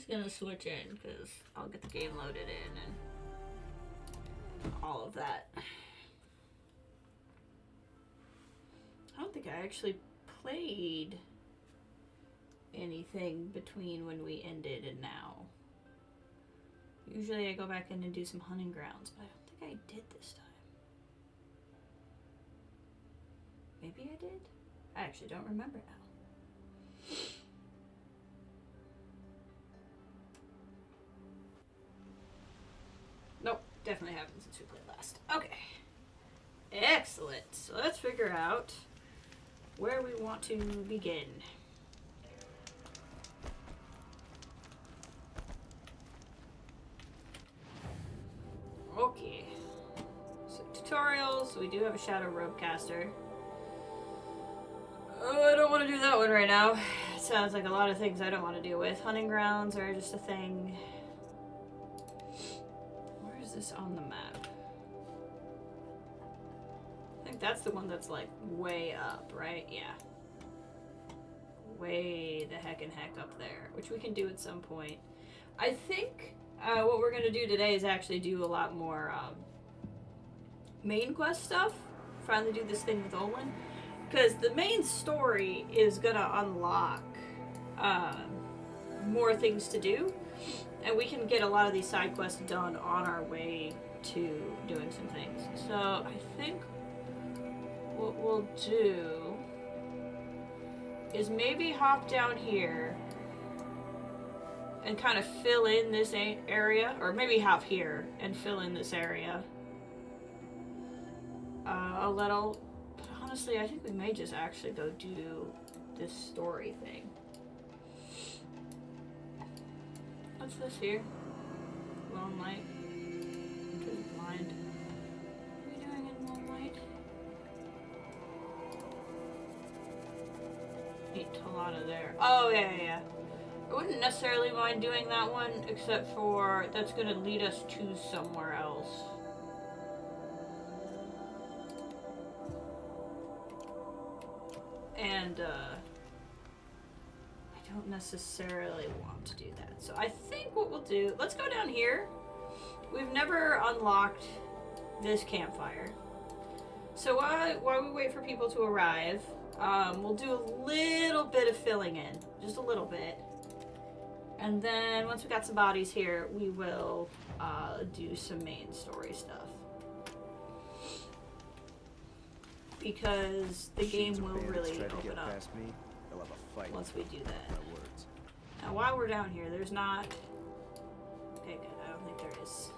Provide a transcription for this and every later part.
just gonna switch in because I'll get the game loaded in and all of that. I don't think I actually played anything between when we ended and now. Usually I go back in and do some hunting grounds, but I don't think I did this time. Maybe I did? I actually don't remember now. Nope, definitely haven't since we played last. Okay. Excellent. So let's figure out where we want to begin. Okay. So tutorials, we do have a Shadow Ropecaster. Oh, I don't want to do that one right now. It sounds like a lot of things I don't want to deal with. Hunting grounds are just a thing. Where is this on the map? I think that's the one that's like way up, right? Yeah. Way the heck up there, which we can do at some point. I think what we're going to do today is actually do a lot more main quest stuff. Finally do this thing with Olin. Because the main story is going to unlock more things to do. And we can get a lot of these side quests done on our way to doing some things. So I think what we'll do is maybe hop down here and kind of fill in this area. Or maybe hop here and fill in this area a little. Honestly, I think we may just actually go do this story thing. What's this here? Lone light. Intrusive blind. What are we doing in lone light? Meet Talana there. Oh, yeah. I wouldn't necessarily mind doing that one, except for that's going to lead us to somewhere else. And, I don't necessarily want to do that. So I think what we'll do, let's go down here. We've never unlocked this campfire. So while we wait for people to arrive, we'll do a little bit of filling in. Just a little bit. And then once we got some bodies here, we will do some main story stuff. Because the game will really open up once we do that. Now while we're down here, there's not... Okay, good. I don't think there is.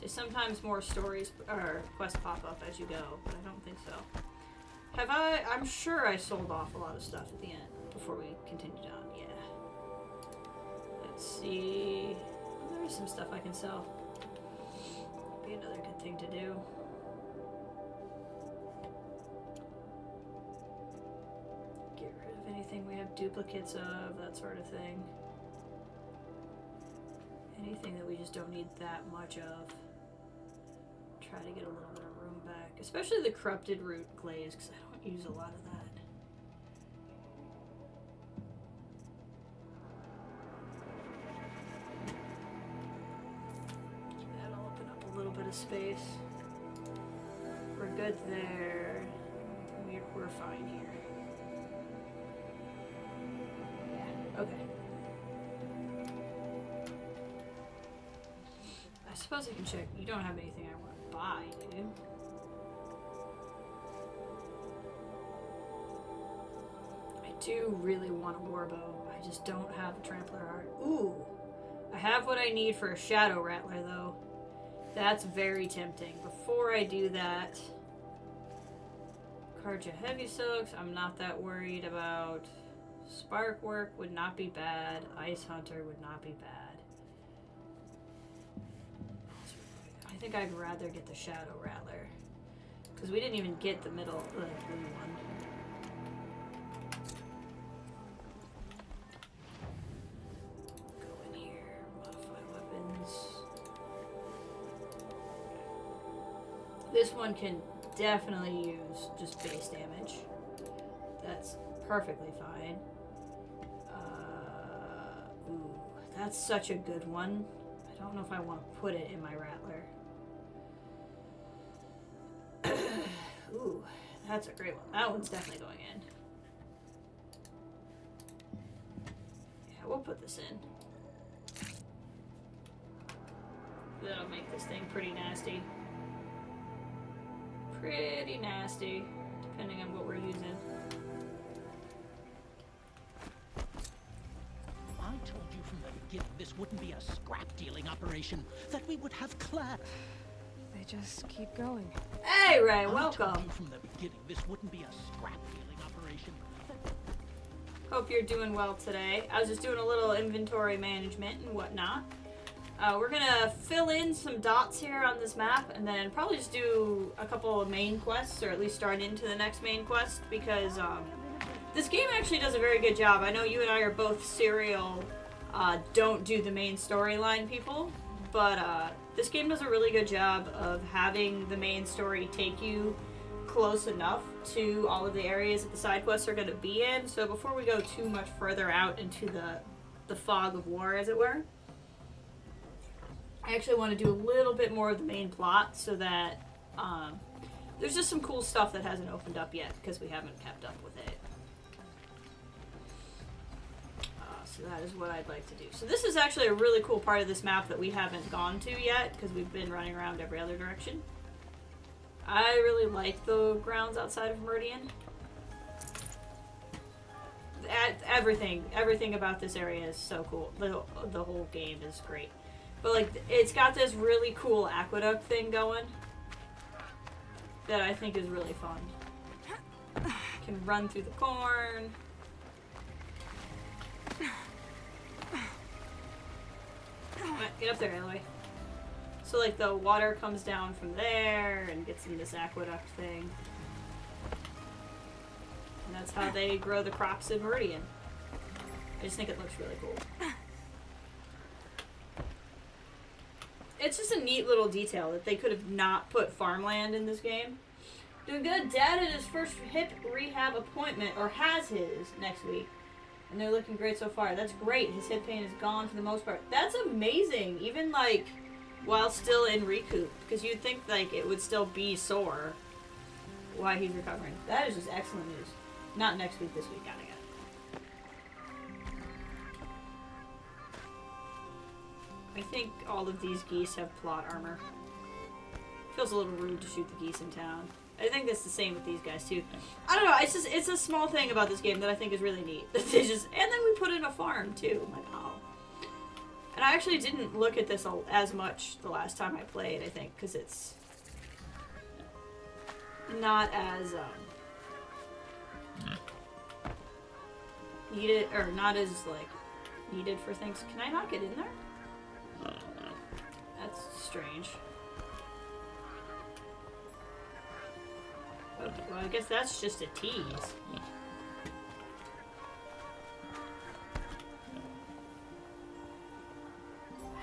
So sometimes more stories or quests pop up as you go, but I don't think so. Have I... I'm sure I sold off a lot of stuff at the end before we continued on. Yeah. Let's see... Well, there is some stuff I can sell. Be another good thing to do. Anything we have duplicates of, that sort of thing. Anything that we just don't need that much of. Try to get a little bit of room back. Especially the corrupted root glaze, because I don't use a lot of that. That'll open up a little bit of space. We're good there. We're fine here. Okay. I suppose I can check. You don't have anything I want to buy, do you? I do really want a warbow. I just don't have a trampler heart. Ooh! I have what I need for a shadow rattler, though. That's very tempting. Before I do that... Karja heavy soaks, I'm not that worried about... Spark work would not be bad. Ice Hunter would not be bad. I think I'd rather get the Shadow Rattler. Because we didn't even get the middle, the blue one. Go in here, modify weapons. This one can definitely use just base damage. That's perfectly fine. That's such a good one. I don't know if I want to put it in my Rattler. Ooh, that's a great one. That one's definitely going in. Yeah, we'll put this in. That'll make this thing pretty nasty. Pretty nasty, depending on what we're using. I told you from the beginning this wouldn't be a scrap-dealing operation, that we would have class. They just keep going. Hey, Ray, I welcome. told you from the beginning this wouldn't be a scrap-dealing operation. Hope you're doing well today. I was just doing a little inventory management and whatnot. We're gonna fill in some dots here on this map and then probably just do a couple of main quests, or at least start into the next main quest, because this game actually does a very good job. I know you and I are both serial don't do the main storyline people, but this game does a really good job of having the main story take you close enough to all of the areas that the side quests are going to be in. So before we go too much further out into the fog of war, as it were, I actually want to do a little bit more of the main plot so that there's just some cool stuff that hasn't opened up yet because we haven't kept up with it. So that is what I'd like to do. So this is actually a really cool part of this map that we haven't gone to yet because we've been running around every other direction. I really like the grounds outside of Meridian. Everything about this area is so cool. The whole game is great. But like, it's got this really cool aqueduct thing going that I think is really fun. Can run through the corn. Get up there, Aloy. So like the water comes down from there and gets in this aqueduct thing. And that's how they grow the crops in Meridian. I just think it looks really cool. It's just a neat little detail that they could have not put farmland in this game. Doing good. Dad had his first hip rehab appointment, or has his, next week. And they're looking great so far. That's great. His hip pain is gone for the most part. That's amazing. Even like while still in recoup, because you'd think like it would still be sore while he's recovering. That is just excellent news. Not next week, this week. Got it. I think all of these geese have plot armor. Feels a little rude to shoot the geese in town. I think that's the same with these guys too. I don't know, it's a small thing about this game that I think is really neat. They just, and then we put in a farm too. I'm like, oh. And I actually didn't look at this as much the last time I played, I think, because it's not as needed, or not as like needed for things. Can I not get in there? That's strange. Okay, well, I guess that's just a tease.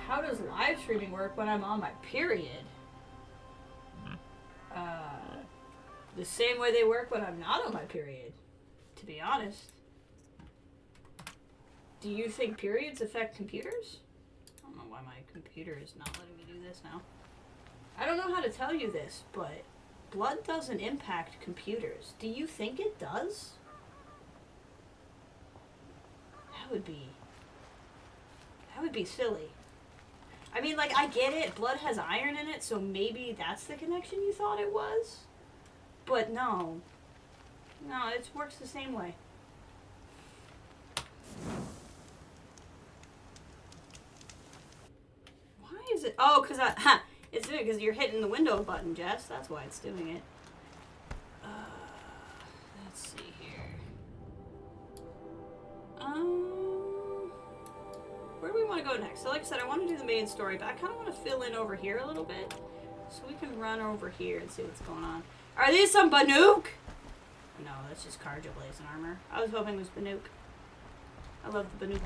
How does live streaming work when I'm on my period? The same way they work when I'm not on my period, to be honest. Do you think periods affect computers? I don't know why my computer is not letting me do this now. I don't know how to tell you this, but blood doesn't impact computers. Do you think it does? That would be silly. I mean, like, I get it. Blood has iron in it, so maybe that's the connection you thought it was? But no. No, it works the same way. Why is it? Oh, it's doing it because you're hitting the window button, Jess. That's why it's doing it. Let's see here. Where do we want to go next? So like I said, I want to do the main story, but I kind of want to fill in over here a little bit. So we can run over here and see what's going on. Are these some Banuk? No, that's just Karja Blazing armor. I was hoping it was Banuk. I love the Banuk.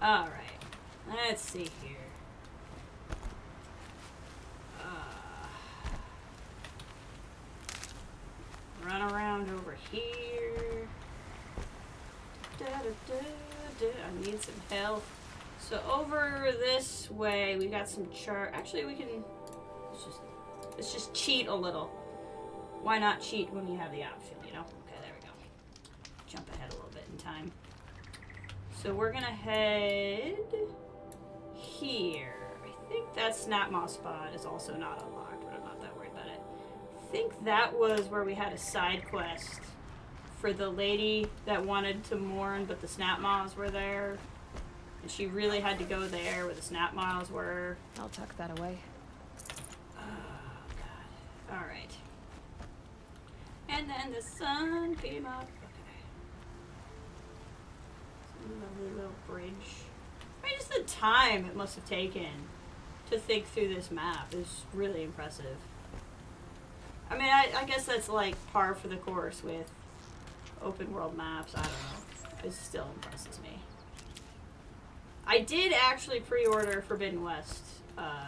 Alright. Let's see here. Run around over here. I need some health. So over this way, we got some Actually, we can. Let's just cheat a little. Why not cheat when you have the option? You know. Okay, there we go. Jump ahead a little bit in time. So we're gonna head here. I think that Snap Moss spot is also not unlocked, but I'm not that worried about it. I think that was where we had a side quest for the lady that wanted to mourn, but the Snap Moths were there. And she really had to go there where the Snap Moths were. I'll tuck that away. Oh, God. Alright. And then the sun came up. Okay. Some lovely little bridge. I mean, just the time it must have taken to think through this map is really impressive. I mean, I guess that's like par for the course with open world maps. I don't know. It still impresses me. I did actually pre-order Forbidden West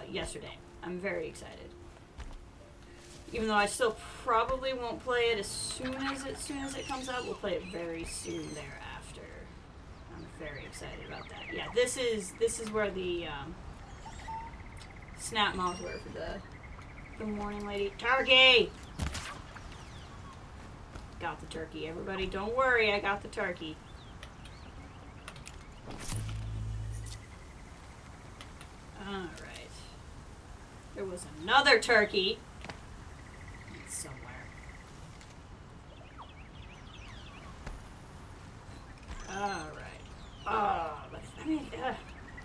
yesterday. I'm very excited. Even though I still probably won't play it as soon as it comes out. We'll play it very soon thereafter. I'm very excited about that. Yeah, this is where the Snap Moths were for the morning lady. Turkey! Got the turkey, everybody. Don't worry, I got the turkey. Alright. There was another turkey. It's somewhere. Alright. But, I mean,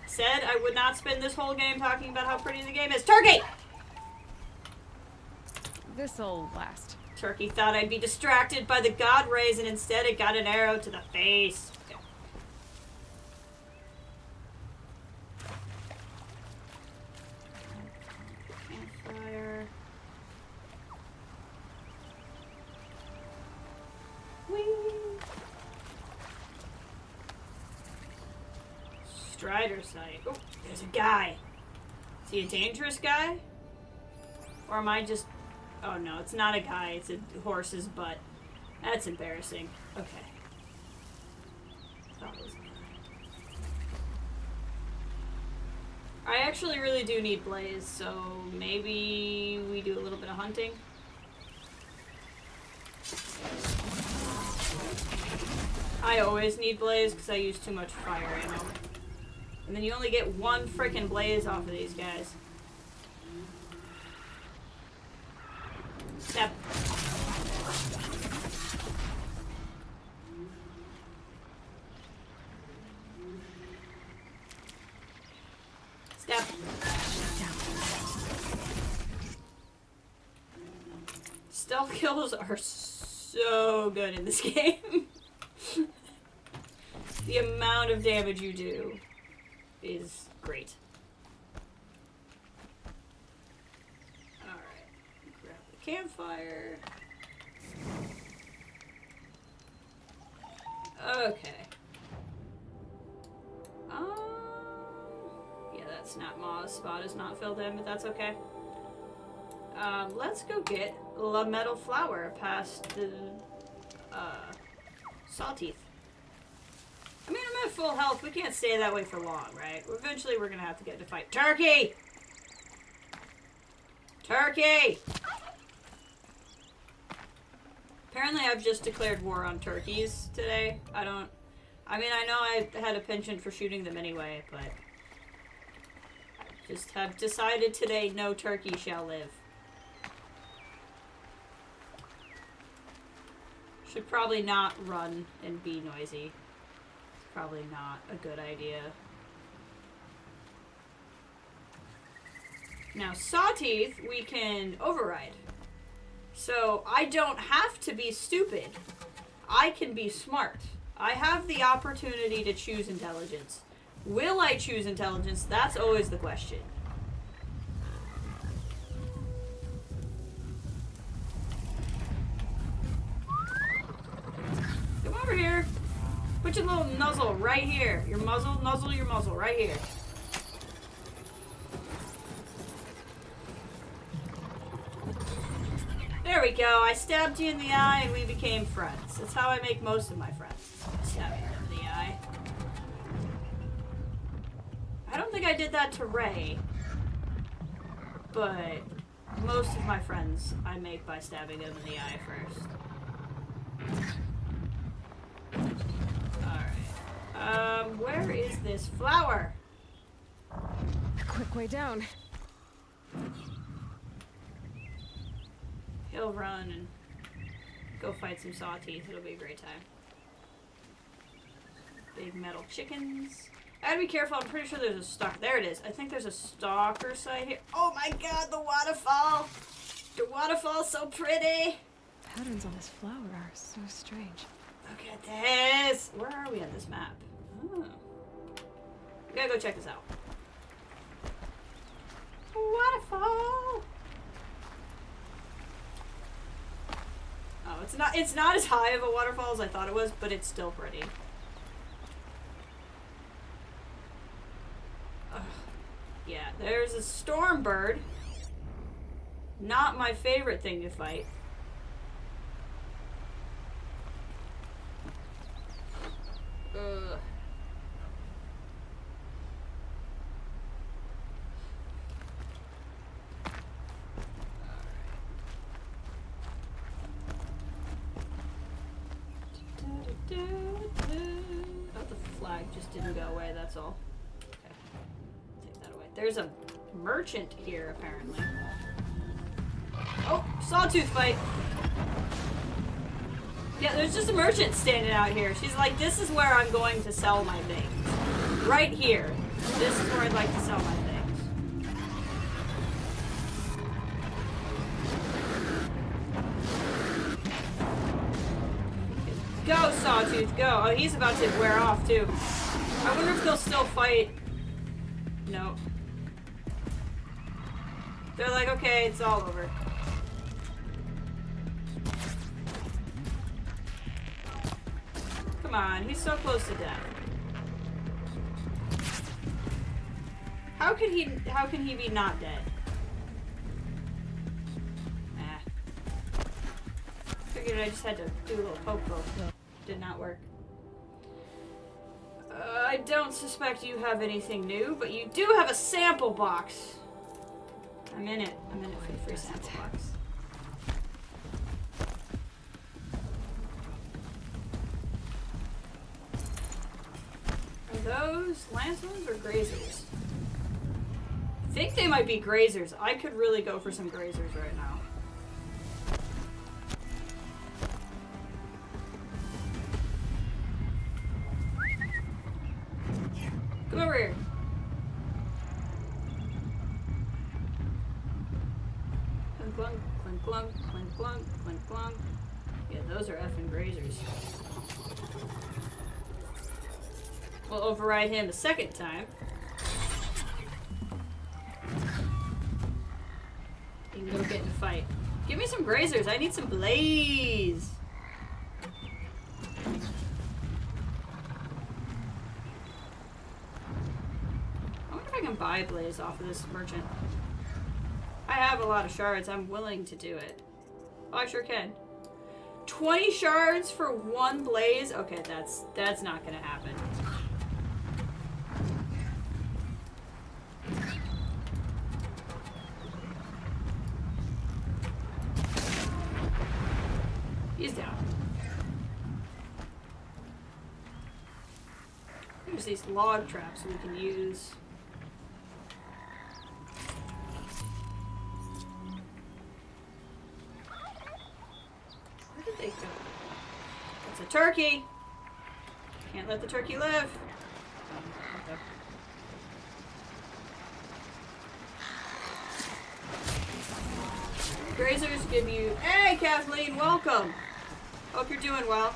said I would not spend this whole game talking about how pretty the game is. Turkey! This'll last. Turkey thought I'd be distracted by the god rays, and instead it got an arrow to the face. Okay. Campfire. Whee! Strider sight. Oh, there's a guy. Is he a dangerous guy? Or am I just... Oh no, it's not a guy, it's a horse's butt. That's embarrassing. Okay. Thought it was a guy. I actually really do need Blaze, so maybe we do a little bit of hunting. I always need Blaze because I use too much fire ammo. And then you only get one frickin' Blaze off of these guys. Step. Step. Stealth kills are so good in this game. The amount of damage you do is great. Campfire. Okay. Yeah, that Snap Moss spot is not filled in, but that's okay. Let's go get La Metal Flower past the Sawteeth. I mean, I'm at full health. We can't stay that way for long, right? Eventually, we're gonna have to get to fight Turkey. Turkey. Apparently I've just declared war on turkeys today. I know I had a penchant for shooting them anyway, but just have decided today no turkey shall live. Should probably not run and be noisy. It's probably not a good idea. Now Sawteeth we can override. So, I don't have to be stupid. I can be smart. I have the opportunity to choose intelligence. Will I choose intelligence? That's always the question. Come over here. Put your little nuzzle right here. Your muzzle, nuzzle your muzzle right here. There we go. I stabbed you in the eye and we became friends. That's how I make most of my friends. I stab you in the think I did that to Ray. But most of my friends I make by stabbing them in the eye first. Alright. Where is this flower? A quick way down. He'll run and go fight some sawteeth. It'll be a great time. Big metal chickens. I gotta be careful. I'm pretty sure there's a stalker. There it is. I think there's a stalker site here. Oh my god, the waterfall! The waterfall's so pretty! Patterns on this flower are so strange. Look at this! Where are we on this map? Oh. We gotta go check this out. Waterfall! Oh, it's not as high of a waterfall as I thought it was, but it's still pretty. Ugh. Yeah, there's a storm bird. Not my favorite thing to fight. Ugh. Oh, the flag just didn't go away, that's all. Okay. Take that away. There's a merchant here, apparently. Oh, sawtooth fight! Yeah, there's just a merchant standing out here. She's like, this is where I'm going to sell my things. Right here. This is where I'd like to sell my things. Go, Sawtooth, go. Oh, he's about to wear off, too. I wonder if they'll still fight. No. They're like, okay, it's all over. Come on, he's so close to death. How can he be not dead? Figured I just had to do a little poke. Did not work. I don't suspect you have anything new, but you do have a sample box. I'm in it. I'm in it for the free sample box. Are those lancelins or grazers? I think they might be grazers. I could really go for some grazers right now. Come over here. Clunk, clunk, clunk, clunk, clunk, clunk, clunk, clunk. Yeah, those are effing grazers. We'll override him a second time. You can go get in a fight. Give me some grazers. I need some blaze. I can buy blaze off of this merchant. I have a lot of shards. I'm willing to do it. Oh, I sure can. 20 shards for one blaze? Okay, that's not gonna happen. He's down. There's these log traps we can use. Where did they go? That's a turkey! Can't let the turkey live. Okay. Grazers give you... Hey, Kathleen, welcome! Hope you're doing well.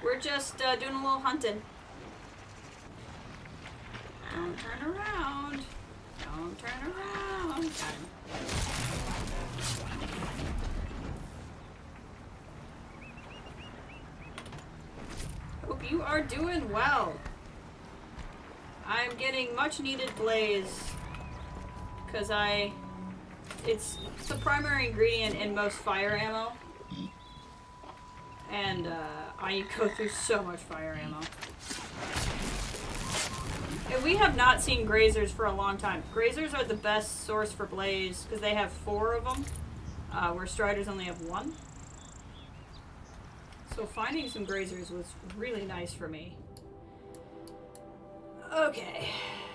We're just doing a little hunting. Don't turn around. Don't turn around. Got him. Hope you are doing well. I'm getting much needed blaze. Because it's the primary ingredient in most fire ammo. And I go through so much fire ammo. we have not seen grazers for a long time. Grazers are the best source for blaze because they have 4 of them, where striders only have 1. So finding some grazers was really nice for me. Okay,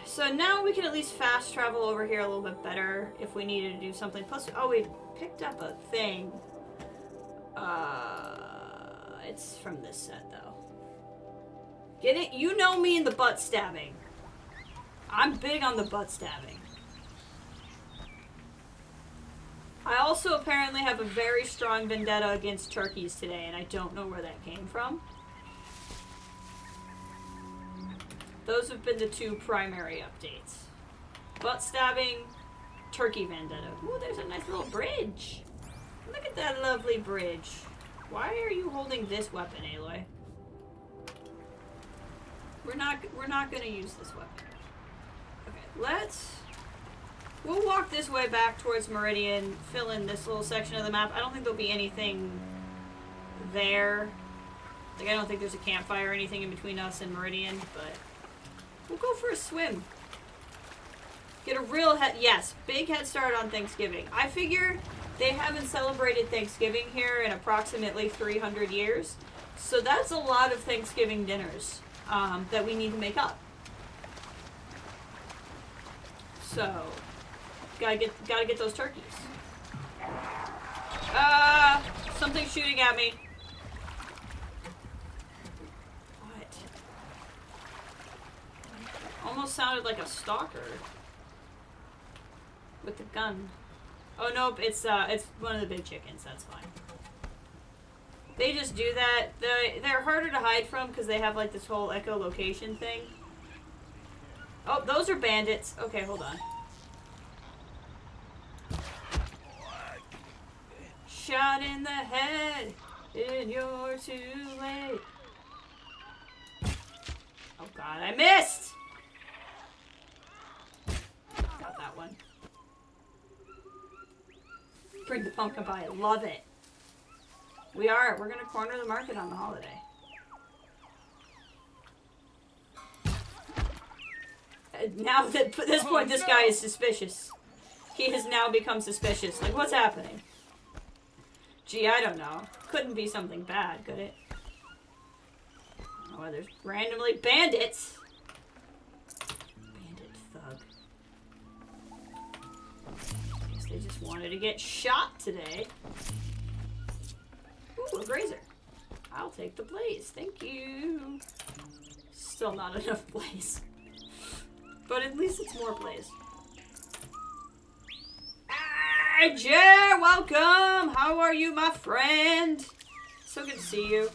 so now we can at least fast travel over here a little bit better if we needed to do something. Plus, oh, we picked up a thing. It's from this set though. Get it? You know me in the butt stabbing. I'm big on the butt stabbing. I also apparently have a very strong vendetta against turkeys today, and I don't know where that came from. Those have been the 2 primary updates. Butt stabbing, turkey vendetta. Ooh, there's a nice little bridge. Look at that lovely bridge. Why are you holding this weapon, Aloy? We're not gonna use this weapon. Okay, we'll walk this way back towards Meridian, fill in this little section of the map. I don't think there'll be anything there. Like, I don't think there's a campfire or anything in between us and Meridian, but we'll go for a swim. Get a real big head start on Thanksgiving. I figure they haven't celebrated Thanksgiving here in approximately 300 years. So that's a lot of Thanksgiving dinners that we need to make up. So, gotta get those turkeys. Something's shooting at me. What? Almost sounded like a stalker with the gun. Oh nope, it's one of the big chickens. That's fine. They just do that. They're harder to hide from because they have like this whole echolocation thing. Oh, those are bandits. Okay, hold on. Shot in the head, and you're too late. Oh god, I missed! Got that one. Bring the pumpkin pie. I love it. We're gonna corner the market on the holiday. Now that at this point this guy is suspicious. He has now become suspicious. Like, what's happening? Gee, I don't know. Couldn't be something bad, could it? Oh, there's randomly bandits. Bandit thug. Guess they just wanted to get shot today. Ooh, a grazer. I'll take the blaze. Thank you. Still not enough blaze. But at least it's more blaze. Hi, Jer! Welcome! How are you, my friend? So good to see you.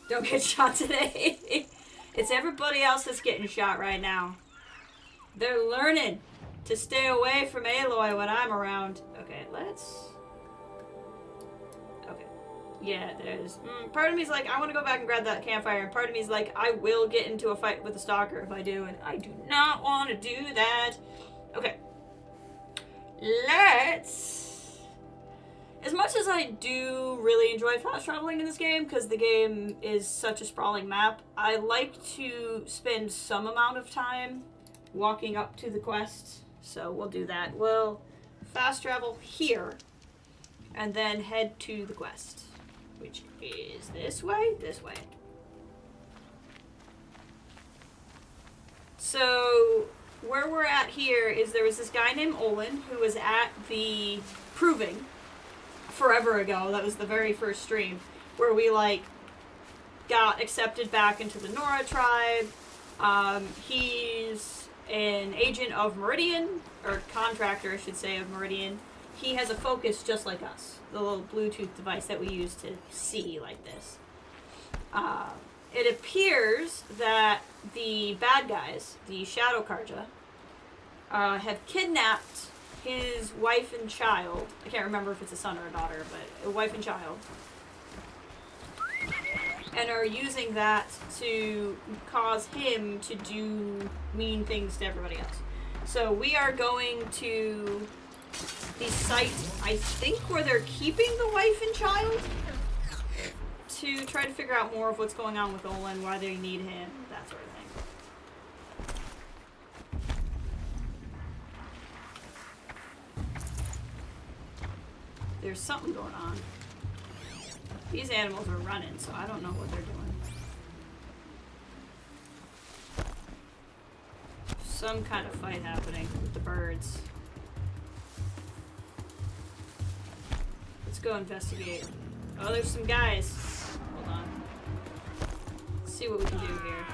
Don't get shot today. It's everybody else that's getting shot right now. They're learning to stay away from Aloy when I'm around. Okay, let's... Yeah, there's... part of me's like, I want to go back and grab that campfire, and part of me's like, I will get into a fight with the stalker if I do, and I do not want to do that. Okay. Let's... As much as I do really enjoy fast traveling in this game, because the game is such a sprawling map, I like to spend some amount of time walking up to the quest, so we'll do that. We'll fast travel here, and then head to the quest. Which is this way? This way. So, where we're at here is there was this guy named Olin who was at the Proving forever ago. That was the very first stream where we, like, got accepted back into the Nora tribe. He's an agent of Meridian, or contractor, I should say, of Meridian. He has a focus just like us, the little Bluetooth device that we use to see like this. It appears that the bad guys, the Shadow Karja, have kidnapped his wife and child. I can't remember if it's a son or a daughter, but a wife and child. And are using that to cause him to do mean things to everybody else. So we are going to... the site, I think, where they're keeping the wife and child to try to figure out more of what's going on with Olin, why they need him, that sort of thing. There's something going on. These animals are running, so I don't know what they're doing. Some kind of fight happening with the birds. Let's go investigate. Oh, there's some guys. Hold on. Let's see what we can do here.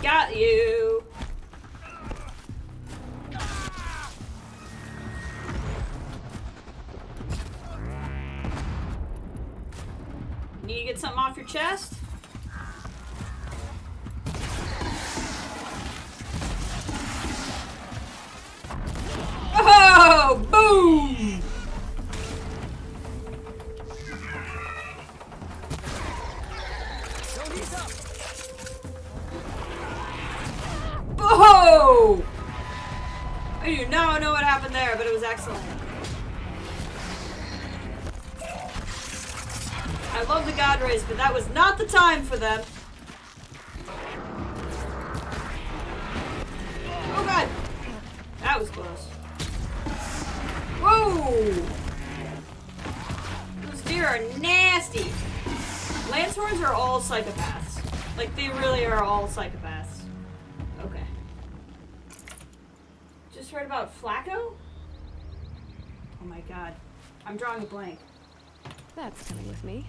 Got you! Need to get something off your chest? Oh! Boom! Oh! I do not know what happened there, but it was excellent. I love the God Rays, but that was not the time for them. Oh god! That was close. Whoa! Those deer are nasty. Lancehorns are all psychopaths. Like, they really are all psychopaths. Okay. Just heard about Flacco? Oh my god. I'm drawing a blank. That's coming with me.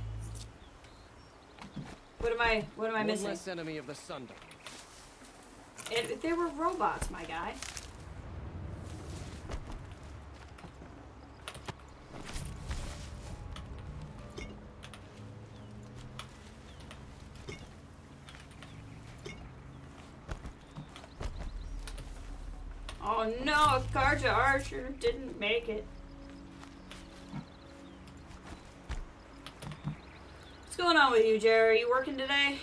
What am I missing? One less enemy of the Sunday. They were robots, my guy. Oh no, Karja Archer didn't make it. What's going on with you, Jerry? Are you working today?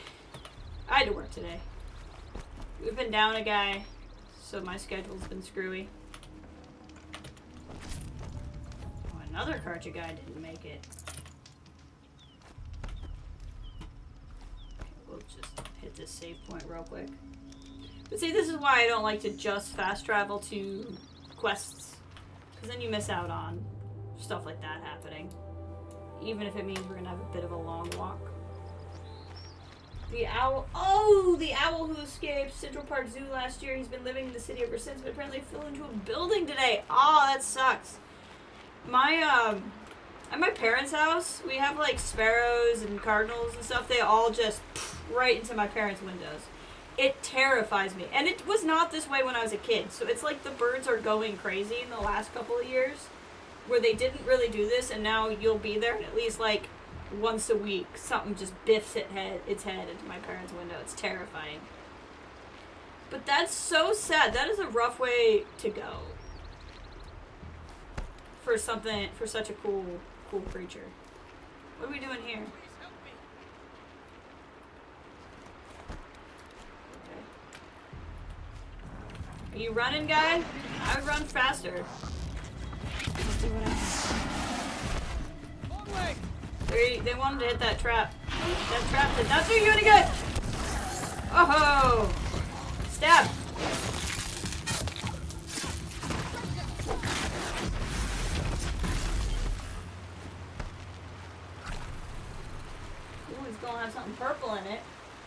I had to work today. We've been down a guy, so my schedule's been screwy. Oh, another Karja guy didn't make it. Okay, we'll just hit this save point real quick. But see, this is why I don't like to just fast travel to quests. Because then you miss out on stuff like that happening. Even if it means we're going to have a bit of a long walk. The owl... Oh! The owl who escaped Central Park Zoo last year. He's been living in the city ever since, but apparently flew into a building today. Oh, that sucks. At my parents' house, we have, like, sparrows and cardinals and stuff. They all just right into my parents' windows. It terrifies me. And it was not this way when I was a kid. So it's like the birds are going crazy in the last couple of years. Where they didn't really do this, and now you'll be there, and at least, like, once a week, something just biffs its head into my parents' window. It's terrifying. But that's so sad. That is a rough way to go. For such a cool creature. What are we doing here? Okay. Are you running, guy? I would run faster. Let's do what I can. They wanted to hit that trap. That trap did not do you any good! Oh-ho! Stab! Ooh, he's gonna have something purple in it.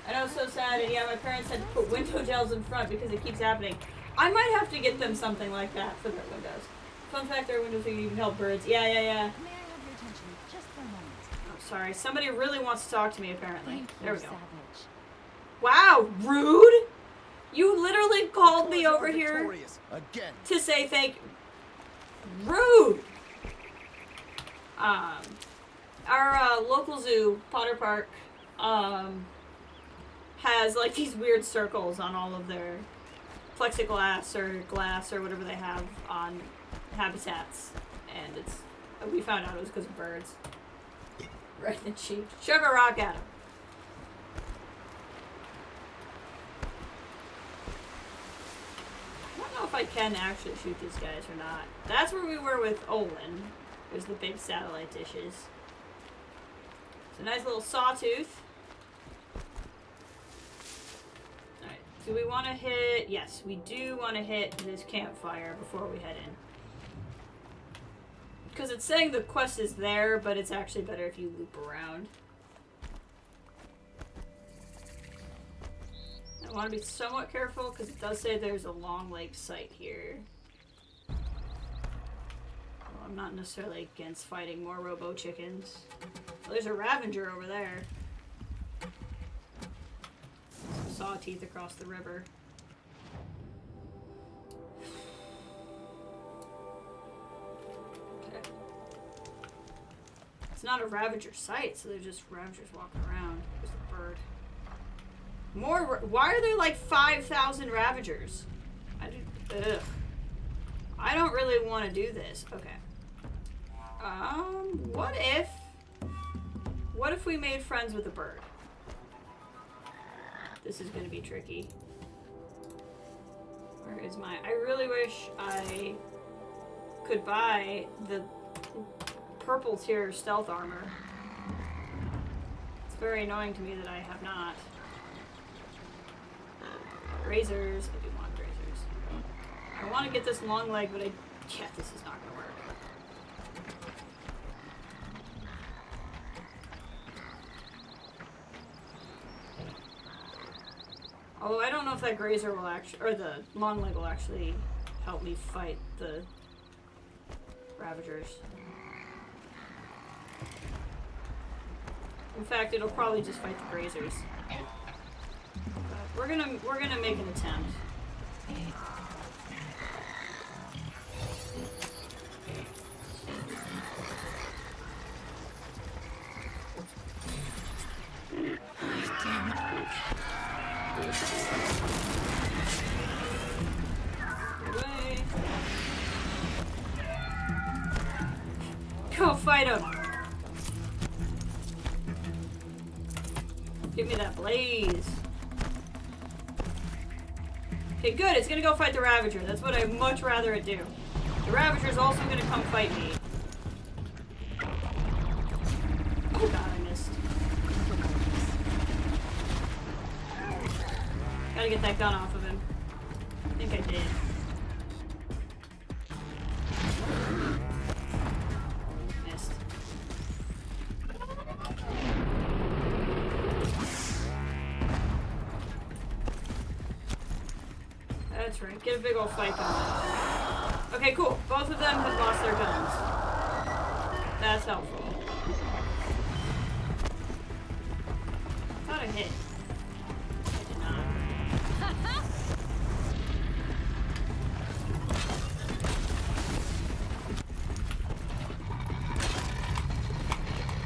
I know, it's so sad. And yeah, my parents had to put window gels in front because it keeps happening. I might have to get them something like that for their windows. Fun fact, their windows can even help birds. Yeah. May I have your attention just for a moment? Oh, sorry. Somebody really wants to talk to me, apparently. Thank you, there we go. Savage. Wow, rude! You literally called me over here Again. to say thank you. Rude! Our local zoo, Potter Park, has like these weird circles on all of their plexiglass or glass or whatever they have on habitats. And we found out it was because of birds. Right in the cheek. Sugar rock at him. if I can actually shoot these guys or not. That's where we were with Olin. There's the big satellite dishes. It's a nice little sawtooth. Alright, do we want to hit... Yes, we do want to hit this campfire before we head in. Because it's saying the quest is there, but it's actually better if you loop around. I want to be somewhat careful because it does say there's a long lake site here. Well, I'm not necessarily against fighting more robo chickens. Well, there's a Ravager over there. Some saw teeth across the river. Okay. It's not a Ravager site, so they're just Ravagers walking around. There's the bird. More. Why are there like 5,000 Ravagers? I don't really want to do this. Okay. What if we made friends with a bird? This is going to be tricky. Where is my... I really wish I could buy the purple tier stealth armor. It's very annoying to me that I have not. Razors. I do want razors. I want to get this long leg, but yeah, this is not going to work. Although I don't know if that grazer will actually, or the long leg will actually help me fight the Ravagers. In fact, it'll probably just fight the grazers. We're gonna make an attempt. Away. Go fight him. Give me that blaze. Okay, good. It's gonna go fight the Ravager. That's what I'd much rather it do. The Ravager's also gonna come fight me. Oh god, I missed. Gotta get that gun off of him. I think I did. Missed. That's right. Get a big old fight going. Okay, cool. Both of them have lost their guns. That's helpful. I thought I hit. I did not.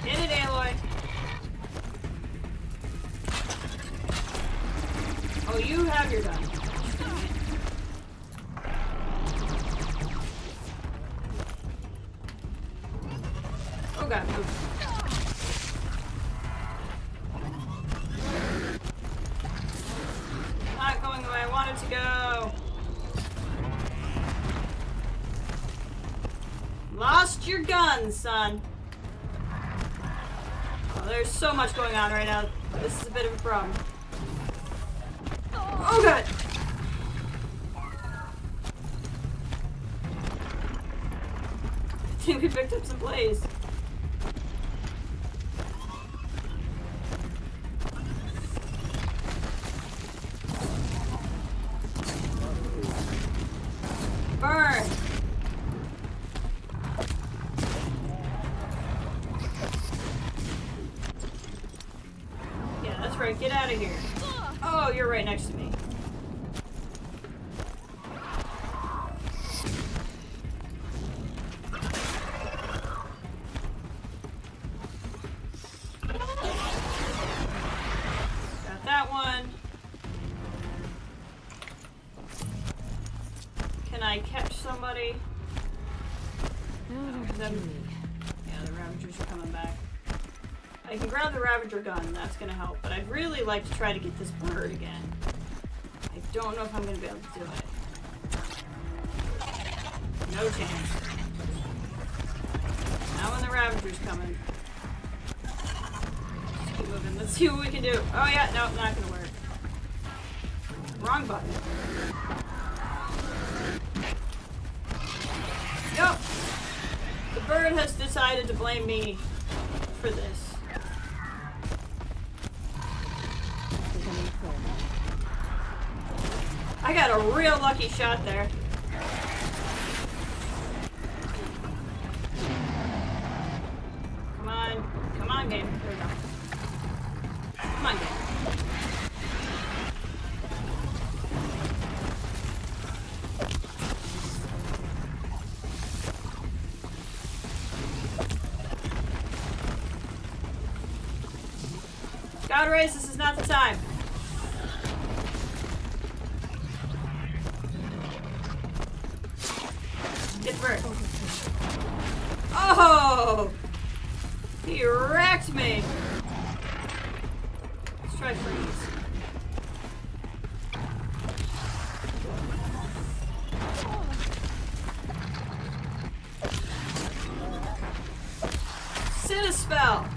Hit it, Aloy. Oh, you have your gun. Oh god, move. Not going the way I wanted to go. Lost your gun, son. Oh, there's so much going on right now. This is a bit of a problem. Oh god! I think we picked up some blaze. Burn! Yeah, that's right. Get out of here. Oh, you're right next to me. Got that one. Can I catch somebody? No, Yeah, the Ravagers are coming back. I can grab the Ravager gun, that's gonna help, but I'd really like to try to get this bird again. I don't know if I'm gonna be able to do it. No chance. Now when the Ravager's coming. Let's keep moving. Let's see what we can do. Oh yeah, nope, not gonna work. Wrong button. Nope. The bird has decided to blame me for this. I got a real lucky shot there. Come on. Come on, game. There we go. Come on, game. God race, this is not the time. Get the bird. Oh! He wrecked me. Let's try freeze. Sit a spell.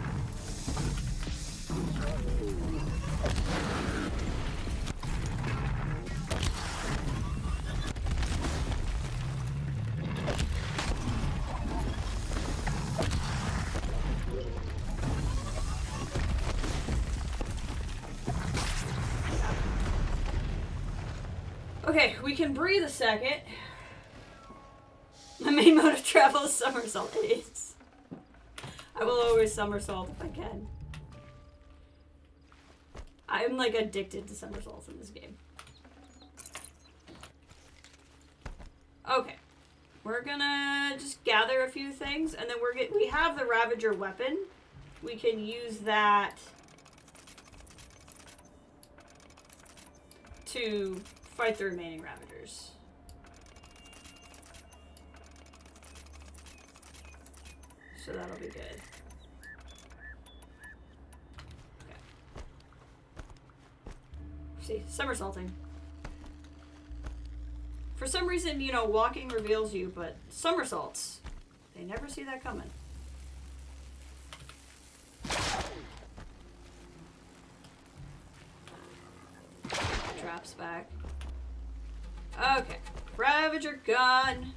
Okay, we can breathe a second. My main mode of travel is somersault. It is. I will always somersault if I can. I'm like addicted to somersaults in this game. Okay. We're gonna just gather a few things and then we have the Ravager weapon. We can use that to fight the remaining Ravagers. So that'll be good. Okay. See, somersaulting. For some reason, you know, walking reveals you, but somersaults, they never see that coming. Traps back. Okay, Ravager gun.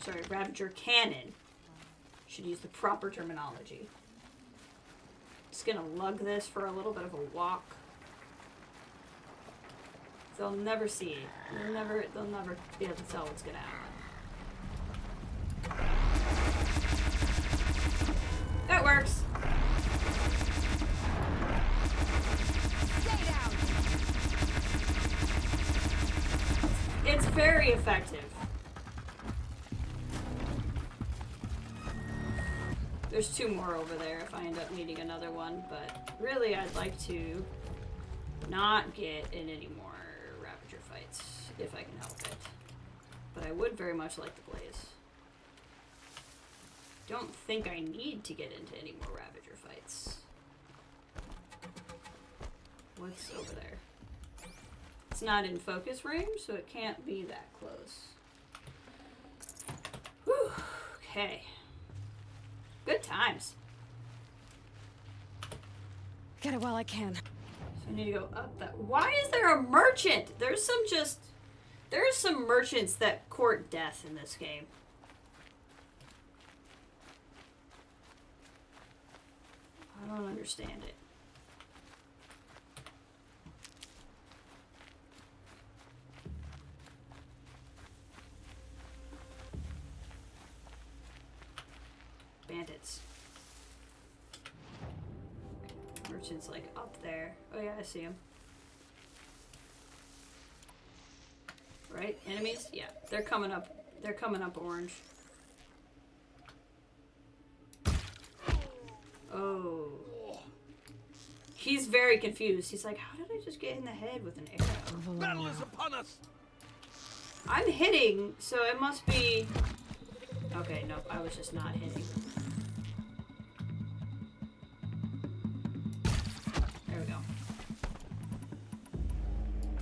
Sorry, Ravager cannon. Should use the proper terminology. Just gonna lug this for a little bit of a walk. They'll never see it. They'll never be able to tell what's gonna happen. That works. It's very effective. There's two more over there if I end up needing another one, but really I'd like to not get in any more Ravager fights if I can help it. But I would very much like the Blaze. Don't think I need to get into any more Ravager fights. What's over there? It's not in focus range, so it can't be that close. Whew. Okay. Good times. Get it while I can. So I need to go up that. Why is there a merchant? There's some merchants that court death in this game. I don't understand it. Bandits. Merchant's like up there. Oh yeah, I see him. Right? Enemies? Yeah. They're coming up. They're coming up orange. Oh. He's very confused. He's like, how did I just get in the head with an arrow? Battle is upon us. I'm hitting, so it must be... Okay, nope, I was just not hitting. There we go.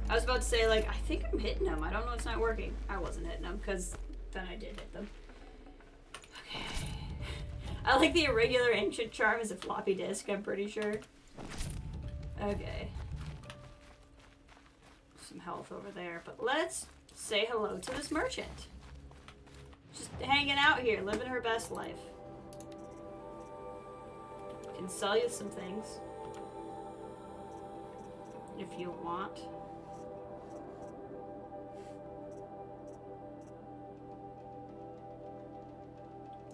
I was about to say, like, I think I'm hitting them. I don't know, it's not working. I wasn't hitting them, because then I did hit them. Okay. I like the irregular ancient charm as a floppy disk, I'm pretty sure. Okay. Some health over there, but let's say hello to this merchant. Just hanging out here, living her best life. Can sell you some things. If you want.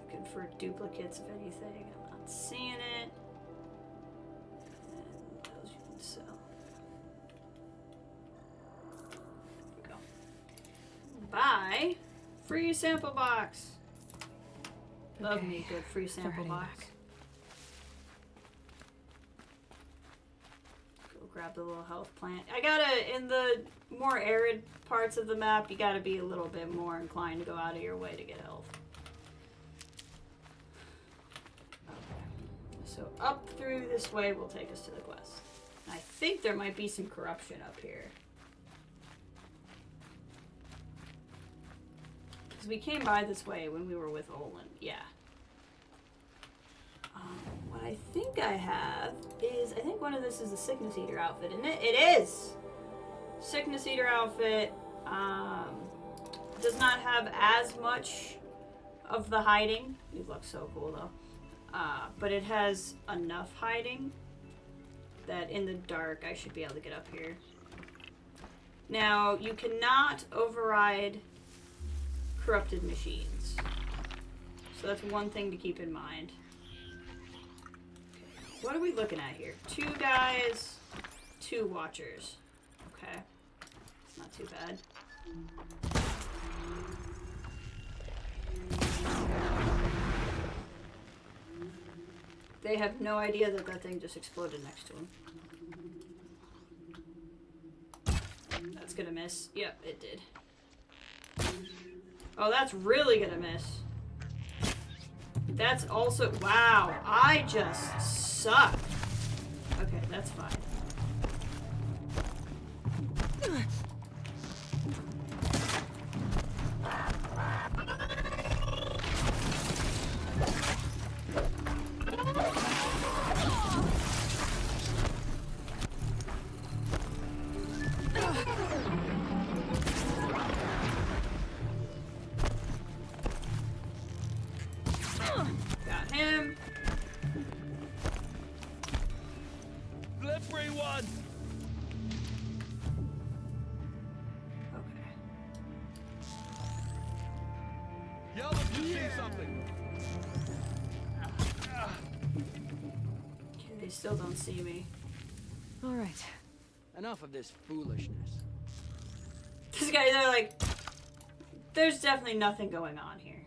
Looking for duplicates of anything. I'm not seeing it. And those you can sell. There we go. Buy free sample box. Love Okay, me a good free sample box. back. Go grab the little health plant. I gotta, in the more arid parts of the map, you gotta be a little bit more inclined to go out of your way to get health. Okay. So up through this way will take us to the quest. I think there might be some corruption up here. Because we came by this way when we were with Olin. Yeah. What I think I have is, I think one of this is the Sickness Eater outfit, isn't it? It is! Sickness Eater outfit. Does not have as much of the hiding. You look so cool though. But it has enough hiding that in the dark I should be able to get up here. Now, you cannot override corrupted machines. So that's one thing to keep in mind. Okay. What are we looking at here? 2 guys, 2 watchers. Okay. It's not too bad. They have no idea that that thing just exploded next to them. That's gonna miss. Yep, it did. Oh, that's really gonna miss. That's also... Wow, I just suck. Okay, that's fine. Got him. Slippery one. Okay. Yell if you see something. Okay, they still don't see me. All right. Enough of this foolishness. These guys are like... There's definitely nothing going on here.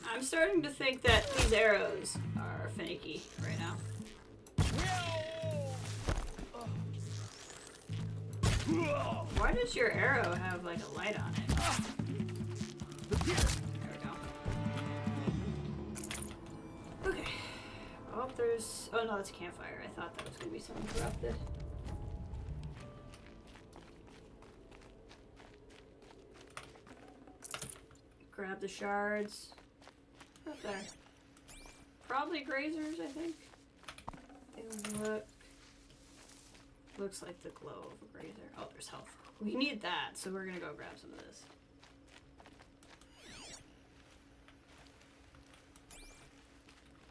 I'm starting to think that these arrows are finicky right now. Why does your arrow have like a light on it? There we go. Okay. Oh, there's... Oh no, that's a campfire. I thought that was going to be something corrupted. Grab the shards. Up there. Probably grazers, I think. They look... Looks like the glow of a grazer. Oh, there's health. We need that, so we're gonna go grab some of this.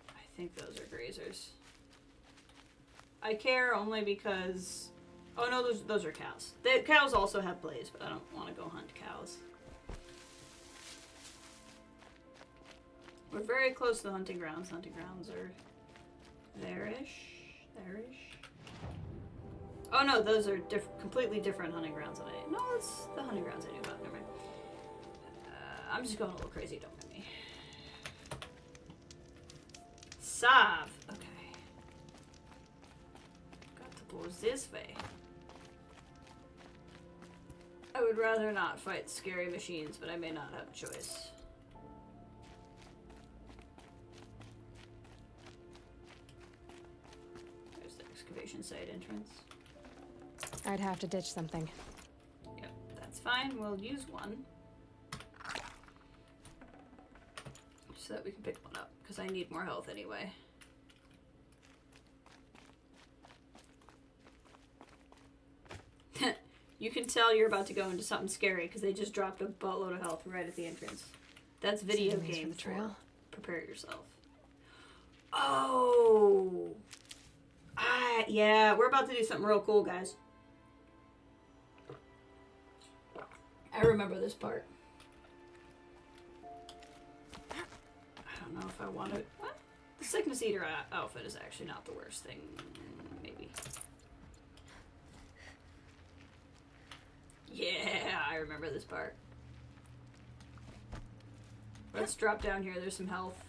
I think those are grazers. I care only because... Oh no, those are cows. The cows also have blaze, but I don't want to go hunt cows. We're very close to the hunting grounds. The hunting grounds are there-ish. There-ish. Oh no, those are completely different hunting grounds than I... No, it's the hunting grounds I knew about. Never mind. I'm just going a little crazy, don't mind me. Sav. Okay. Got to go this way. I would rather not fight scary machines, but I may not have a choice. excavation site entrance. I'd have to ditch something. Yep, that's fine. We'll use one. So that we can pick one up, because I need more health anyway. You can tell you're about to go into something scary, because they just dropped a buttload of health right at the entrance. That's video game for the trail. Prepare yourself. Oh! Yeah, we're about to do something real cool, guys. I remember this part. I don't know if I want to... What? The Sickness Eater outfit is actually not the worst thing. Maybe. Yeah, I remember this part. Let's drop down here. There's some health.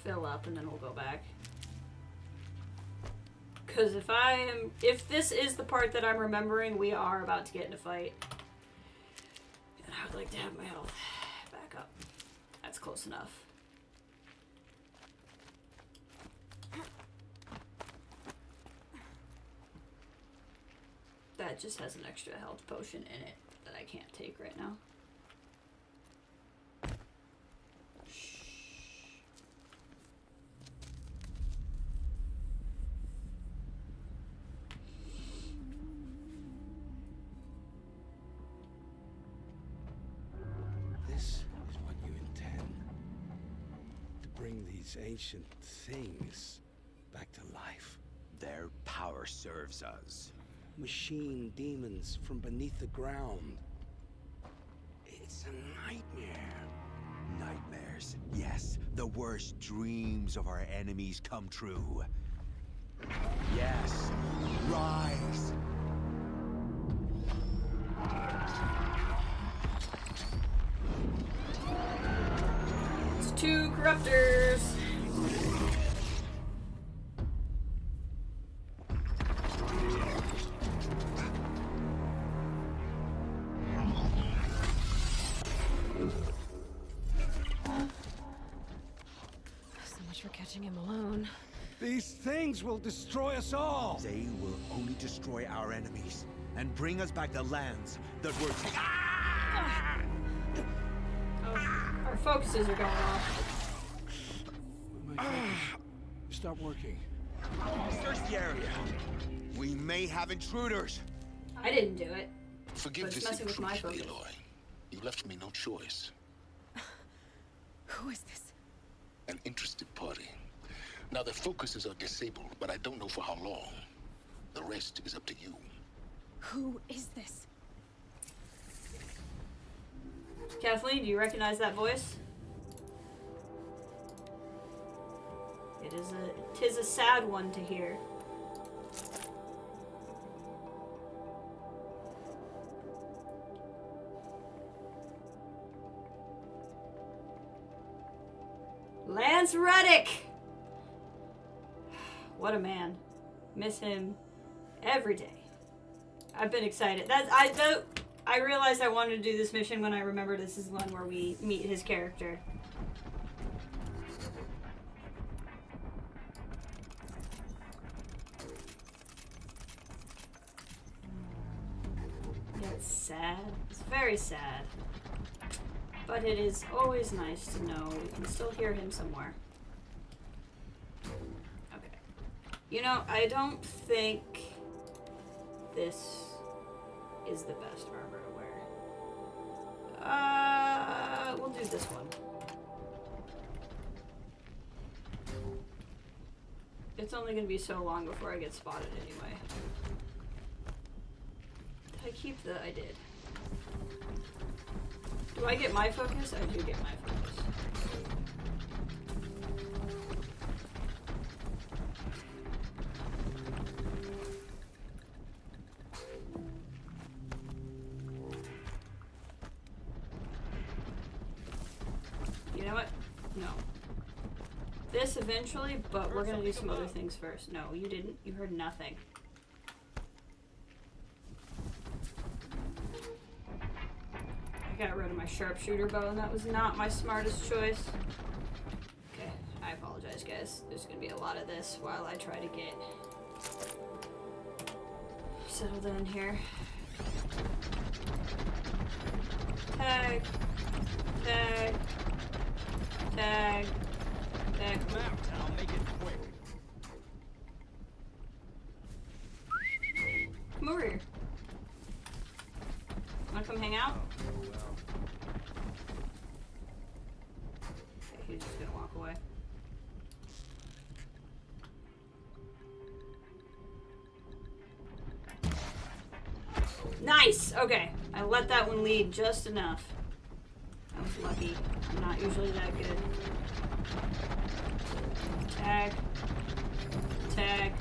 Fill up and then we'll go back. Because if this is the part that I'm remembering, we are about to get in a fight. And I would like to have my health back up. That's close enough. That just has an extra health potion in it that I can't take right now. Ancient things back to life. Their power serves us. Machine demons from beneath the ground. It's a nightmare. Nightmares, yes. The worst dreams of our enemies come true. Yes, rise. It's 2 corruptors. For catching him alone. These things will destroy us all. They will only destroy our enemies and bring us back the lands that were Oh, our focuses are going off. Stop working. Search the area. We may have intruders. I didn't do it. Forgive But it's this messing with my intrusion, focus. Aloy. You left me no choice. Who is this? An interested party. Now their focuses are disabled, but I don't know for how long. The rest is up to you. Who is this? Kathleen, do you recognize that voice? Tis a sad one to hear. Lance Reddick! What a man. Miss him every day. I've been excited. I realized I wanted to do this mission when I remember this is one where we meet his character. Yeah, it's sad. It's very sad. But it is always nice to know we can still hear him somewhere. Okay. You know, I don't think this is the best armor to wear. We'll do this one. It's only going to be so long before I get spotted anyway. Did I keep the... I did. Do I get my focus? I do get my focus. You know what? No. This eventually, but we're gonna do some other things first. No, you didn't. You heard nothing. I got rid of my sharpshooter bow, and that was not my smartest choice. Okay, I apologize. apologize, guys. There's gonna be a lot of this while I try to get settled in here. Tag. Tag. Tag. Tag. Come out, I'll make it quick. Come over here. Wanna come hang out? Okay, he's just gonna walk away. Nice! Okay. I let that one lead just enough. I was lucky. I'm not usually that good. Tag. Tag.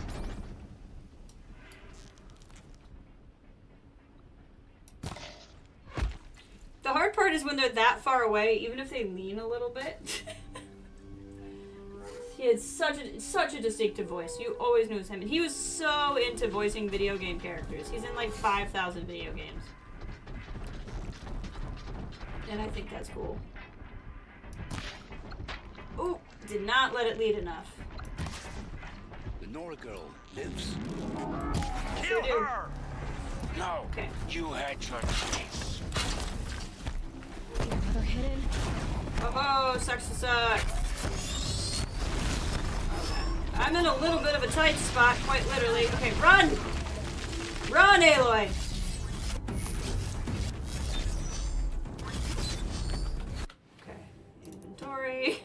The hard part is when they're that far away, even if they lean a little bit. He had such a distinctive voice. You always knew it was him. And he was so into voicing video game characters. He's in like 5,000 video games. And I think that's cool. Ooh, did not let it lead enough. The Nora girl lives. Kill her! No. Okay. You had your chance. Another hidden. Oh, sucks to suck. Okay. I'm in a little bit of a tight spot, quite literally. Okay, run! Run, Aloy! Okay, inventory.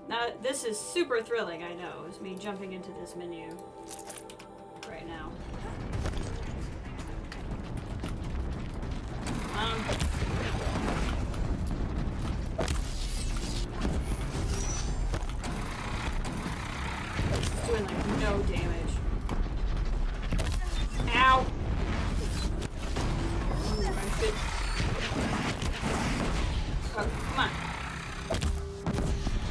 Now, this is super thrilling, I know. It's me jumping into this menu right now. Doing like no damage. Ow! Ooh, I should... Oh, come on.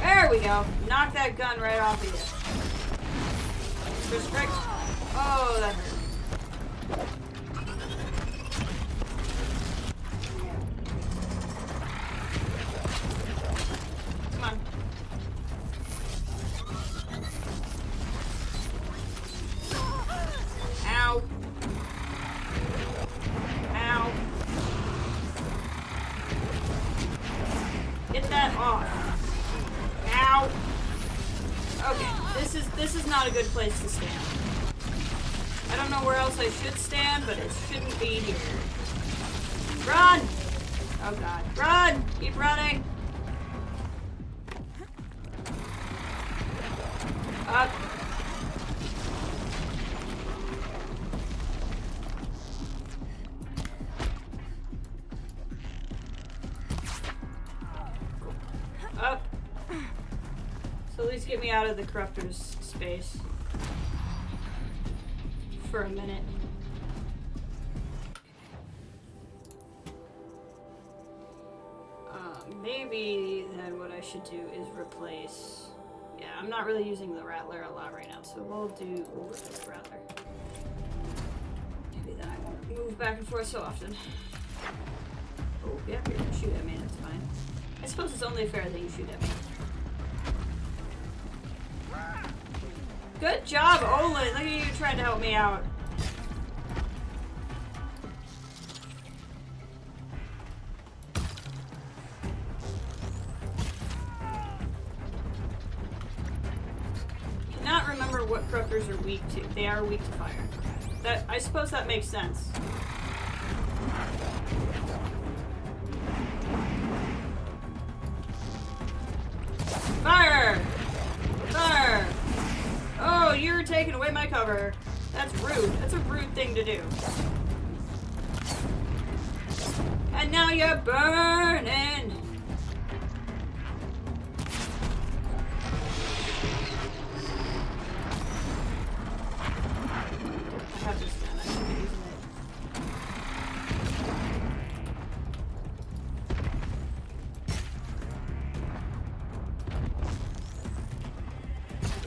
There we go. Knock that gun right off of you. Restrict. Oh, that hurt. Come on. Ow. Ow. Get that off. Ow. Okay, this is not a good place to stand. I don't know where else I should stand, but it shouldn't be here. Run! Oh god. Run! Keep running! Up. Up. So at least get me out of the corruptor's space. For a minute. Maybe then what I should do is replace... Yeah, I'm not really using the Rattler a lot right now, so we'll replace the Rattler. Maybe then I won't move back and forth so often. Oh, yeah, you're gonna shoot at me, that's fine. I suppose it's only fair that you shoot at me. Good job, Olin! Look at you trying to help me out. Cannot remember what corruptors are weak to. They are weak to fire. I suppose that makes sense. Fire! Fire! Oh, you're taking away my cover. That's rude. That's a rude thing to do. And now you're burning! I have this gun. I should be using it.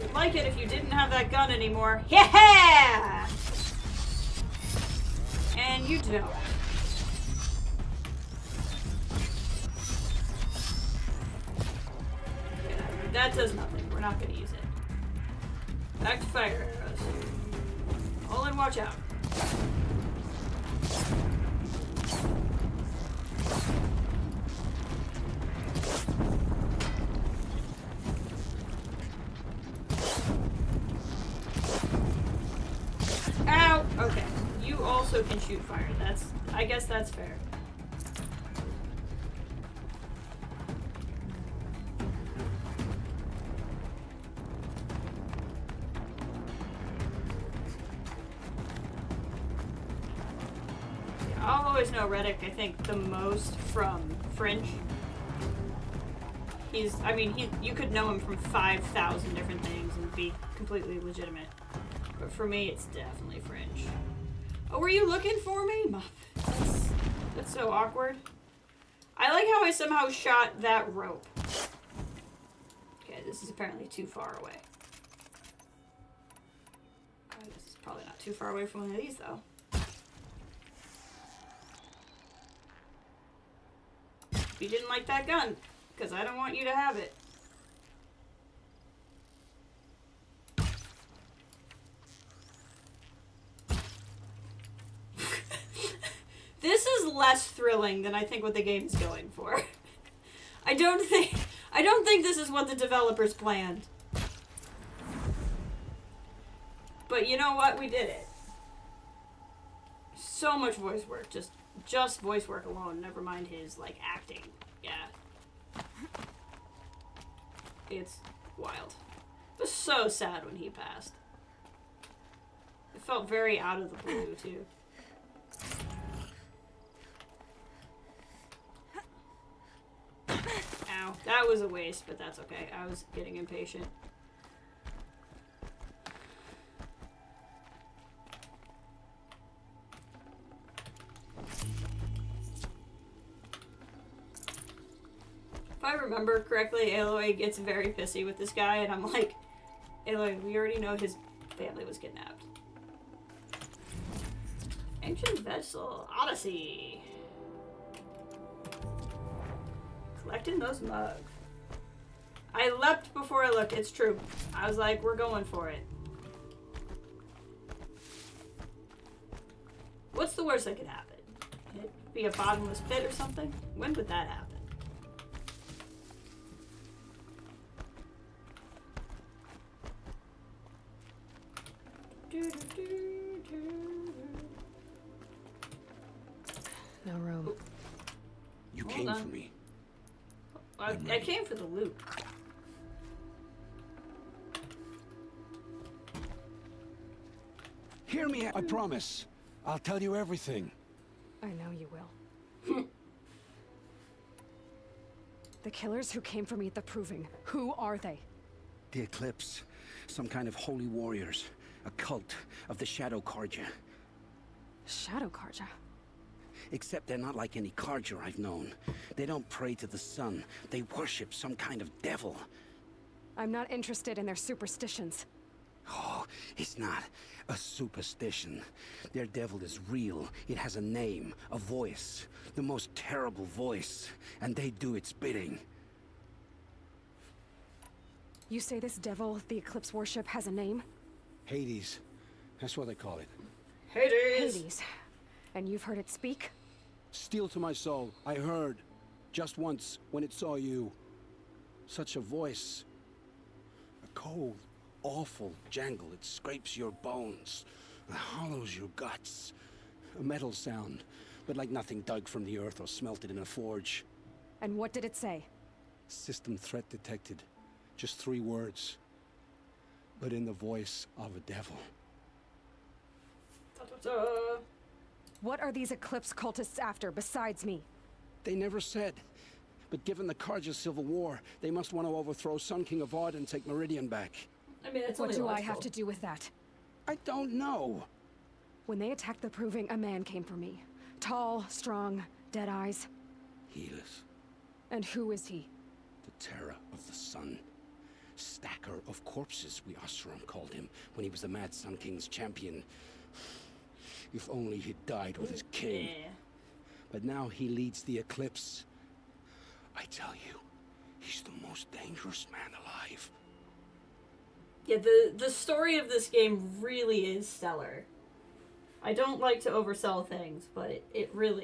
I'd like it if you didn't have that gun anymore. Yeah! And you don't. Yeah, that does nothing. We're we're not gonna use it. Back to fire arrows. Hold and watch out. Ow! Okay. You also can shoot fire. I guess that's fair. I'll always know Reddick, I think, the most from Fringe. You could know him from 5,000 different things and be completely legitimate. But for me, it's definitely Fringe. Oh, were you looking for me? That's so awkward. I like how I somehow shot that rope. Okay, this is apparently too far away. I guess it's probably not too far away from one of these, though. You didn't like that gun, because I don't want you to have it. This is less thrilling than I think what the game is going for. I don't think this is what the developers planned. But you know what? We did it. So much voice work, just voice work alone, never mind his, like, acting. Yeah. It's wild. It was so sad when he passed. It felt very out of the blue, too. Ow. That was a waste, but that's okay. I was getting impatient. If I remember correctly, Aloy gets very pissy with this guy, and I'm like, Aloy, we already know his family was kidnapped. Ancient Vessel Odyssey. Collecting those mugs. I leapt before I looked, it's true. I was like, we're going for it. What's the worst that could happen? It'd be a bottomless pit or something? When would that happen? No room. You Hold came on. for me. I came for the loot. Hear me, I promise. I'll tell you everything. I know you will. The killers who came for me at the Proving, who are they? The Eclipse. Some kind of holy warriors. A cult of the Shadow Carja. Shadow Carja? Except they're not like any Carja I've known. They don't pray to the sun. They worship some kind of devil. I'm not interested in their superstitions. Oh, it's not a superstition. Their devil is real. It has a name, a voice. The most terrible voice. And they do its bidding. You say this devil the Eclipse worship has a name? Hades. That's what they call it. Hades! Hades. And you've heard it speak? Steel to my soul. I heard. Just once, when it saw you. Such a voice. A cold, awful jangle. It scrapes your bones. It hollows your guts. A metal sound, but like nothing dug from the earth or smelted in a forge. And what did it say? System threat detected. Just 3 words. But in the voice of a devil. What are these Eclipse cultists after, besides me? They never said. But given the Carja Civil War, they must want to overthrow Sun King of Odd and take Meridian back. I mean, it's What only do I logical. have to do with that? I don't know. When they attacked the Proving, a man came for me. Tall, strong, dead eyes. Healers. And who is he? The terror of the sun. Stacker of corpses, we Oseram called him, when he was the Mad Sun King's champion. If only he'd died with his king. Yeah. But now he leads the Eclipse. I tell you, he's the most dangerous man alive. Yeah, the story of this game really is stellar. I don't like to oversell things, but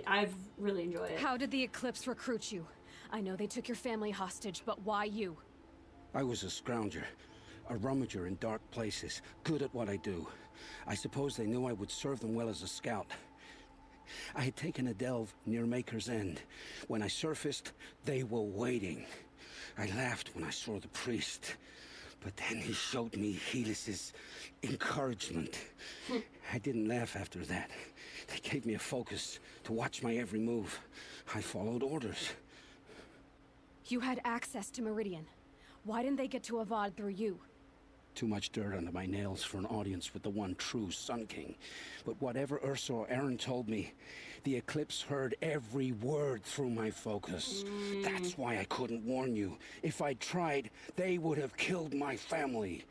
I've really enjoyed it. How did the Eclipse recruit you? I know they took your family hostage, but why you? I was a scrounger, a rummager in dark places, good at what I do. I suppose they knew I would serve them well as a scout. I had taken a delve near Maker's End. When I surfaced, they were waiting. I laughed when I saw the priest, but then he showed me Helis's encouragement. I didn't laugh after that. They gave me a focus to watch my every move. I followed orders. You had access to Meridian. Why didn't they get to Avad through you? Too much dirt under my nails for an audience with the one true Sun King. But whatever Ursa or Aaron told me, the Eclipse heard every word through my focus. That's why I couldn't warn you. If I'd tried, they would have killed my family.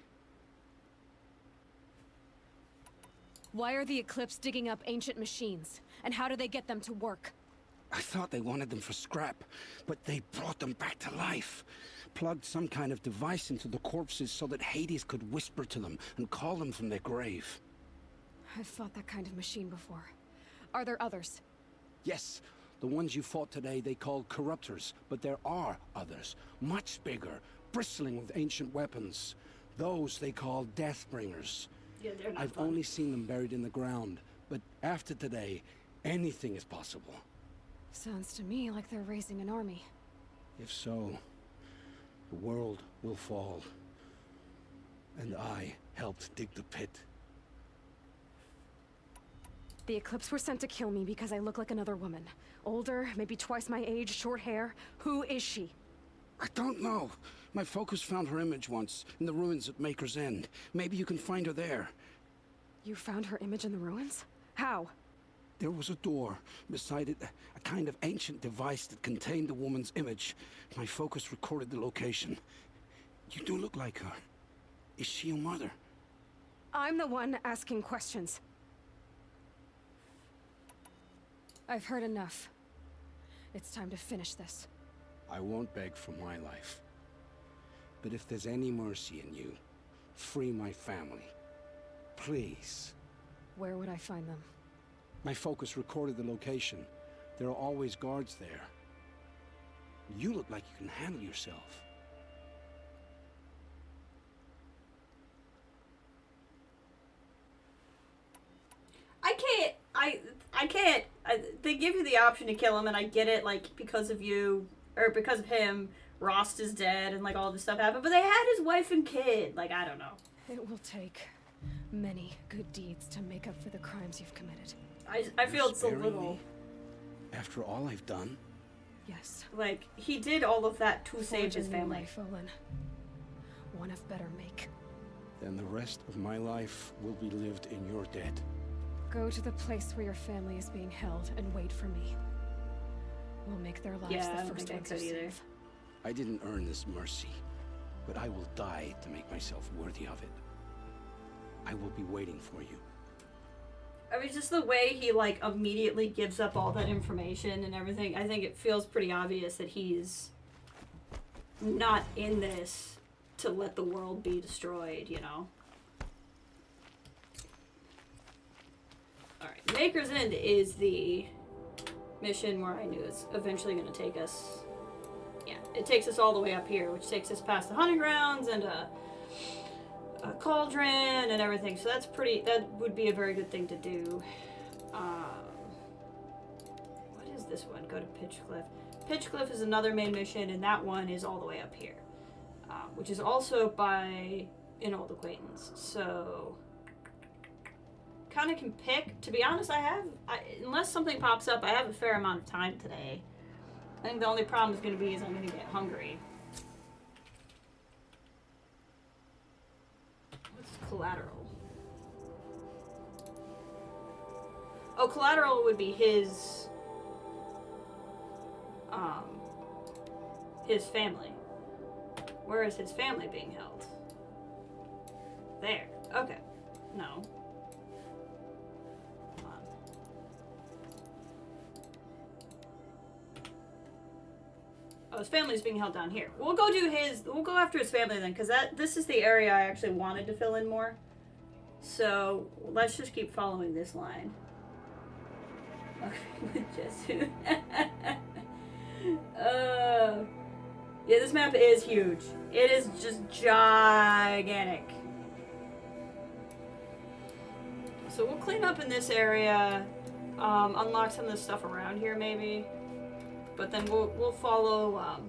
Why are the Eclipse digging up ancient machines? And how do they get them to work? I thought they wanted them for scrap, but they brought them back to life. Plugged some kind of device into the corpses so that Hades could whisper to them and call them from their grave. I've fought that kind of machine before. Are there others? Yes, the ones you fought today they called corruptors, but there are others, much bigger, bristling with ancient weapons. Those they call Deathbringers. Yeah, they're not I've fun. only seen them buried in the ground, but after today, anything is possible. Sounds to me like they're raising an army. If so, the world will fall. And I helped dig the pit. The Eclipse were sent to kill me because I look like another woman. Older, maybe twice my age, short hair. Who is she? I don't know. My focus found her image once, in the ruins at Maker's End. Maybe you can find her there. You found her image in the ruins? How? There was a door. Beside it, a kind of ancient device that contained the woman's image. My focus recorded the location. You do look like her. Is she your mother? I'm the one asking questions. I've heard enough. It's time to finish this. I won't beg for my life. But if there's any mercy in you, free my family. Please. Where would I find them? My focus recorded the location. There are always guards there. You look like you can handle yourself. I can't. They give you the option to kill him, and I get it, like, because of you, or because of him, Rost is dead, and, like, all this stuff happened, but they had his wife and kid. Like, I don't know. It will take many good deeds to make up for the crimes you've committed. I feel it's a Sparing little... me? After all I've done? Yes. Like, he did all of that to save his family. Life, Olin. One of better make. Then the rest of my life will be lived in your debt. Go to the place where your family is being held and wait for me. We'll make their lives Yeah, I the don't first think I ones you could either. save. I didn't earn this mercy, but I will die to make myself worthy of it. I will be waiting for you. I mean, just the way he, like, immediately gives up all that information and everything, I think it feels pretty obvious that he's not in this to let the world be destroyed, you know? Alright, Maker's End is the mission where I knew it's eventually going to take us. Yeah, it takes us all the way up here, which takes us past the hunting grounds and a cauldron and everything. So that's pretty. That would be a very good thing to do. What is this one? Go to Pitchcliff. Pitchcliff is another main mission, and that one is all the way up here, which is also by an old acquaintance. So kind of can pick. To be honest, unless something pops up, I have a fair amount of time today. I think the only problem is going to be I'm going to get hungry. What's Collateral? Oh, Collateral would be his family. Where is his family being held? There. Okay. No. Oh, his family's being held down here. We'll go do his... We'll go after his family then, because this is the area I actually wanted to fill in more. So, let's just keep following this line. Okay, just... yeah, this map is huge. It is just gigantic. So we'll clean up in this area, unlock some of the stuff around here maybe, but then we'll follow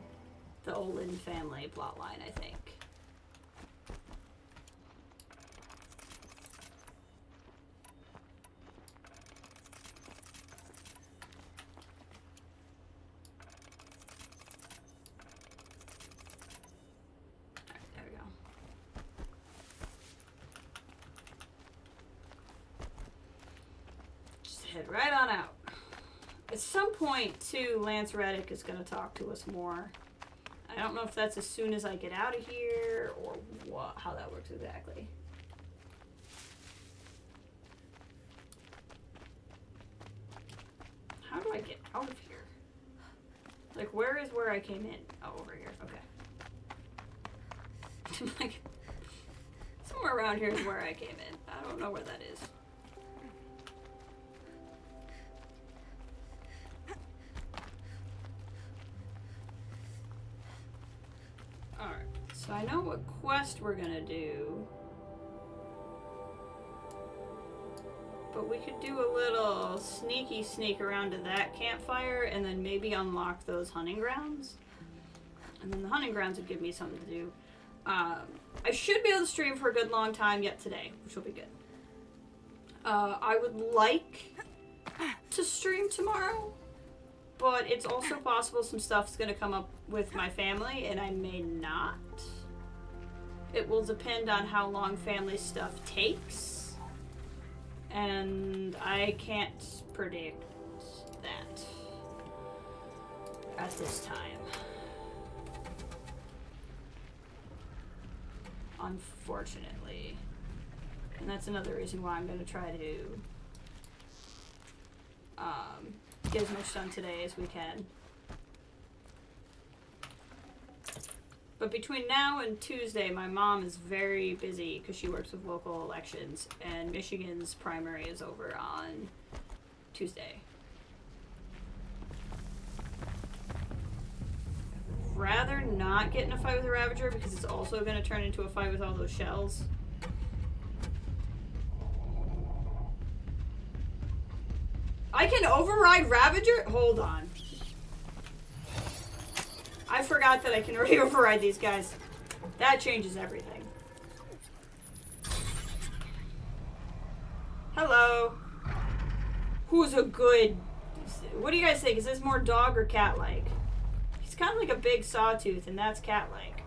the Olin family plotline, I think. Head right on out. At some point, too, Lance Reddick is going to talk to us more. I don't know if that's as soon as I get out of here or what, how that works exactly. How do I get out of here? Like, where is where I came in? Oh, over here. Okay. Like, somewhere around here is where I came in. I don't know where that is. Alright, so I know what quest we're gonna do. But we could do a little sneaky sneak around to that campfire and then maybe unlock those hunting grounds. And then the hunting grounds would give me something to do. I should be able to stream for a good long time yet today, which will be good. I would like to stream tomorrow, but it's also possible some stuff's going to come up with my family, and I may not. It will depend on how long family stuff takes, and I can't predict that at this time. Unfortunately. And that's another reason why I'm going to try to get as much done today as we can. But between now and Tuesday, my mom is very busy because she works with local elections, and Michigan's primary is over on Tuesday. Rather not get in a fight with a Ravager because it's also going to turn into a fight with all those shells. I can override Ravager? Hold on. I forgot that I can already override these guys. That changes everything. Hello. Who's a good... What do you guys think? Is this more dog or cat-like? He's kind of like a big sawtooth, and that's cat-like.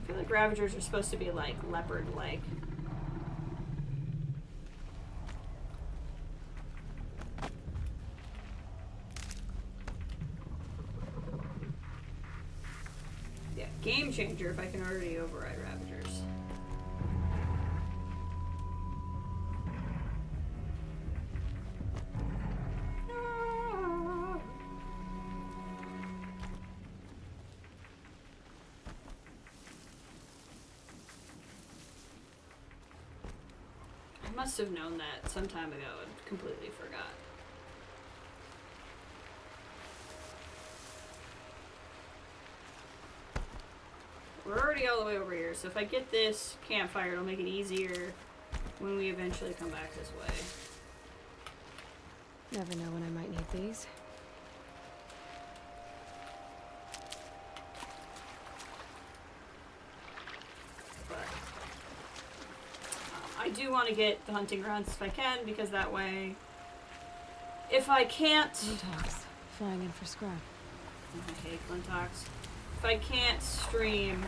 I feel like Ravagers are supposed to be like leopard-like. Yeah, game changer if I can already override Ravagers. I must have known that some time ago and completely forgot. We're already all the way over here, so if I get this campfire, it'll make it easier when we eventually come back this way. Never know when I might need these. But I do want to get the hunting grounds if I can, because that way, if I can't... Flintox, flying in for scrap. Okay, Flintox. If I can't stream...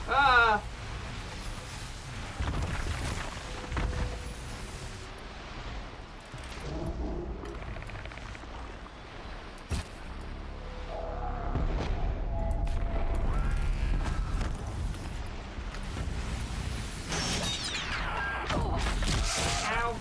Ah! Ow.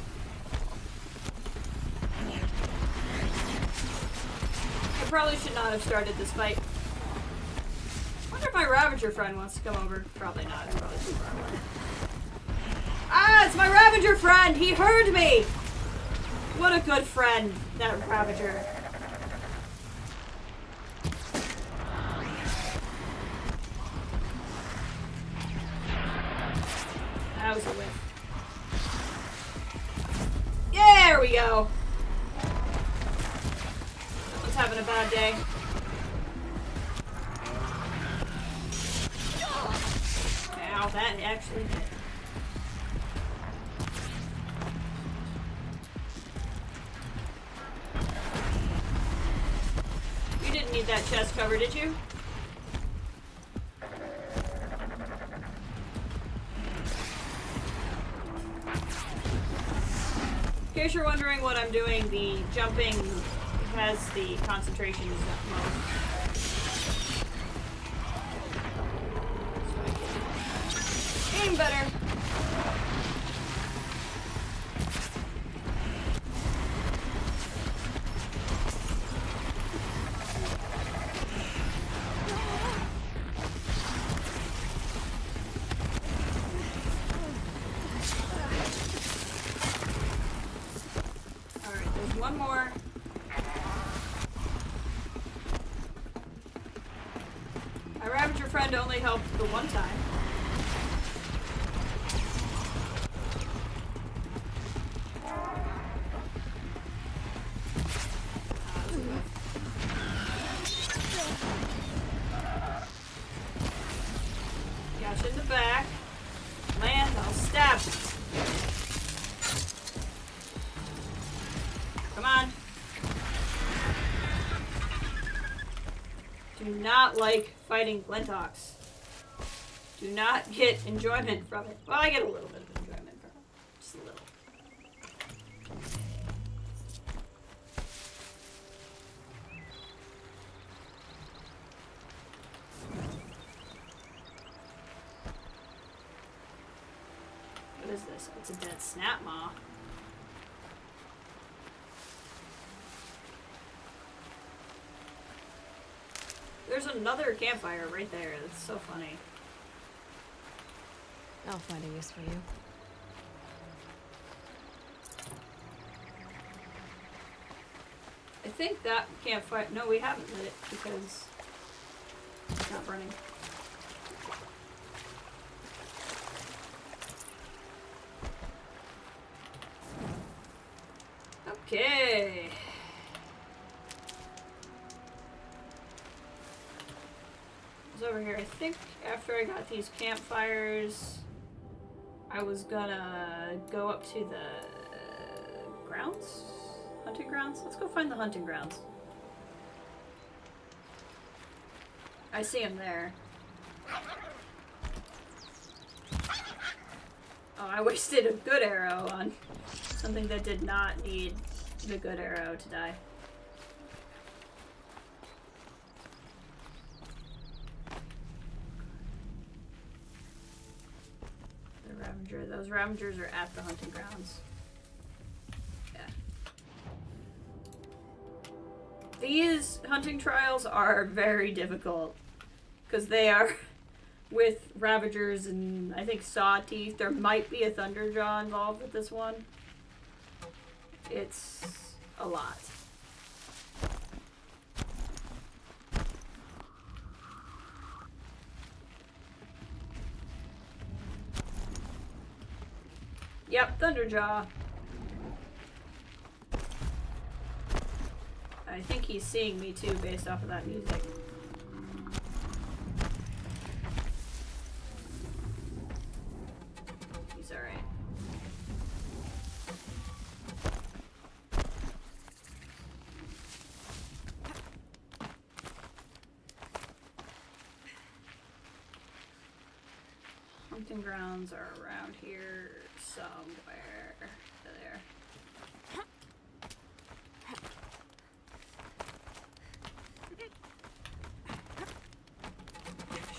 probably should not have started this fight. I wonder if my Ravager friend wants to come over. Probably not. It's probably too far away. Ah, it's my Ravager friend! He heard me! What a good friend, that Ravager. That was a whiff. There we go! Someone's having a bad day. Ow, that actually hit. You didn't need that chest cover, did you? In case you're wondering what I'm doing, the jumping has the concentration mode. Aim better. Alright, there's one more. My Ravager friend only helped the one time. Gotcha in the back. Land, I'll stab. Come on. Do not like fighting Glintox. Do not get enjoyment from it. Well, I get a little bit of enjoyment from it. Just a little. What is this? It's a dead snap maw. There's another campfire right there. That's so funny. I'll find a use for you. I think that campfire. No, we haven't lit it because it's not burning. Okay. It's over here. I think after I got these campfires, I was gonna go up to the grounds? Hunting grounds? Let's go find the hunting grounds. I see him there. Oh, I wasted a good arrow on something that did not need the good arrow to die. The Ravager. Those Ravagers are at the hunting grounds. Yeah. These hunting trials are very difficult because they are with Ravagers and I think Saw Teeth. There might be a Thunderjaw involved with this one. It's a lot. Yep, Thunderjaw. I think he's seeing me too based off of that music. He's alright. Hunting grounds are around here somewhere. There.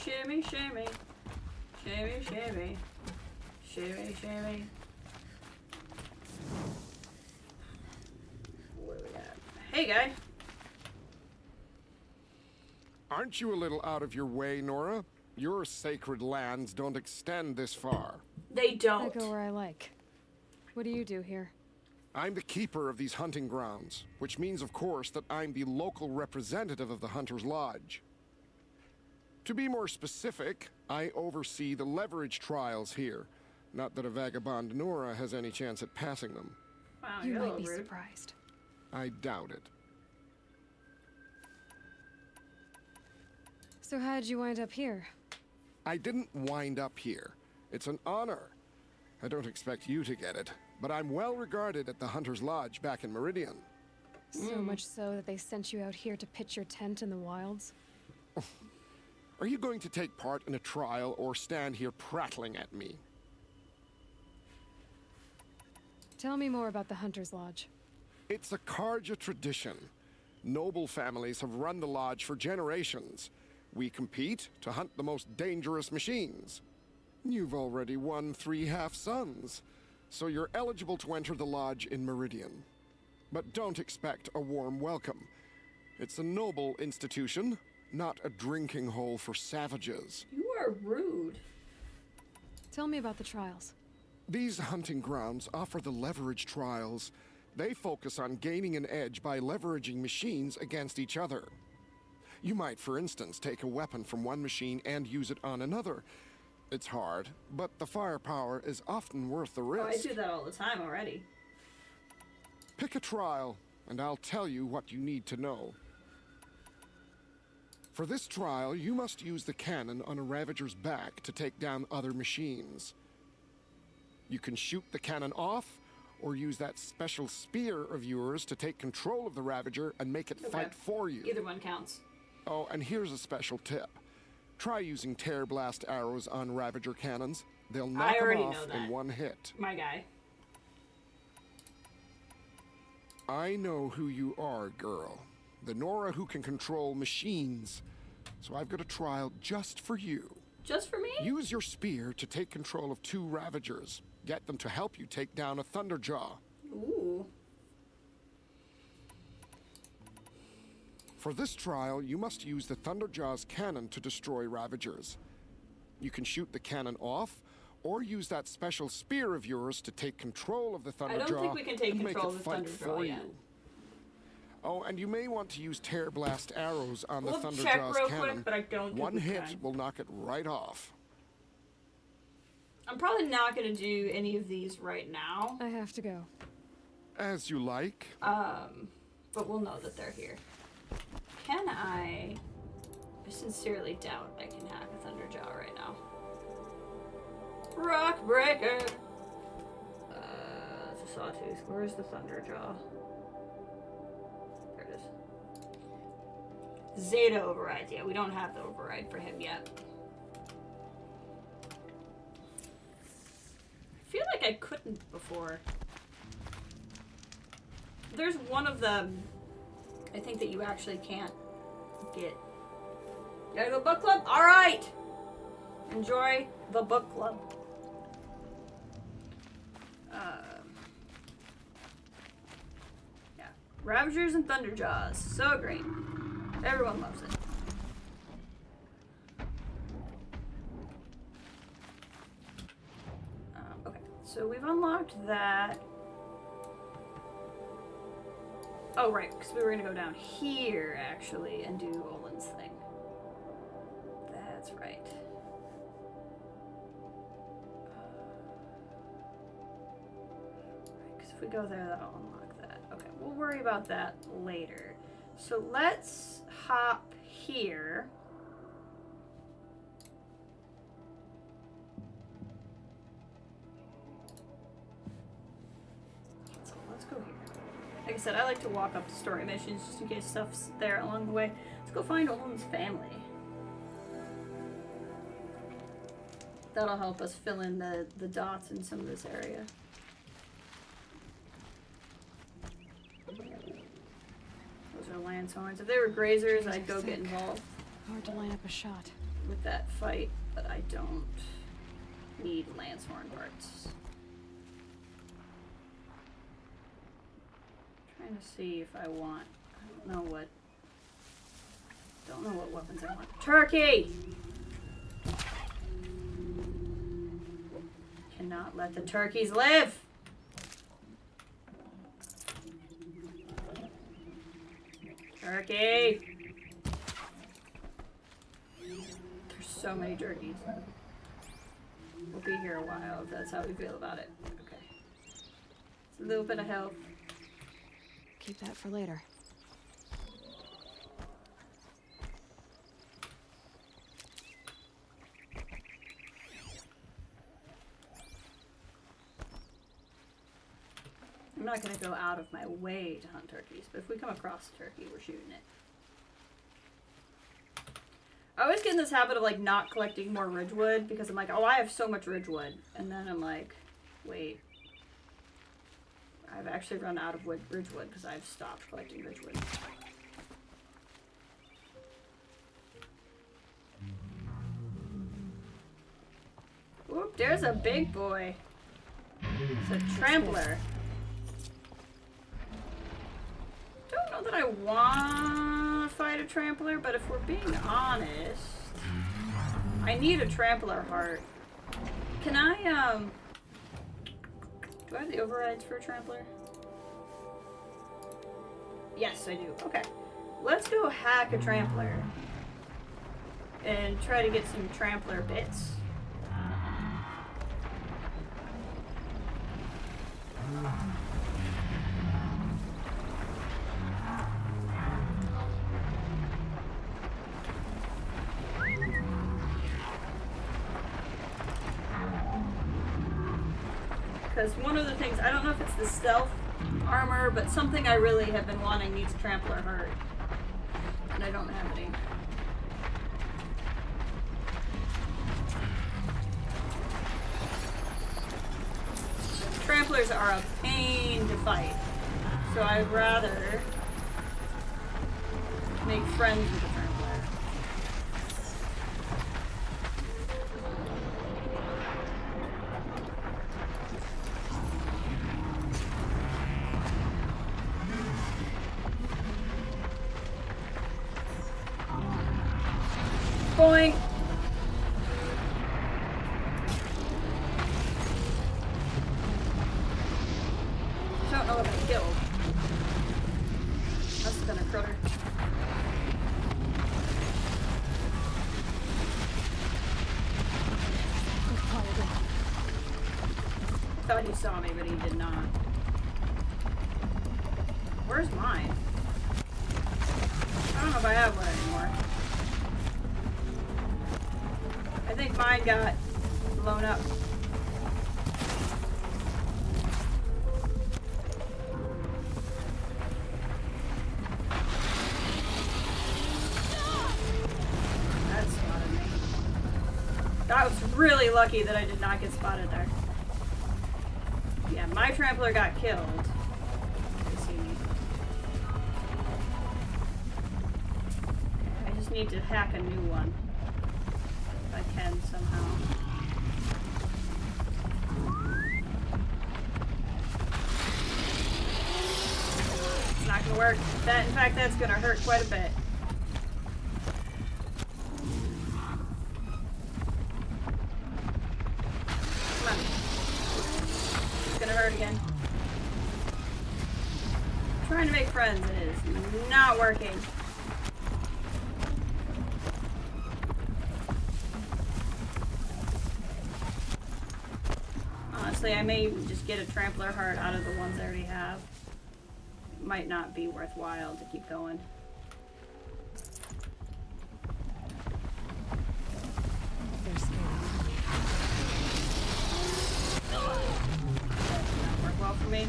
Shimmy, shimmy. Shimmy, shimmy. Shimmy, shimmy. Where we at? Hey, guy. Aren't you a little out of your way, Nora? Your sacred lands don't extend this far. They don't. I go where I like. What do you do here? I'm the keeper of these hunting grounds, which means, of course, that I'm the local representative of the Hunter's Lodge. To be more specific, I oversee the leverage trials here. Not that a vagabond Nora has any chance at passing them. Wow, You you're a might little be rude. surprised. I doubt it. So how'd you wind up here? I didn't wind up here. It's an honor. I don't expect you to get it, but I'm well regarded at the Hunter's Lodge back in Meridian. So much so that they sent you out here to pitch your tent in the wilds? Are you going to take part in a trial or stand here prattling at me? Tell me more about the Hunter's Lodge. It's a Karja tradition. Noble families have run the lodge for generations. We compete to hunt the most dangerous machines. You've already won 3 half-sons, so you're eligible to enter the lodge in Meridian. But don't expect a warm welcome. It's a noble institution, not a drinking hole for savages. You are rude. Tell me about the trials. These hunting grounds offer the leverage trials. They focus on gaining an edge by leveraging machines against each other. You might, for instance, take a weapon from one machine and use it on another. It's hard, but the firepower is often worth the risk. Oh, I do that all the time already. Pick a trial, and I'll tell you what you need to know. For this trial, you must use the cannon on a Ravager's back to take down other machines. You can shoot the cannon off, or use that special spear of yours to take control of the Ravager and make it fight for you. Either one counts. Oh, and here's a special tip. Try using tear blast arrows on Ravager cannons. They'll knock them off in one hit. My guy. I know who you are, girl. The Nora who can control machines. So I've got a trial just for you. Just for me? Use your spear to take control of 2 Ravagers. Get them to help you take down a Thunderjaw. Ooh. For this trial, you must use the Thunderjaw's cannon to destroy Ravagers. You can shoot the cannon off, or use that special spear of yours to take control of the Thunderjaw. I don't think we can take and control make it of the fight Thunderjaw for yet. you. Oh, and you may want to use tear blast arrows on We'll the check Thunderjaw's real cannon. quick, but I don't think One we hit can. will knock it right off. I'm probably not going to do any of these right now. I have to go. As you like. But we'll know that they're here. Can I sincerely doubt I can hack a Thunderjaw right now. Rock Breaker! It's a Sawtooth. Where's the Thunderjaw? There it is. Zeta override. Yeah, we don't have the override for him yet. I feel like I couldn't before. There's one of them, I think, that you actually can't get. You gotta go book club? Alright! Enjoy the book club. Yeah. Ravagers and Thunderjaws. So great. Everyone loves it. Okay, so we've unlocked that. Oh, right, because we were going to go down here, actually, and do Olin's thing. That's right. Because if we go there, that'll unlock that. Okay, we'll worry about that later. So let's hop here. So let's go here. Like I said, I like to walk up to story missions just in case stuff's there along the way. Let's go find Olin's family. That'll help us fill in the dots in some of this area. Those are Lancehorns. If they were grazers, I'd go get involved Hard to line up a shot. with that fight, but I don't need Lancehorn parts. Trying to see if I want, I don't know what. Don't know what weapons I want. Turkey! Cannot let the turkeys live! Turkey! There's so many turkeys. We'll be here a while if that's how we feel about it. Okay. It's a little bit of health. Keep that for later. I'm not going to go out of my way to hunt turkeys, but if we come across a turkey, we're shooting it. I always get in this habit of like not collecting more ridgewood because I'm like, oh, I have so much ridgewood. And then I'm like, wait. I've actually run out of ridgewood because I've stopped collecting ridgewood. Whoop, there's a big boy. It's a trampler. Don't know that I want to fight a trampler, but if we're being honest, I need a trampler heart. Can I, do I have the overrides for a trampler? Yes, I do. Okay. Let's go hack a trampler and try to get some trampler bits. Because one of the things, I don't know if it's the stealth armor, but something I really have been wanting needs trampler heart. And I don't have any. Tramplers are a pain to fight. So I'd rather make friends with a trampler. Boing! Don't know what I killed. Must have been a critter. Thought he saw me, but he did not. Where's mine? I don't know if I have one anymore. I think mine got blown up. That spotted me. That was really lucky that I did not get spotted there. Yeah, my trampler got killed. They see me. I just need to hack a new one. I can somehow. It's not gonna work. That, in fact, that's gonna hurt quite a bit. Come on. It's gonna hurt again. I'm trying to make friends and it is not working. Honestly, I may just get a trampler heart out of the ones I already have. Might not be worthwhile to keep going. They're scared. That did not work well for me.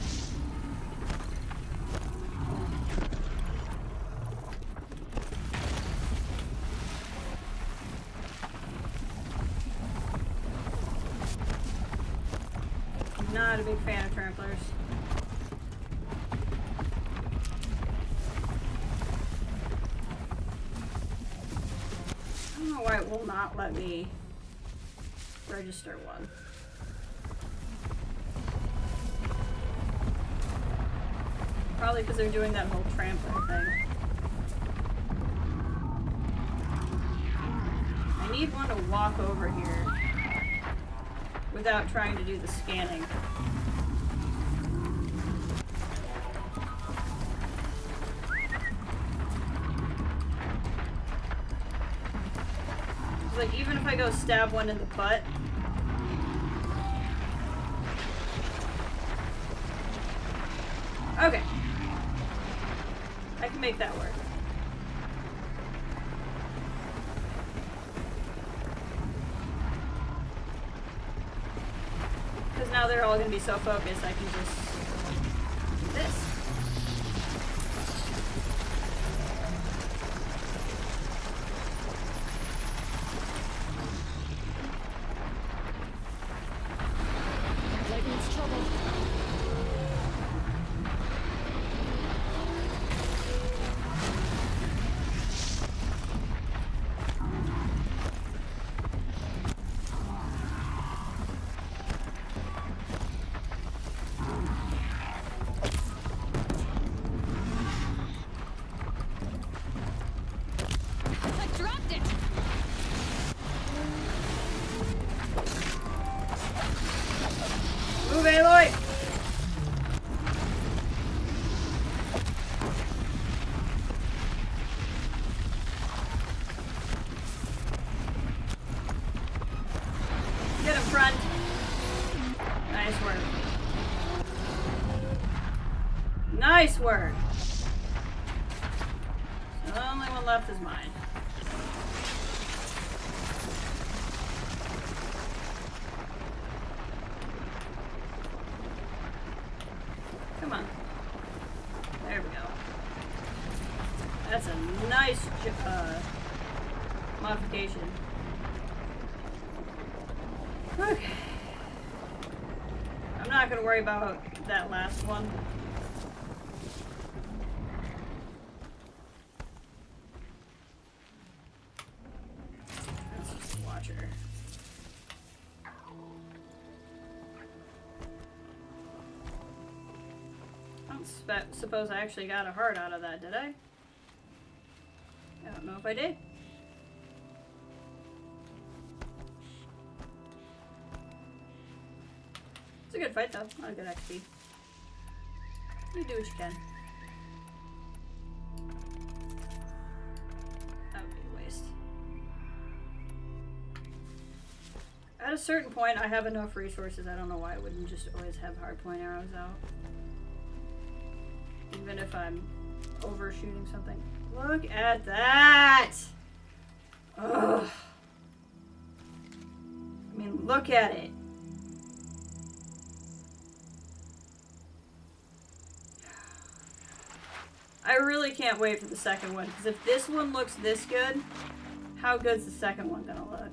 Not a big fan of tramplers. I don't know why it will not let me register one. Probably because they're doing that whole trampler thing. need one to walk over here without trying to do the scanning. It's like, even if I go stab one in the butt, okay. I can make that work. Because now they're all going to be so focused, I can just do this. Lightning's trouble. I dropped it! Move, Aloy! Get him, front. Nice work. Nice work. So the only one left is mine. Come on. There we go. That's a nice modification. Okay. I'm not gonna worry about that last one. That's just a watcher. I don't suppose I actually got a heart out of that, did I? I don't know if I did. It's a good fight though, not a good XP. You do what you can. That would be a waste. At a certain point, I have enough resources. I don't know why I wouldn't just always have hardpoint arrows out. Even if I'm overshooting something. Look at that! Ugh. I mean, look at it. I really can't wait for the second one, because if this one looks this good, how good's the second one gonna look?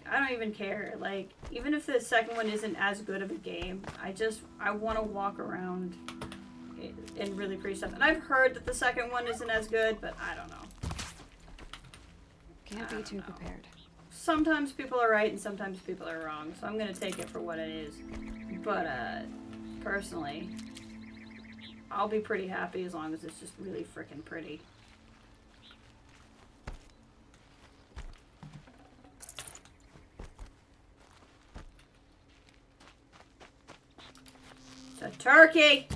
I don't even care. Like, even if the second one isn't as good of a game, I want to walk around and really pretty stuff. And I've heard that the second one isn't as good, but I don't know. Can't be too prepared. Sometimes people are right and sometimes people are wrong, so I'm gonna take it for what it is. But personally, I'll be pretty happy as long as it's just really freaking pretty. It's a turkey!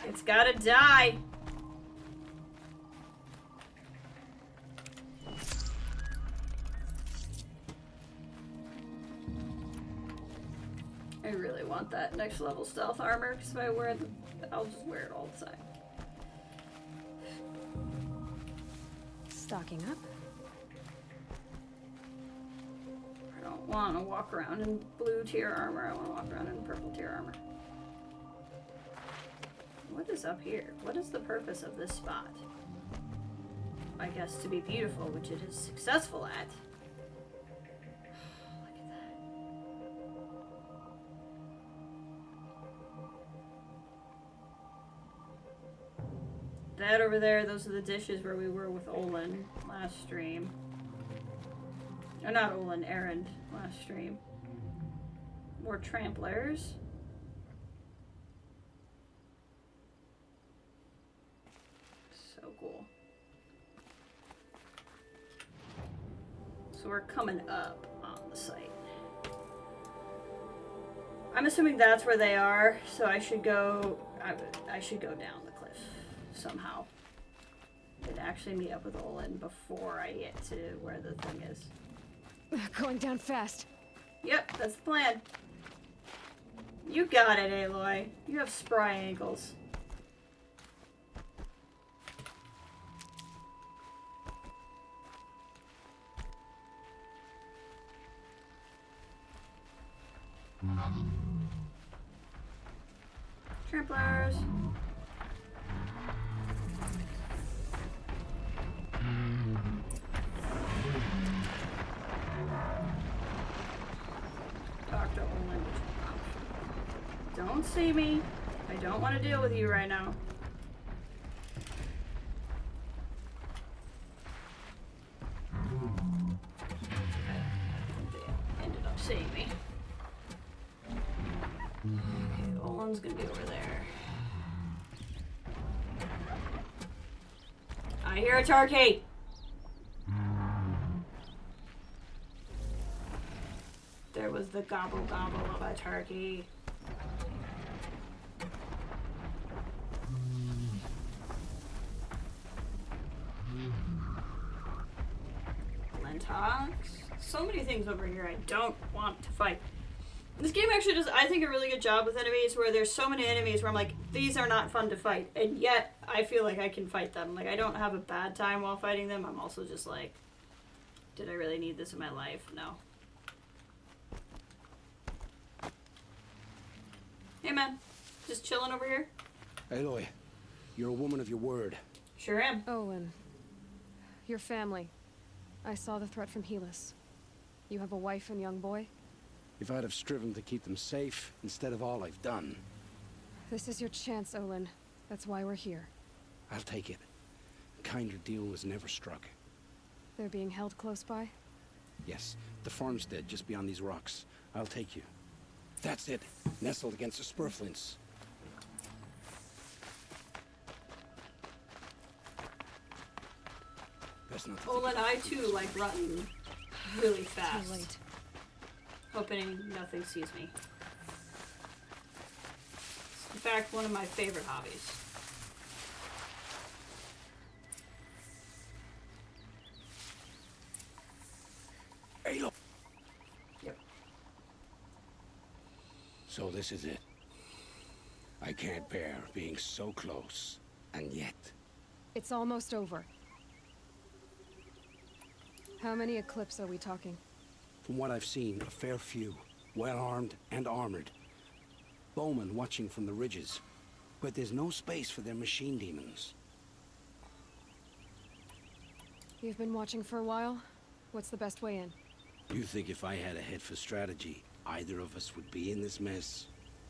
It's gotta die! I really want that next level stealth armor, because if I wear the, I'll just wear it all the time. Stocking up. I don't want to walk around in blue tier armor, I want to walk around in purple tier armor. What is up here? What is the purpose of this spot? I guess to be beautiful, which it is successful at. Look at that. That over there, those are the dishes where we were with Olin last stream. Or not Olin, Erend last stream. More tramplers. So cool. So we're coming up on the site. I'm assuming that's where they are, so I should go. I should go down the cliff somehow. And actually meet up with Olin before I get to where the thing is. Going down fast. Yep, that's the plan. You got it, Aloy. You have spry ankles. Tramplers. Dr. Olin. Don't see me. I don't want to deal with you right now. They ended up seeing me. Okay, Olin's gonna be over there. I hear a turkey! There was the gobble gobble of a turkey. Lentox. So many things over here I don't want to fight. This game actually does, I think, a really good job with enemies where there's so many enemies where I'm like, these are not fun to fight, and yet I feel like I can fight them. Like, I don't have a bad time while fighting them. I'm also just like, did I really need this in my life? No. Hey man, just chilling over here? Aloy, you're a woman of your word. Sure am. Olin. Your family. I saw the threat from Helis. You have a wife and young boy? If I'd have striven to keep them safe instead of all I've done. This is your chance, Olin. That's why we're here. I'll take it. A kinder deal was never struck. They're being held close by? Yes, the farmstead just beyond these rocks. I'll take you. That's it. Nestled against the spurflints. Olin, I too like running really fast. Too late. Hoping nothing sees me. In fact, one of my favorite hobbies. Aloy. Yep. So this is it. I can't bear being so close, and yet. It's almost over. How many Eclipse are we talking? From what I've seen, a fair few. Well-armed and armored. Bowmen watching from the ridges. But there's no space for their machine demons. You've been watching for a while? What's the best way in? You think if I had a head for strategy, either of us would be in this mess?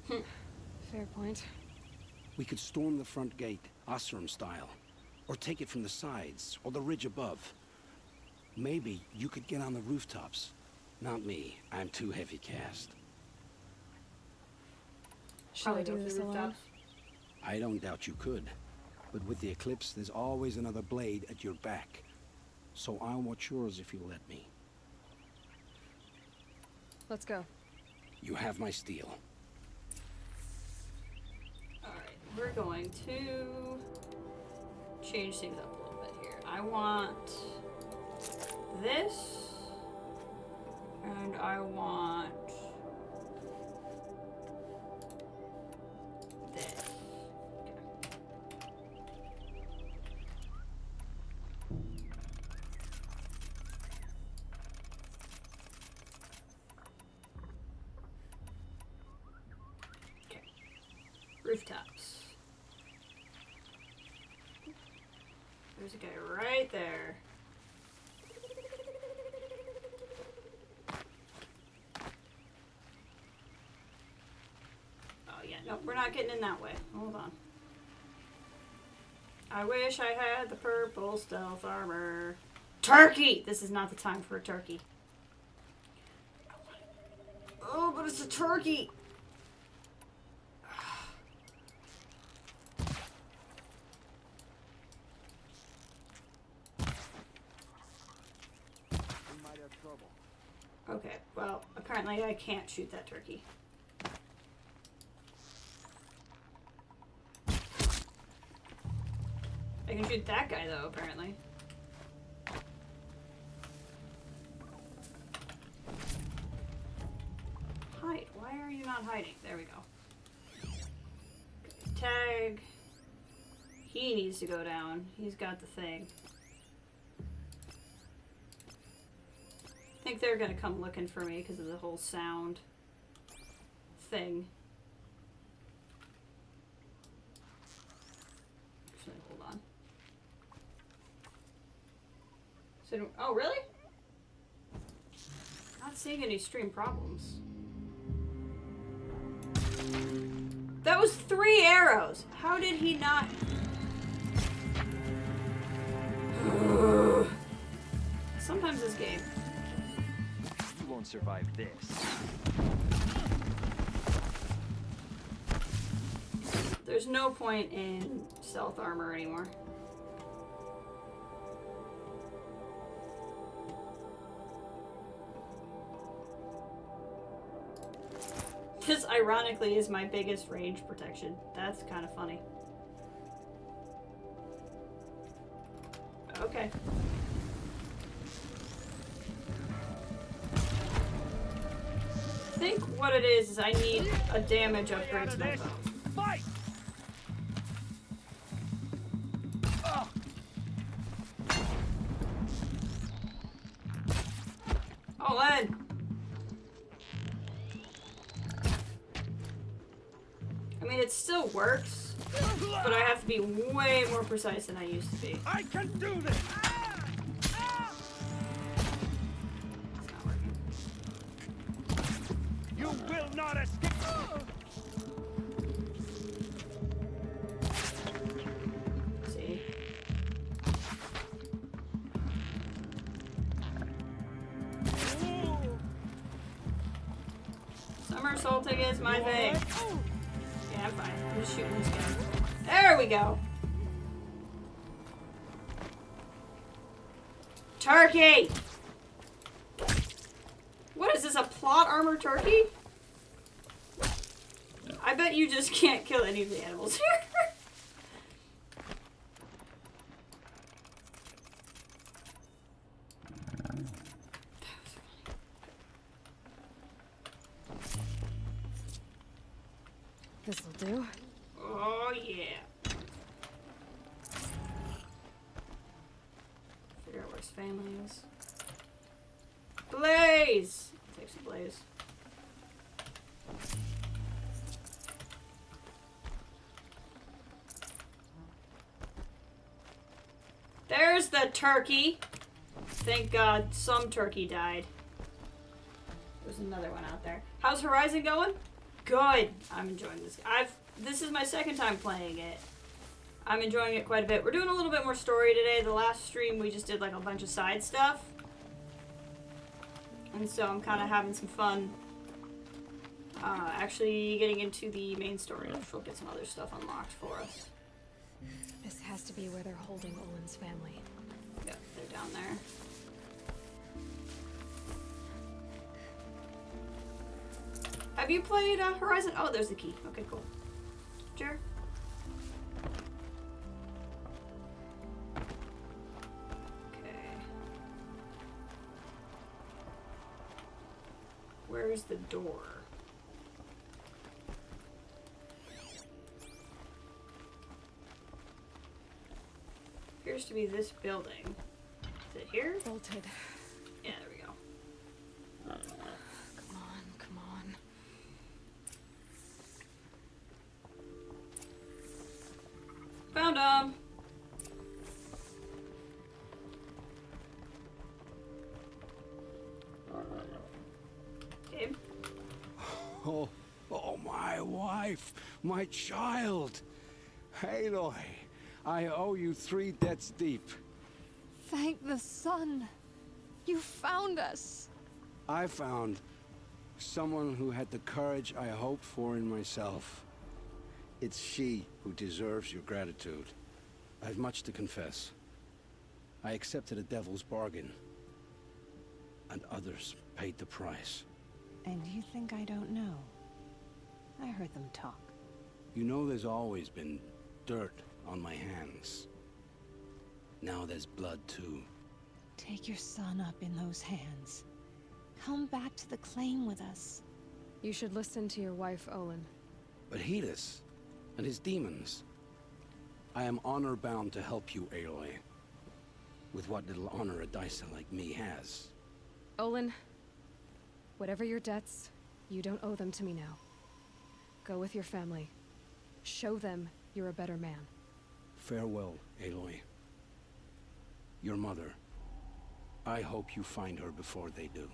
Fair point. We could storm the front gate, Osram style. Or take it from the sides, or the ridge above. Maybe you could get on the rooftops. Not me. I'm too heavy cast. Shall I do this alone? I don't doubt you could. But with the Eclipse, there's always another blade at your back. So I'll watch yours if you'll let me. Let's go. You have my steel. Alright, we're going to change things up a little bit here. I want this, and I want this. Okay. Rooftops. There's a guy right there. Oh yeah, no, we're not getting in that way. Hold on. I wish I had the purple stealth armor. Turkey! This is not the time for a turkey. Oh, but it's a turkey! trouble. Okay, well, apparently I can't shoot that turkey. I can shoot that guy, though, apparently. Hide. Why are you not hiding? There we go. Okay, tag. He needs to go down. He's got the thing. I think they're gonna come looking for me because of the whole sound thing. Actually, hold on. So, oh, really? Not seeing any stream problems. That was 3 arrows. How did he not? Sometimes this game. You won't survive this. There's no point in stealth armor anymore. This ironically is my biggest range protection. That's kind of funny. Okay. I think what it is I need a damage upgrade to my bow. Fight! Oh, Len! I mean, it still works, but I have to be way more precise than I used to be. I can do this! It's not working. You will not escape! See? Somersaulting is my thing. Yeah, I'm fine. I'm just shooting this guy. There we go. Turkey! What is this, a plot armor turkey? I bet you just can't kill any of the animals here. This'll do. Oh, yeah. Figure out where his family is. Blaze! Take some Blaze. There's the turkey! Thank God some turkey died. There's another one out there. How's Horizon going? Good. I'm enjoying this. This is my second time playing it. I'm enjoying it quite a bit. We're doing a little bit more story today. The last stream we just did like a bunch of side stuff. And so I'm kind of having some fun actually getting into the main story, which will get some other stuff unlocked for us. This has to be where they're holding Olin's family. Yep, they're down there. Have you played Horizon? Oh, there's the key. Okay, cool. Sure. Okay. Where's the door? Appears to be this building. Is it here? Bolted. Yeah, there we go. Come on, come on. Found him. Gabe? Oh, my wife, my child. Aloy, I owe you 3 debts deep. Thank the sun. You found us. I found someone who had the courage I hoped for in myself. It's she who deserves your gratitude. I have much to confess. I accepted a devil's bargain. and others paid the price. And you think I don't know? I heard them talk. You know there's always been dirt on my hands. Now there's blood too. Take your son up in those hands. Come back to the claim with us. You should listen to your wife, Olin. But Hedis and his demons. I am honor-bound to help you, Aloy. With what little honor a dicer like me has. Olin, whatever your debts, you don't owe them to me now. Go with your family. Show them you're a better man. Farewell, Aloy. Your mother. I hope you find her before they do.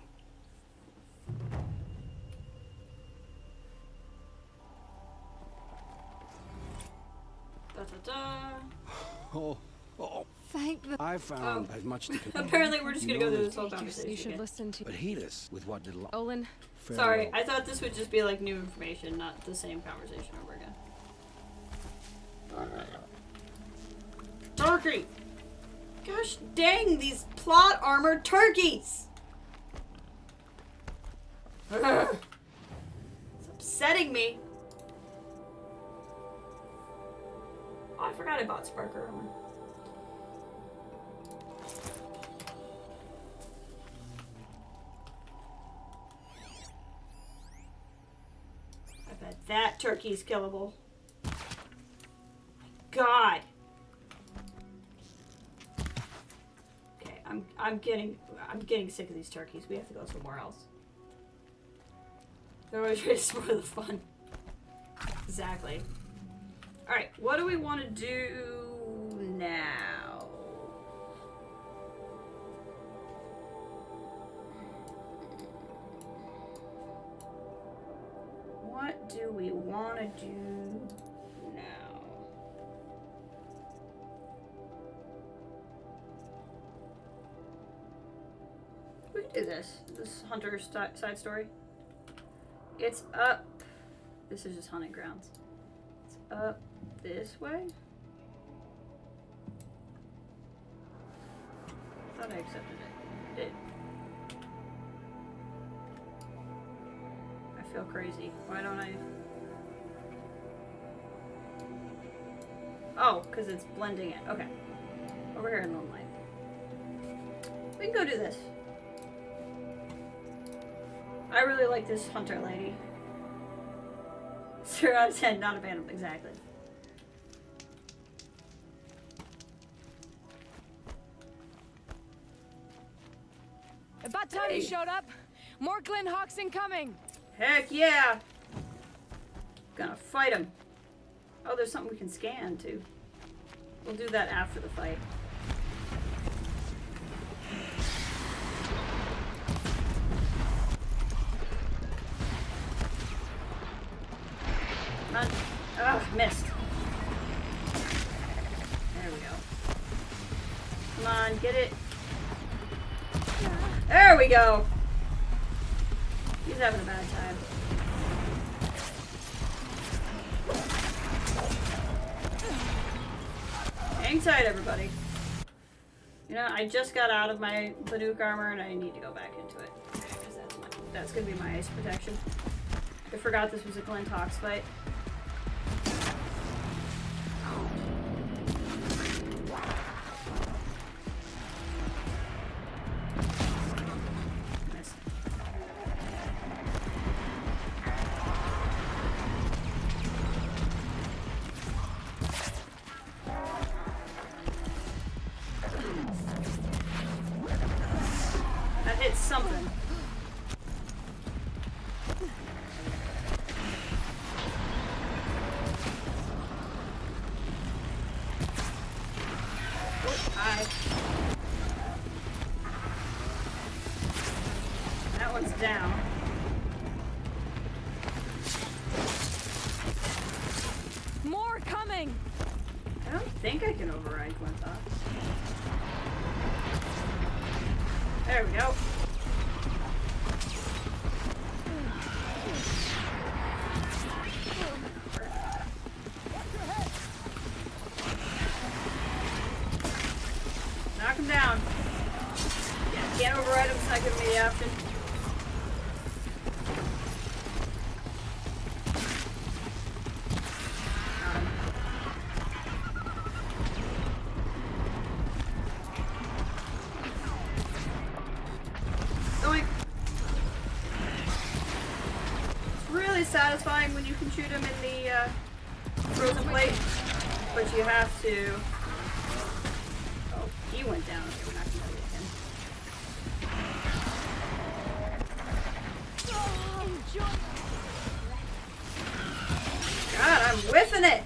Da-da-da. Oh. Thank the... I found as much to Apparently we're just gonna go through this whole conversation. You should again. listen to... But Hedis, with what little... Olin. Farewell. Sorry, I thought this would just be like new information, not the same conversation over again. Turkey! Gosh dang, these plot armored turkeys! Ugh. It's upsetting me. Oh, I forgot I bought Sparker armor. I bet that turkey's killable. God. Okay, I'm getting sick of these turkeys. We have to go somewhere else. They're always trying to spoil the fun. Exactly. Alright, what do we want to do now? What do we want to do now? We can do this Hunter side story. It's up. This is just hunting grounds. It's up this way. I thought I accepted it. Did. I feel crazy. Why don't I? Oh, because it's blending it. Okay. Over here in the light. We can go do this. I really like this hunter lady. 0 out of 10, not a fan of exactly. About time you showed up. More Glen Hawks incoming. Heck yeah! Gonna fight him. Oh, there's something we can scan too. We'll do that after the fight. Run. Ugh, missed. There we go. Come on, get it. There we go. He's having a bad time. Hang tight, everybody. You know, I just got out of my Banuk armor and I need to go back into it. Because that's gonna be my ice protection. I forgot this was a Glen Hawks fight. Something. Hi. That one's down. More coming. I don't think I can override Glintox. There we go. Knock him down. Yeah, can't override him, it's not giving me the option. It's really satisfying when you can shoot him in the frozen plate, but you have to. Oh, he went down. Okay, we're not gonna do it again. God, I'm whiffing it.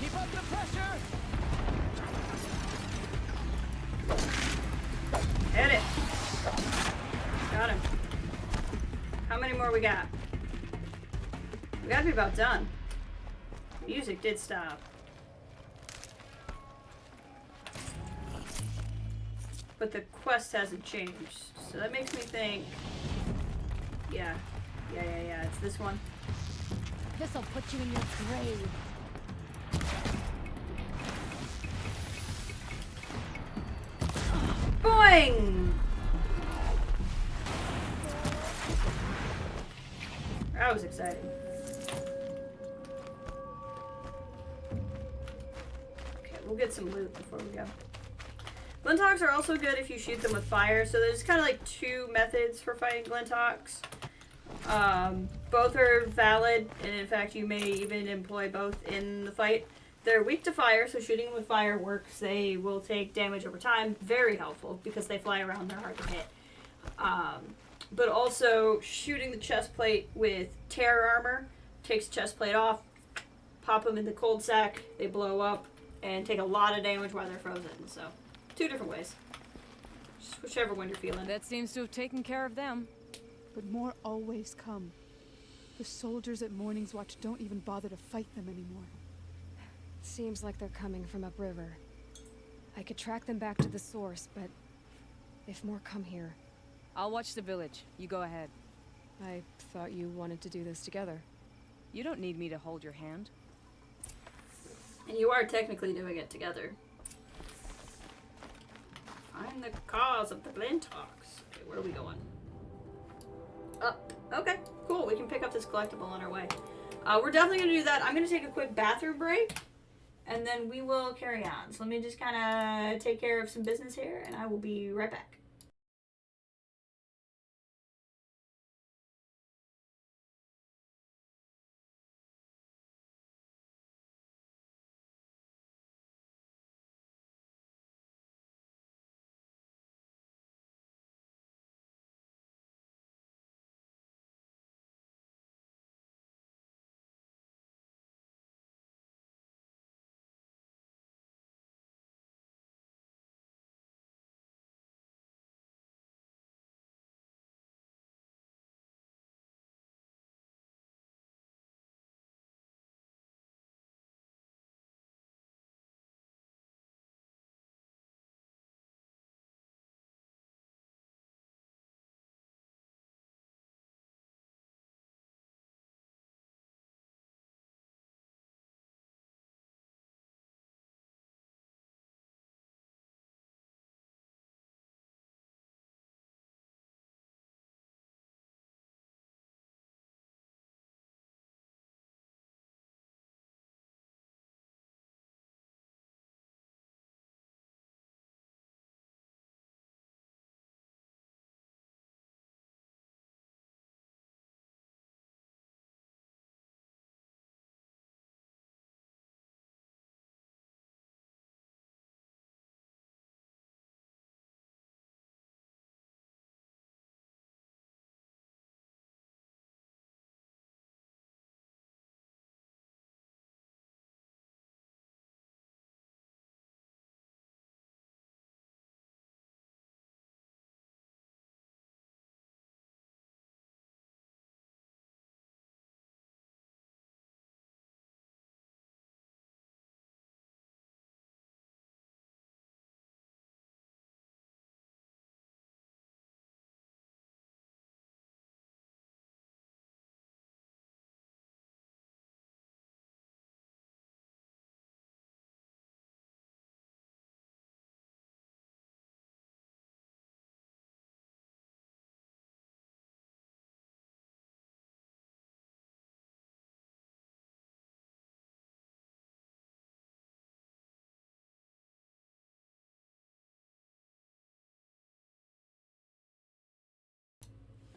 Keep up the pressure. Hit it. Got him. How many more we got? We gotta be about done. Music did stop. But the quest hasn't changed. So that makes me think... Yeah. It's this one. This'll put you in your grave. Boing! That was exciting. Okay, we'll get some loot before we go. Glinthawks are also good if you shoot them with fire, so there's kind of like two methods for fighting Glinthawks. Both are valid, and in fact you may even employ both in the fight. They're weak to fire, so shooting them with fire works. They will take damage over time. Very helpful, because they fly around, they're hard to hit. But also, shooting the chest plate with terror armor takes the chest plate off, pop them in the cold sack, they blow up, and take a lot of damage while they're frozen. So, two different ways. Just whichever one you're feeling. That seems to have taken care of them. But more always come. The soldiers at Morning's Watch don't even bother to fight them anymore. Seems like they're coming from upriver. I could track them back to the source, but if more come here... I'll watch the village. You go ahead. I thought you wanted to do this together. You don't need me to hold your hand. And you are technically doing it together. Find the cause of the Glinthawks. Okay, where are we going? Up. Okay, cool. We can pick up this collectible on our way. We're definitely going to do that. I'm going to take a quick bathroom break, and then we will carry on. So let me just kind of take care of some business here, and I will be right back.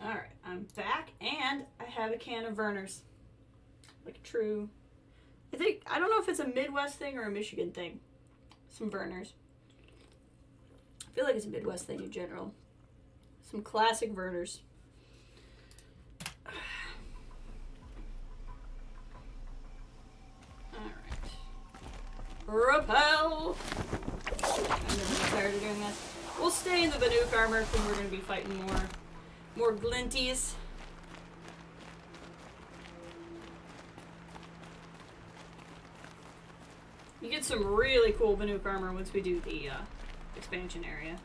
Alright, I'm back, and I have a can of Vernors. Like a true... I don't know if it's a Midwest thing or a Michigan thing. Some Vernors. I feel like it's a Midwest thing in general. Some classic Vernors. Repel! I'm really tired of doing this. We'll stay in the Banuk armor because we're going to be fighting more glinties. You get some really cool Banuk armor once we do the expansion area.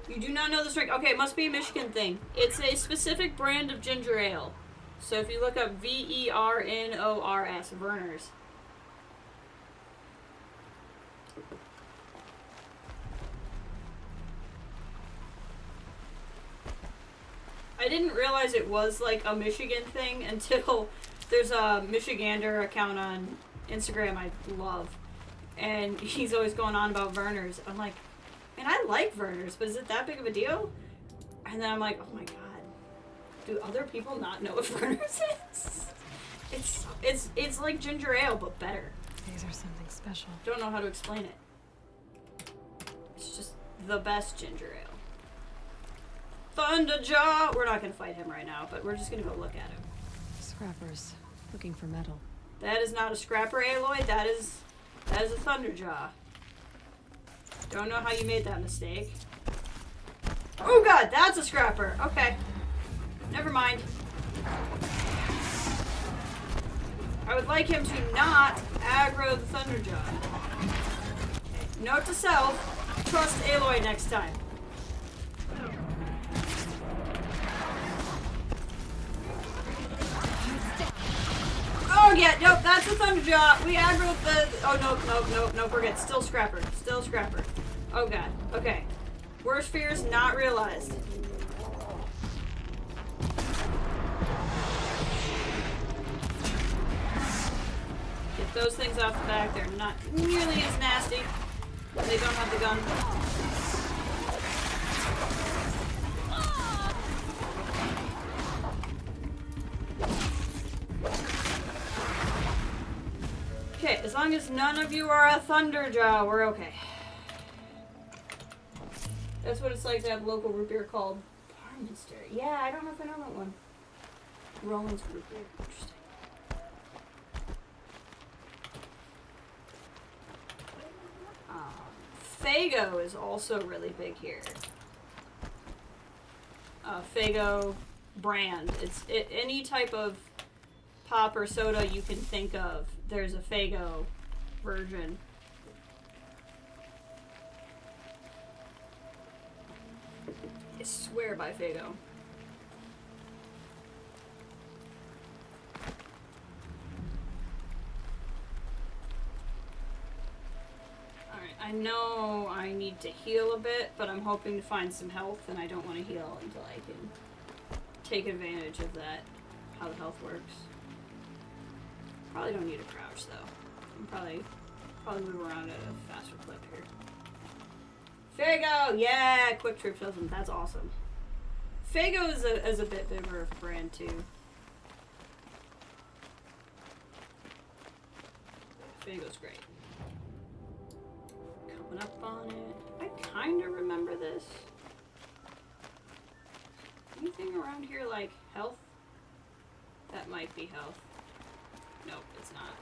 You do not know the drink. Okay, it must be a Michigan thing. It's a specific brand of ginger ale. So if you look up V-E-R-N-O-R-S, Vernors. I didn't realize it was like a Michigan thing until there's a Michigander account on Instagram I love. And he's always going on about Vernors. I'm like, man, I like Vernors, but is it that big of a deal? And then I'm like, oh my god. Do other people not know what Vernors is? It's like ginger ale, but better. These are something special. Don't know how to explain it. It's just the best ginger ale. Thunderjaw! We're not gonna fight him right now, but we're just gonna go look at him. Scrappers looking for metal. That is not a scrapper, Aloy. That is a Thunderjaw. Don't know how you made that mistake. Oh god, that's a scrapper. Okay. Never mind. I would like him to not aggro the Thunderjaw. Okay. Note to self, trust Aloy next time. Oh yeah, nope, that's a Thunderjaw. We aggroed the... Oh, nope, forget. Still Scrapper. Still Scrapper. Oh god. Okay. Worst fears not realized. Get those things off the back. They're not nearly as nasty. They don't have the gun. Okay, as long as none of you are a Thunderjaw, we're okay. That's what it's like to have local root beer called Barminster. Yeah, I don't know if I know that one. Roland's root beer. Interesting. Faygo is also really big here. Faygo brand. It's any type of pop or soda you can think of. There's a Faygo version. I swear by Faygo. Alright, I know I need to heal a bit, but I'm hoping to find some health, and I don't want to heal until I can take advantage of that, how the health works. Probably don't need a crouch though. I'm probably move around at a faster clip here. Faygo! Yeah! Quick Trip doesn't. That's awesome. Faygo is a bit bigger of a brand too. Faygo's great. Coming up on it. I kinda remember this. Anything around here like health? That might be health. Nope, it's not.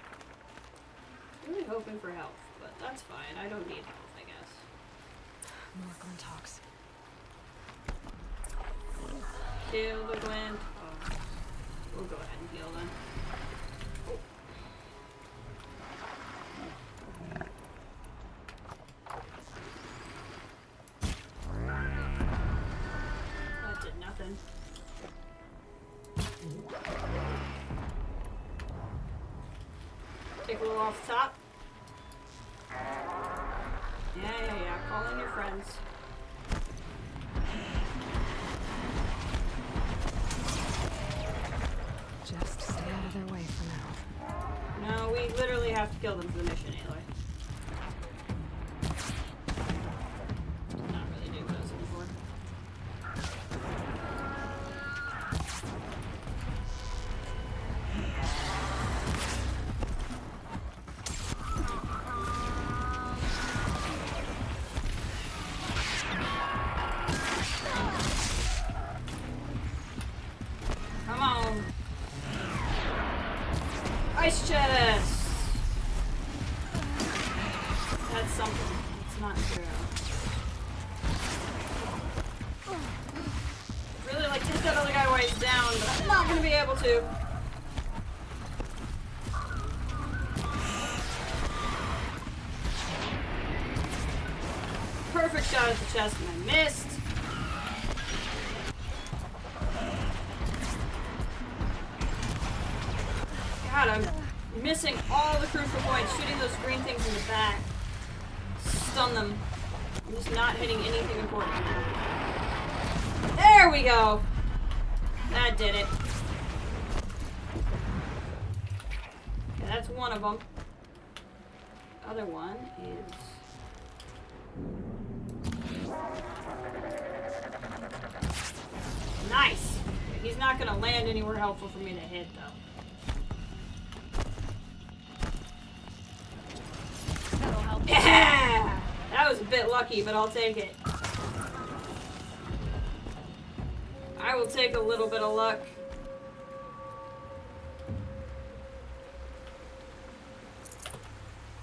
Really hoping for health, but that's fine. I don't need health, I guess. More Glintox. Kill the Glint. Oh. We'll go ahead and heal then. Oh. That did nothing. Take a little off the top. Yeah. Call in your friends. Just stay out of their way for now. No, we literally have to kill them for the mission, Aloy. Not really Ice chest! That's something. It's not zero. I'd really like to hit that other guy while he's down, but I'm not gonna be able to. Perfect shot at the chest and I missed. God, I'm missing all the crucial points, shooting those green things in the back. Stun them. I'm just not hitting anything important. There we go! That did it. Okay, that's one of them. The other one is... Nice! He's not gonna land anywhere helpful for me to hit, though. Yeah! That was a bit lucky, but I'll take it. I will take a little bit of luck.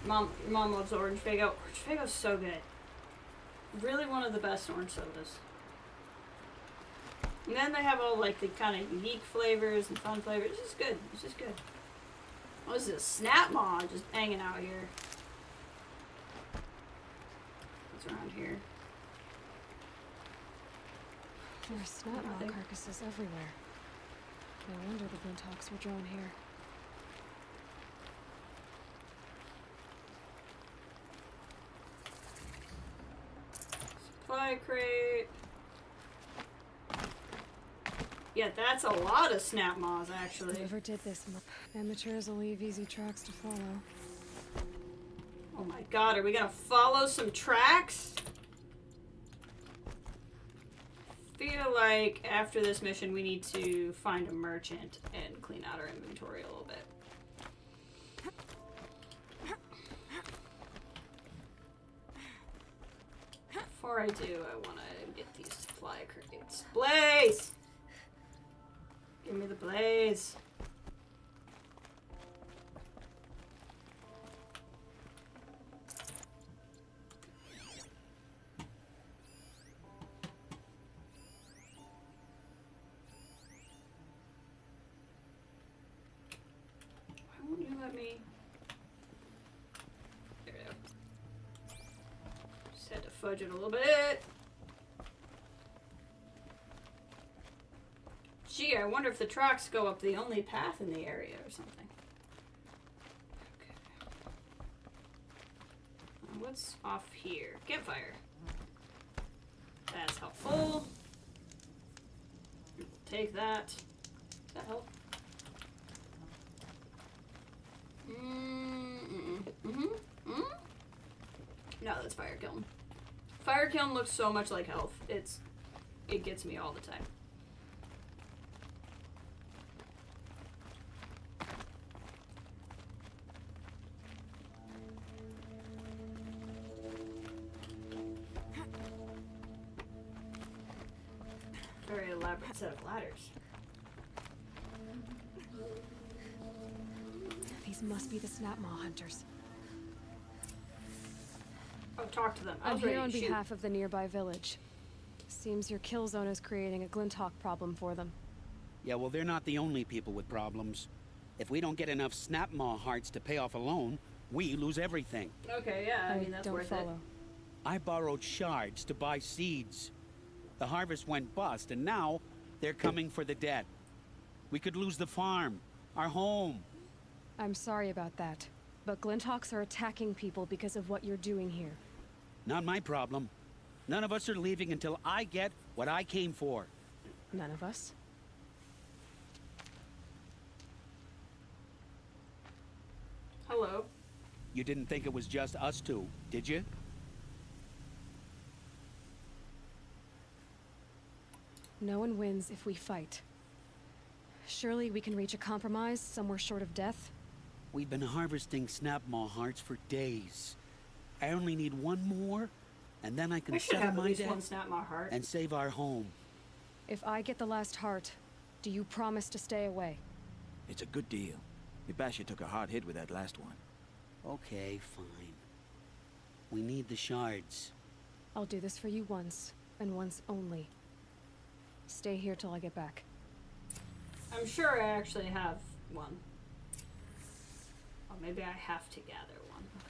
Your mom loves Orange Faygo. Orange Faygo's so good. Really one of the best orange sodas. And then they have all like the kind of unique flavors and fun flavors. It's just good. It's just good. Oh, this is a snap maw just hanging out here. What's around here? There are snap maw carcasses everywhere. No wonder the Glinthawks were drawn here. Supply crate. Yeah, that's a lot of snap maws, actually. Whoever did this, amateurs will leave easy tracks to follow. Oh my god, are we gonna follow some tracks? Feel like after this mission we need to find a merchant and clean out our inventory a little bit. Before I do, I want to get these supply crates. Blaze! Give me the blaze. Why won't you let me? There we go. Just had to fudge it a little bit. Gee, I wonder if the tracks go up the only path in the area or something. Okay. What's off here? Campfire. That's helpful. Take that. Does that help? No, that's fire kiln. Fire kiln looks so much like health. It gets me all the time. Very elaborate set of ladders. These must be the snap maw hunters. Oh, talk to them. I'm here on behalf of the nearby village. Seems your kill zone is creating a Glinthawk problem for them. Yeah, well, they're not the only people with problems. If we don't get enough snap maw hearts to pay off a loan, we lose everything. Okay, yeah, I mean, that's worth it. I borrowed shards to buy seeds. The harvest went bust, and now they're coming for the debt. We could lose the farm, our home. I'm sorry about that, but Glinthawks are attacking people because of what you're doing here. Not my problem. None of us are leaving until I get what I came for. None of us? Hello. You didn't think it was just us two, did you? No one wins if we fight. Surely we can reach a compromise somewhere short of death? We've been harvesting snap maw hearts for days. I only need one more, and then I can settle my debt and save our home. If I get the last heart, do you promise to stay away? It's a good deal. The Basher took a hard hit with that last one. Okay, fine. We need the shards. I'll do this for you once, and once only. Stay here till I get back. I'm sure I actually have one. Or maybe I have to gather one. Okay.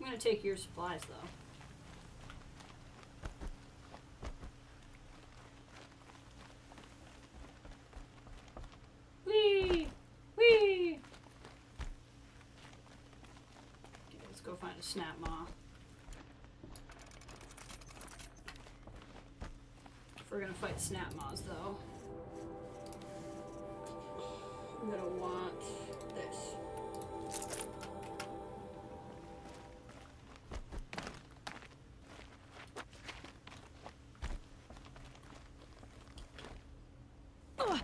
I'm gonna take your supplies though. Whee! Whee! Okay, let's go find a snap maw. If we're gonna fight snap maws though, I'm gonna want this. Ow.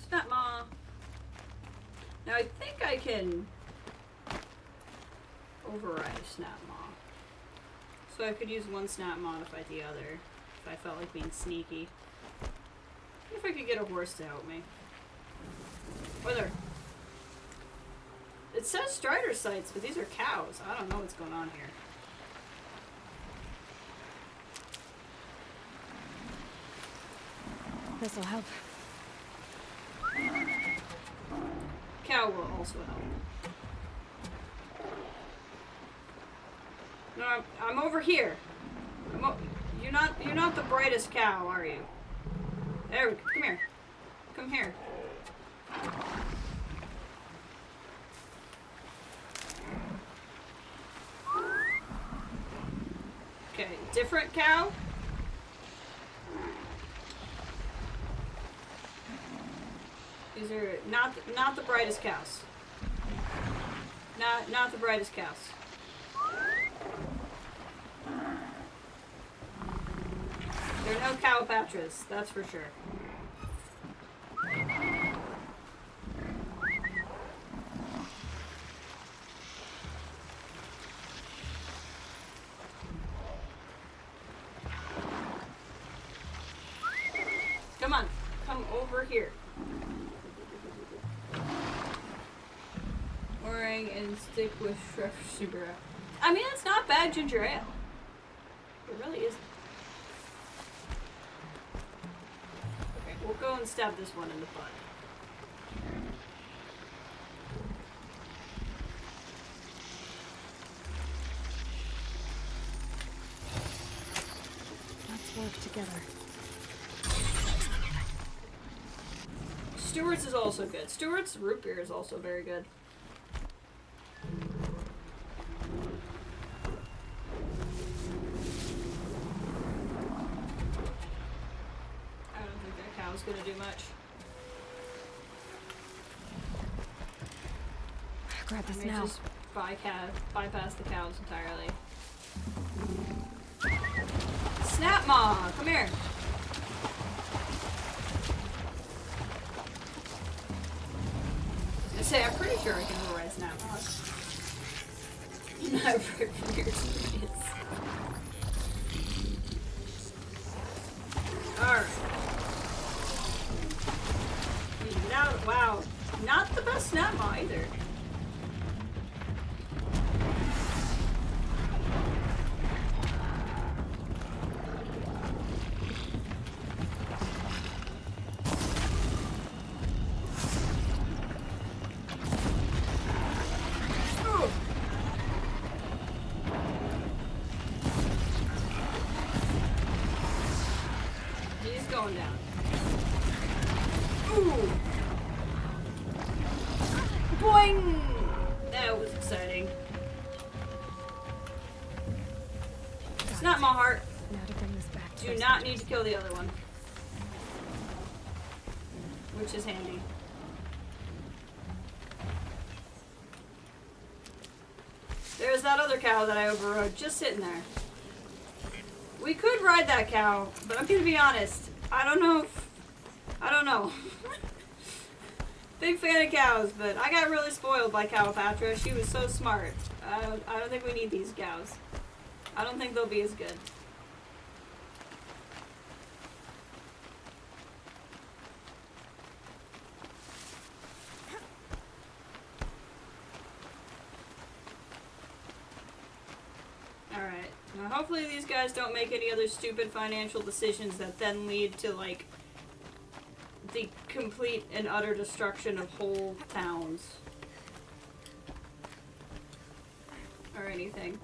Snap maw. Now I think I can override a snap maw. So I could use one snap maw to fight the other if I felt like being sneaky. If I could get a horse to help me. Whether it says strider sites, but these are cows. I don't know what's going on here. This'll help. Cow will also help. No, I'm over here. You're not the brightest cow, are you? There we go. Come here. Come here. Okay, different cow. These are not the brightest cows. Not the brightest cows. There are no cowpatras, that's for sure. Come on, come over here. Orang and stick with sugar. I mean, it's not bad ginger ale. It really isn't. Okay, we'll go and stab this one in the butt. Let's work together. Stewart's is also good. Stewart's root beer is also very good. I don't think that cow's gonna do much. Grab this I may now. just bypass the cows entirely. Snap Maw, come here. I say, I'm pretty sure I can override Snap Maws. Not for your experience. Alright. Now, wow. Not the best Snap Maw either. Going down. Ooh! Boing! That was exciting. It's not my heart. Now to bring this back to Do not need to kill the other one. Which is handy. There's that other cow that I overrode, just sitting there. We could ride that cow, but I'm gonna be honest. I don't know. Big fan of cows, but I got really spoiled by Cowpatra. She was so smart. I don't think we need these gals. I don't think they'll be as good. Alright. Now hopefully these guys don't make any other stupid financial decisions that then lead to, like, the complete and utter destruction of whole towns. Or anything.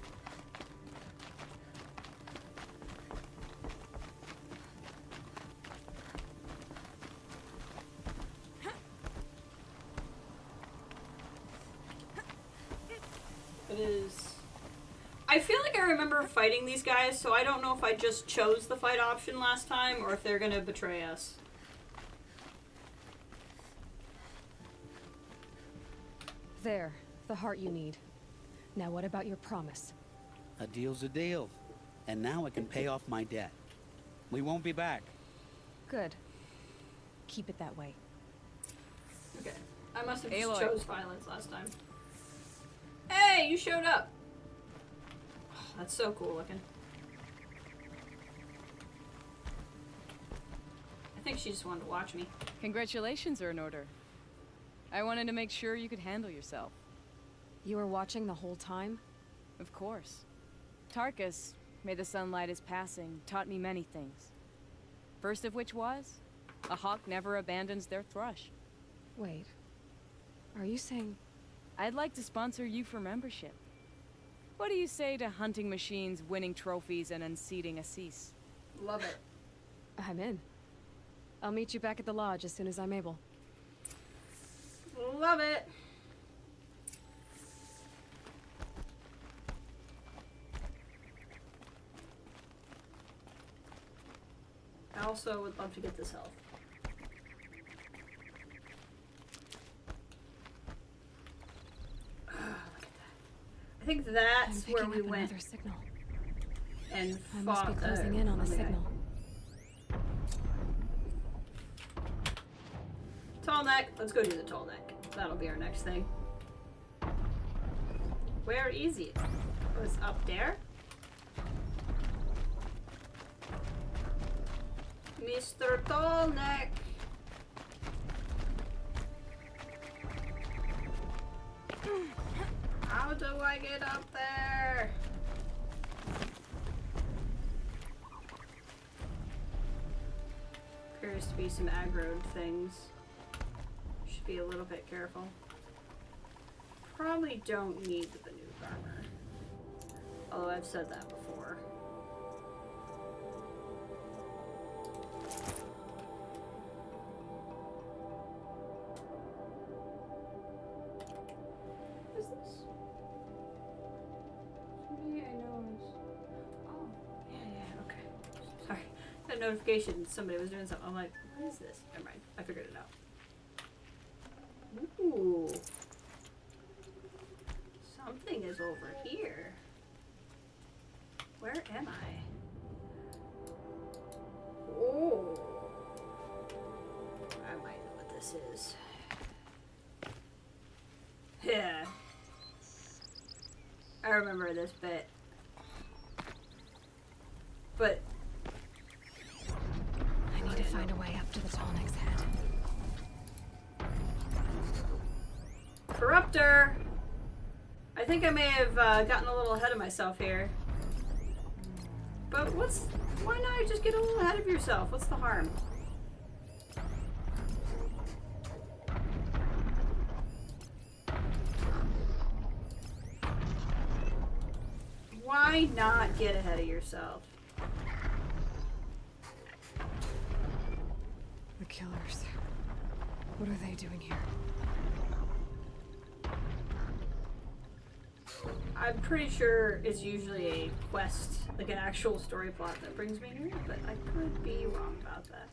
It is... I feel like I remember fighting these guys, so I don't know if I just chose the fight option last time or if they're gonna betray us. There, the heart you need. Now what about your promise? A deal's a deal. And now I can pay off my debt. We won't be back. Good. Keep it that way. Okay. I must have just Aloy. chose violence last time. Hey, you showed up! Oh, that's so cool looking. I think she just wanted to watch me. Congratulations are in order. I wanted to make sure you could handle yourself. You were watching the whole time? Of course. Tarkus, may the sunlight is passing, taught me many things. First of which was, a hawk never abandons their thrush. Wait. Are you saying... I'd like to sponsor you for membership. What do you say to hunting machines, winning trophies, and unseating Assis? Love it. I'm in. I'll meet you back at the lodge as soon as I'm able. Love it. I also would love to get this health. Look at that. I think that's where we went. Another signal. And I must be fought closing in on the guy. signal. Tall neck. Let's go do the tall neck. That'll be our next thing. Where is it? Oh, it's up there? Mr. Tall Neck. How do I get up there? Appears to be some aggroed things. Should be a little bit careful. Probably don't need the new armor. Although I've said that before. What is this? Somebody I know is... Oh, yeah, okay. Sorry. That notification, somebody was doing something. I'm like, what is this? Never mind. I figured it out. Ooh. Something is over here. Where am I? Oh. I might know what this is. Yeah. I remember this bit. But I need to find a way up to the tall neck's head. Corruptor! I think I may have gotten a little ahead of myself here. But why not just get a little ahead of yourself? What's the harm? Why not get ahead of yourself? The killers. What are they doing here? I'm pretty sure it's usually a quest, like an actual story plot that brings me here, but I could be wrong about that.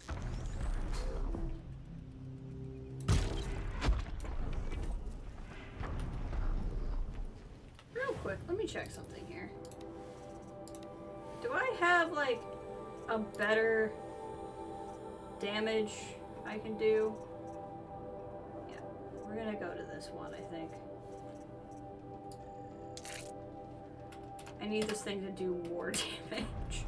Real quick, let me check something here. Do I have, like, a better damage I can do? Yeah, we're gonna go to this one, I think. I need this thing to do more damage.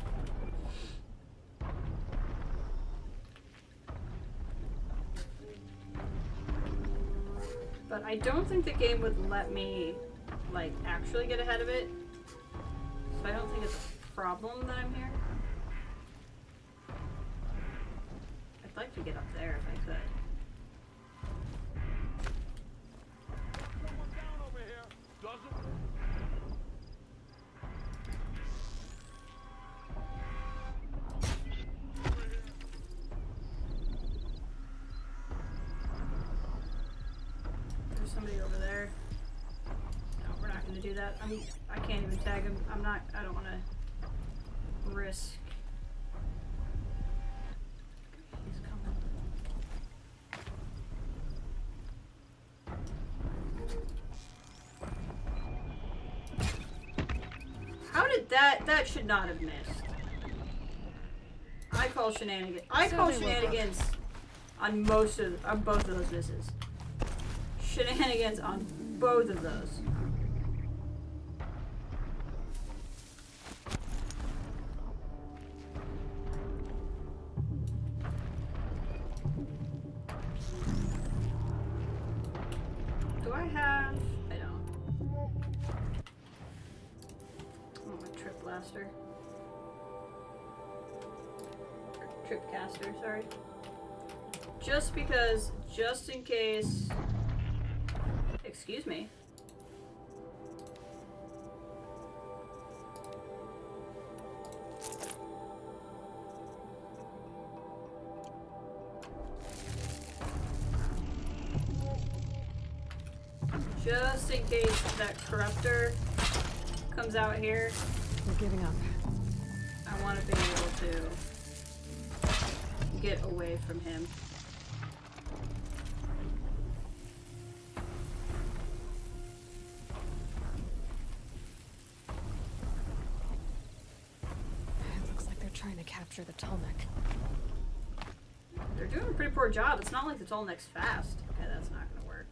But I don't think the game would let me, like, actually get ahead of it. So I don't think it's a problem that I'm here. I'd like to get up there if I could. There's somebody over there. No, we're not gonna do that. I can't even tag him. I don't wanna risk. He's coming. How did that should not have missed. I call shenanigans. I call shenanigans on both of those misses. Shenanigans on both of those. Do I have? I don't. Oh, my trip blaster. Or trip caster, sorry. Just because, just in case. Excuse me. Just in case that corruptor comes out here. We're giving up. I want to be able to get away from him. Trying to capture the Tolmec. They're doing a pretty poor job. It's not like the Tolmec's fast. Okay, that's not gonna work.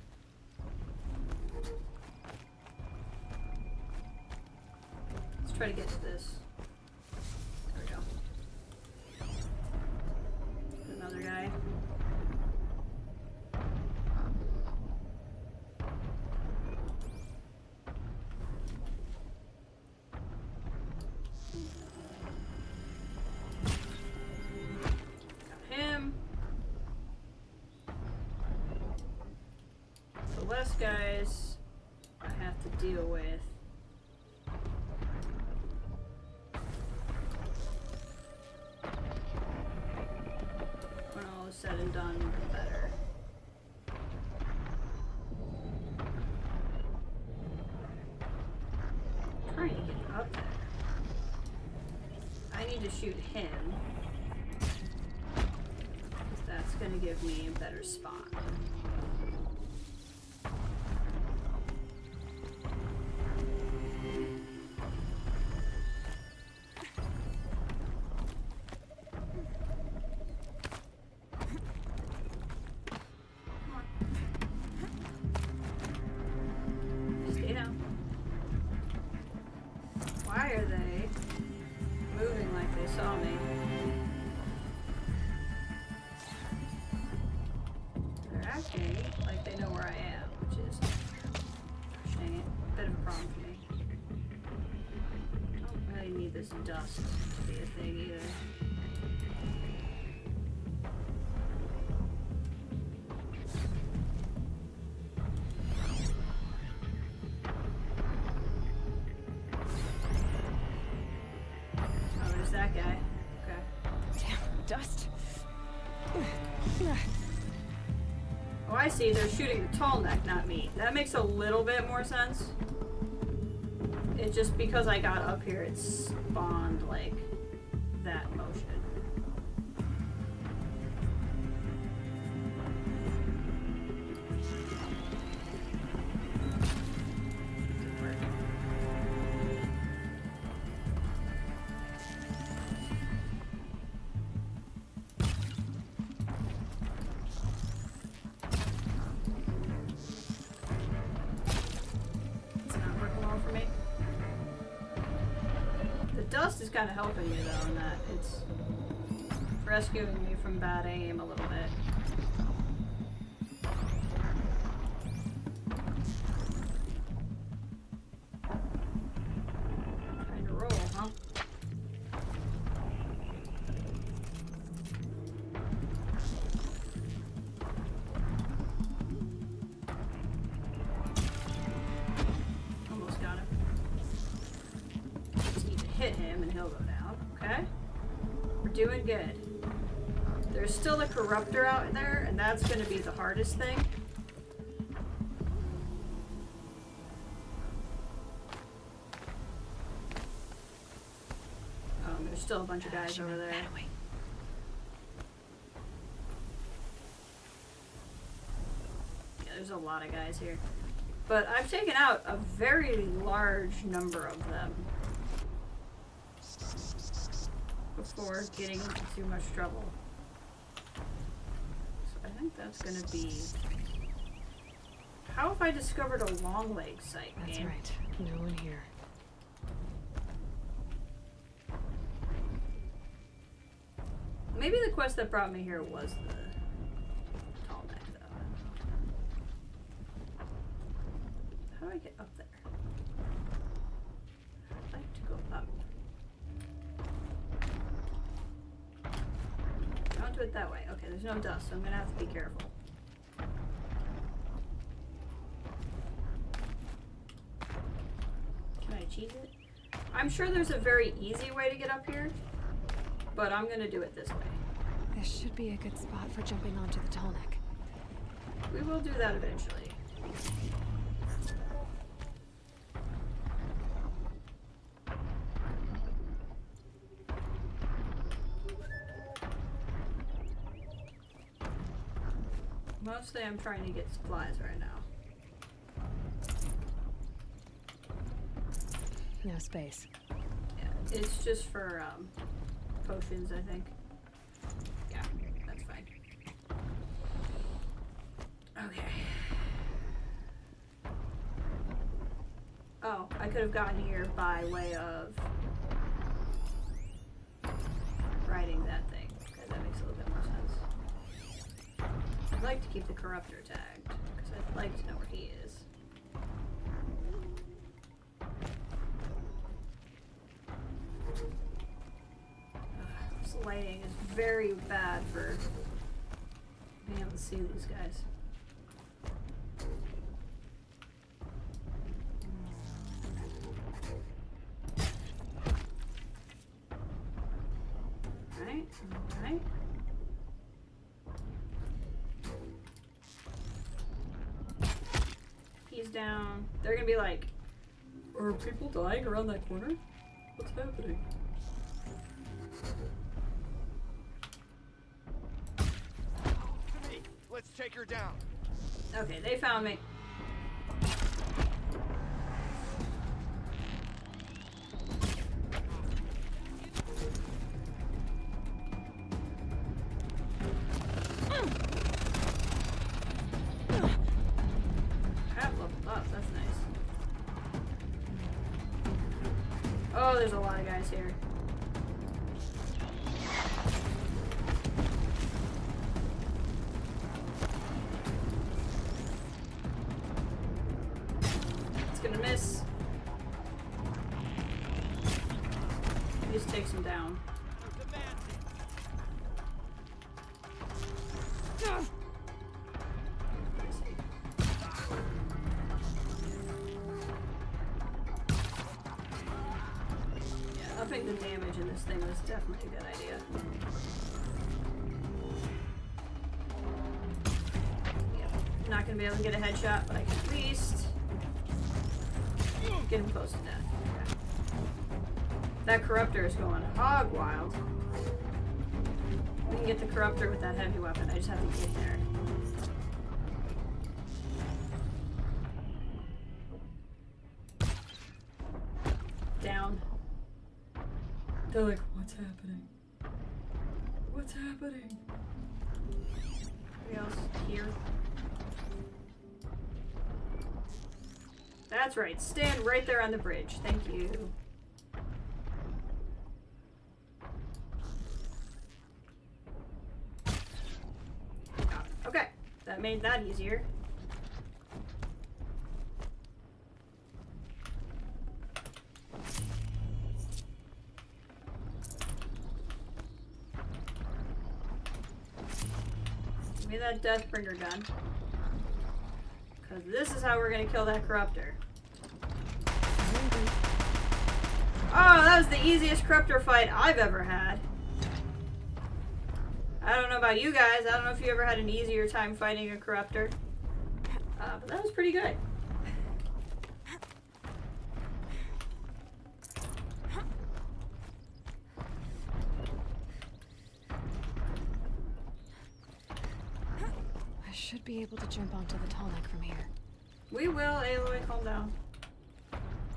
Let's try to get to this. There we go. Another guy. Guys I have to deal with. When all is said and done, the better. I'm trying to get up there. I need to shoot him. Because that's going to give me a better spot. Dust to be a thing either. Oh, there's that guy. Okay. Damn, dust. Oh, I see. They're shooting the Tolmec, not me. That makes a little bit more sense. It's just because I got up here, it spawned, like, that motion. It's not working well for me. kind of helping me though in that it's rescuing me from bad aim a little bit. Trying to roll, huh? Almost got him. Just need to hit him and he'll go down. Okay? We're doing good. There's still a corruptor out there, and that's going to be the hardest thing. There's still a bunch of guys over there. Yeah, there's a lot of guys here. But I've taken out a very large number of them before getting into too much trouble. So I think that's gonna be... How have I discovered a long leg site? That's game? right. No one here. Maybe the quest that brought me here was the tall neck, though. How do I get up there? I'd like to go up. Don't do it that way. Okay, there's no dust, so I'm gonna have to be careful. Can I cheat it? I'm sure there's a very easy way to get up here, but I'm gonna do it this way. This should be a good spot for jumping onto the tall neck. We will do that eventually. Mostly I'm trying to get supplies right now. No space. Yeah, it's just for potions, I think. Yeah, that's fine. Okay. Oh, I could have gotten here by way of riding that thing. Okay, that makes a little bit more sense. I'd like to keep the corruptor tagged, because I'd like to know where he is. This lighting is very bad for being able to see these guys. Alright, alright. He's down. They're gonna be like, are people dying around that corner? What's happening? Let's take her down. Okay, they found me. Oh, there's a lot of guys here. It's gonna miss. He just takes him down. Upping the damage in this thing was definitely a good idea. Yep. Not gonna be able to get a headshot, but I can at least get him close to death. Okay. That corruptor is going hog wild. We can get the corruptor with that heavy weapon. I just have to get there. Down. They're like, what's happening? What's happening? Anybody else here? That's right. Stand right there on the bridge. Thank you. That made that easier. Give me that Deathbringer gun. Because this is how we're going to kill that Corruptor. Oh, that was the easiest Corruptor fight I've ever had. I don't know about you guys. I don't know if you ever had an easier time fighting a Corruptor. But that was pretty good. I should be able to jump onto the tall neck from here. We will, Aloy, calm down.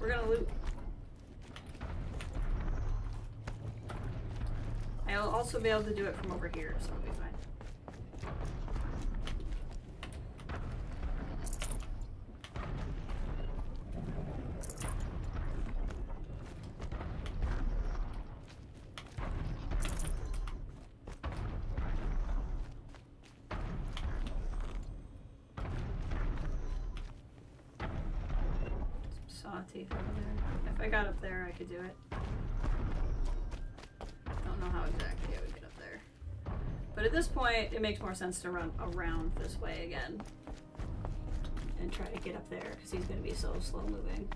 We're gonna loot. I'll also be able to do it from over here, so it'll be fine. Some saw teeth over there. If I got up there, I could do it. Don't know how exactly I would get up there. But at this point, it makes more sense to run around this way again. And try to get up there, because he's going to be so slow moving.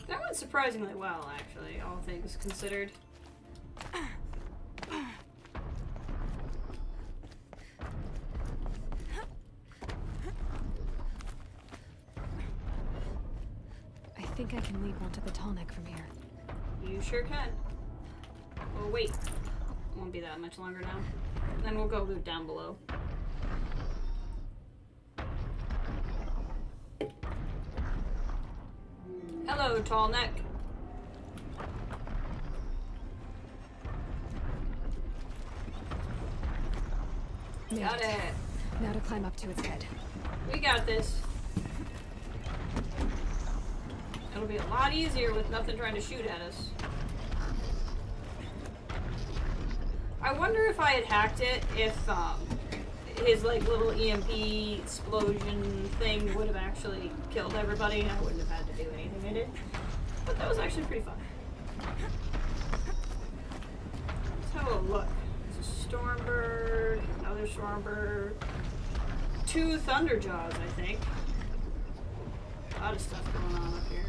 That went surprisingly well, actually, all things considered. I think I can leap onto the tall neck from here. You sure can. Well, wait. Won't be that much longer now. Then we'll go loot down below. Hello, tall neck. Got it. Now to climb up to its head. We got this. It'll be a lot easier with nothing trying to shoot at us. I wonder if I had hacked it, if his like little EMP explosion thing would have actually killed everybody and I wouldn't have had to do anything I did. But that was actually pretty fun. Let's have a look. There's a Stormbird, another Stormbird, 2 Thunderjaws, I think. A lot of stuff going on up here.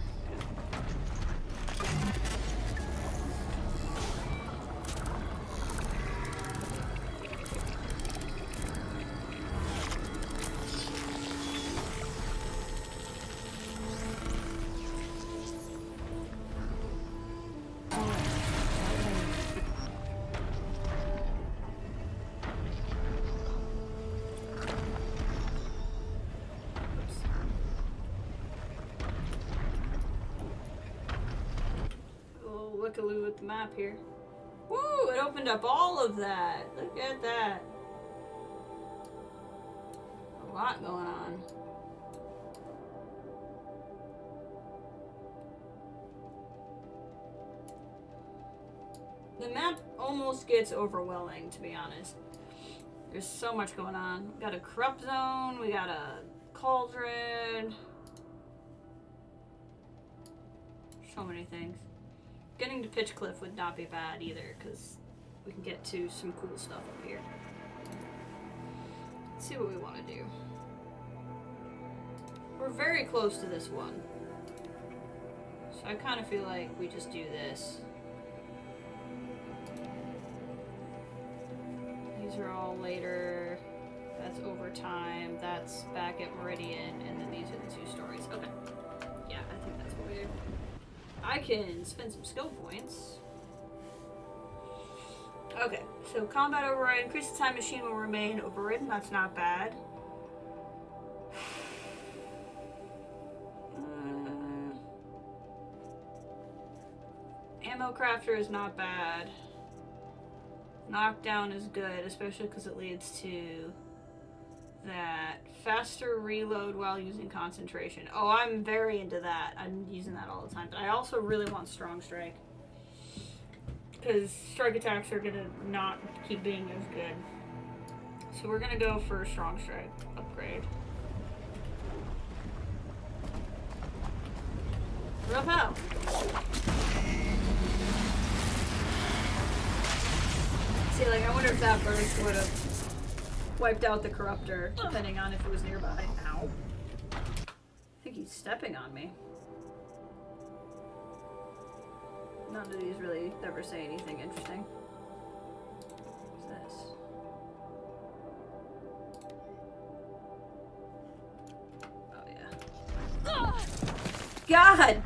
Lookaloo with the map here. Woo! It opened up all of that. Look at that. A lot going on. The map almost gets overwhelming, to be honest. There's so much going on. We got a corrupt zone. We got a cauldron. So many things. Getting to Pitch Cliff would not be bad either, because we can get to some cool stuff up here. Let's see what we want to do. We're very close to this one. So I kind of feel like we just do this. These are all later. That's overtime. That's back at Meridian. And then these are the 2 stories. Okay. Yeah, I think that's what we do. I can spend some skill points. Okay, so combat override. Increase the time machine will remain overridden. That's not bad. Ammo crafter is not bad. Knockdown is good, especially because it leads to that. Faster reload while using concentration. Oh, I'm very into that. I'm using that all the time. But I also really want Strong Strike. Because strike attacks are gonna not keep being as good. So we're gonna go for Strong Strike upgrade. Real pow. See, like, I wonder if that burst would have wiped out the Corruptor, depending on if it was nearby. Ow. I think he's stepping on me. None of these really ever say anything interesting. What's this? Oh, yeah. God!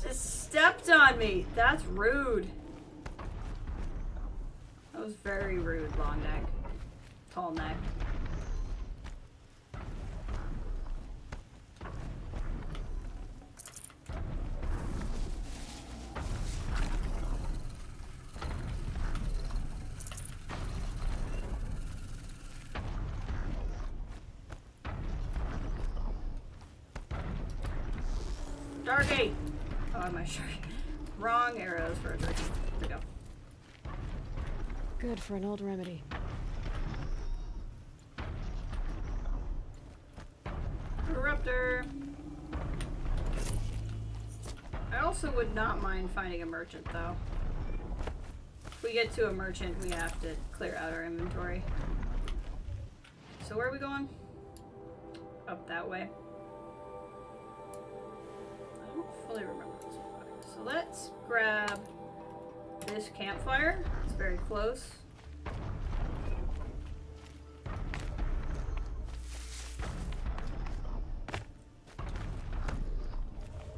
Just stepped on me! That's rude. That was very rude, long neck. Tall neck. Darky! Oh, am I sure? Wrong arrows for a turkey. Here we go. Good for an old remedy. Corruptor. I also would not mind finding a merchant, though. If we get to a merchant, we have to clear out our inventory. So where are we going? Up that way. I don't fully remember this one. So let's grab this campfire. It's very close.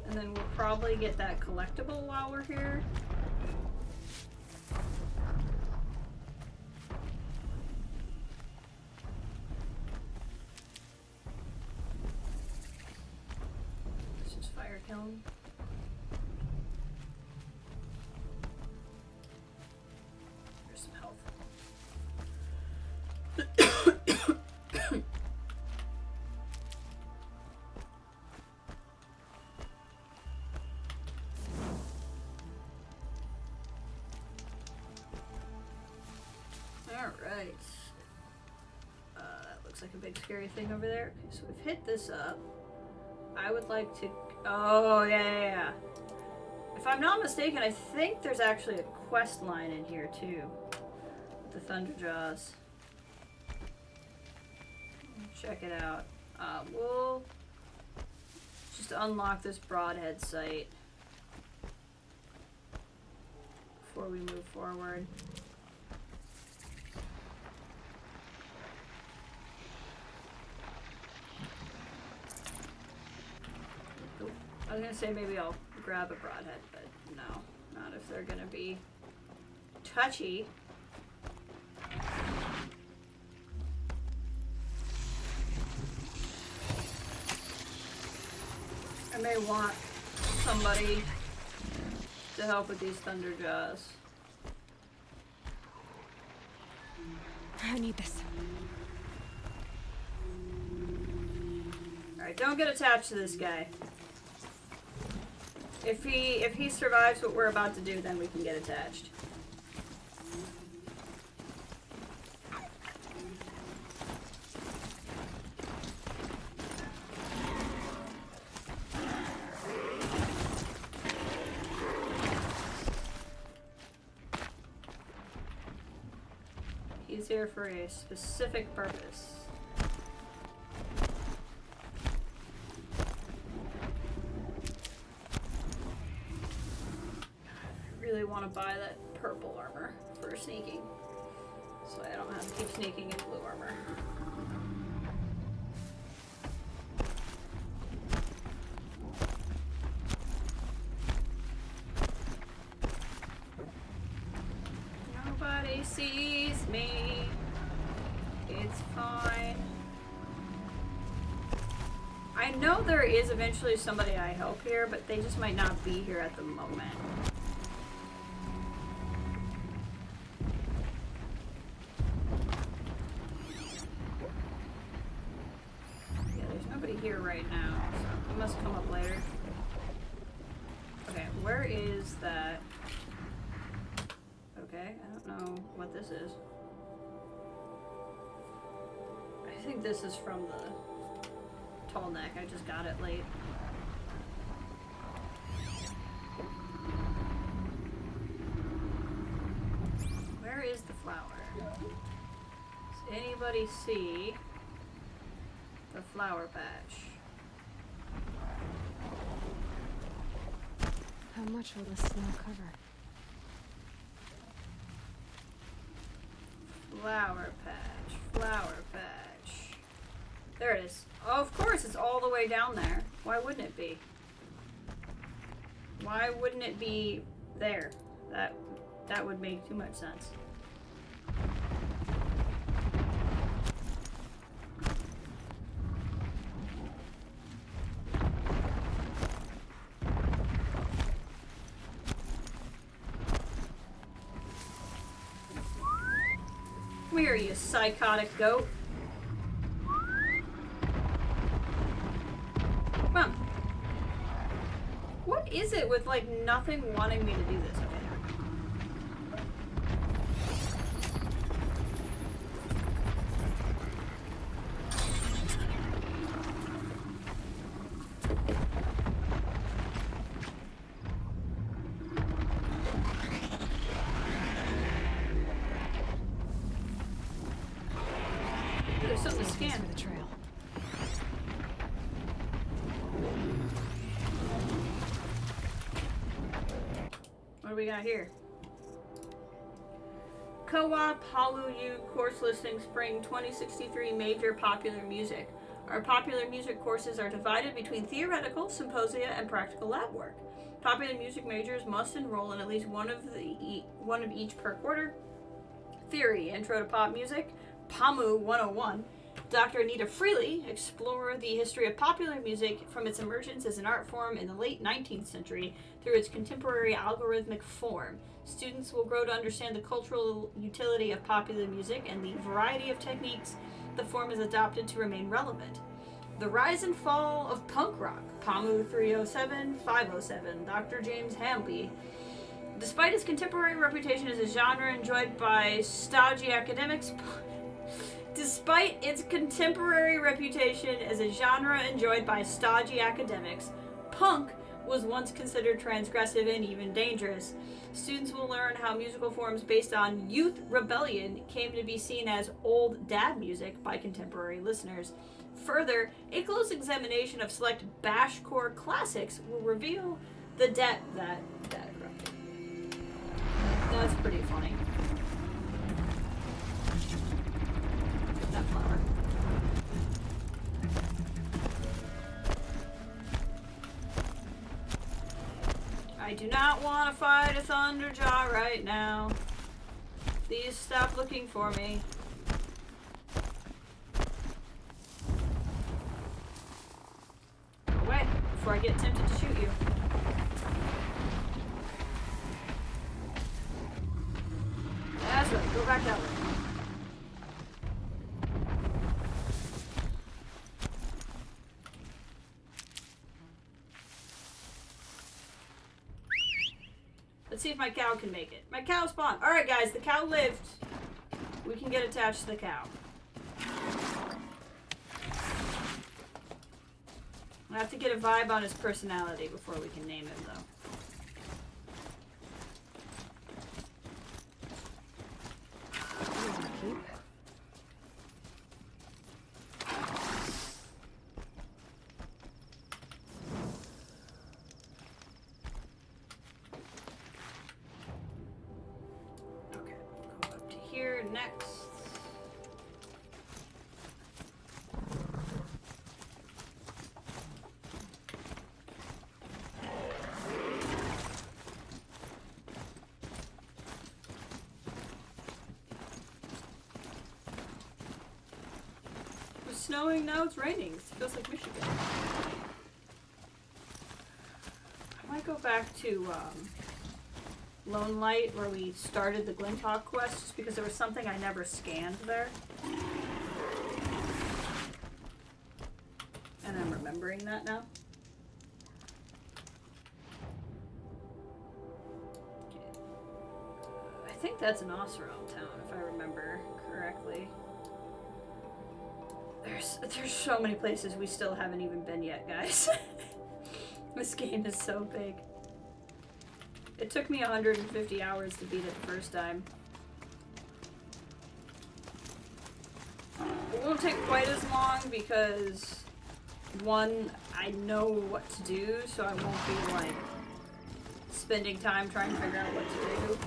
And then we'll probably get that collectible while we're here. This is fire kiln. There's some health. Alright. That looks like a big scary thing over there. Okay, so we've hit this up. I would like to... Oh, yeah. If I'm not mistaken, I think there's actually a quest line in here, too. With the Thunderjaws. Check it out. We'll just unlock this Broadhead site before we move forward. I was gonna say maybe I'll grab a Broadhead, but no, not if they're gonna be touchy. I may want somebody to help with these Thunderjaws. I need this. Alright, don't get attached to this guy. If he survives what we're about to do, then we can get attached. He's here for a specific purpose. Really want to buy that purple armor for sneaking, so I don't have to keep sneaking in blue armor. Nobody sees me. It's fine. I know there is eventually somebody I help here, but they just might not be here at the moment. here right now, so it must come up later. Okay, where is that? Okay, I don't know what this is. I think this is from the tall neck. I just got it late. Where is the flower? Does anybody see the flower patch? How much will the snow cover? Flower patch, flower patch. There it is. Oh, of course, it's all the way down there. Why wouldn't it be? Why wouldn't it be there? That would make too much sense. Come here, you psychotic goat. Come on. What is it with, like, nothing wanting me to do this? Okay. There's something to scan. The trail. What do we got here? Co-op Hallyu course listing spring 2063 major popular music. Our popular music courses are divided between theoretical, symposia, and practical lab work. Popular music majors must enroll in at least one of each per quarter. Theory, Intro to Pop Music, PAMU 101. Dr. Anita Freely explore the history of popular music from its emergence as an art form in the late 19th century through its contemporary algorithmic form. Students will grow to understand the cultural utility of popular music and the variety of techniques the form has adopted to remain relevant. The rise and fall of punk rock, PAMU 307-507, Dr. James Hamby. Despite its contemporary reputation as a genre enjoyed by stodgy academics, punk was once considered transgressive and even dangerous. Students will learn how musical forms based on youth rebellion came to be seen as old dad music by contemporary listeners. Further, a close examination of select bashcore classics will reveal the depth that that's pretty funny. That flower. I do not want to fight a Thunderjaw right now. Please stop looking for me. Wait, before I get tempted to shoot you. That's right, go back that way. Let's see if my cow can make it. My cow spawned. Alright guys, the cow lived. We can get attached to the cow. I have to get a vibe on his personality before we can name him though. Next. It's snowing, now it's raining. It feels like Michigan. I might go back to Lone Light, where we started the Glinthawk quest, just because there was something I never scanned there. And I'm remembering that now. I think that's an Oseram town, if I remember correctly. There's so many places we still haven't even been yet, guys. This game is so big. It took me 150 hours to beat it the first time. It won't take quite as long because, one, I know what to do, so I won't be, like, spending time trying to figure out what to do.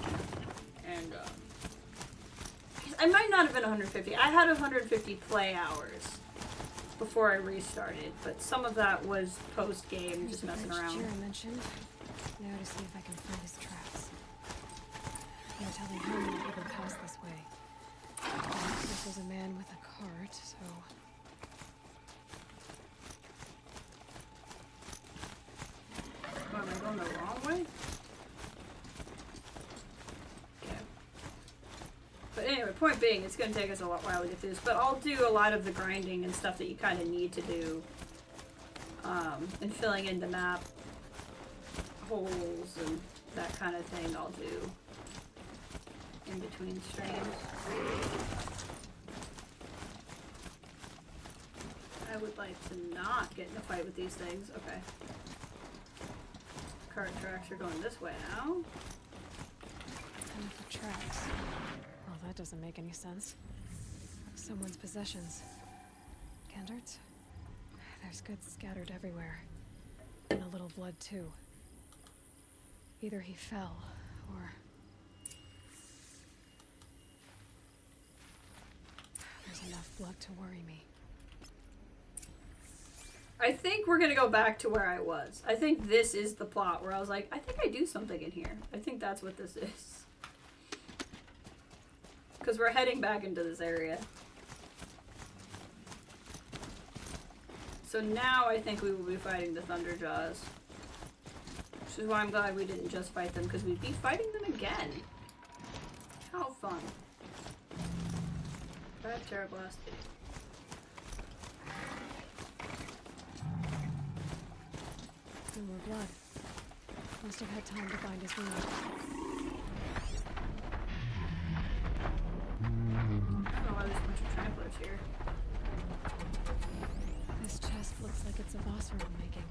And, I might not have been 150. I had 150 play hours before I restarted, but some of that was post-game, just messing around. Jira mentioned. Now to see if I can find his tracks. No telling how many people pass this way. This was a man with a cart, so... Oh, am I going the wrong way? Okay. But anyway, point being, it's going to take us a while to get through this, but I'll do a lot of the grinding and stuff that you kind of need to do, and filling in the map holes and that kind of thing I'll do in between streams. I would like to not get in a fight with these things. Okay. Cart tracks are going this way now. And the tracks. Well, that doesn't make any sense. Someone's possessions. Gendert's? There's goods scattered everywhere. And a little blood, too. Either he fell, or... There's enough blood to worry me. I think we're gonna go back to where I was. I think this is the plot where I was like, I think I do something in here. I think that's what this is. Because we're heading back into this area. So now I think we will be fighting the Thunderjaws. Which is why I'm glad we didn't just fight them, because we'd be fighting them again. How fun. I have Terra Blast. No more blood. Must have had time to bind his wound. I don't know why there's a bunch of tramplers here. This chest looks like it's a boss room making.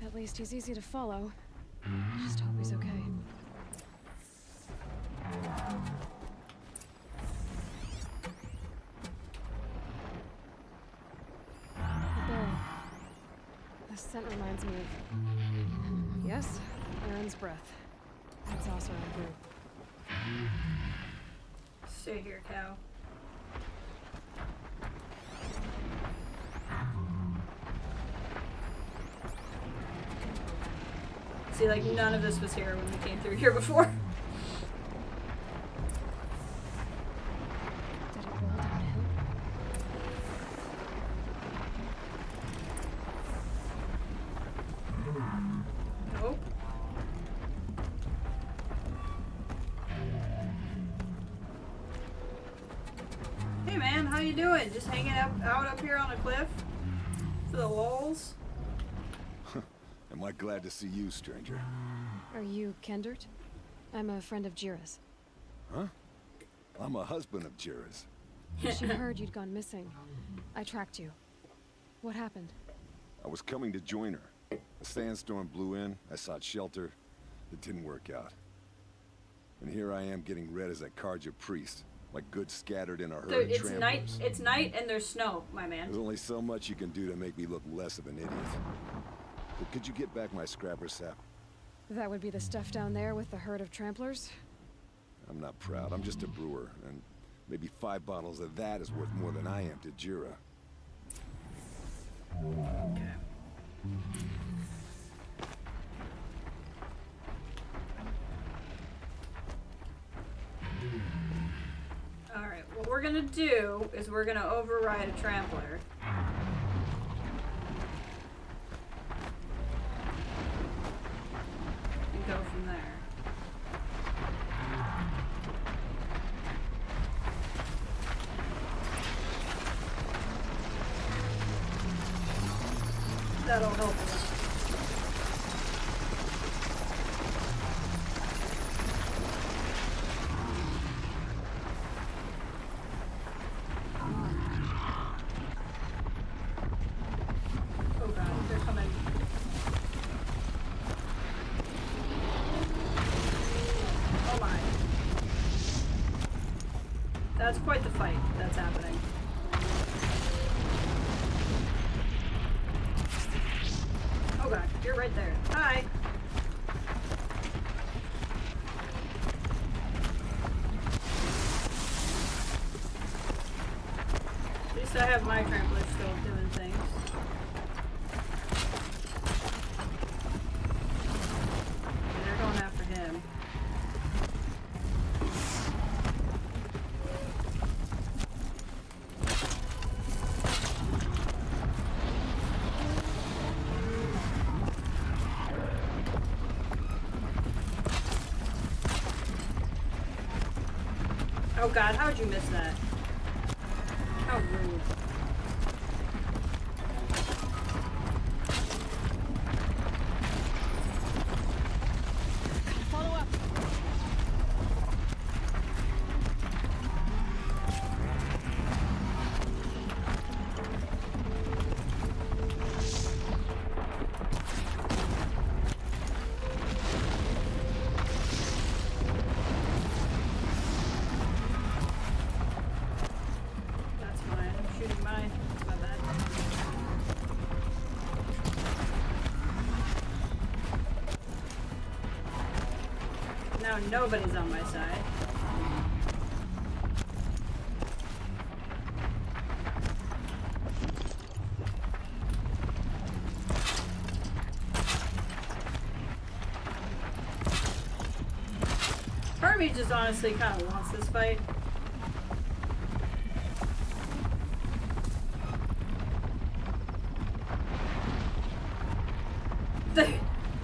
At least he's easy to follow. Just hope he's okay. The barrel. The scent reminds me of... Yes, Aaron's breath. That's also a brew. Stay here, cow. See, like, none of this was here when we came through here before. Did it roll downhill? Nope. Hey man, how you doing? Just hanging out up here on a cliff? For the lulz? Am I glad to see you, stranger? Are you Kendert? I'm a friend of Jira's. Huh? I'm a husband of Jira's. She heard you'd gone missing. I tracked you. What happened? I was coming to join her. A sandstorm blew in, I sought shelter. It didn't work out. And here I am getting read as a Karja priest. My goods scattered in a herd of tramplers. It's night and there's snow, my man. There's only so much you can do to make me look less of an idiot. But could you get back my scrapper sap? That would be the stuff down there with the herd of tramplers? I'm not proud. I'm just a brewer, and maybe 5 bottles of that is worth more than I am to Jira. Okay. Alright, what we're gonna do is we're gonna override a trampler. And go from there. That'll help. Oh god, they're coming. Oh my. That's quite the fight that's happening. Oh god, you're right there. Hi! At least I have my trampler still doing things. And they're going after him. Oh god, how would you miss that? How rude. Follow up. That's fine. I'm shooting mine. It's my bad. Now nobody's on my side. Part of me just honestly kind of wants this fight.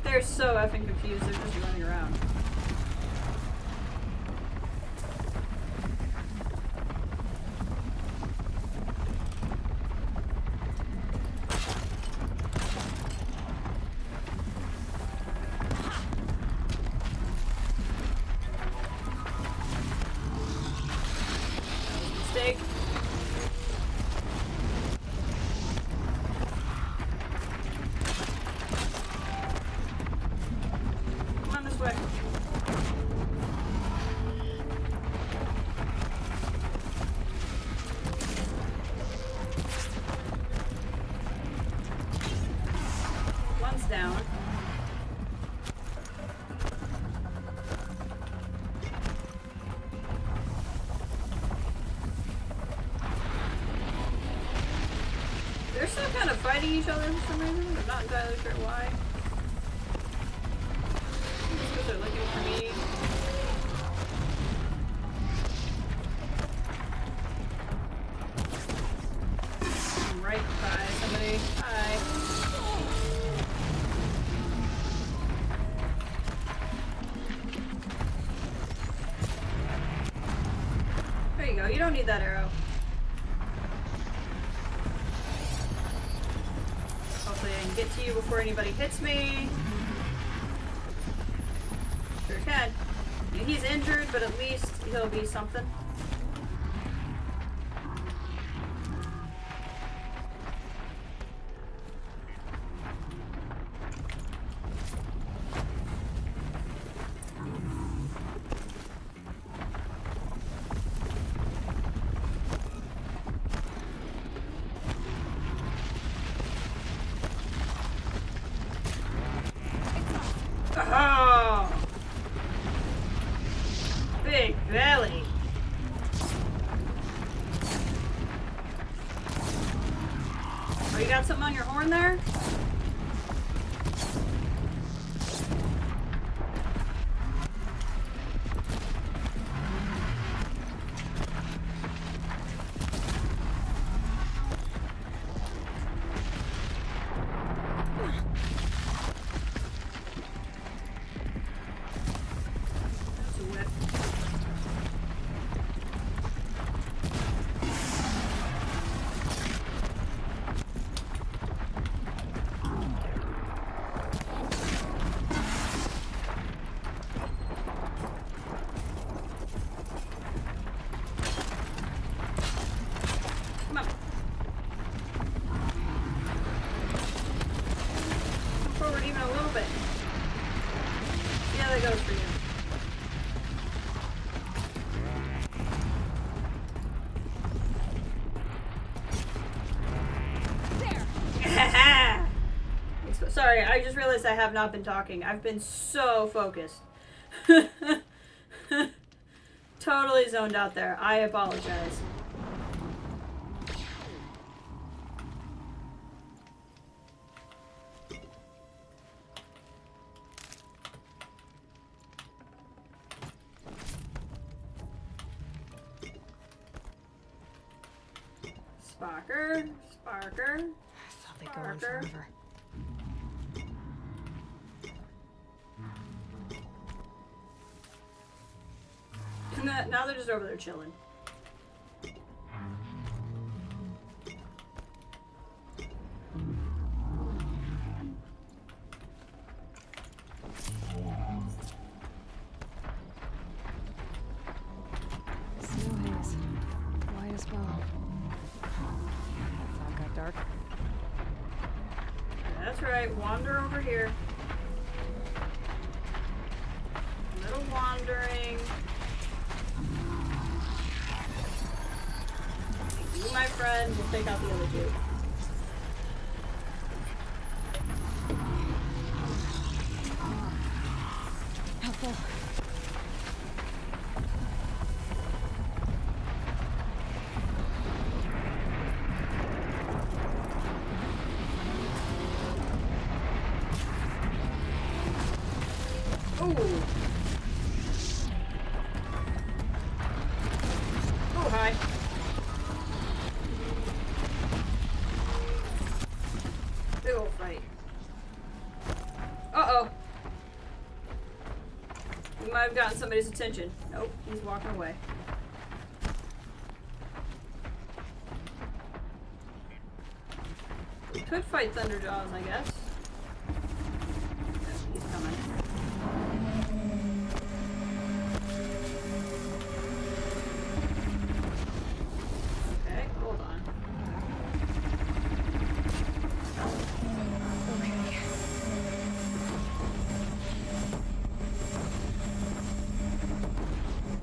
They're so effing confused, they're just running around. Mistake. Come on this way. One's down. They're still kind of fighting each other for some reason. I'm not entirely sure why. Because they're looking for me. I'm right by somebody. Hi. There you go. You don't need that arrow. Hopefully I can get to you before anybody hits me. Sure can. I mean, he's injured, but at least he'll be something. Oh! Big belly. Oh, you got something on your horn there? That's a whip. Sorry, I just realized I have not been talking. I've been so focused. Totally zoned out there. I apologize. Sparker. Sparker. I thought they'd go on forever. Now they're just over there chilling. Snow haze. White as well. That got dark. That's right. Wander over here. A little wandering. You, my friend, will take out the other two. Helpful. Ooh. Oh, hi. Big ol' fight. Uh-oh. We might have gotten somebody's attention. Nope, he's walking away. We could fight Thunderjaws, I guess. Yep, he's coming. Okay, hold on. Okay.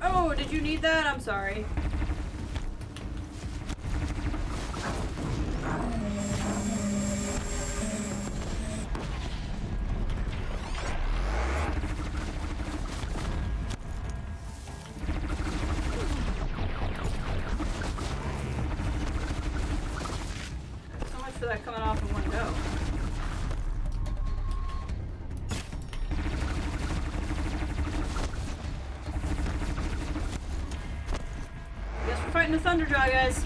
Oh, did you need that? I'm sorry. So much for that coming off in one go. Guess we're fighting a Thunderjaw, guys.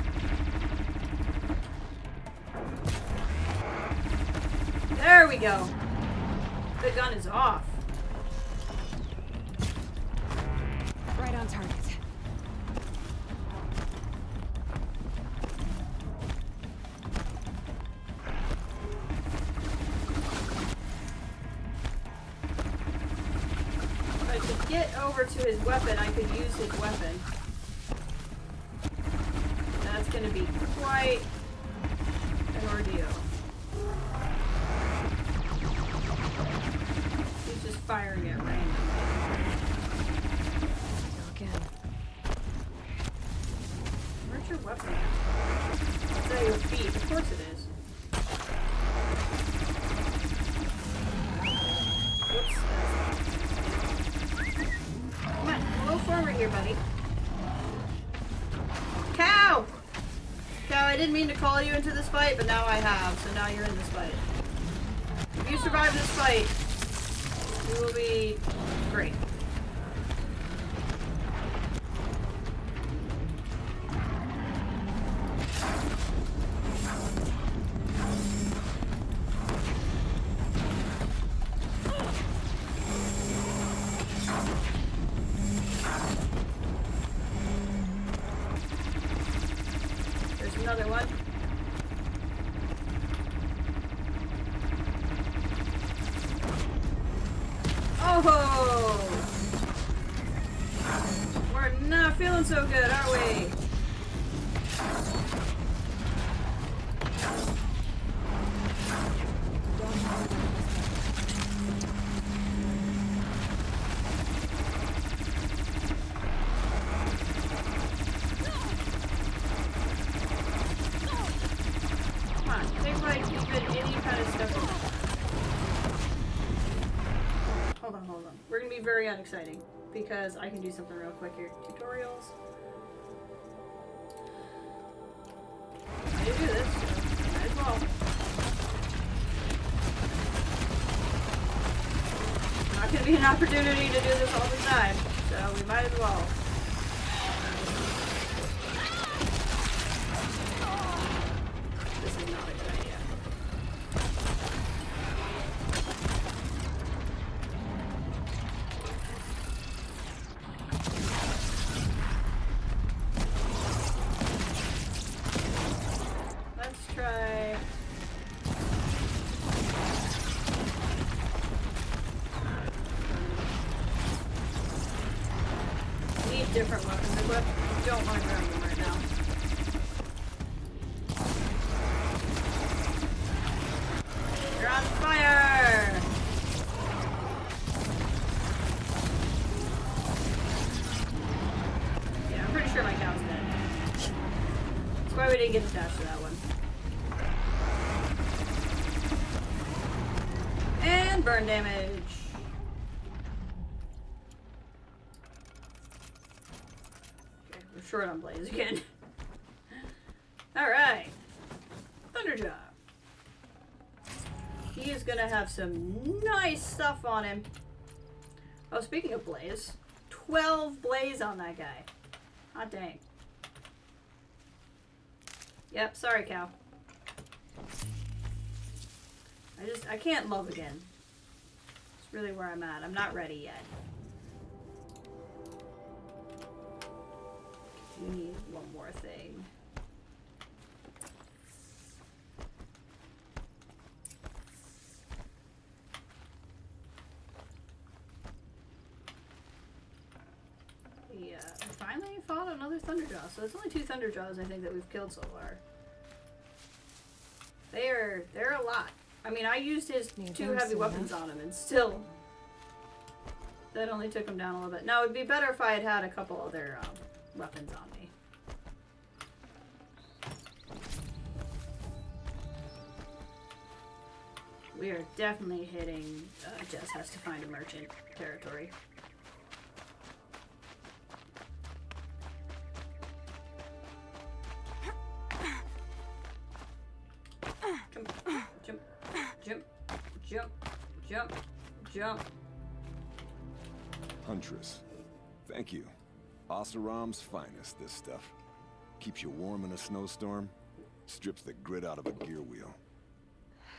There we go. The gun is off. Right on target. If I could get over to his weapon, I could use his weapon. That's gonna be quite an ordeal. He's just firing at random. Go again. Where's your weapon at? It's at your feet. Of course it is. Whoops. Come on, a little forward here, buddy. Cow! Cow, I didn't mean to call you into this fight, but now I have, so now you're in this fight. If you survive this fight, you will be great. There's another one. Oh! We're not feeling so good, are we? Come on, take like even any kind of stuff. We're gonna be very unexciting because I can do something real quick here. Tutorials. I need to do this, so might as well. Not gonna be an opportunity to do this all the time, so we might as well. This is not a good idea. Let's try. We need different weapons equipped. Don't want to grab them right now. You're on fire! Yeah, I'm pretty sure my cow's dead. That's why we didn't get attached to that one. And burn damage. Okay, we're short on blaze again. Alright. Thunderjaw. He is gonna have some nice stuff on him. Oh, speaking of blaze, 12 blaze on that guy. Hot dang. Yep, sorry, cow. I can't love again. It's really where I'm at. I'm not ready yet. We need one more thing. We finally fought another Thunderjaw, so it's only 2 Thunderjaws I think that we've killed so far. They're a lot. I mean, I used his 2 heavy weapons on him, and still, that only took him down a little bit. Now, it'd be better if I had had a couple other weapons on me. We are definitely hitting Jess has to find a merchant territory. Jump, jump, jump, jump, jump. Huntress. Thank you. Oseram's finest, this stuff. Keeps you warm in a snowstorm, strips the grit out of a gear wheel.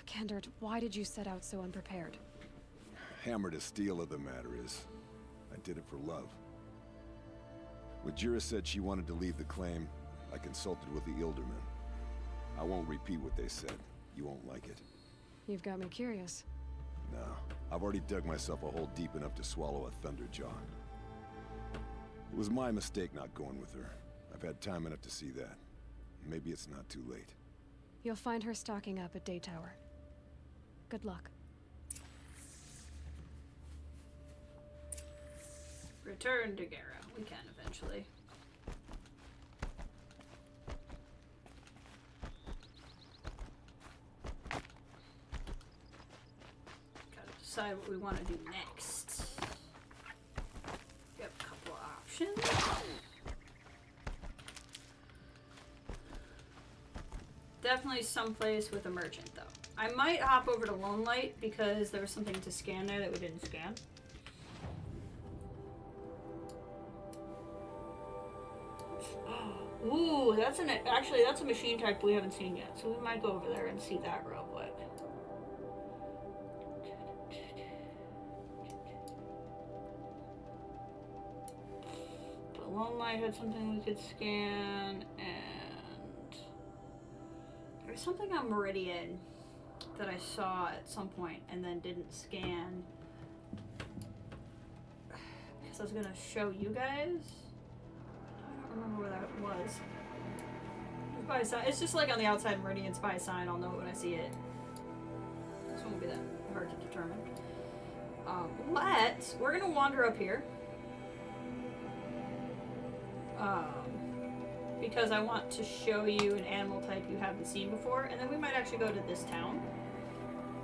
Kendert, why did you set out so unprepared? Hammer to steel of the matter is, I did it for love. When Jira said she wanted to leave the claim, I consulted with the Ildermen. I won't repeat what they said. You won't like it. You've got me curious. No, I've already dug myself a hole deep enough to swallow a Thunderjaw. It was my mistake not going with her. I've had time enough to see that. Maybe it's not too late. You'll find her stocking up at Day Tower. Good luck. Return to Gara. We can eventually. Gotta decide what we want to do next. We have a couple of options. Definitely someplace with a merchant, though. I might hop over to Lone Light because there was something to scan there that we didn't scan. Ooh, that's actually that's a machine type we haven't seen yet, so we might go over there and see that real quick. But Lone Light had something we could scan, and there's something on Meridian that I saw at some point and then didn't scan because I was gonna show you guys. I don't remember where that was. It's by a sign. It's just like on the outside Meridian. It's by a sign. I'll know it when I see it. This won't be that hard to determine. We're gonna wander up here. Because I want to show you an animal type you haven't seen before, and then we might actually go to this town.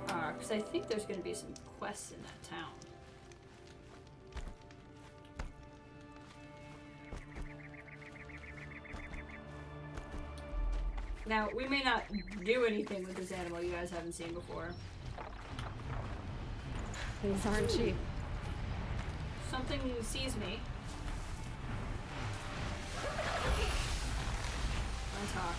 Because I think there's going to be some quests in that town. Now, we may not do anything with this animal you guys haven't seen before. These aren't cheap. Something sees me. I talk.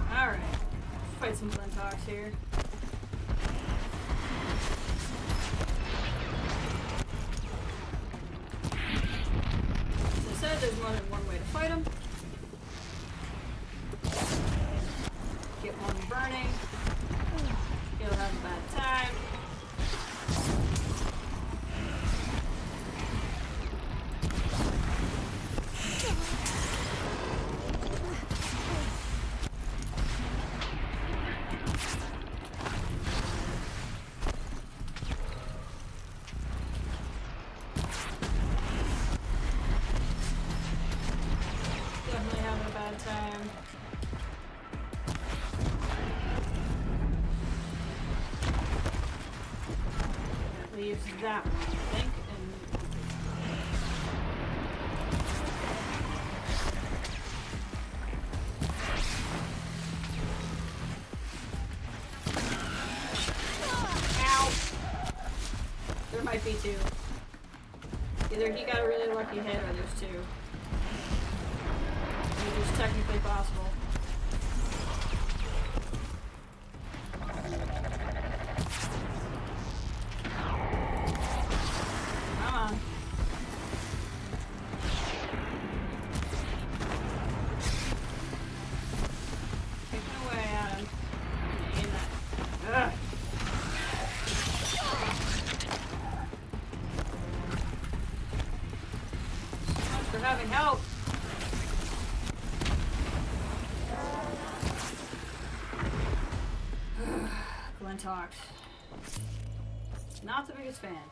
Alright. Fight some Glinthawks here. As I said, there's more than one way to fight them. Get one burning. You'll have a bad time. Definitely having a bad time. That leaves that one, I think. Ow! There might be two. Either he got a really lucky hit or there's two. Which is technically possible. Come on. Taking away at him. Aim that. Ugh. So much for having help. Glinthawks. Not the biggest fan.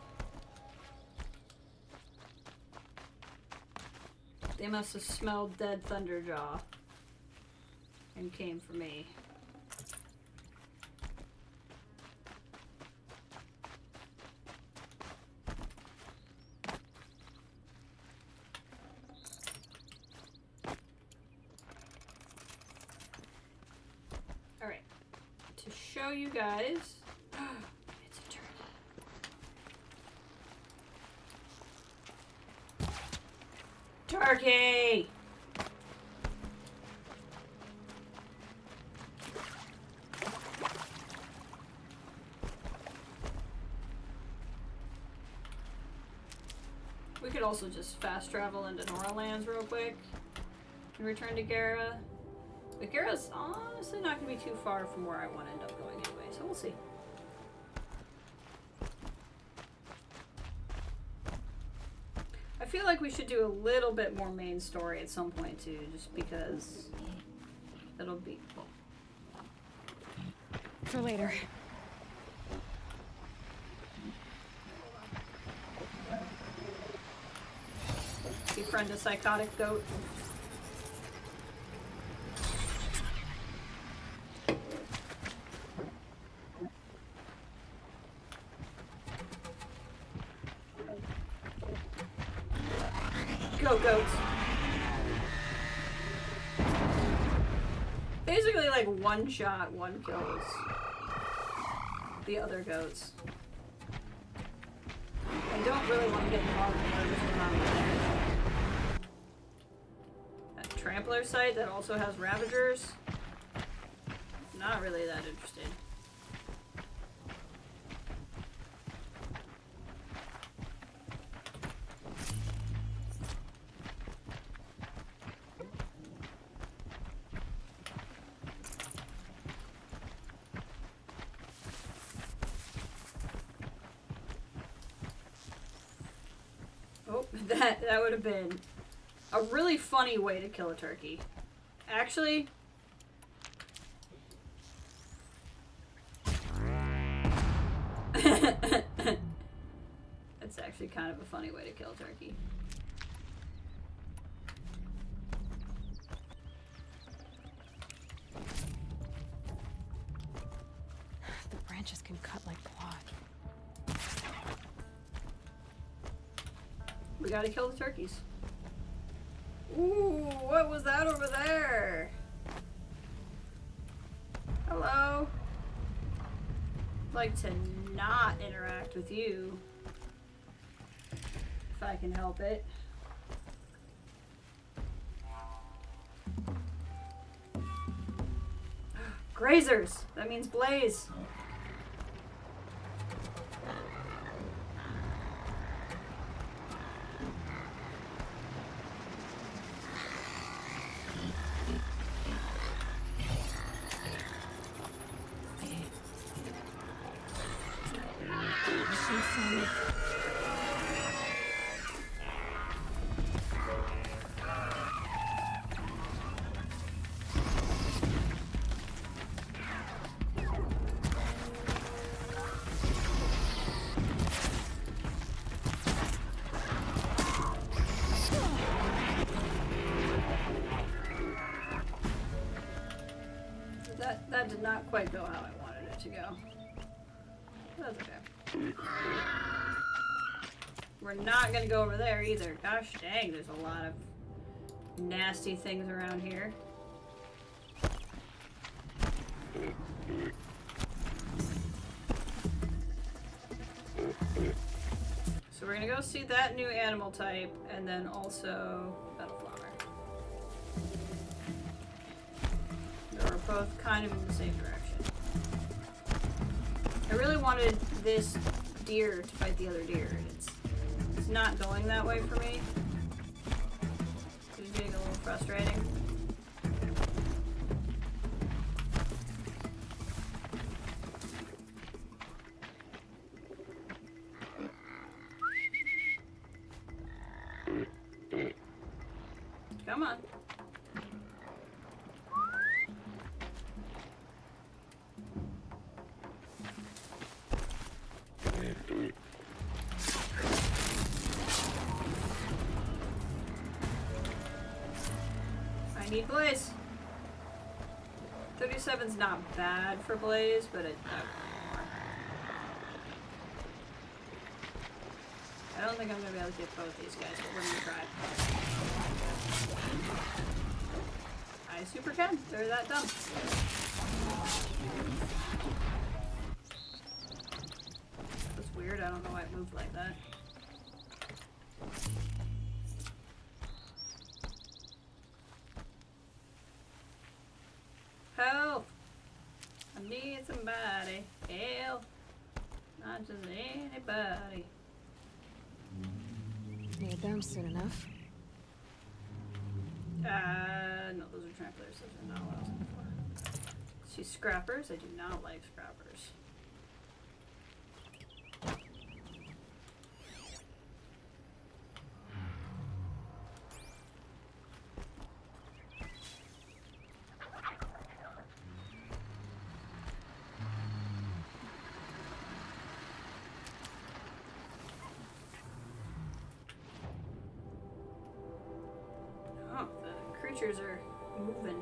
They must have smelled dead Thunderjaw and came for me. Alright. To show you guys. It's a turkey. Turkey! We could also just fast travel into Nora Lands real quick and return to Gara. But Gara's honestly not going to be too far from where I want to end up going anyway, so we'll see. I feel like we should do a little bit more main story at some point too, just because it'll be... For later. Befriend a psychotic goat. Go goats. Basically like one shot, one kills the other goats. I don't really want to get involved in murders when I'm there. That trampler site that also has ravagers. Not really that interested. Oh, that would have been a really funny way to kill a turkey. Actually, that's actually kind of a funny way to kill a turkey. The branches can cut like cloth. We gotta kill the turkeys. Ooh, what was that over there? Hello? I'd like to not interact with you. If I can help it. Grazers! That means blaze. That did not quite go how I wanted it to go. That's okay. We're not gonna go over there either. Gosh dang, there's a lot of nasty things around here. So we're gonna go see that new animal type and then also metal flower. We're both kind of in the same direction. I really wanted this deer to fight the other deer, and it's not going that way for me. It's getting a little frustrating. Come on. I need blaze. 37's not bad for blaze, but I don't think I'm gonna be able to get both these guys, but we're gonna try. I super can. They're that dumb. That's weird. I don't know why it moved like that. Help! I need somebody. Help! Not just anybody. Need them soon enough. No, those are tramplers. Those are not what I was looking for. See, scrappers? I do not like scrappers. Creatures are moving.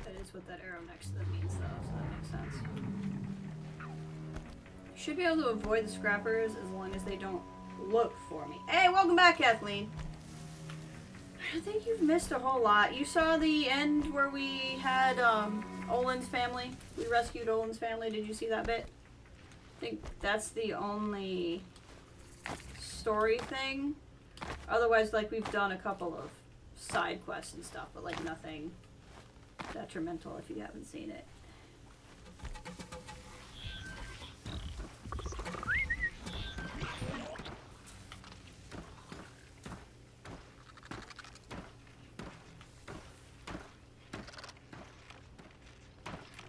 That is what that arrow next to them means, though, so that makes sense. You should be able to avoid the scrappers as long as they don't look for me. Hey, welcome back, Kathleen. I think you've missed a whole lot. You saw the end where we had Olin's family. We rescued Olin's family. Did you see that bit? I think that's the only story thing. Otherwise, like, we've done a couple of side quests and stuff, but like nothing detrimental if you haven't seen it.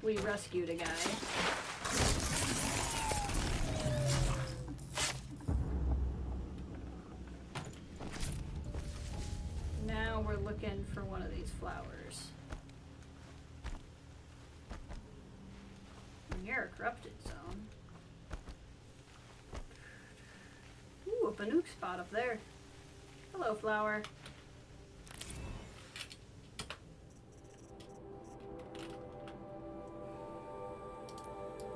We rescued a guy. Now we're looking for one of these flowers. Near a corrupted zone. Banuk spot up there. Hello, flower.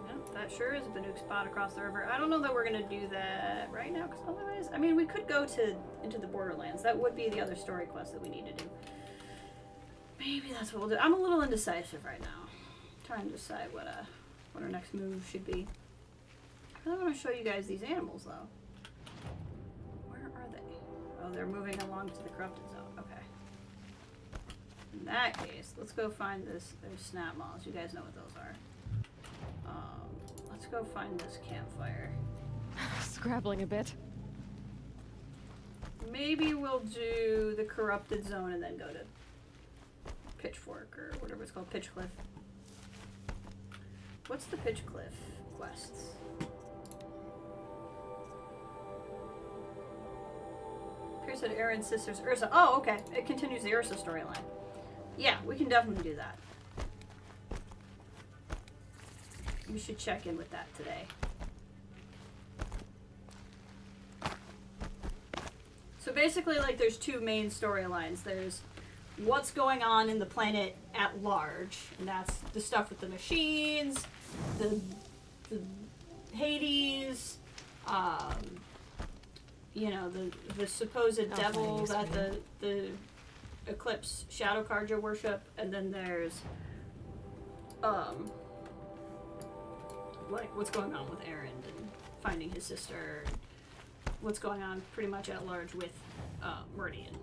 Yep, that sure is a Banuk spot across the river. I don't know that we're gonna do that right now, because otherwise, I mean, we could go into the Borderlands. That would be the other story quest that we need to do. Maybe that's what we'll do. I'm a little indecisive right now. I'm trying to decide what our next move should be. I really want to show you guys these animals, though. Where are they? Oh, they're moving along to the corrupted zone. Okay. In that case, let's go find this. There's snap moths. You guys know what those are. Let's go find this campfire. Scrabbling a bit. Maybe we'll do the corrupted zone and then go to Pitchfork or whatever it's called, Pitchcliff. What's the Pitchcliff quests? Pierce said Aaron's sister's Ursa. Oh, okay. It continues the Ursa storyline. Yeah, we can definitely do that. We should check in with that today. So basically, like, there's two main storylines. There's what's going on in the planet at large, and that's the stuff with the machines, the Hades, you know, the supposed devil that the Eclipse Shadow Carja worship, and then there's like what's going on with Aaron and finding his sister, and what's going on pretty much at large with Meridian.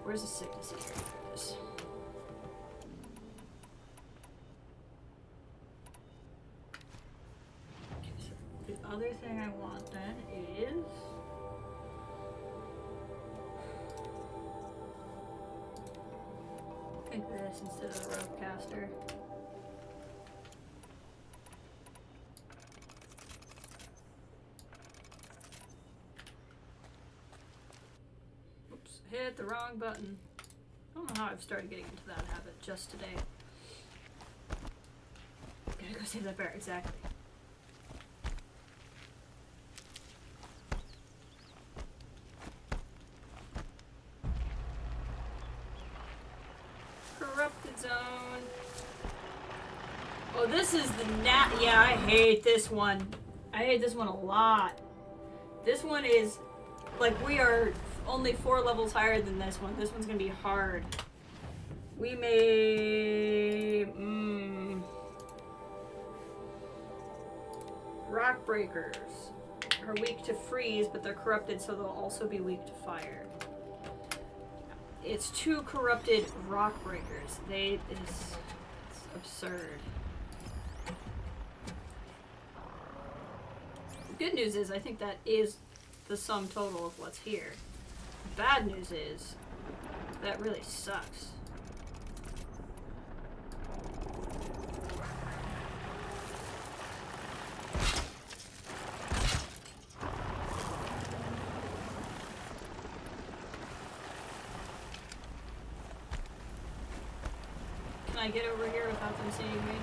Where's the sickness here? There it is. Okay, so the other thing I want then is I think this instead of the rope caster. Hit the wrong button. I don't know how I've started getting into that habit just today. Gotta go save that bear, exactly. Corrupted zone. Oh, this is the yeah, I hate this one. I hate this one a lot. This one is, like, we are only 4 levels higher than this one. This one's gonna be hard. We may... Rock breakers are weak to freeze, but they're corrupted, so they'll also be weak to fire. It's 2 corrupted rock breakers. It's absurd. The good news is I think that is the sum total of what's here. Bad news is, that really sucks. Can I get over here without them seeing me?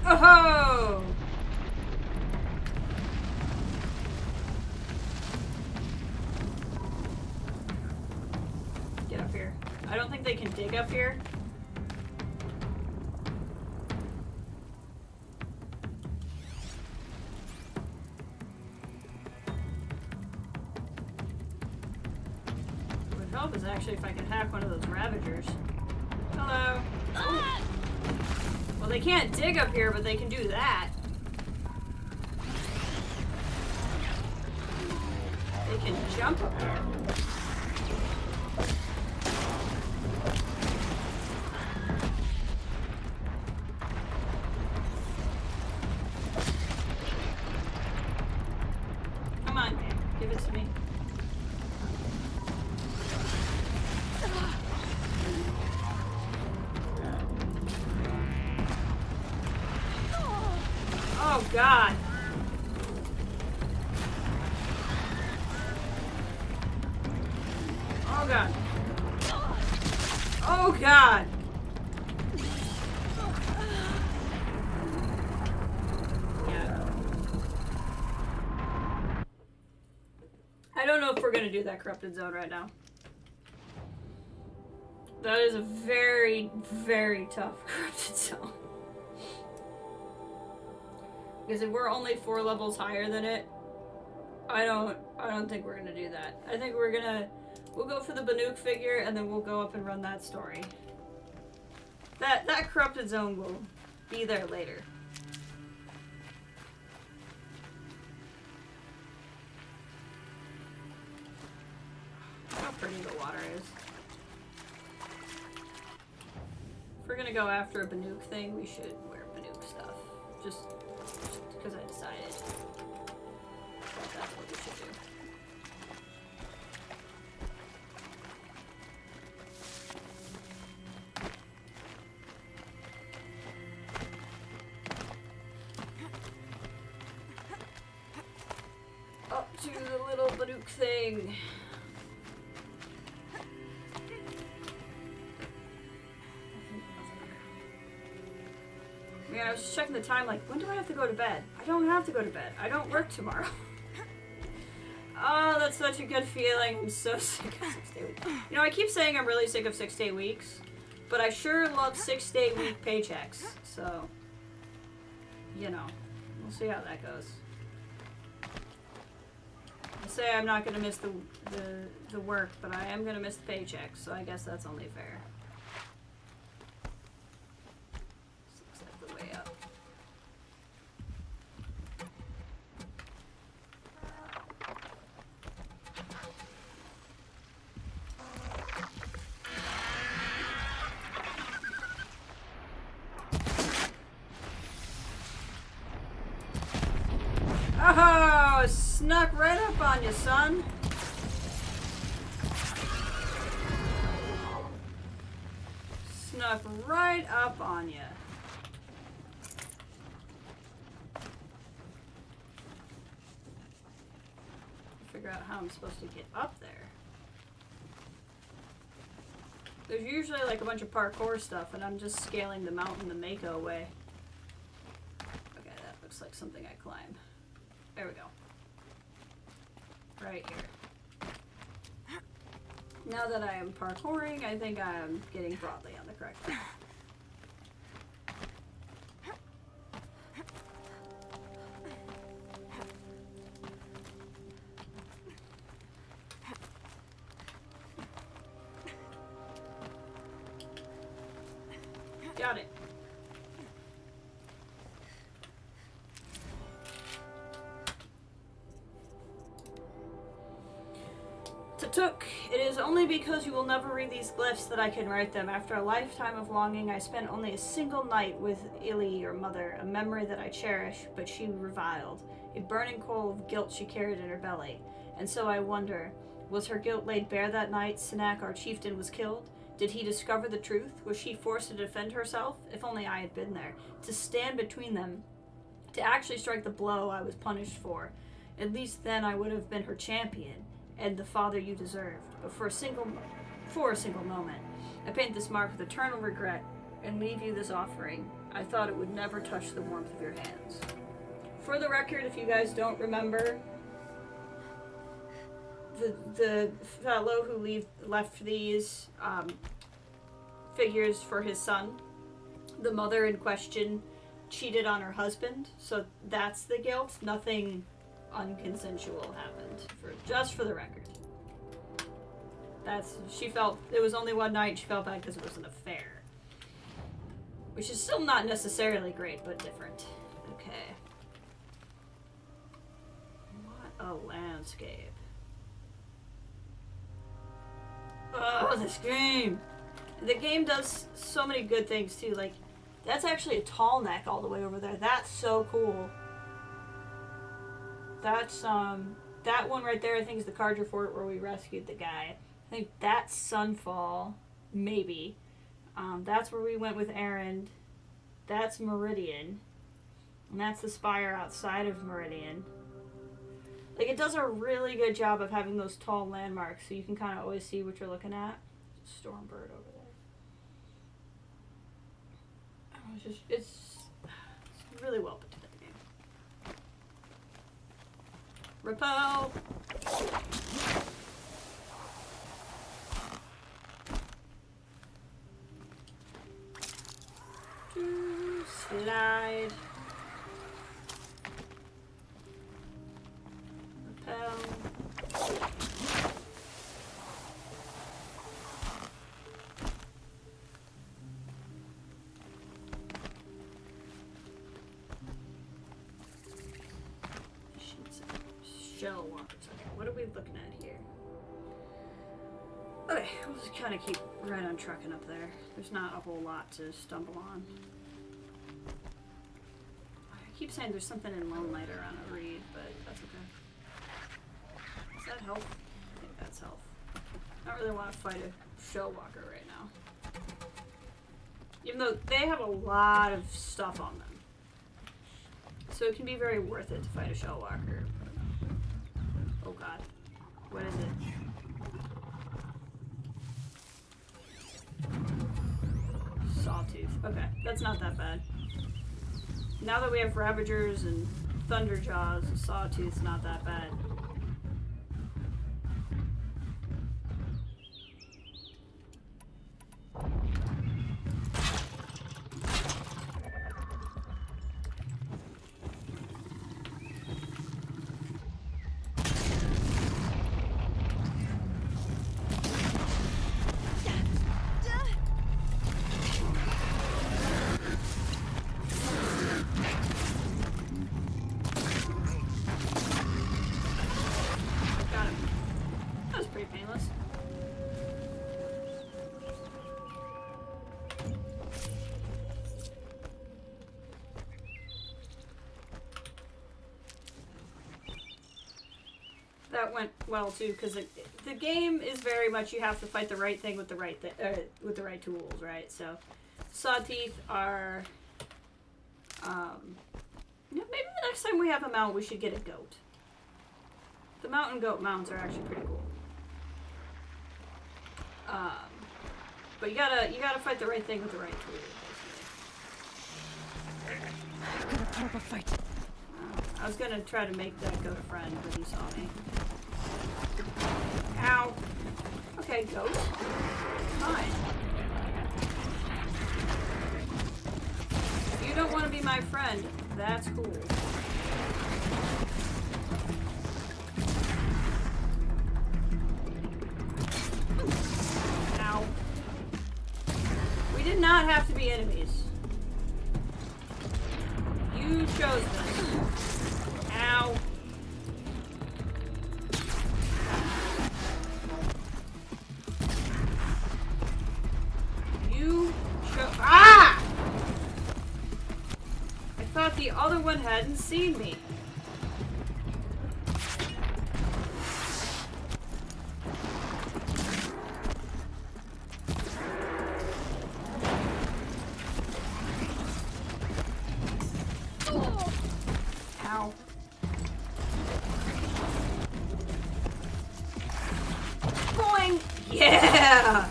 Oh! Get up here. I don't think they can dig up here. What would help is actually if I could hack one of those Ravagers. Hello. Ah! Well, they can't dig up here, but they can do that. They can jump up there. Come on, man. Give it to me. Oh, God. Oh, God. Oh, God. Yeah. I don't know if we're going to do that corrupted zone right now. That is a very, very tough corrupted zone. Because if we're only 4 levels higher than it, I don't think we're gonna do that. I think we'll go for the Banuk figure and then we'll go up and run that story. That corrupted zone will be there later. How pretty the water is. If we're gonna go after a Banuk thing, we should wear Banuk stuff. Just because I decided that that's what we should do. Up to the little Banuk thing. I was just checking the time, like, when do I have to go to bed? I don't have to go to bed. I don't work tomorrow. Oh, that's such a good feeling. I'm so sick of 6-day weeks. You know, I keep saying I'm really sick of 6-day weeks, but I sure love 6-day week paychecks. So, you know, we'll see how that goes. I say I'm not going to miss the work, but I am going to miss the paychecks, so I guess that's only fair. Oh, snuck right up on you, son. Snuck right up on you. Figure out how I'm supposed to get up there. There's usually like a bunch of parkour stuff, and I'm just scaling the mountain the Mako way. Okay, that looks like something I climb. There we go. Right here. Now that I am parkouring, I think I am getting broadly on the correct path. Got it. Took. It is only because you will never read these glyphs that I can write them. After a lifetime of longing, I spent only a single night with Illy, your mother, a memory that I cherish, but she reviled, a burning coal of guilt she carried in her belly. And so I wonder, was her guilt laid bare that night Sinak, our chieftain, was killed? Did he discover the truth? Was she forced to defend herself? If only I had been there, to stand between them, to actually strike the blow I was punished for. At least then I would have been her champion, and the father you deserved. But for a single moment, I paint this mark with eternal regret and leave you this offering. I thought it would never touch the warmth of your hands. For the record, if you guys don't remember, the fellow who left these figures for his son, the mother in question cheated on her husband, so that's the guilt. Nothing unconsensual happened, just for the record. She felt, it was only one night, she felt bad because it was an affair. Which is still not necessarily great, but different. Okay. What a landscape. Oh, this game! The game does so many good things too, like, that's actually a tall neck all the way over there. That's so cool. That's, that one right there, I think, is the Carja Fort where we rescued the guy. I think that's Sunfall, maybe. That's where we went with Aaron. That's Meridian. And that's the spire outside of Meridian. Like, it does a really good job of having those tall landmarks so you can kind of always see what you're looking at. Stormbird over there. Oh, it's really well put together game. Repel! Slide. Repel. Shell walkers. Okay, what are we looking at here? Okay, we'll just kind of keep right on trucking up there. There's not a whole lot to stumble on. I keep saying there's something in Lone Light around a reed, but that's okay. Is that health? I think that's health. I don't really want to fight a shell walker right now. Even though they have a lot of stuff on them. So it can be very worth it to fight a shell walker. Oh god. What is it? Sawtooth. Okay, that's not that bad. Now that we have Ravagers and Thunderjaws, Sawtooth's not that bad. That went well too, because the game is very much you have to fight the right thing with the right with the right tools, right? So, Sawteeth are. Maybe the next time we have a mount, we should get a goat. The mountain goat mounts are actually pretty cool. But you gotta fight the right thing with the right tool. I'm gonna put up a fight. I was gonna try to make that goat a friend, but he saw me. Ow. Okay, goat. Fine. If you don't want to be my friend, that's cool. Ow. We did not have to be enemies. You chose them. Ow. You chose. Ah! I thought the other one hadn't seen me. Ow. Boing! Yeah!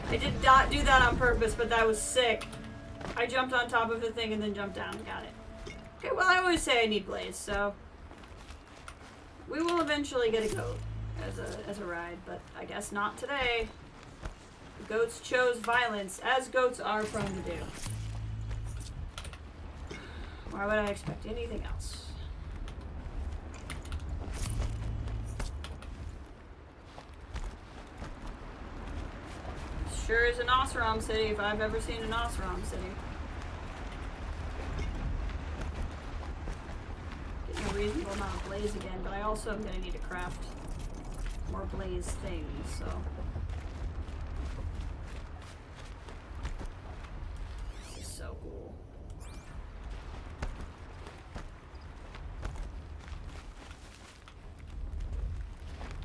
I did not do that on purpose, but that was sick. I jumped on top of the thing and then jumped down and got it. Okay, well I always say I need blaze, so we will eventually get a goat as a ride, but I guess not today. The goats chose violence, as goats are prone to do. Why would I expect anything else? Sure is an Oseram city if I've ever seen an Oseram city. Getting a reasonable amount of blaze again, but I also am going to need to craft more blaze things, so. This is so cool.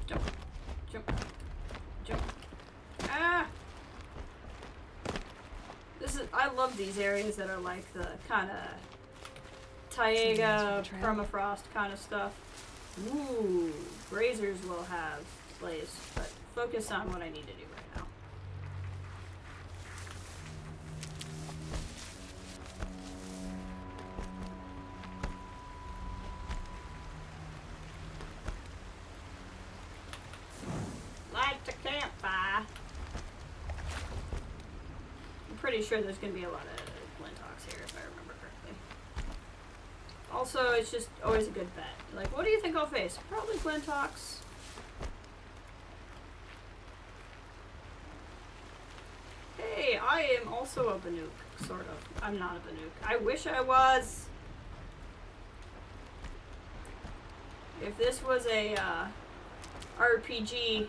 Jump, jump, jump. Ah! I love these areas that are like the kind of Taiga, permafrost kind of stuff. Ooh, grazers will have slaves, but focus on what I need to do right now. Light the campfire. I'm pretty sure there's going to be a lot of Glintox here, if I remember correctly. Also, it's just always a good bet. Like, what do you think I'll face? Probably Glintox. Hey, I am also a Banuk, sort of. I'm not a Banuk. I wish I was. If this was a RPG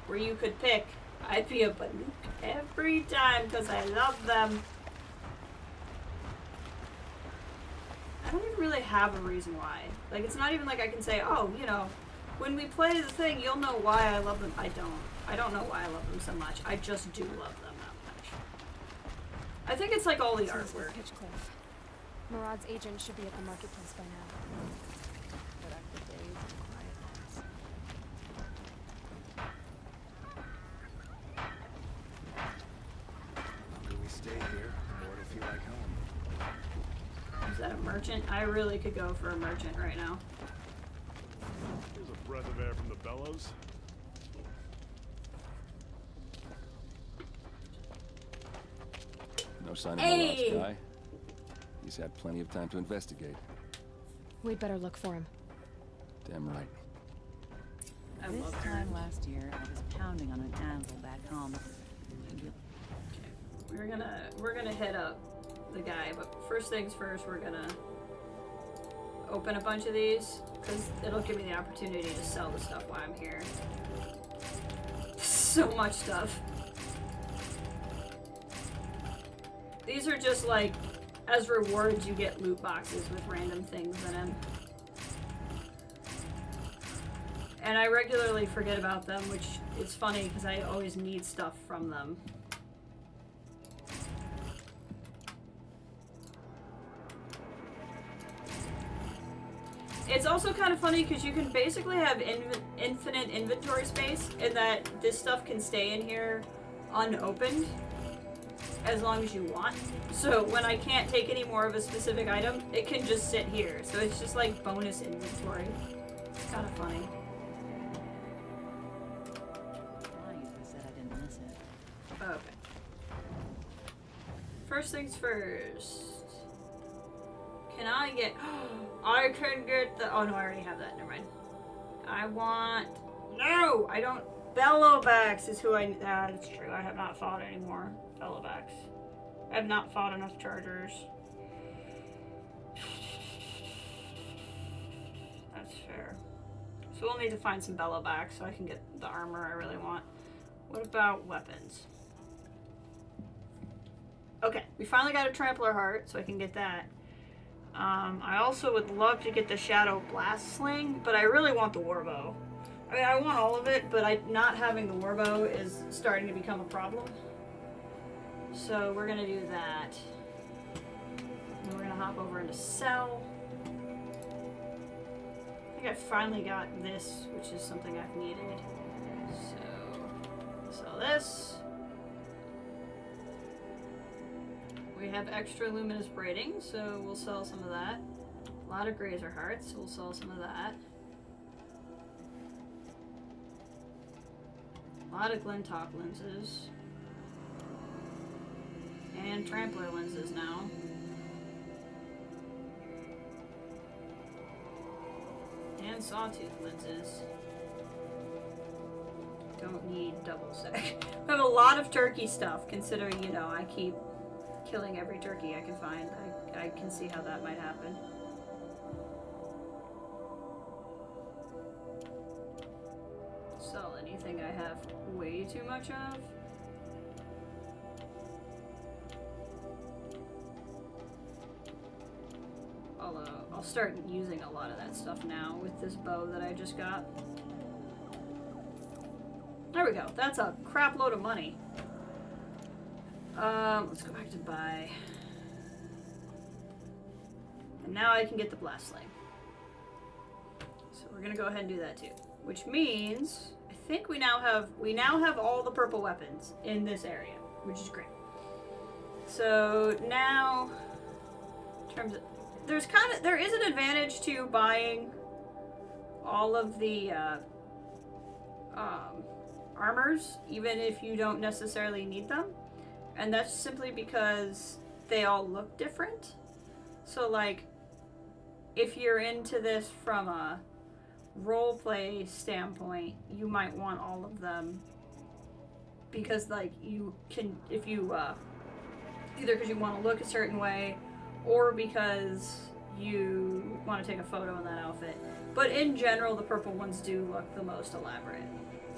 where you could pick, I'd be a Banuk every time because I love them. I don't even really have a reason why. Like, it's not even like I can say, oh, you know, when we play the thing, you'll know why I love them. I don't. I don't know why I love them so much. I just do love them that much. I think it's like all the artwork. Pitchcliff. Murad's agent should be at the marketplace by now. Productive days and quiet nights. The longer we stay here, the more it'll feel like home. Is that a merchant? I really could go for a merchant right now. Here's a breath of air from the bellows. No sign of Murad's guy. He's had plenty of time to investigate. We'd better look for him. Damn right. This time last year, I was pounding on an anvil back home. We're gonna hit up the guy, but first things first, we're gonna open a bunch of these because it'll give me the opportunity to sell the stuff while I'm here. So much stuff. These are just like, as rewards, you get loot boxes with random things in them. And I regularly forget about them, which is funny because I always need stuff from them. It's also kind of funny because you can basically have infinite inventory space in that this stuff can stay in here unopened as long as you want. So when I can't take any more of a specific item, it can just sit here. So it's just like bonus inventory. It's kind of funny. Said I didn't miss it. Okay. First things first. Can I get... I can get the... Oh no, I already have that. Never mind. I want... No! I don't... Bellowbacks is who I... that's true. I have not fought anymore. Bellowbacks. I have not fought enough chargers. That's fair. So we'll need to find some Bellowbacks so I can get the armor I really want. What about weapons? Okay, we finally got a Trampler Heart, so I can get that. I also would love to get the Shadow Blast Sling, but I really want the Warbow. I mean, I want all of it, but not having the Warbow is starting to become a problem. So we're gonna do that. And we're gonna hop over into Sell. I think I finally got this, which is something I've needed. So, sell this. We have extra luminous braiding, so we'll sell some of that. A lot of grazer hearts, so we'll sell some of that. A lot of Glintock lenses. And Trampler lenses now. And Sawtooth lenses. Don't need double sec. I have a lot of turkey stuff, considering, you know, I keep killing every turkey I can find. I can see how that might happen. Sell anything I have way too much of. I'll start using a lot of that stuff now with this bow that I just got. There we go. That's a crap load of money. Let's go back to buy. now I can get the blast sling. So we're gonna go ahead and do that too. Which means I think we now have all the purple weapons in this area, which is great. So now, in terms of, there is an advantage to buying all of the armors, even if you don't necessarily need them, and that's simply because they all look different. So like, if you're into this from a roleplay standpoint, you might want all of them because like you can, if you either because you want to look a certain way or because you want to take a photo in that outfit. But in general, the purple ones do look the most elaborate.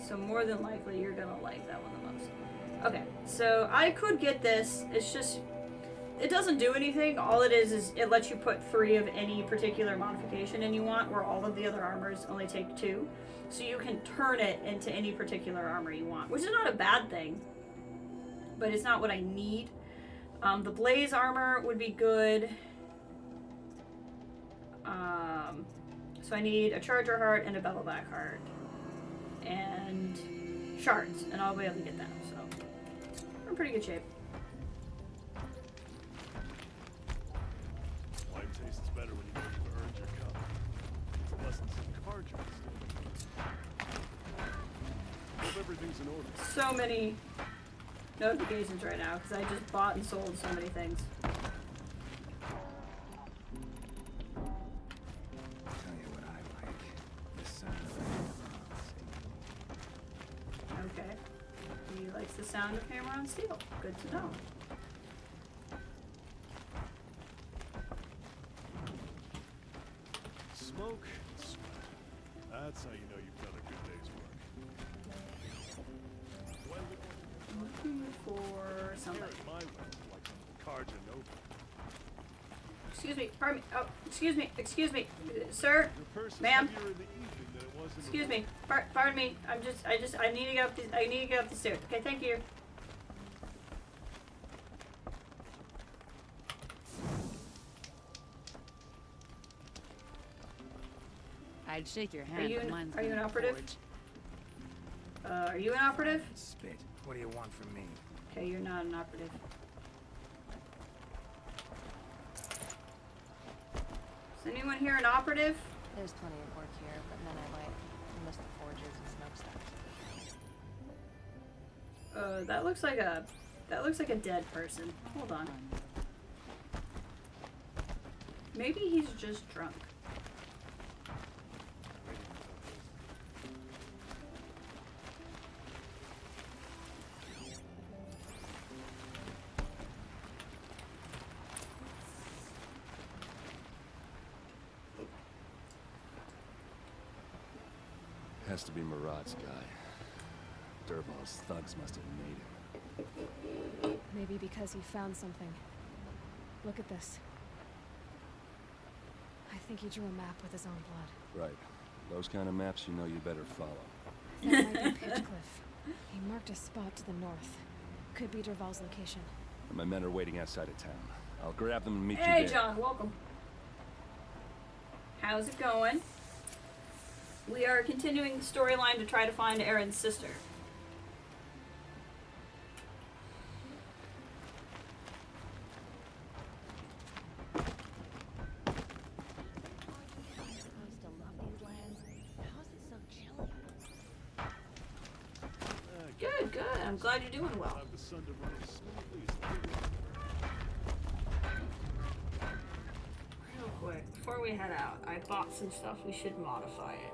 So more than likely, you're gonna like that one the most. Okay, so I could get this. It's just, it doesn't do anything. All it is it lets you put 3 of any particular modification in you want, where all of the other armors only take 2. So you can turn it into any particular armor you want, which is not a bad thing, but it's not what I need. The blaze armor would be good. So I need a charger heart and a bevelback heart. And shards, and I'll be able to get that, so we're in pretty good shape. Wine tastes better when you know you've earned your cup. It's a lesson in cards. Hope everything's in order. So many notifications right now because I just bought and sold so many things. Tell you what I like. The sound of hammer on steel. Okay. He likes the sound of hammer on steel. Good to know. Smoke and sweat. That's how you know you've done a good day's work. Looking for somebody. My way, like cards and noble. Excuse me, pardon me. Oh, excuse me, sir, ma'am. Excuse me, pardon me. I need to get up the stairs. Okay, thank you. I'd shake your hand, but mine's Are you an been operative? forged. Are you an operative? Spit. What do you want from me? Okay, you're not an operative. Is anyone here an operative? There's plenty of work here, but none I like. I miss the forges and smokestacks. That looks like a dead person. Hold on. Maybe he's just drunk. Has to be Murad's guy. Dervahl's thugs must have made him. Maybe because he found something. Look at this. I think he drew a map with his own blood. Right. Those kind of maps you know you better follow. That might be Pitchcliff. He marked a spot to the north. Could be Dervahl's location. My men are waiting outside of town. I'll grab them and meet you Hey, there. John, welcome. How's it going? We are continuing the storyline to try to find Aaron's sister. Good, good. I'm glad you're doing well. Real quick, before we head out, I bought some stuff. We should modify it.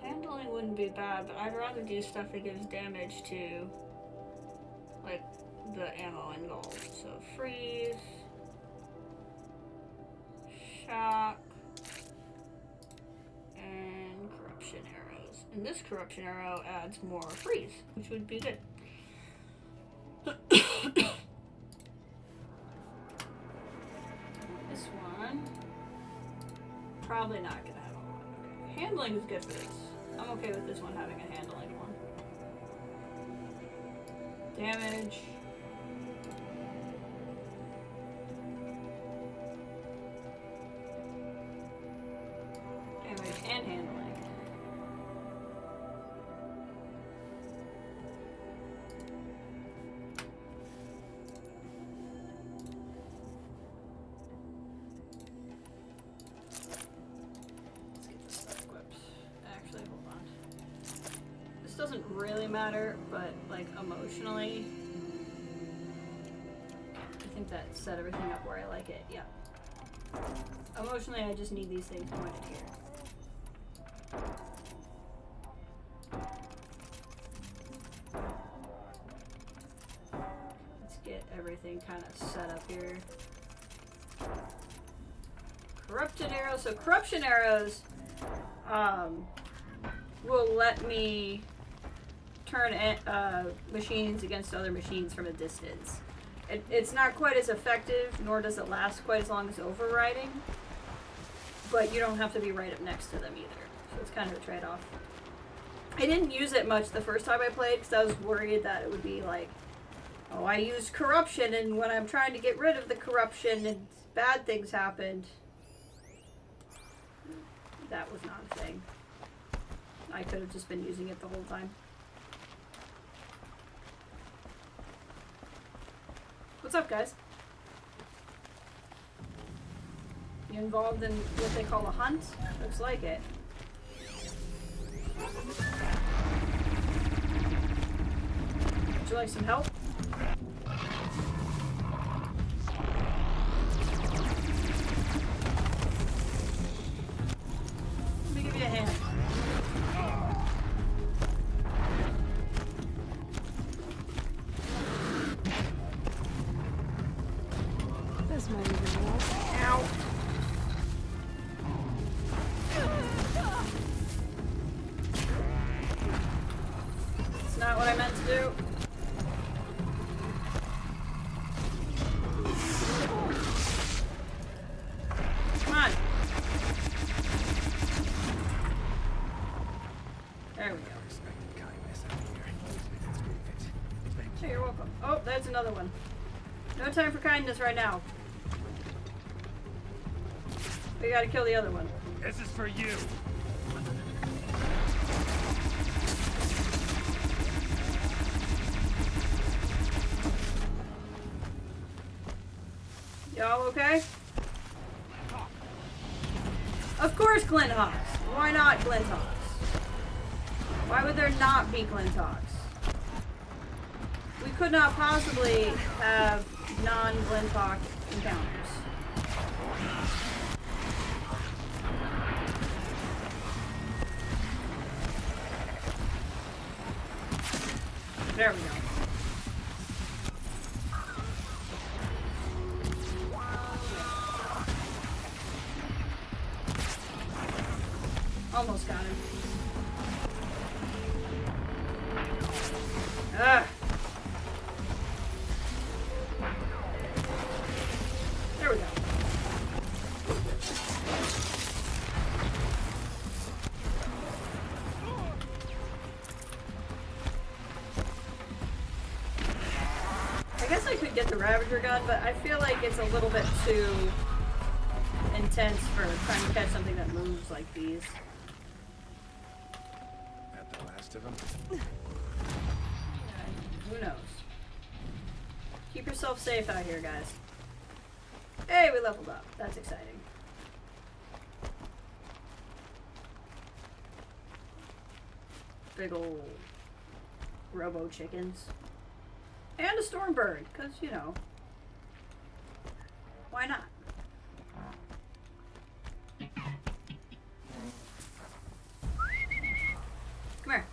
Handling wouldn't be bad, but I'd rather do stuff that gives damage to, like, the ammo involved. So freeze, shock, and corruption arrows. And this corruption arrow adds more freeze, which would be good. This one, probably not gonna have a lot. Okay. Handling is good for this. I'm okay with this one having a handling one. Damage. Damage and handling. Let's get the stuff equipped. Actually, hold on. This doesn't really matter, but like emotionally, I think that set everything up where I like it. Yeah. Emotionally, I just need these things pointed here. Let's get everything kind of set up here. Corruption arrows. So corruption arrows will let me turn machines against other machines from a distance. It's not quite as effective, nor does it last quite as long as overriding, but you don't have to be right up next to them either. So it's kind of a trade-off. I didn't use it much the first time I played because I was worried that it would be like, oh, I used corruption, and when I'm trying to get rid of the corruption and bad things happened. That was not a thing. I could have just been using it the whole time. What's up, guys? You involved in what they call a hunt? Looks like it. Would you like some help? Let me give you a hand. This might even work. Ow. It's not what I meant to do. Come on. There we go. Hey, you're welcome. Oh, there's another one. No time for kindness right now. We gotta kill the other one. This is for you. Y'all okay? Of course, Glint Hawks. Why not Glint Hawks? Why would there not be Glint Hawks? We could not possibly have non-Glint Hawk encounters. There we go. Almost got him. Ah. There we go. I guess I could get the Ravager gun, but I feel like it's a little bit too intense for trying to catch something that moves like these. That the last of them? Who knows? Keep yourself safe out here, guys. Hey, we leveled up. That's exciting. Big ol' robo chickens. And a storm bird, because, you know, why not? Come here.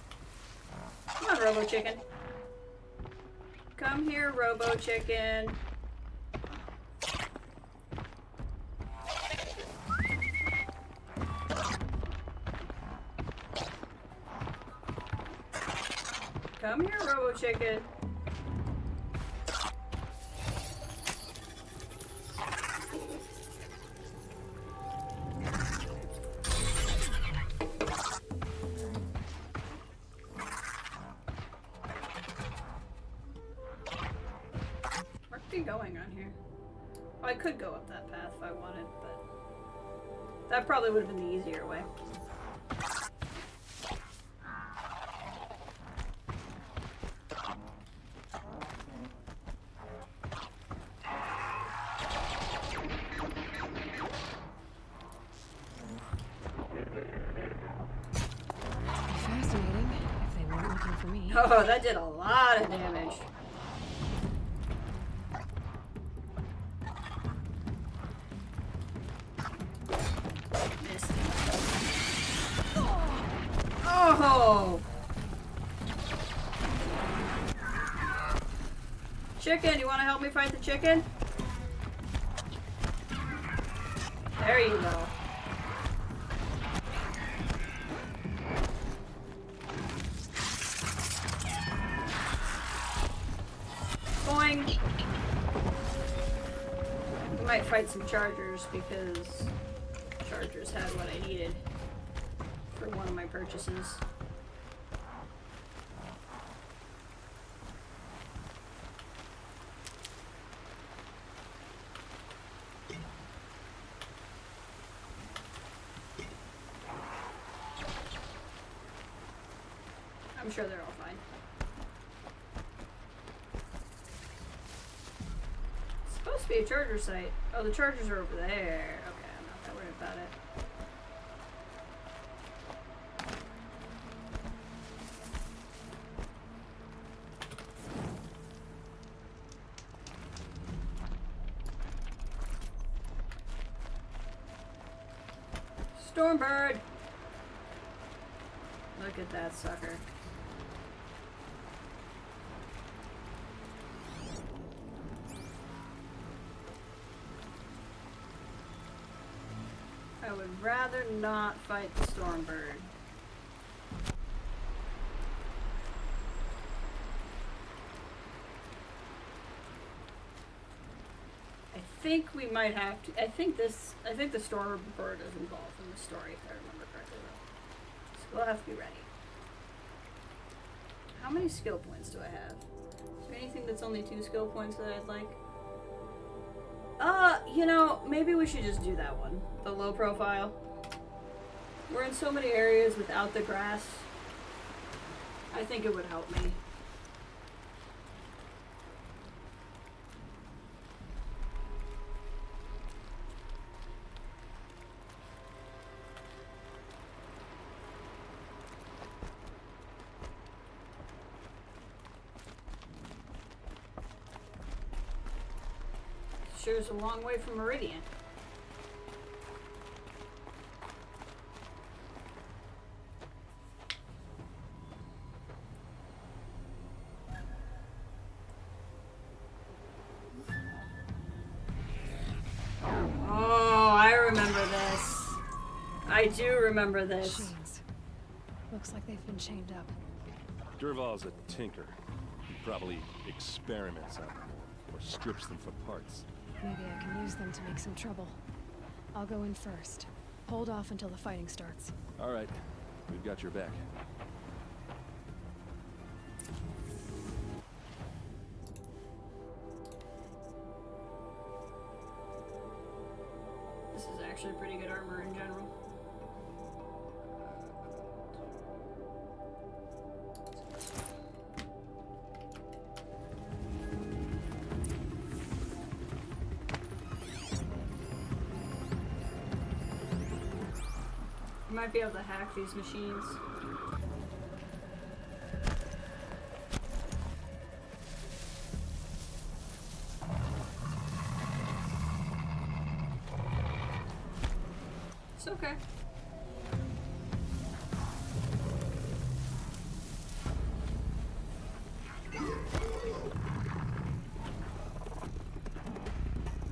Come on, robo chicken. Come here, robo chicken. Come here, robo chicken. even going on here? Well, I could go up that path if I wanted, but that probably would have been the easier way. Fascinating, if they weren't looking for me. Oh, that did a lot of damage. Missed. Oh! Chicken, you want to help me fight the chicken? There you go. Boing. We might fight some chargers because chargers had what I needed for one of my purchases. I'm sure they're all fine. It's supposed to be a charger site. Oh, the chargers are over there. Okay, I'm not that worried about it. Stormbird! Look at that sucker. I would rather not fight the Stormbird. I think we might have to. I think the Stormbird is involved in the story, if I remember correctly. So we'll have to be ready. How many skill points do I have? Is there anything that's only 2 skill points that I'd like? You know, maybe we should just do that one. The low profile. We're in so many areas without the grass. I think it would help me. Sure is a long way from Meridian. Oh, I remember this. I do remember this. Chains. Looks like they've been chained up. Dervahl's a tinker. He probably experiments on them or strips them for parts. Maybe I can use them to make some trouble. I'll go in first. Hold off until the fighting starts. All right. We've got your back. This is actually pretty good armor in general. You might be able to hack these machines. It's okay.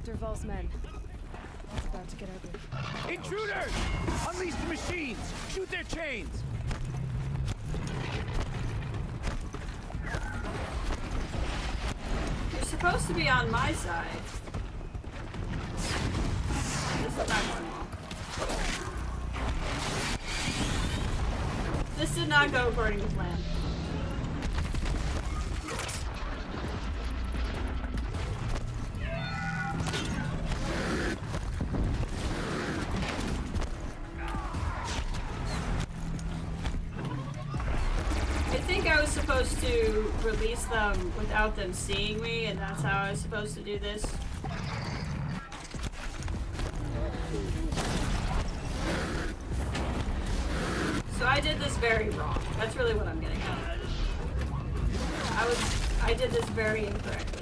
Dervahl's men. It's about to get ugly. Intruders! Unleash the machines! Shoot their chains! You're supposed to be on my side. This is not going well. This did not go according to plan. to release them without them seeing me, and that's how I was supposed to do this. So I did this very wrong. That's really what I'm getting at. I did this very incorrectly.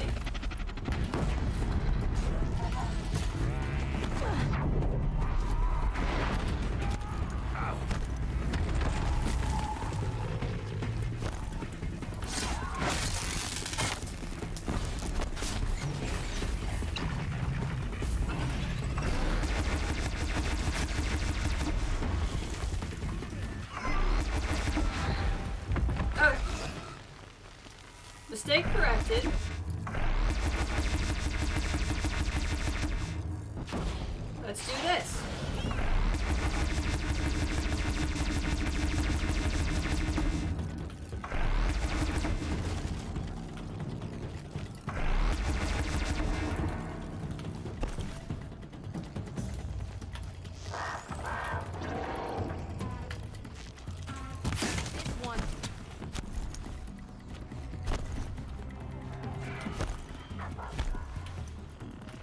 Mistake corrected. Let's do this.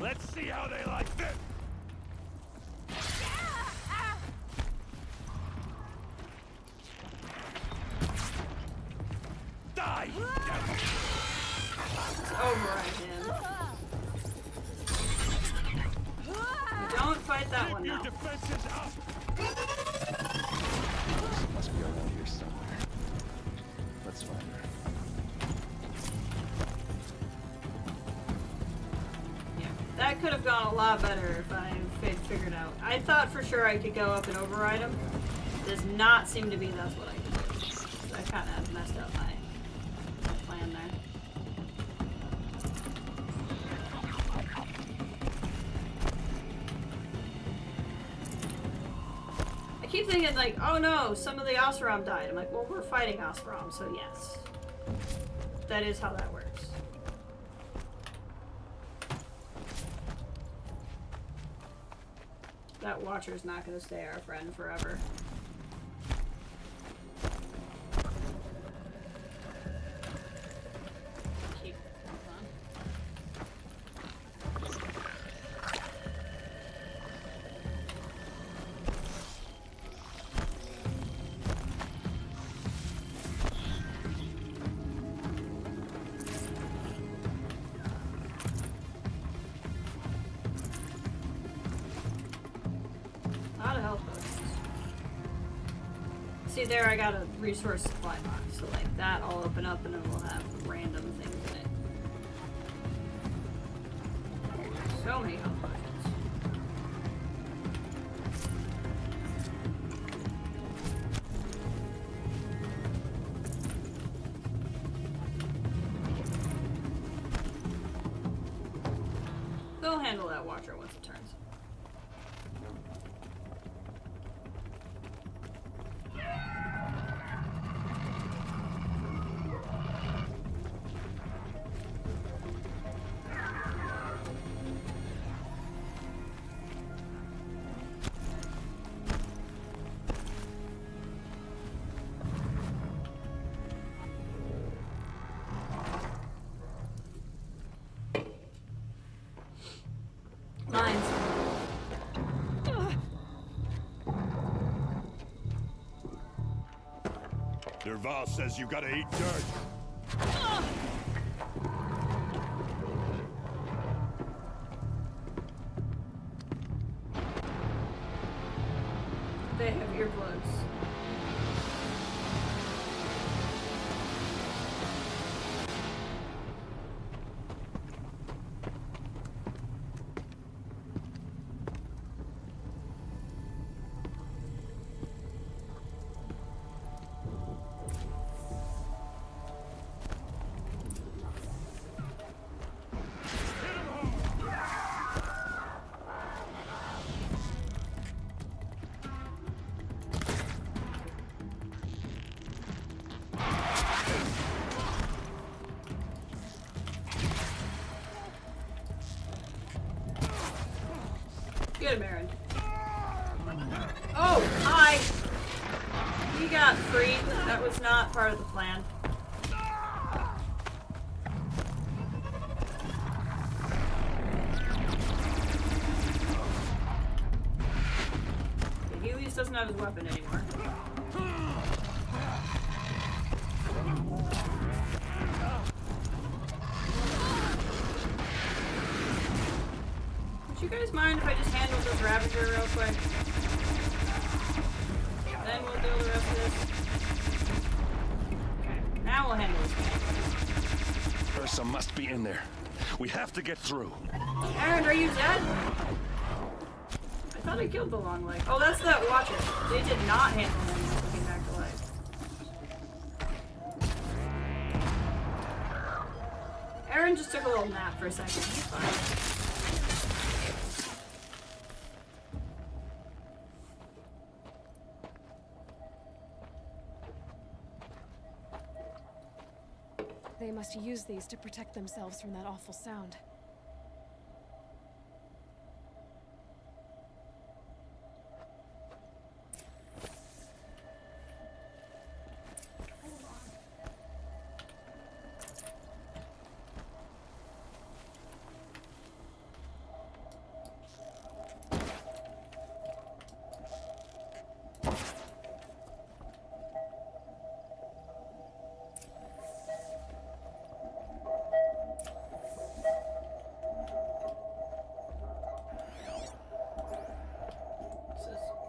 Let's see how they like this. Die! Let's override him. Don't fight that one now. Keep your defenses up. She must be around here somewhere. Let's find her. That could have gone a lot better if I had figured out. I thought for sure I could go up and override him. Does not seem to be that's what I can do. So I kind of messed up my plan there. I keep thinking like, oh no, some of the Oseram died. I'm like, well, we're fighting Oseram, so yes. That is how that works. That Watcher's not going to stay our friend forever. Keep on. See there, I got a resource supply box, so like that I'll open up and it will have random things in it. So many health potions. They'll handle that Watcher once it turns. Derval says you gotta eat dirt. They have earplugs. Get him, Aaron. Oh, hi! He got freed. That was not part of the plan. doesn't have his weapon anymore. Would you guys mind if I just handle this Ravager real quick? Then we'll do the rest of this. Okay, now we'll handle this guy. Ursa must be in there. We have to get through. Aaron, are you dead? I thought I killed the long leg. Oh, that's that Watcher. They did not handle him when he came back to life. Aaron just took a little nap for a second. He's fine. They must use these to protect themselves from that awful sound.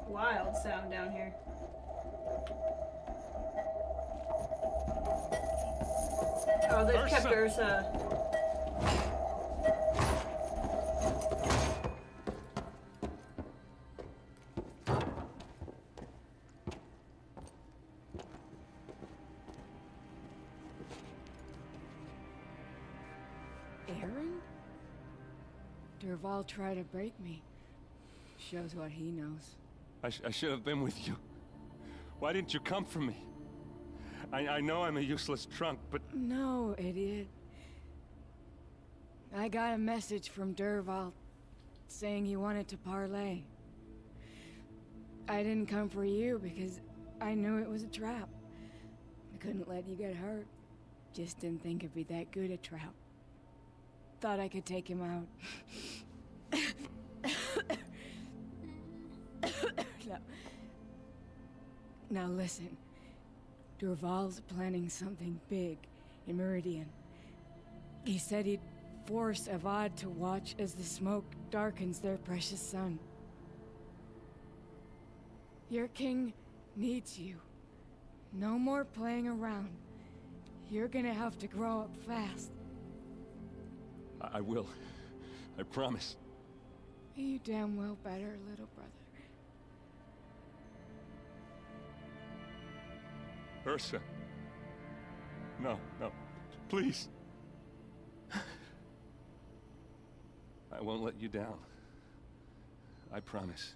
Wild sound down here. Oh, they've kept Ursa. Aaron? Durval tried to break me. Shows what he knows. I should have been with you. Why didn't you come for me? I know I'm a useless trunk, but... No, idiot. I got a message from Durval saying he wanted to parlay. I didn't come for you because I knew it was a trap. I couldn't let you get hurt. Just didn't think it'd be that good a trap. Thought I could take him out. Now listen, Durval's planning something big in Meridian. He said he'd force Avad to watch as the smoke darkens their precious sun. Your king needs you. No more playing around. You're gonna have to grow up fast. I will. I promise. You damn well better, little brother. Ursa. No, no. Please. I won't let you down. I promise.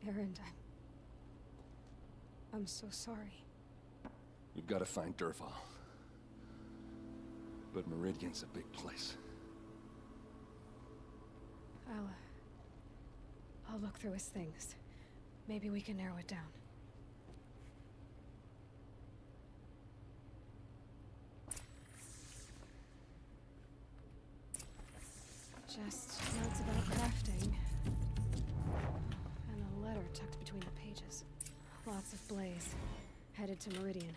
Aaron, I'm so sorry. We've got to find Durval. But Meridian's a big place. I'll look through his things. Maybe we can narrow it down. Just notes about crafting. And a letter tucked between the pages. Lots of blaze. Headed to Meridian.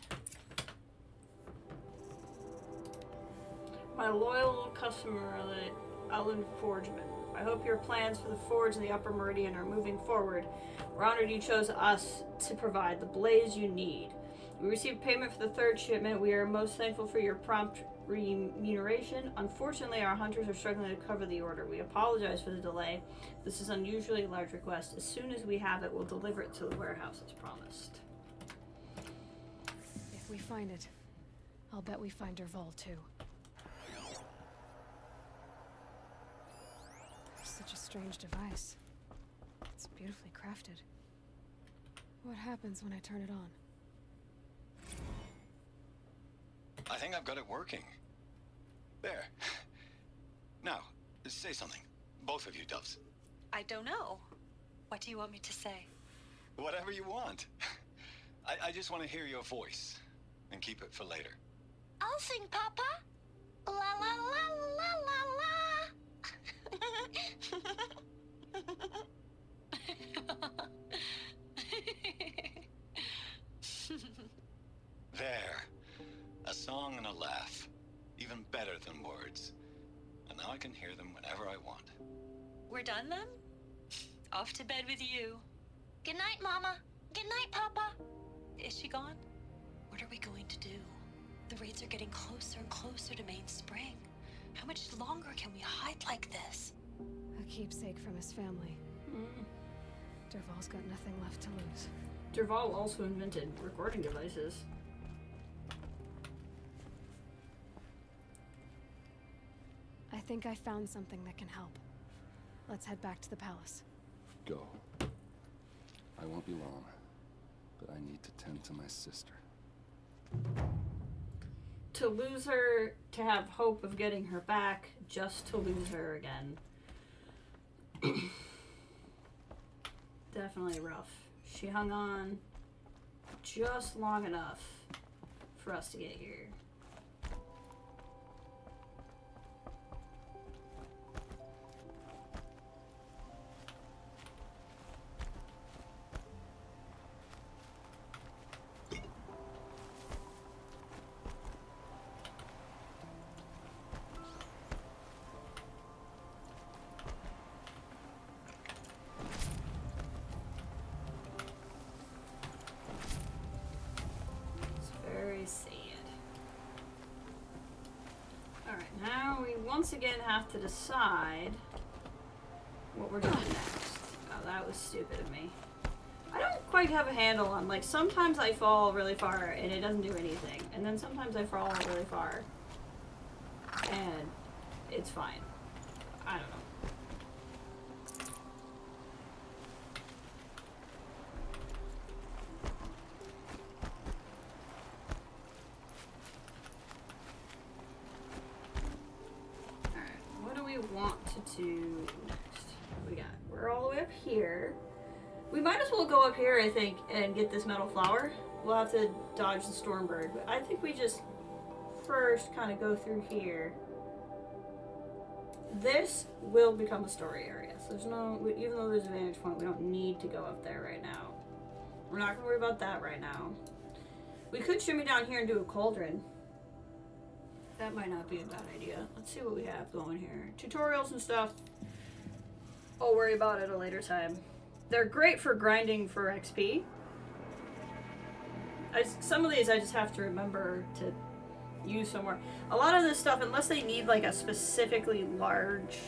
My loyal customer, the Outland Forgeman. I hope your plans for the forge in the Upper Meridian are moving forward. We're honored you chose us to provide the blaze you need. We received payment for the third shipment. We are most thankful for your prompt remuneration. Unfortunately, our hunters are struggling to cover the order. We apologize for the delay. This is an unusually large request. As soon as we have it, we'll deliver it to the warehouse as promised. If we find it, I'll bet we find Durval too. Such a strange device. It's beautifully crafted. What happens when I turn it on? I think I've got it working. There. Now, say something. Both of you, doves. I don't know. What do you want me to say? Whatever you want. I just want to hear your voice. And keep it for later. I'll sing, Papa. La la la la la la. There. A song and a laugh. Even better than words. And now I can hear them whenever I want. We're done then? Off to bed with you. Good night, Mama. Good night, Papa. Is she gone? What are we going to do? The raids are getting closer and closer to Main Spring. How much longer can we hide like this? A keepsake from his family. Dervahl's got nothing left to lose. Dervahl also invented recording devices. I think I found something that can help. Let's head back to the palace. Go. I won't be long, but I need to tend to my sister. To lose her, to have hope of getting her back, just to lose her again. Definitely rough. She hung on just long enough for us to get here. Once again have to decide what we're doing next. Oh, that was stupid of me. I don't quite have a handle on, like, sometimes I fall really far and it doesn't do anything. And then sometimes I fall really far and it's fine. I don't know. To next. What we got? We're all the way up here. We might as well go up here, I think, and get this metal flower. We'll have to dodge the Stormbird, but I think we just first kind of go through here. This will become a story area, so there's no, even though there's a vantage point, we don't need to go up there right now. We're not gonna worry about that right now. We could shimmy down here and do a cauldron. That might not be a bad idea. Let's see what we have going here. Tutorials and stuff. I'll worry about it at a later time. They're great for grinding for XP. Some of these I just have to remember to use somewhere. A lot of this stuff, unless they need like a specifically large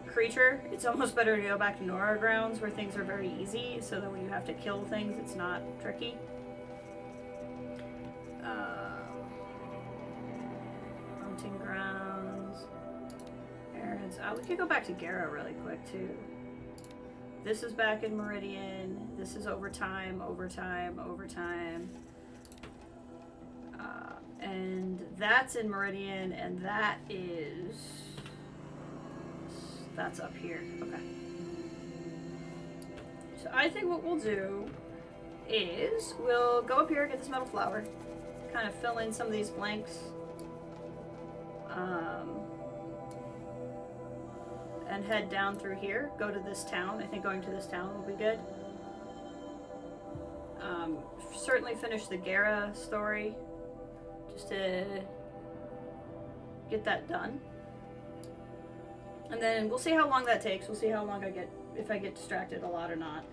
creature, it's almost better to go back to Nora Grounds where things are very easy, so that when you have to kill things, it's not tricky. Grounds, errands. We could go back to Gara really quick too. This is back in Meridian. This is overtime, overtime, overtime. And that's in Meridian, and that's up here. Okay. So I think what we'll do is we'll go up here, get this metal flower, kind of fill in some of these blanks. And head down through here, go to this town. I think going to this town will be good. Certainly finish the Gara story, just to get that done. And then we'll see how long that takes. We'll see how long if I get distracted a lot or not.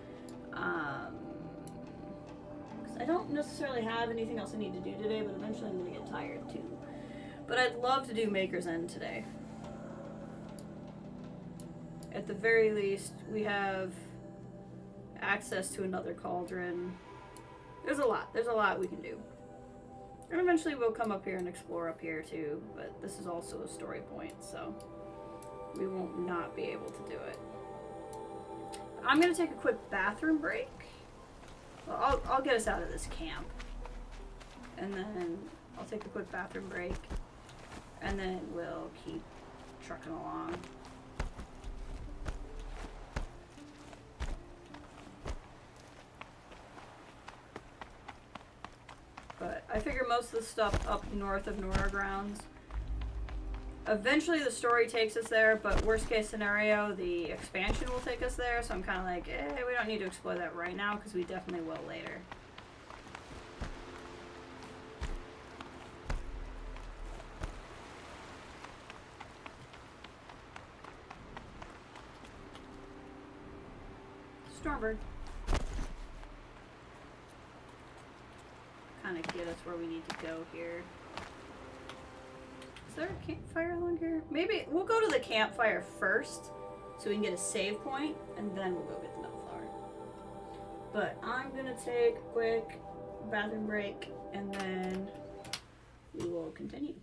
'Cause I don't necessarily have anything else I need to do today, but eventually I'm gonna get tired too. But I'd love to do Maker's End today. At the very least, we have access to another cauldron. There's a lot we can do. And eventually we'll come up here and explore up here too, but this is also a story point, so we won't not be able to do it. I'm gonna take a quick bathroom break. Well, I'll get us out of this camp. And then I'll take a quick bathroom break. And then we'll keep trucking along. But I figure most of the stuff up north of Nora Grounds Eventually the story takes us there, but worst case scenario, the expansion will take us there, so I'm kind of like, we don't need to explore that right now, because we definitely will later. Stormbird. Kind of get us where we need to go here. Is there a campfire along here? Maybe we'll go to the campfire first so we can get a save point, and then we'll go get the Bellflower. But I'm gonna take a quick bathroom break, and then we will continue.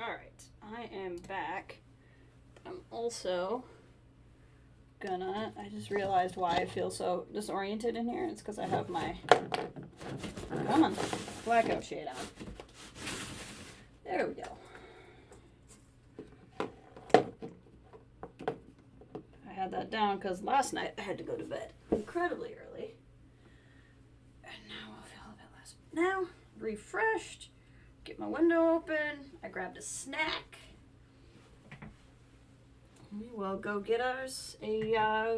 Alright, I am back. I'm also gonna, I just realized why I feel so disoriented in here. It's because I have my, come on, blackout shade on. There we go. I had that down because last night I had to go to bed incredibly early. And now I feel a bit less. Now, refreshed. Get my window open. I grabbed a snack. We will go get us a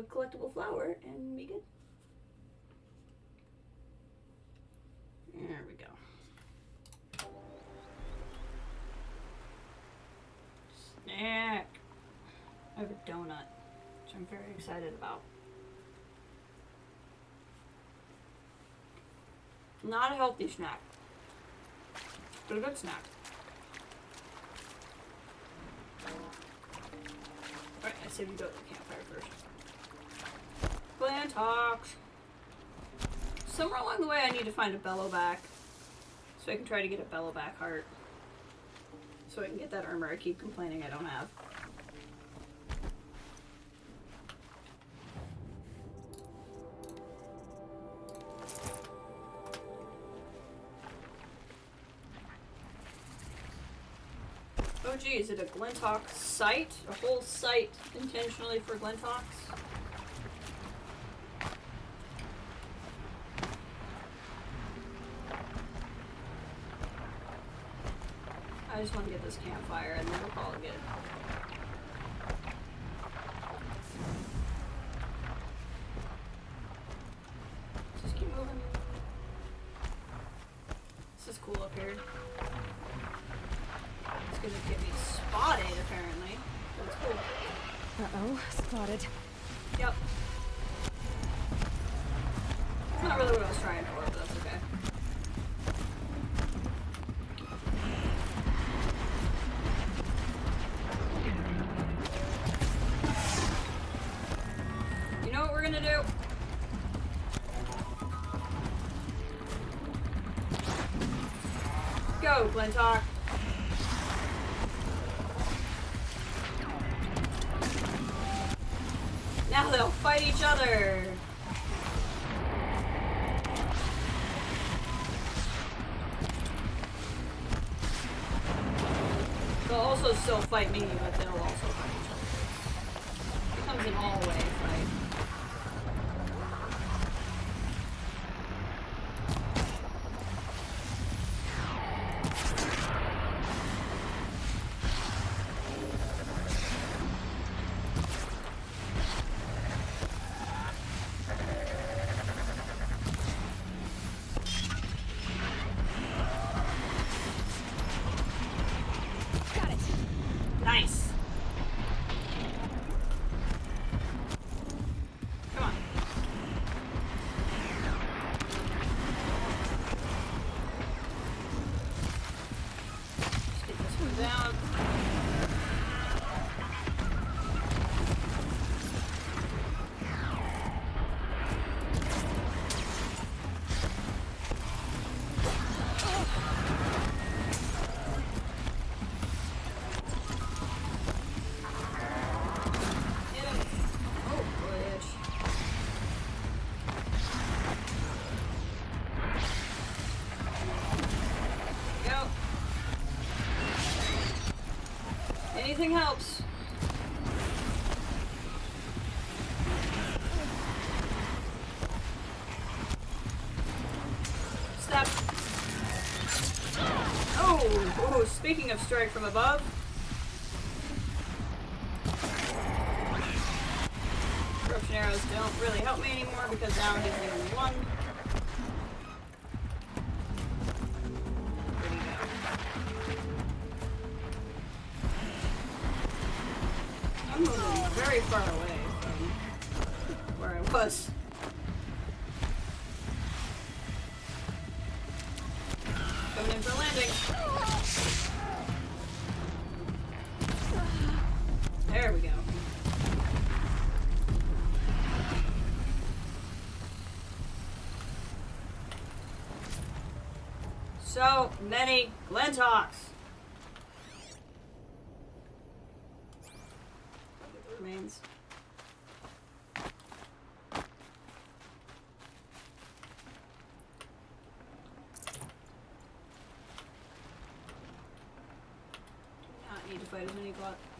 collectible flower and be good. There we go. Snack. I have a donut, which I'm very excited about. Not a healthy snack. But a good snack. Alright, I said we go to the campfire first. Plan talks. Somewhere along the way I need to find a Bellowback. So I can try to get a Bellowback heart. So I can get that armor I keep complaining I don't have. Oh gee, is it a Glinthawk site? A whole site intentionally for Glinthawks? I just want to get this campfire and then we'll call it good. Just keep moving. This is cool up here. It's gonna get me spotted apparently. But it's cool. Uh-oh, spotted. Yep. It's not really what I was trying for, but that's okay. You know what we're gonna do? Go, Glinthawk. Now they'll fight each other. They'll also still fight me, but they'll also fight each other. It becomes an all-way fight. Nice. Come on. Let's get this one down. Anything helps. Step. Oh, speaking of strike from above. Corruption arrows don't really help me anymore because now I'm using only one. I'm moving very far away from where I was. Coming in for landing. There we go. So many Glinthawks. Remains. Not need to fight as many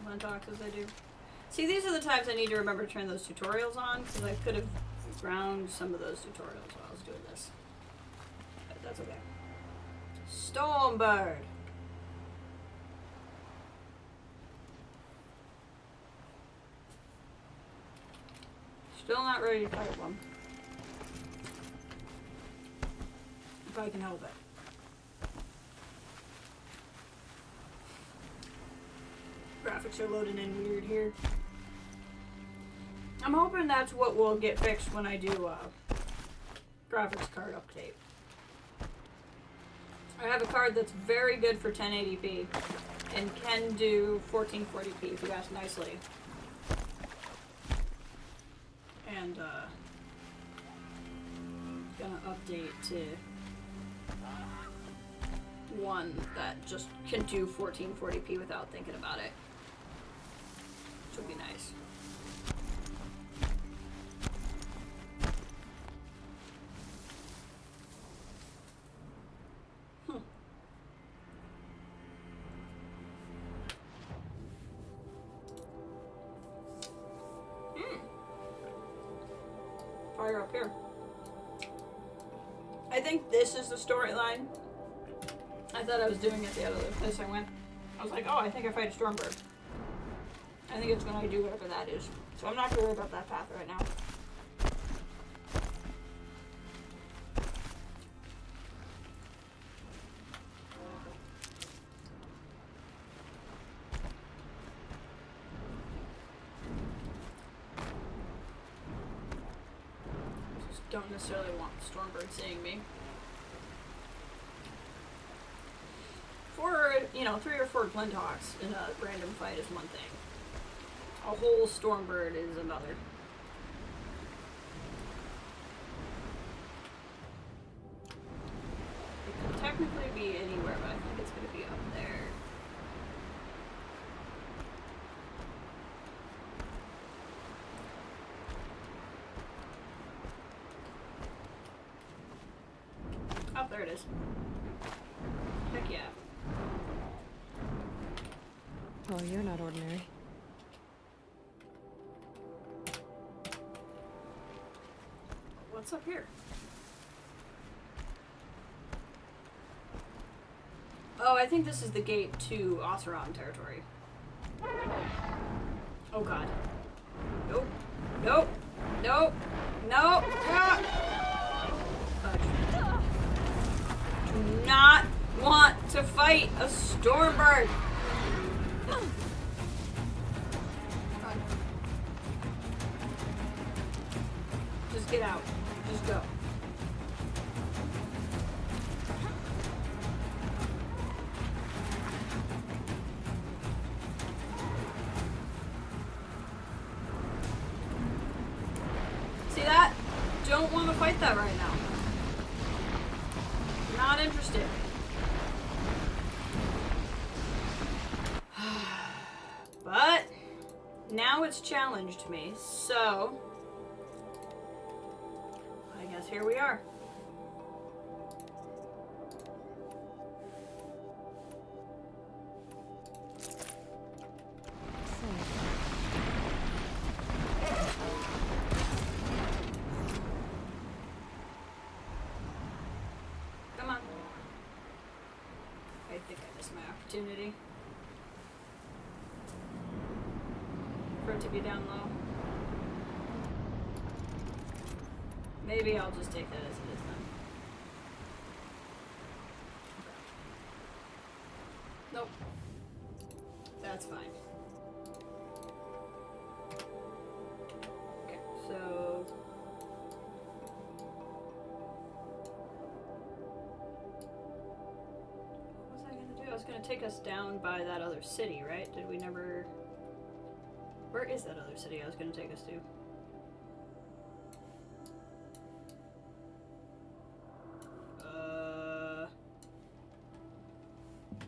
Glinthawks as I do. See, these are the times I need to remember to turn those tutorials on, because I could have ground some of those tutorials while I was doing this. But that's okay. Stormbird! Still not ready to fight one. If I can help it. Graphics are loading in weird here. I'm hoping that's what will get fixed when I do graphics card update. I have a card that's very good for 1080p and can do 1440p if you ask nicely. And gonna update to one that just can do 1440p without thinking about it, which would be nice. fire up here. I think this is the storyline. I thought I was doing it the other place I went. I was like, oh, I think I fight a Stormbird. I think it's when I do whatever that is. So I'm not gonna worry about that path right now. Just don't necessarily want Stormbird seeing me. You know, 3 or 4 Glinthawks in a random fight is one thing. A whole Stormbird is another. It could technically be anywhere, but I think it's going to be up there. Oh, there it is. Heck yeah. Oh, you're not ordinary. What's up here? Oh, I think this is the gate to Oseram territory. Oh god. Nope. Nope. Nope. Nope. Do not want to fight a Stormbird. Just get out. Just go. See that? Don't want to fight that right now. Not interested. But now it's challenged me, so I guess here we are. Come on. I think I missed my opportunity. For it to be down low. Maybe I'll just take that as it is then. Okay. Nope. That's fine. Okay, so what was I gonna do? I was gonna take us down by that other city, right? Did we never... Where is that other city I was gonna take us to?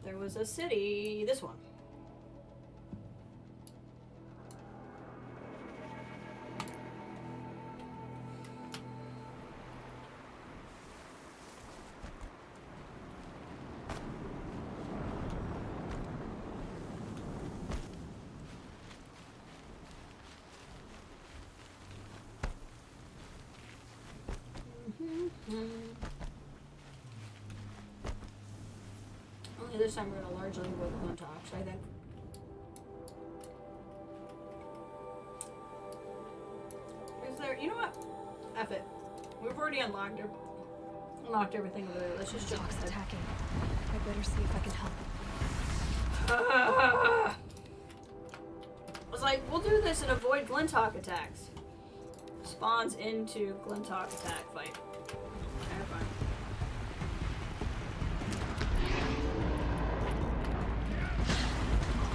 There was a city, this one. Only this time we're gonna largely avoid the Glinthawks, I think. Is there, you know what? F it. We've already unlocked everything over there. Let's just jump ahead. Attacking. I better see if I can help. I was like, we'll do this and avoid Glinthawk attacks. Spawns into Glinthawk attack fight. Okay, fine.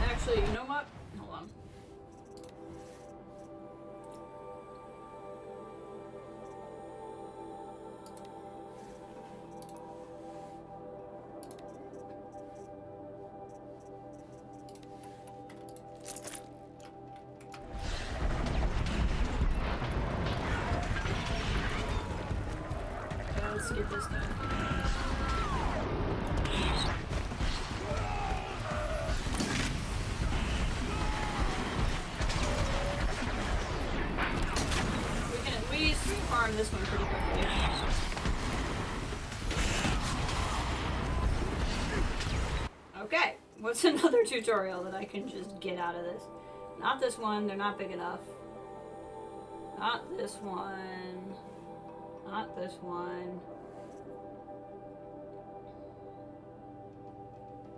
Actually, you know what? Hold on. Let's get this done. We can at least farm this one pretty quickly. Okay, what's another tutorial that I can just get out of this? Not this one, they're not big enough. Not this one. Not this one.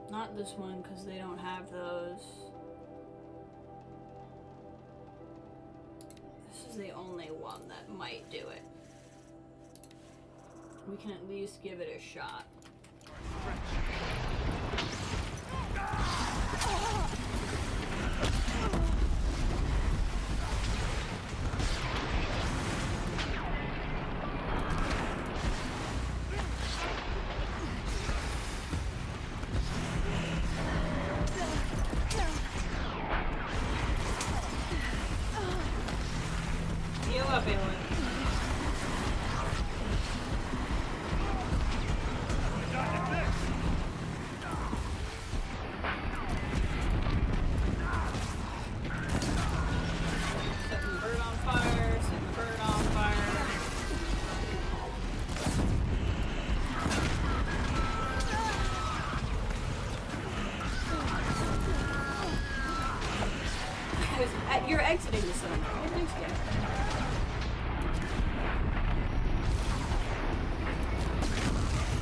Not this one, because they don't have those. This is the only one that might do it. We can at least give it a shot. Heal up, Alan. Setting the bird on fire, setting the bird on fire. You're exiting the cylinder. Oh, thanks, Gary.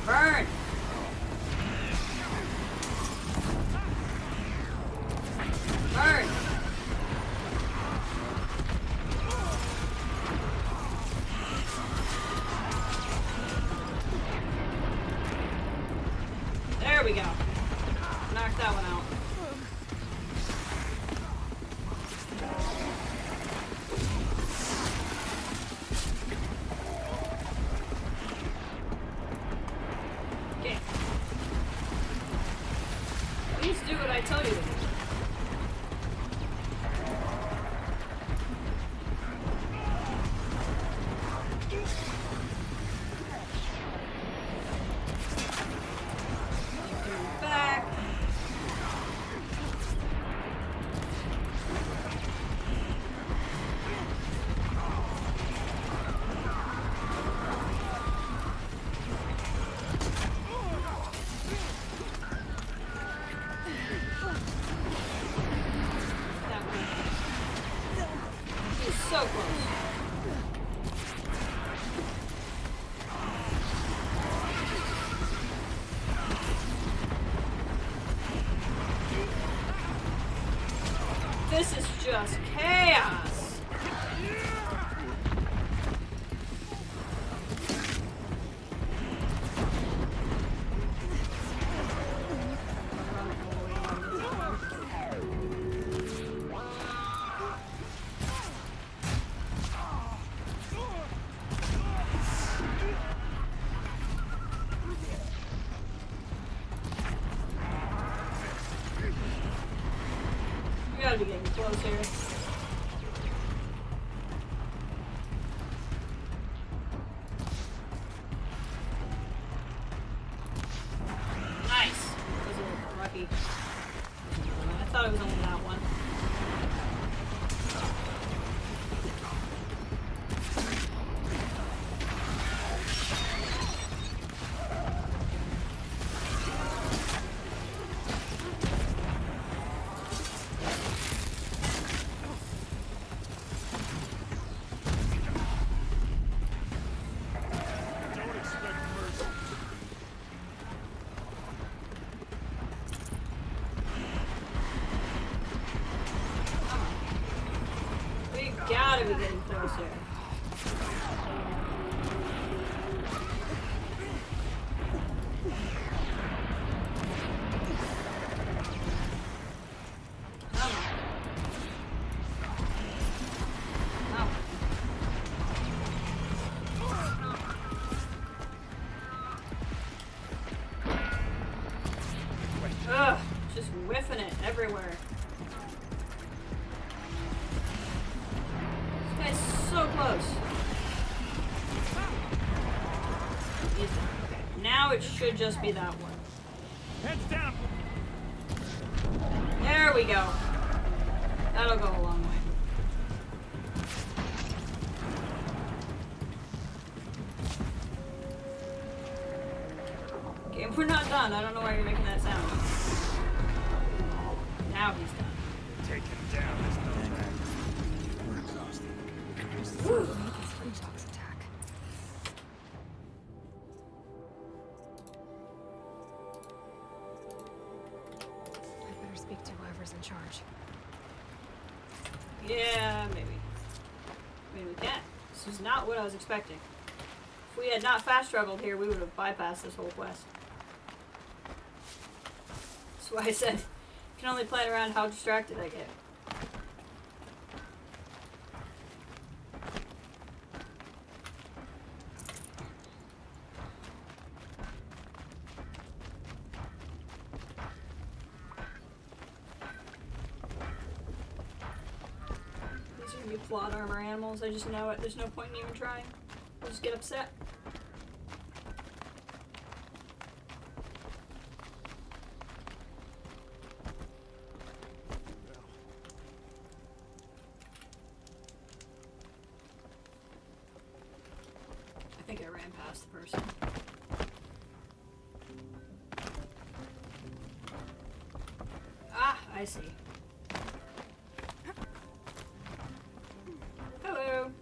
Burn! Burn! There we go. Knock that one out. Okay. Please do what I tell you to do. Back. That one. He's so close. This is just chaos. We gotta be getting close here. Nice. That was a little lucky. I thought it was only that one. Don't expect mercy. We gotta be getting closer. Come on. Come on. Ugh, just whiffing it everywhere. This guy's so close. Okay, now it should just be that one. Heads down. There we go. That'll go a long way. Okay, we're not done. I don't know why you're making that sound. Now he's done. Take him down. There's no track. We're exhausted. Whew. This Glyntox attack. I better speak to whoever's in charge. Yeah, maybe. Maybe we can. This is not what I was expecting. If we had not fast traveled here, we would have bypassed this whole quest. That's why I said you can only plan around how distracted I get. These are new plot armor animals. I just know it. There's no point in even trying. I'll just get upset. I think I ran past the person. Ah, I see. Hello.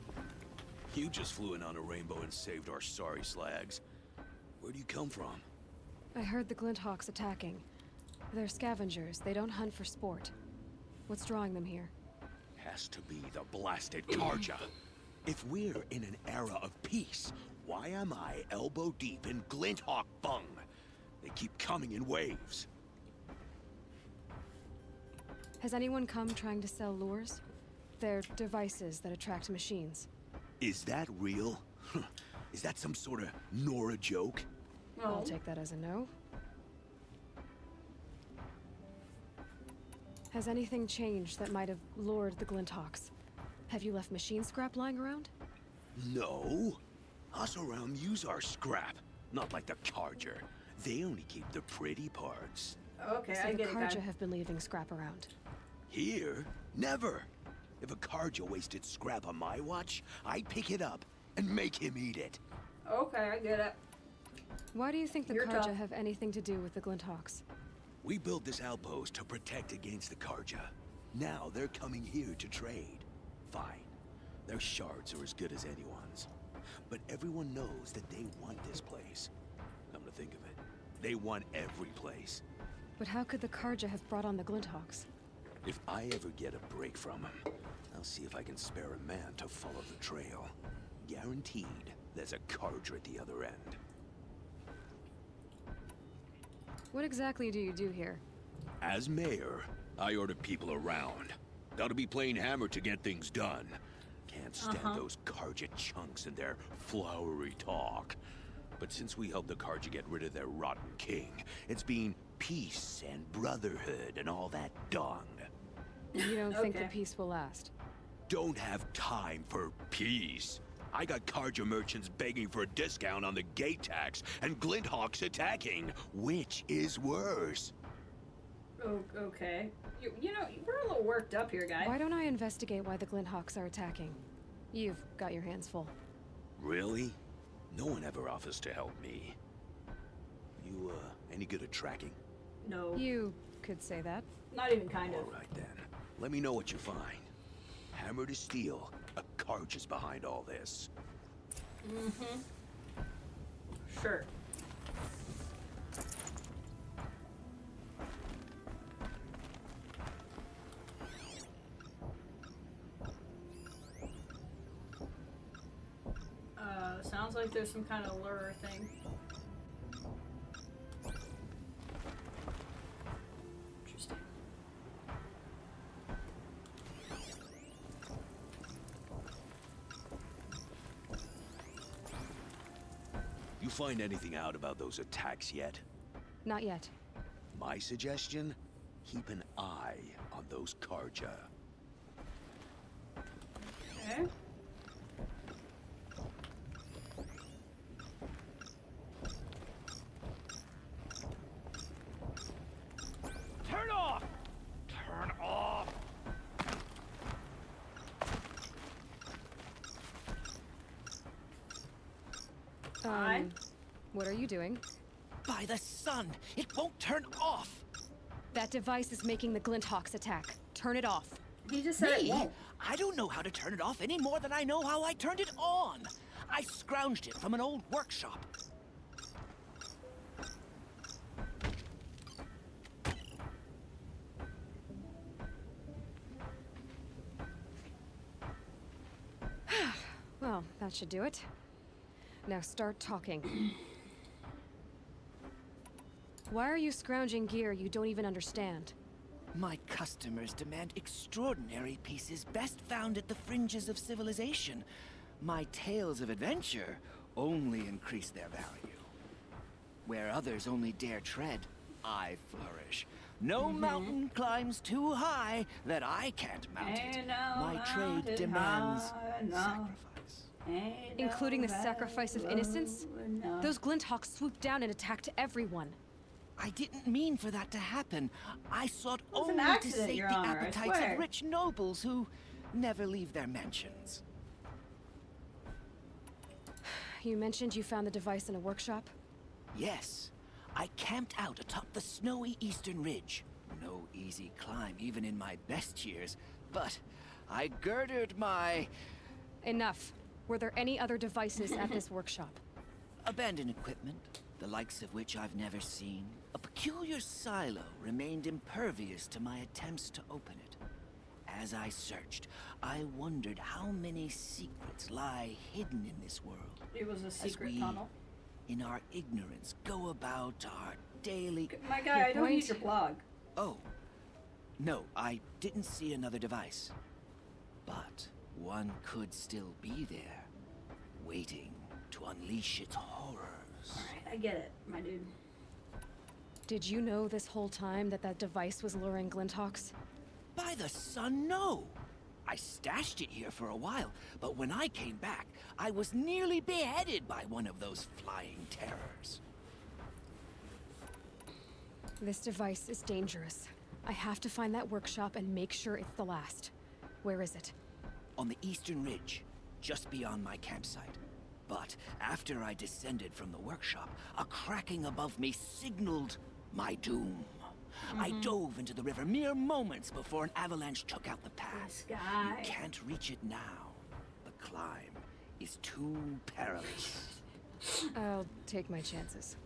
You just flew in on a rainbow and saved our sorry slags. Where do you come from? I heard the Glynthawks attacking. They're scavengers. They don't hunt for sport. What's drawing them here? Has to be the blasted Karja. If we're in an era of peace, why am I elbow deep in Glinthawk bung? They keep coming in waves. Has anyone come trying to sell lures? They're devices that attract machines. Is that real? Is that some sort of Nora joke? I'll take that as a no. Has anything changed that might have lured the Glynthawks? Have you left machine scrap lying around? No. Us around use our scrap. Not like the Karja. They only keep the pretty parts. Okay, So I the get it. Karja have been leaving scrap around. Here? Never. If a Karja wasted scrap on my watch, I'd pick it up and make him eat it. Okay, I get it. Why do you think the You're Karja tough. have anything to do with the Glynthawks? We built this outpost to protect against the Karja. Now they're coming here to trade. Fine. Their shards are as good as anyone's. But everyone knows that they want this place. Come to think of it, they want every place. But how could the Karja have brought on the Glynthawks? If I ever get a break from them, I'll see if I can spare a man to follow the trail. Guaranteed, there's a Karja at the other end. What exactly do you do here? As mayor, I order people around. Gotta be playing hammer to get things done. Can't stand those Karja chunks and their flowery talk. But since we helped the Karja get rid of their rotten king, it's been peace and brotherhood and all that dung. You don't think the peace will last? Don't have time for peace. I got Karja merchants begging for a discount on the gate tax and Glinthawks attacking. Which is worse? Oh, okay. You know, we're a little worked up here, guy. Why don't I investigate why the Glynthawks are attacking? You've got your hands full. Really? No one ever offers to help me. You, any good at tracking? No. You could say that. Not even kind of. All right, then. Let me know what you find. Hammer to steel, a Karja's behind all this. Mm-hmm. Sure. Sounds like there's some kind of lure thing. Interesting. You find anything out about those attacks yet? Not yet. My suggestion? Keep an eye on those Karja. Okay. Turn off! Turn off! What are you doing? By the sun, it won't turn off. That device is making the Glinthawks attack. Turn it off. He just said it won't. I don't know how to turn it off any more than I know how I turned it on. I scrounged it from an old workshop. Well, that should do it. Now start talking. Why are you scrounging gear you don't even understand? My customers demand extraordinary pieces best found at the fringes of civilization. My tales of adventure only increase their value. Where others only dare tread, I flourish. No mountain climbs too high that I can't mount it. My trade demands sacrifice. Including the sacrifice of innocence? Those Glinthawks swooped down and attacked everyone. I didn't mean for that to happen. I sought It was an only to accident, sate Your the Honor, I appetites swear. of rich nobles who never leave their mansions. You mentioned you found the device in a workshop? Yes. I camped out atop the snowy eastern ridge. No easy climb, even in my best years. But I girded my... Enough. Were there any other devices at this workshop? abandoned equipment, the likes of which I've never seen. A peculiar silo remained impervious to my attempts to open it. As I searched, I wondered how many secrets lie hidden in this world. It was a secret as we, tunnel. in our ignorance, go about our daily... My guy, I don't need your blog. Oh. No, I didn't see another device. But one could still be there, waiting to unleash its horrors. Alright, I get it, my dude. Did you know this whole time that that device was luring Glinthawks? By the sun, no! I stashed it here for a while, but when I came back, I was nearly beheaded by one of those flying terrors. This device is dangerous. I have to find that workshop and make sure it's the last. Where is it? On the eastern ridge, just beyond my campsite. But after I descended from the workshop, a cracking above me signaled my doom. I dove into the river mere moments before an avalanche took out the path. You can't reach it now. The climb is too perilous. I'll take my chances.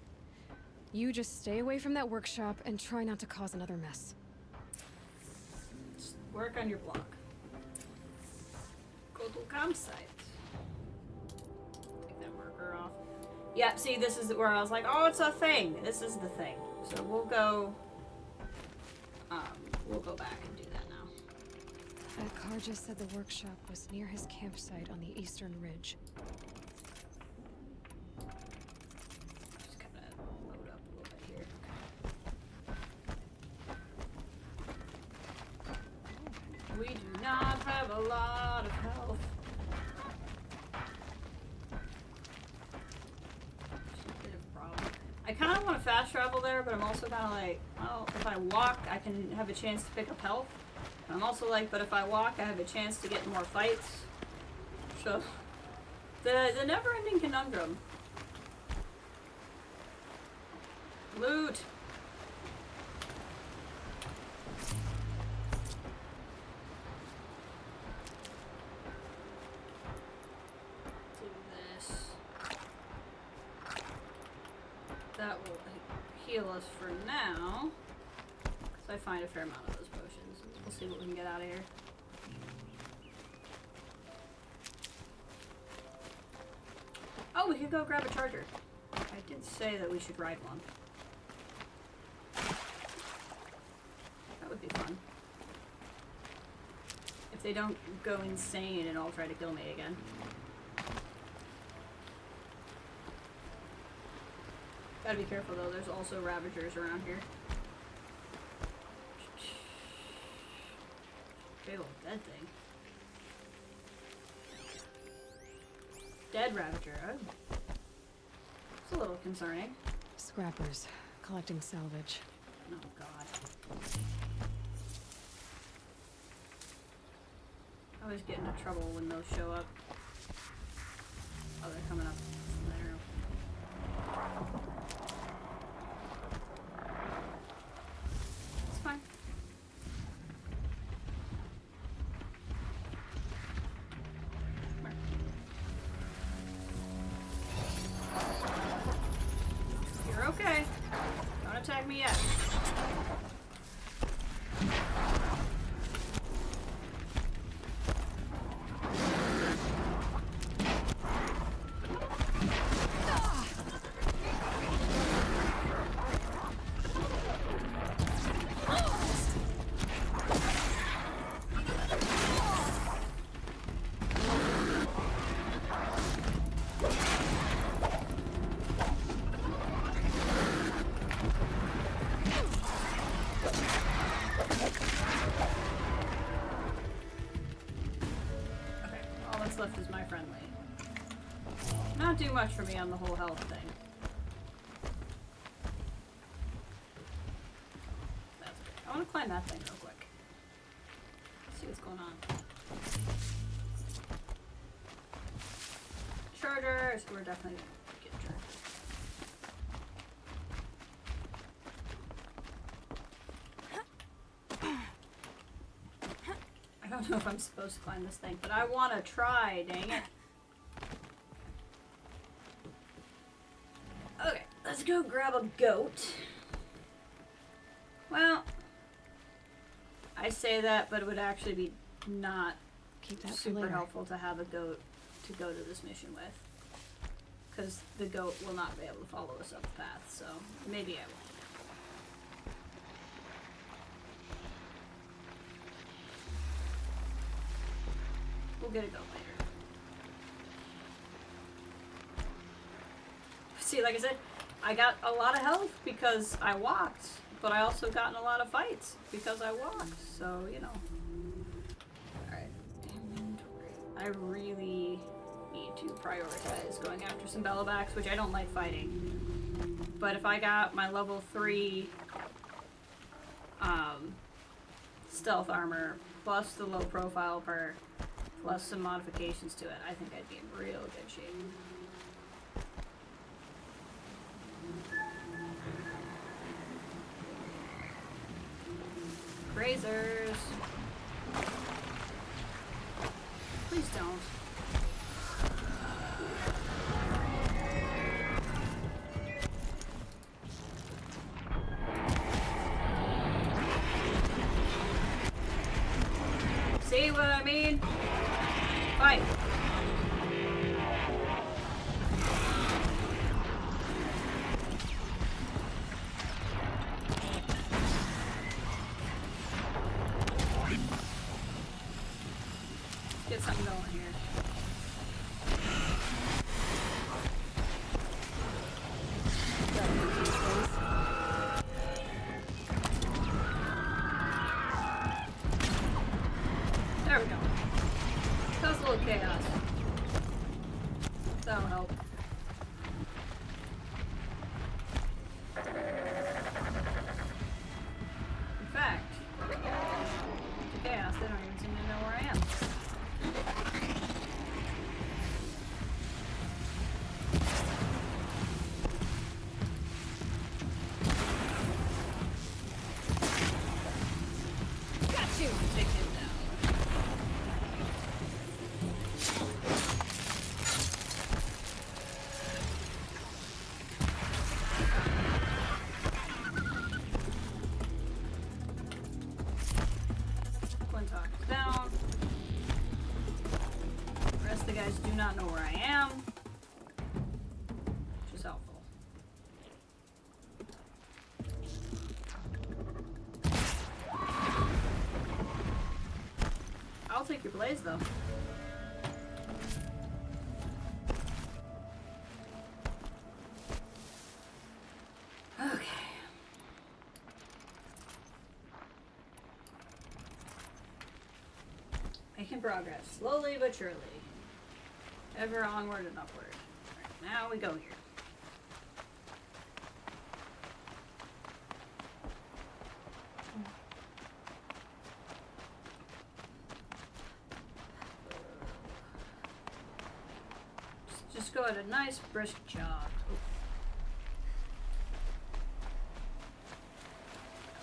You just stay away from that workshop and try not to cause another mess. Just work on your block. Go to campsite. Take that marker off. Yeah, see, this is where I was like, oh, it's a thing. This is the thing. So we'll go back and do that now. That car just said the workshop was near his campsite on the eastern ridge. Just gotta load up a little bit here. Okay. We do not have a lot of health. I kind of want to fast travel there, but I'm also kind of like, well, if I walk, I can have a chance to pick up health. And I'm also like, but if I walk, I have a chance to get more fights. So, the never-ending conundrum. Loot. That will heal us for now. So I find a fair amount of those potions. We'll see what we can get out of here. Oh, we could go grab a charger. I did say that we should ride one. That would be fun. If they don't go insane and all try to kill me again. Gotta be careful though, there's also Ravagers around here. Big old dead thing. Dead Ravager, oh. It's a little concerning. Scrappers, collecting salvage. Oh god. I always get into trouble when those show up. Oh, they're coming up from there. me yet. Left is my friendly. Not do much for me on the whole health thing. That's okay. I want to climb that thing real quick. See what's going on. Chargers. We're definitely gonna get chargers. I don't know if I'm supposed to climb this thing, but I want to try, dang it. Okay, let's go grab a goat. Well, I say that, but it would actually be not super helpful to have a goat to go to this mission with. Because the goat will not be able to follow us up the path, so maybe I won't. We'll get a goat later. See, like I said, I got a lot of health because I walked, but I also got in a lot of fights because I walked, so, you know. Alright. I really need to prioritize going after some bellowbacks, which I don't like fighting. But if I got my level 3 stealth armor, plus the low profile perk, plus some modifications to it, I think I'd be in real good shape. Grazers. Please don't. See what I mean? Fight. Get something going here. There we go. Cause a little chaos. That'll help. In fact, the chaos, they don't even seem to know where I am. Got you! Take him down. Quintox is down. The rest of the guys do not know where I am, which is helpful. I'll take your blaze though. Okay. Making progress, slowly but surely. Ever onward and upward. Alright, now we go here. Just go at a nice brisk jog. Ooh.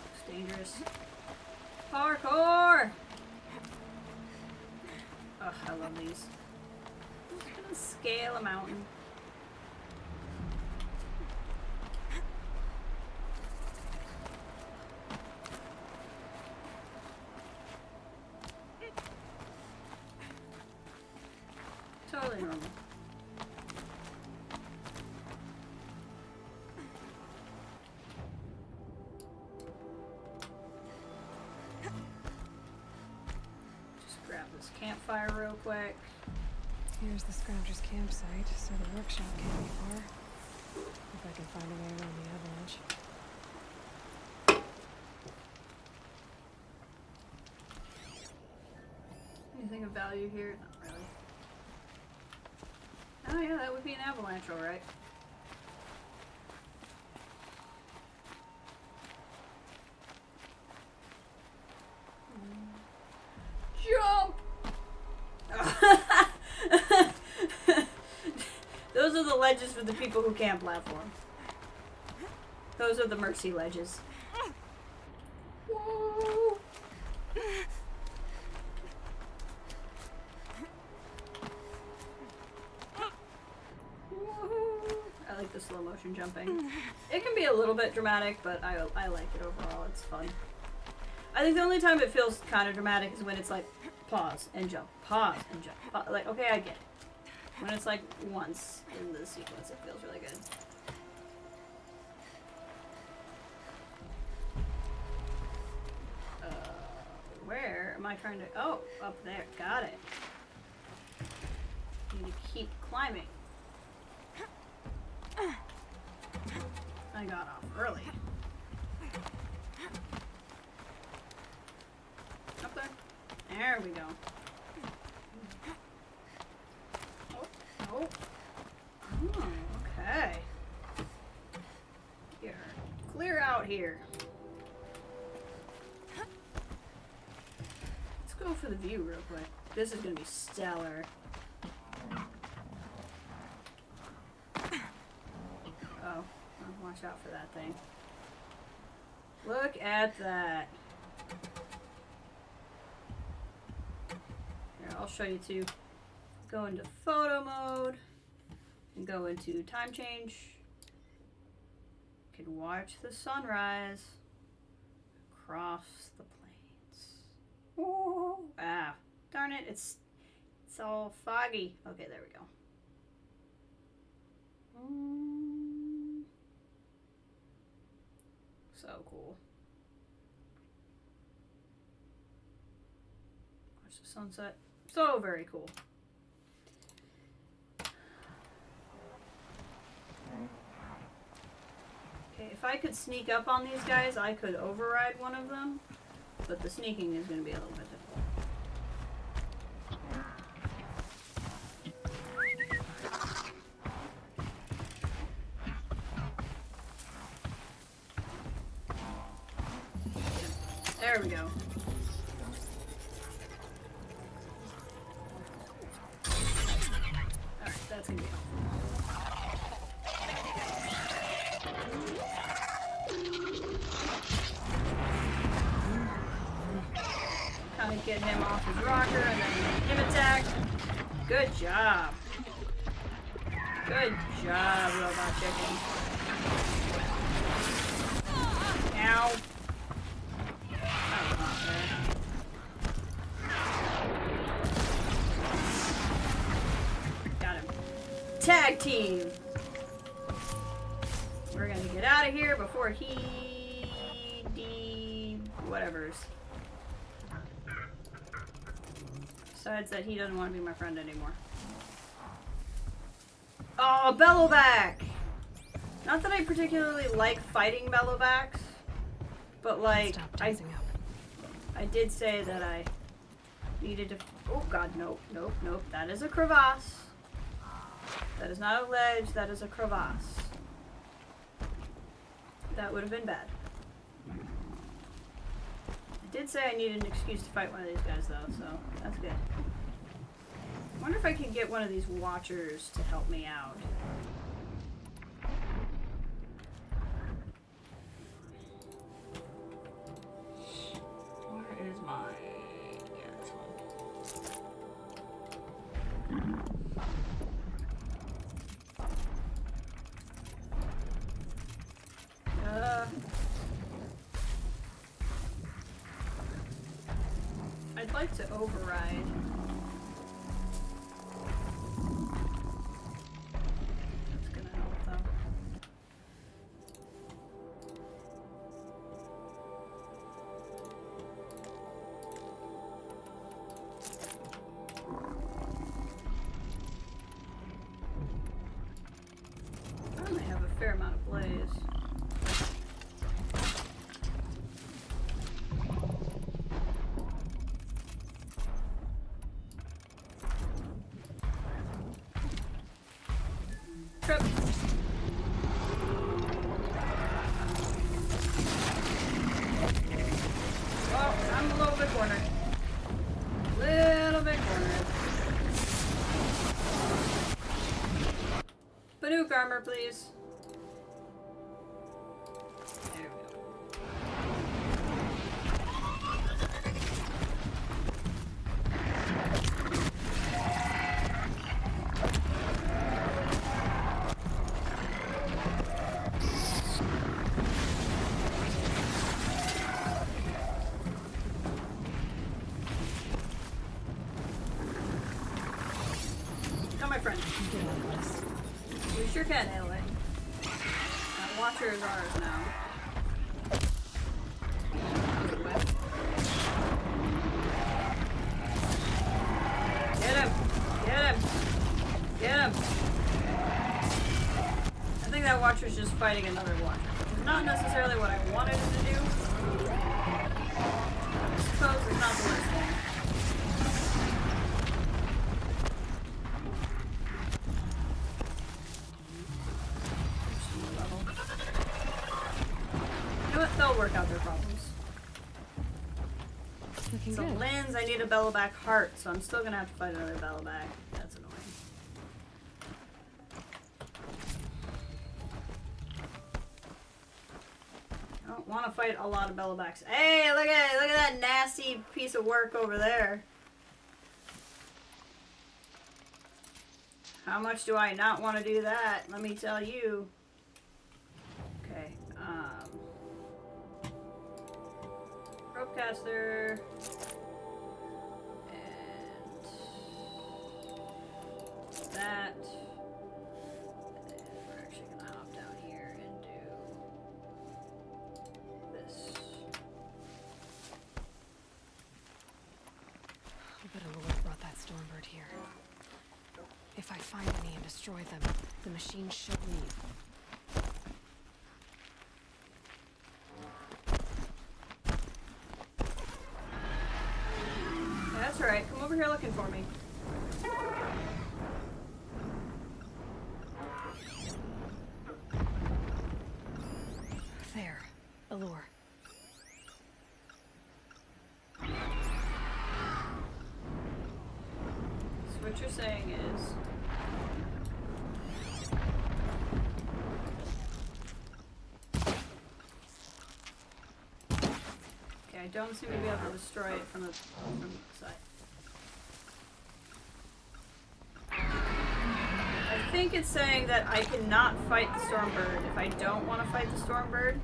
Looks dangerous. Parkour! Ugh, I love these. I'm just gonna scale a mountain. this campfire real quick. Here's the Scrounger's campsite, so the workshop can't be far. If I can find a way around the avalanche. Anything of value here? Not really. Oh yeah, that would be an avalanche, alright. Jump! Those are the ledges for the people who can't platform. Those are the mercy ledges. Whoa. I like the slow motion jumping. It can be a little bit dramatic, but I like it overall. It's fun. I think the only time it feels kind of dramatic is when it's like pause and jump, pause and jump. Like, okay, I get it. When it's like once in the sequence, it feels really good. Where am I trying to? Oh, up there. Got it. Need to keep climbing. I got off early. Up there. There we go. Oh. Oh, okay. Here. Clear out here. Let's go for the view real quick. This is gonna be stellar. Oh, watch out for that thing. Look at that. Here, I'll show you too. Go into photo mode and go into time change. You can watch the sunrise across the plains. Oh, ah, darn it! It's all foggy. Okay, there we go. So cool. Watch the sunset. So very cool. Okay, if I could sneak up on these guys, I could override one of them, but the sneaking is going to be a little bit difficult. There we go. Alright, that's going to be helpful. Kind of get him off his rocker and then make him attack. Good job. Good job, robot chicken. Ow. Got him. Tag team. We're gonna get out of here before whatever's. Decides that he doesn't want to be my friend anymore. Oh, Bellowback! Not that I particularly like fighting Bellowbacks, but like I did say that I needed to. Oh God, nope, nope, nope. That is a crevasse. That is not a ledge. That is a crevasse. That would have been bad. I did say I needed an excuse to fight one of these guys, though, so that's good. I wonder if I can get one of these watchers to help me out. Where is my... Yeah, this one. I'd like to override. That's gonna help though. trip. Oh, I'm a little bit cornered. Little bit cornered. Banuk armor, please. There we go. Come, my friend. We sure can, anyway. That watcher is ours now. Get him! Get him! Get him! I think that watcher's just fighting another watcher. Which is not necessarily what I wanted him to do. I suppose it's not the worst thing. They'll work out their problems. Looking so good. lens, I need a Belloback heart, so I'm still gonna have to fight another Belloback. That's annoying. I don't want to fight a lot of Bellobacks. Hey, look at that nasty piece of work over there. How much do I not want to do that? Let me tell you. Okay. Ropecaster, and that, and we're actually going to hop down here and do this. I bet Allura brought that Stormbird here. If I find any and destroy them, the machine should leave. That's alright. Come over here looking for me. There. Allure. So what you're saying is... Okay, I don't seem to be able to destroy it from the side. I think it's saying that I cannot fight the Stormbird if I don't want to fight the Stormbird.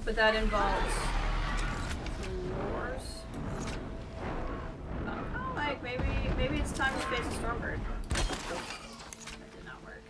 But that involves wars. Oh, like maybe it's time to face the Stormbird. That did not work.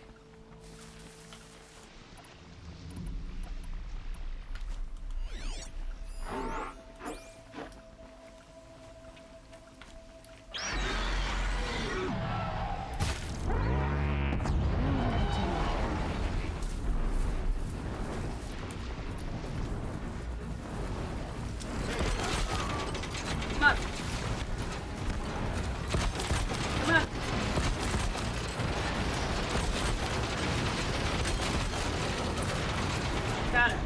Got it.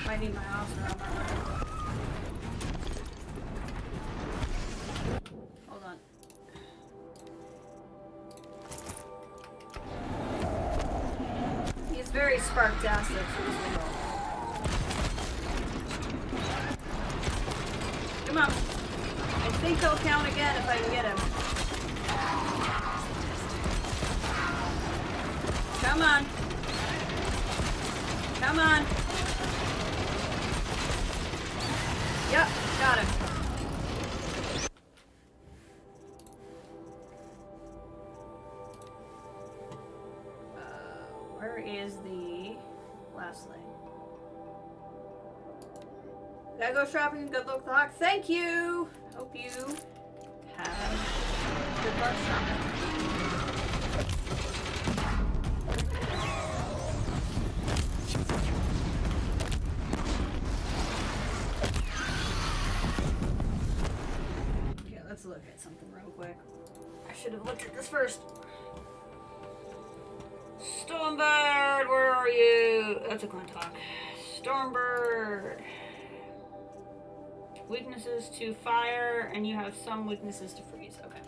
Might need my officer on my way. Hold on. He's very sparktastic, so this will go. Come on. I think he'll count again if I can get him. Come on. Come on. Yep, got him. Where is the last lane? Gotta go shopping. Good luck with the hawk. Thank you. Hope you have good luck shopping. Let's look at something real quick. I should have looked at this first. Stormbird, where are you? That's a Quintalk. Stormbird. Weaknesses to fire, and you have some weaknesses to freeze. Okay.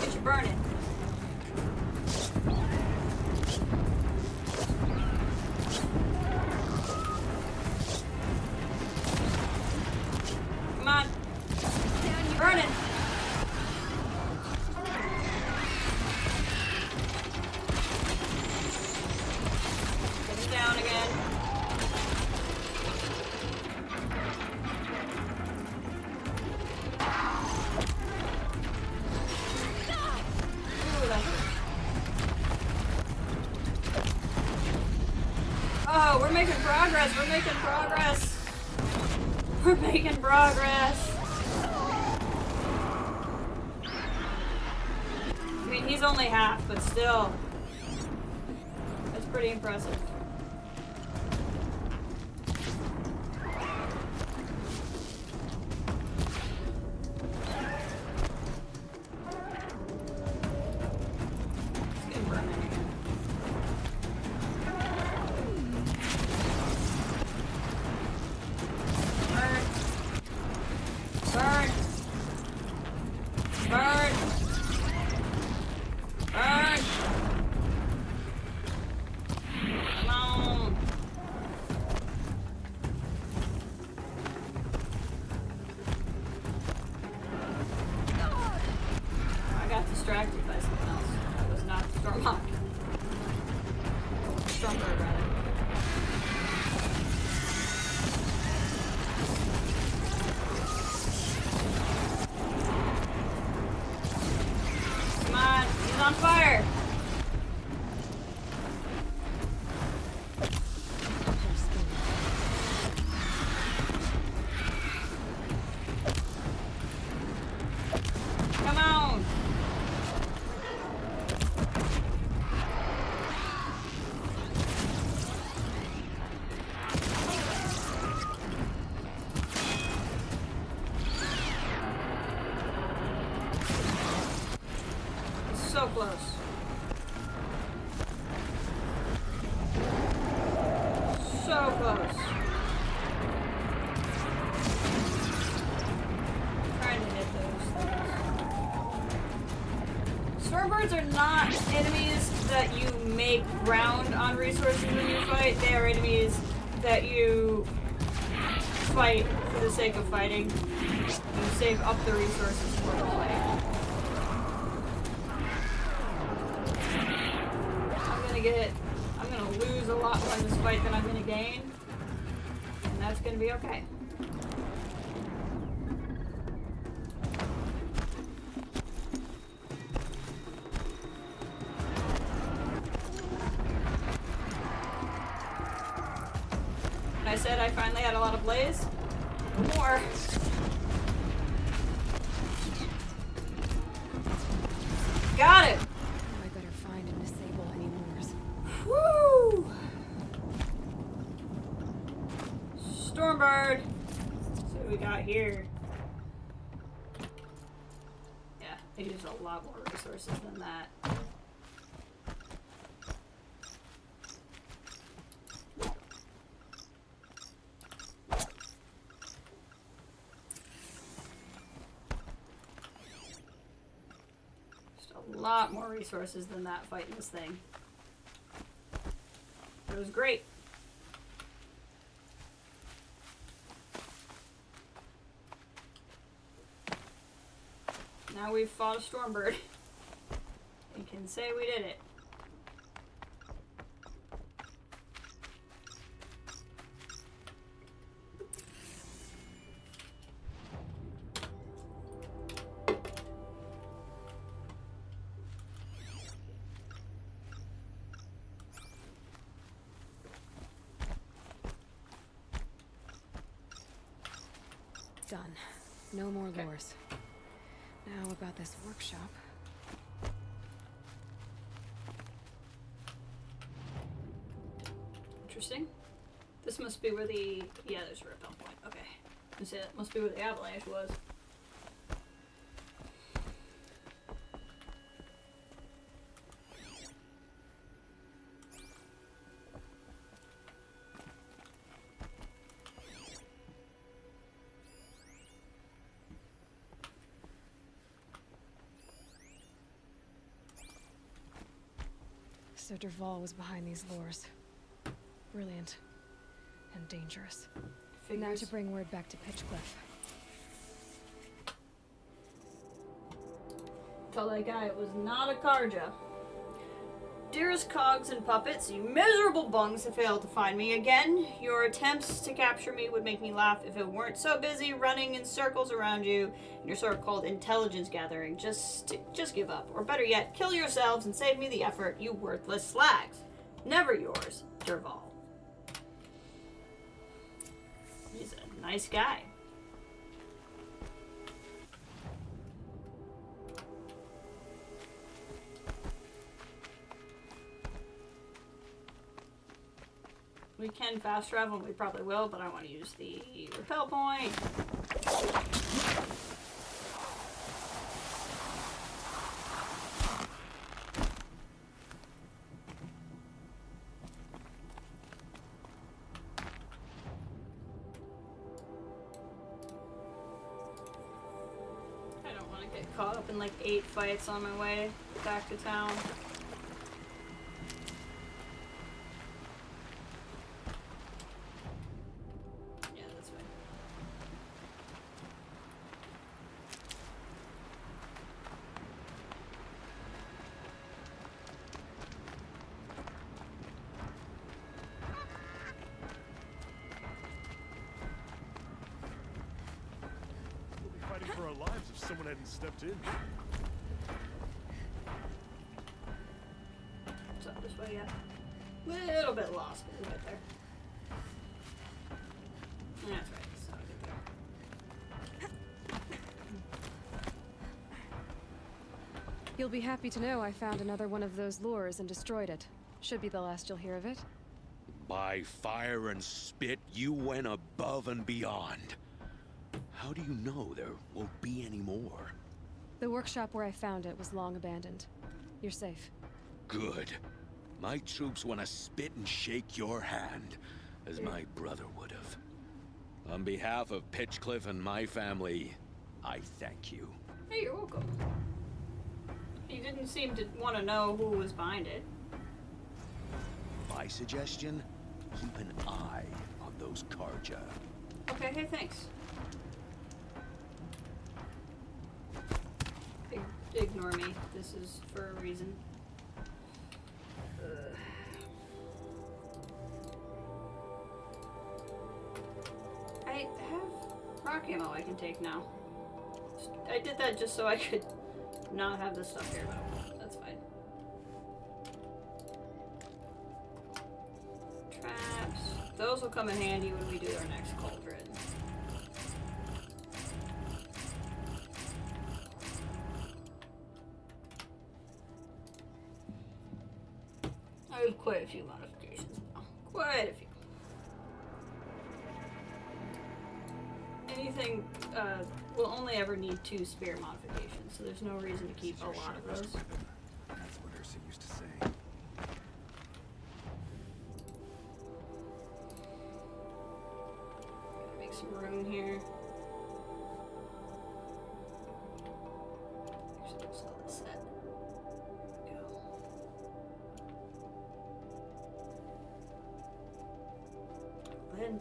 Get you burning. Come on. Burning. Get him down again. Ooh, that hurt. Oh, we're making progress. We're making progress. We're making progress. I mean, he's only half, but still. That's pretty impressive. Let's get him burning again. Burn. Burn. Burn. Burn. Come on. I got distracted by something else. That was not Stormhawk. Stormbird, rather. Come on, he's on fire. Come on. So close. So close. Trying to hit those things. Stormbirds are not enemies that you make ground on resources when you fight. They are enemies that you fight for the sake of fighting. You save up the resources for the fight. I'm gonna lose a lot more in this fight than I'm gonna gain, and that's gonna be okay. And I said I finally had a lot of blaze. No more. Got it. I better find and disable any Moors. Woo! Stormbird. So what we got here. Yeah, they use a lot more resources than that. Just a lot more resources than that fighting this thing. It was great. Now we've fought a Stormbird. We can say we did it. Done. No more lures. Now about this workshop. Interesting. This must be where the... Yeah, there's a repel point. Okay. You say that must be where the avalanche was. So Dervahl was behind these lures. Brilliant. And dangerous. Figures. Now to bring word back to Pitchcliff. Tell that guy it was not a Karja. Dearest cogs and puppets, you miserable bungs have failed to find me again. Your attempts to capture me would make me laugh if it weren't so busy running in circles around you in your so-called intelligence gathering. Just give up. Or better yet, kill yourselves and save me the effort, you worthless slags. Never yours, Dervahl. He's a nice guy. We can fast travel, and we probably will, but I want to use the repel point. I don't want to get caught up in like 8 fights on my way back to town. For our lives if someone hadn't stepped in. It's up this way, yeah. Little bit lost, but we'll get there. That's right, so I'll get there. You'll be happy to know I found another one of those lures and destroyed it. Should be the last you'll hear of it. By fire and spit, you went above and beyond. How do you know there won't be any more? The workshop where I found it was long abandoned. You're safe. Good. My troops want to spit and shake your hand, as my brother would have. On behalf of Pitchcliff and my family, I thank you. Hey, you're welcome. He didn't seem to want to know who was behind it. My suggestion? Keep an eye on those Karja. Okay, hey, thanks. Ignore me. This is for a reason. I have rock ammo I can take now. I did that just so I could not have this stuff here, but that's fine. Traps. Those will come in handy when we do our next cauldron. I have quite a few modifications now. Quite a few. Anything, will only ever need 2 spear modifications, so there's no reason to keep a lot of those. That's what Ursa used to say. Make some room here. Actually, we'll sell this set.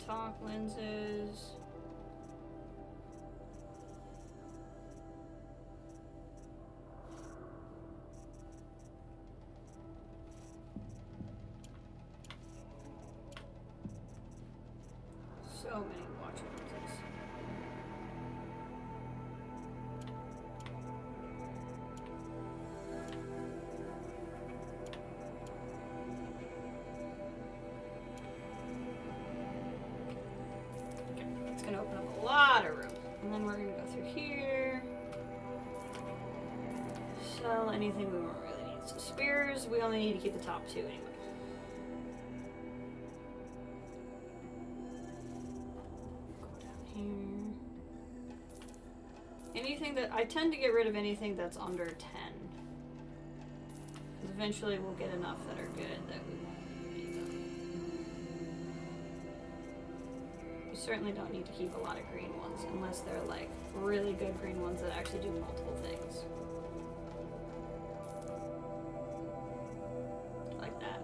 Talk lenses. So many watch lenses. It's gonna open up a lot of room. And then we're gonna go through here. Sell anything we won't really need. So spears, we only need to keep the top 2 anyway. here. Anything that I tend to get rid of anything that's under 10. Because eventually we'll get enough that are good that we won't need them. You certainly don't need to keep a lot of green ones unless they're like really good green ones that actually do multiple things. Like that.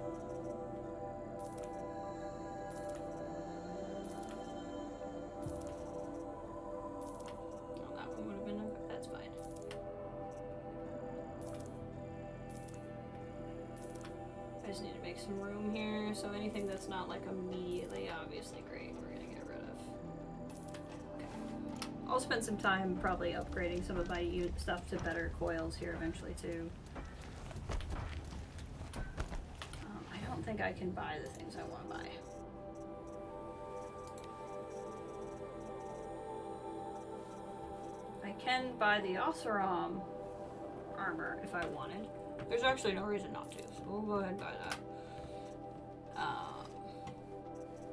That's fine. I just need to make some room here, so anything that's not like immediately obviously great, we're gonna get rid of. Okay. I'll spend some time probably upgrading some of my stuff to better coils here eventually too. I don't think I can buy the things I want to buy. I can buy the Oseram armor if I wanted. There's actually no reason not to, so we'll go ahead and buy that.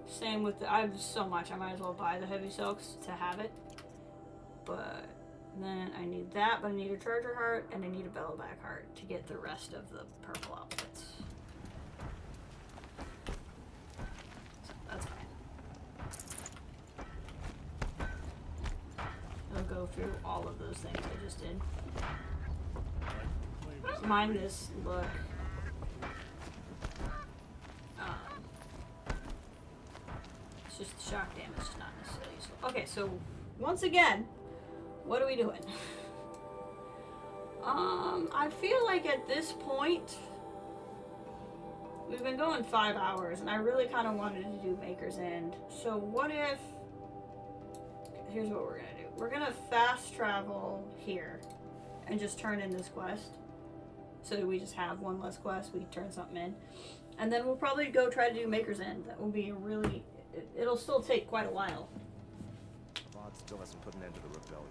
Same with the, I have so much, I might as well buy the heavy silks to have it. But then I need that, but I need a treasure heart and I need a bellowback heart to get the rest of the purple outfits. So that's fine. I'll go through all of those things I just did. I don't mind this look. It's just the shock damage is not necessarily useful. Okay, so once again, what are we doing? I feel like at this point, we've been going 5 hours, and I really kind of wanted to do Maker's End. So what if, here's what we're gonna do. We're gonna fast travel here and just turn in this quest. So we just have one less quest, we turn something in. And then we'll probably go try to do Maker's End. That will be a really, it'll still take quite a while. Vaughn still hasn't put an end to the rebellion.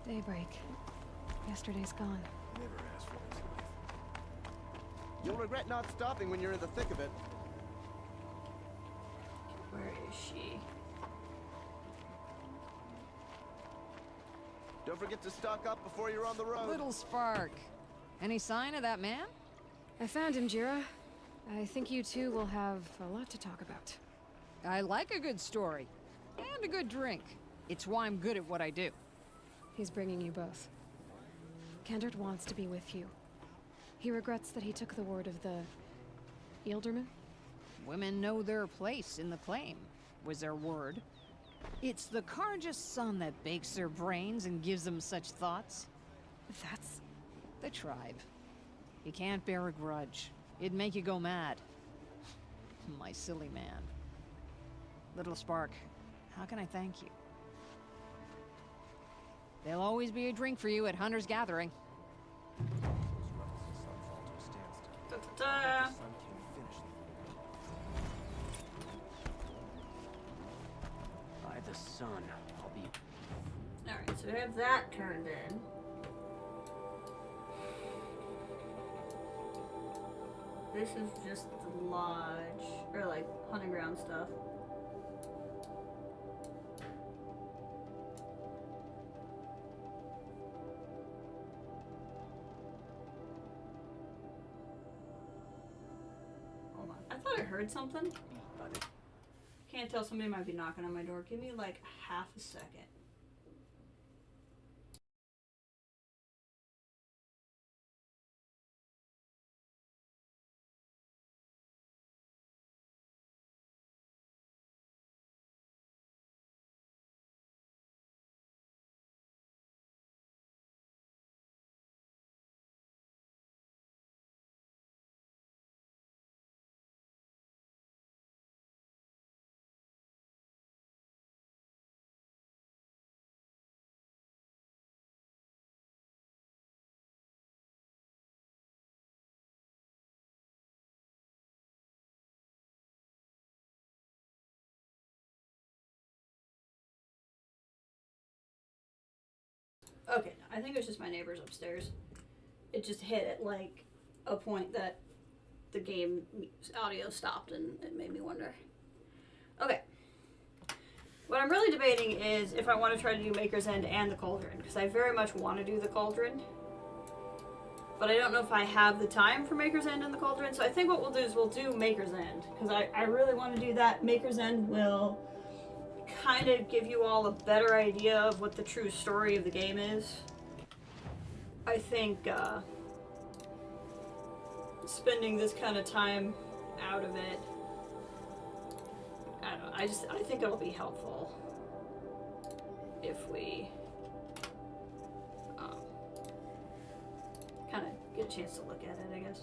Daybreak. Yesterday's gone. Never asked for his life. You'll regret not stopping when you're in the thick of it. Where is she? Don't forget to stock up before you're on the road. Little Spark. Any sign of that man? I found him, Jira. I think you two will have a lot to talk about. I like a good story. And a good drink. It's why I'm good at what I do. He's bringing you both. Kendrick wants to be with you. He regrets that he took the word of the Ealderman. Women know their place in the claim, was their word. It's the Karja's son that bakes their brains and gives them such thoughts. That's the tribe. You can't bear a grudge. It'd make you go mad. My silly man. Little Spark, how can I thank you? There'll always be a drink for you at Hunter's Gathering. Ta-ta-ta. By the sun, I'll be... Alright, so we have that turned in. This is just the lodge, or like hunting ground stuff. Hold on, I thought I heard something. Can't tell, somebody might be knocking on my door. Give me like half a second. Okay, I think it was just my neighbors upstairs. It just hit at like a point that the game audio stopped and it made me wonder. Okay. What I'm really debating is if I want to try to do Maker's End and the Cauldron, because I very much want to do the Cauldron. But I don't know if I have the time for Maker's End and the Cauldron, so I think what we'll do is we'll do Maker's End, because I really want to do that. Maker's End will kind of give you all a better idea of what the true story of the game is. I think spending this kind of time out of it, I don't know, I think it'll be helpful if we kind of get a chance to look at it, I guess.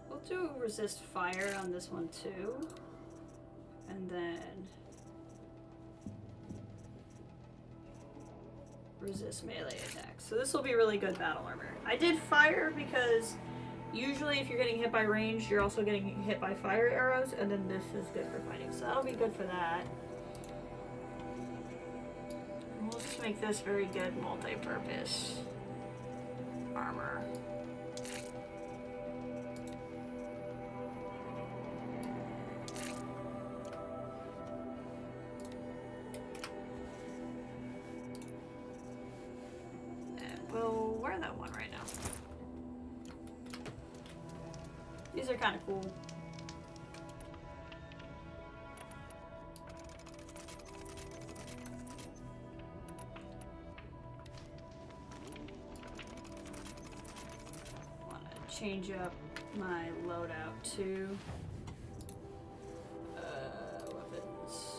We'll do resist fire on this one too, and then resist melee attacks. So this will be really good battle armor. I did fire because usually if you're getting hit by range, you're also getting hit by fire arrows, and then this is good for fighting. So that'll be good for that. And we'll just make this very good multi-purpose armor. We'll wear that one right now. These are kind of cool. Want to change up my loadout too. Weapons.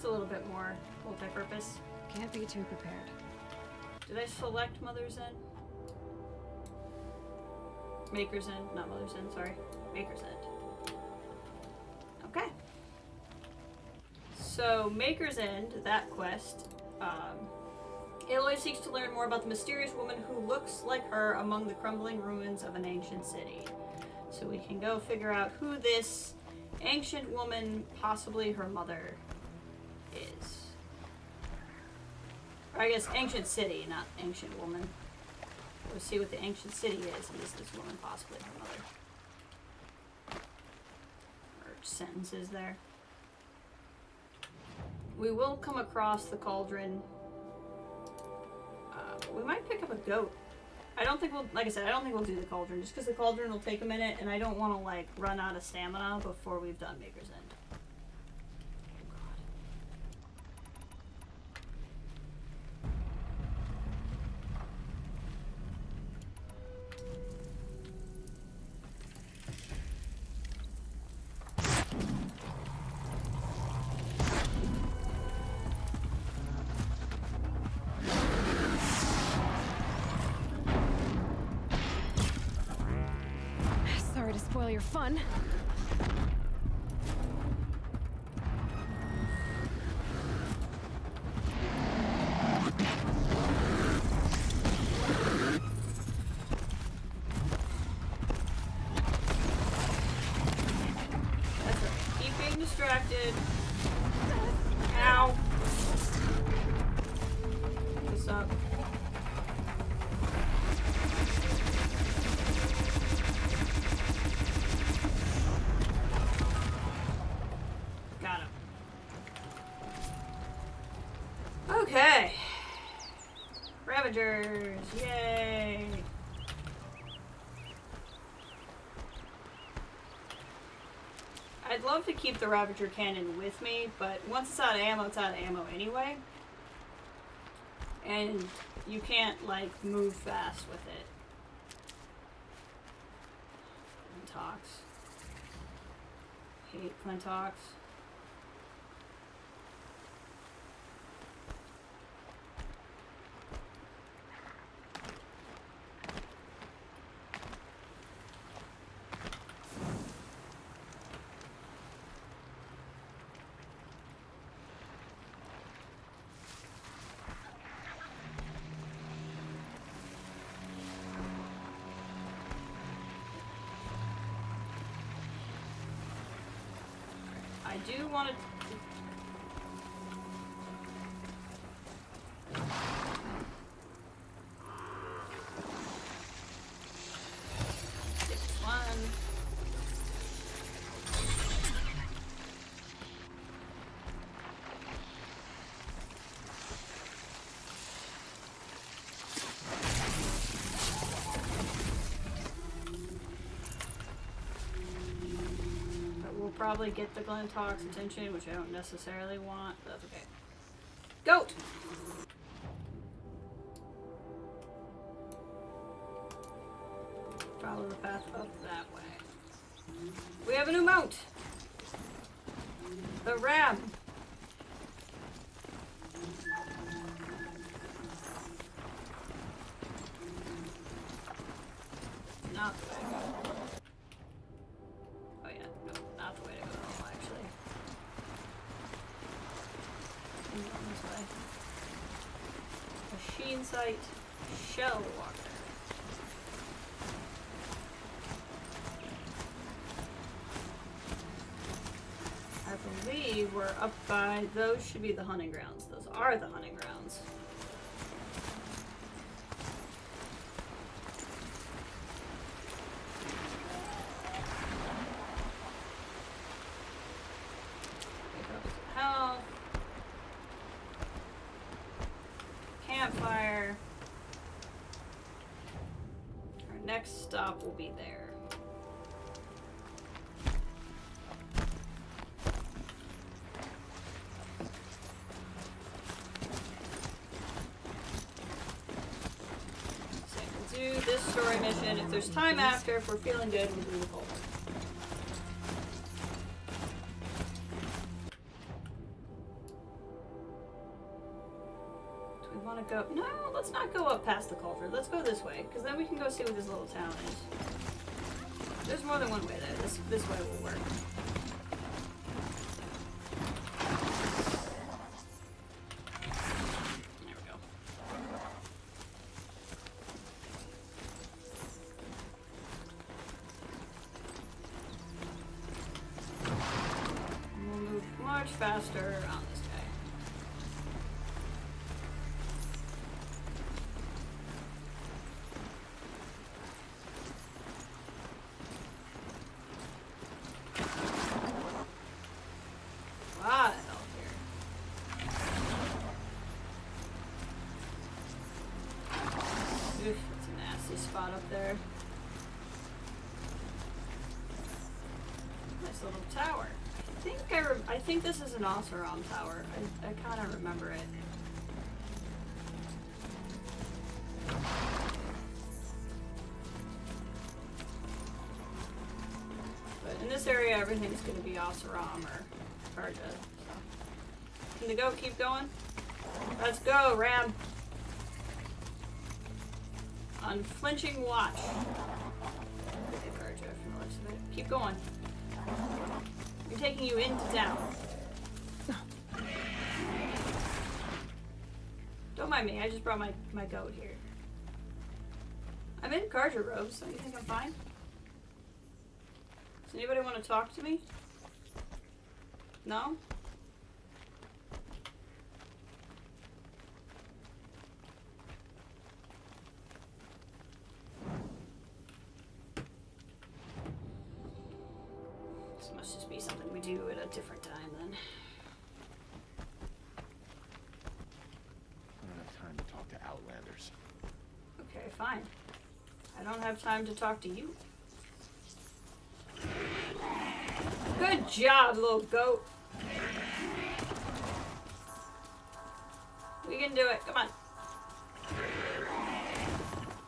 A little bit more multi-purpose. Can't be too prepared. Did I select Mother's End? Maker's End, not Mother's End, sorry. Maker's End. Okay. So, Maker's End, that quest, Aloy seeks to learn more about the mysterious woman who looks like her among the crumbling ruins of an ancient city. So we can go figure out who this ancient woman, possibly her mother, is. Or I guess ancient city, not ancient woman. We'll see what the ancient city is, and is this woman possibly her mother? Or sentences there. We will come across the cauldron. We might pick up a goat. I don't think we'll, like I said, I don't think we'll do the cauldron, just because the cauldron will take a minute, and I don't want to, like, run out of stamina before we've done Maker's End. Sorry to spoil your fun. That's right. Keep being distracted. Ow. What's up? Got him. Okay. Ravagers. Yay. I'd love to keep the Ravager cannon with me, but once it's out of ammo, it's out of ammo anyway. And you can't, like, move fast with it. Clintox. Hate Clintox. I do want to... Probably get the Glentalk's attention, which I don't necessarily want, but that's okay. Goat! Follow the path up that way. We have a new mount! The ram! Not the way to go. Oh yeah, no, not the way to go at all, actually. This way. Machine site, shell walker. I believe we're up by, those should be the hunting grounds. Those are the hunting grounds. Campfire. Our next stop will be there. So we'll do this story mission. If there's time after, if we're feeling good, we'll do the whole. Go. No, let's not go up past the culvert. Let's go this way, because then we can go see what this little town is. There's more than one way there. This way will work. There we go. And we'll move much faster on this guy. Spot up there. Nice little tower. I think this is an Oseram tower. I kind of remember it. But in this area, everything's going to be Oseram or Karja. So. Can the goat keep going? Let's go, Ram! Unflinching watch. Okay, Karja, from the looks of it. Keep going. I'm taking you into town. Don't mind me, I just brought my goat here. I'm in Karja robes, so you think I'm fine? Does anybody want to talk to me? No? This must just be something we do at a different time then. I don't have time to talk to Outlanders. Okay, fine. I don't have time to talk to you. Good job, little goat. We can do it. Come on.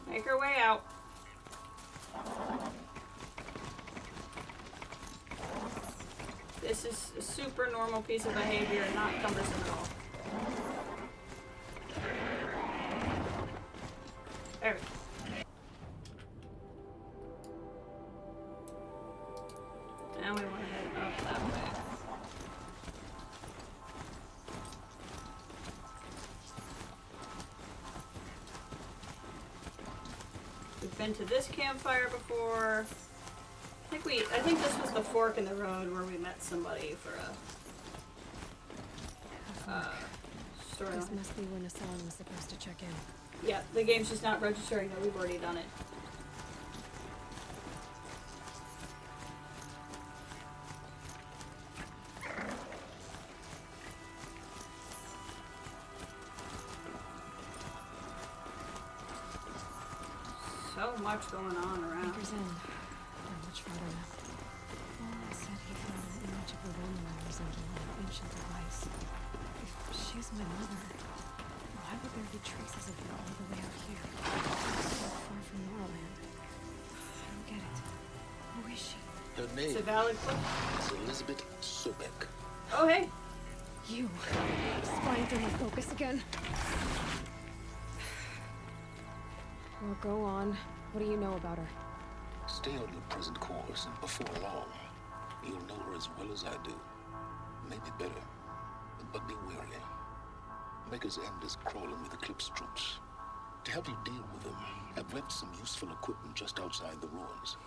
Make her way out. This is a super normal piece of behavior, not cumbersome at all. There we go. Now we want to head up that way. We've been to this campfire before. I I think this was the fork in the road where we met somebody for a story. This must be when Asylum was supposed to check in. Yeah, the game's just not registering that we've already done it. So much going on around. Baker's End. Not much further now. Paul said he found an image of a woman resembling an ancient device. If she's my mother, why would there be traces of her all the way out here? So far from Norland. I don't get it. Who is she? Her name It's a valid question. is Elizabeth Sobek. Oh, hey. You. Spying through my focus again. Well, go on. What do you know about her? Stay on your present course, and before long, you'll know her as well as I do. Maybe better, but be wary. Maker's End is crawling with Eclipse troops. To help you deal with them, I've left some useful equipment just outside the ruins.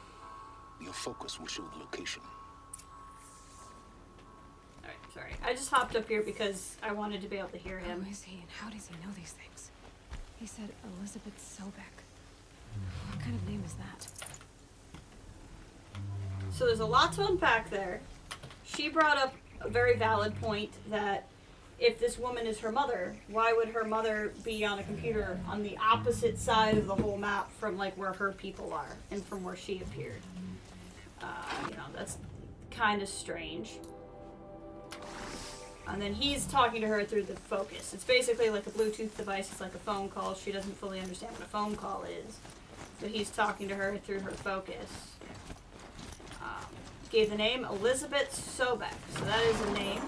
Your focus will show the location. Alright, sorry. I just hopped up here because I wanted to be able to hear him. Who is he and how does he know these things? He said Elizabeth Sobek. What kind of name is that? So there's a lot to unpack there. She brought up a very valid point that if this woman is her mother, why would her mother be on a computer on the opposite side of the whole map from like where her people are and from where she appeared? You know, that's kind of strange. And then he's talking to her through the focus. It's basically like a Bluetooth device. It's like a phone call. She doesn't fully understand what a phone call is. So he's talking to her through her focus. Gave the name Elizabeth Sobek. So that is a name.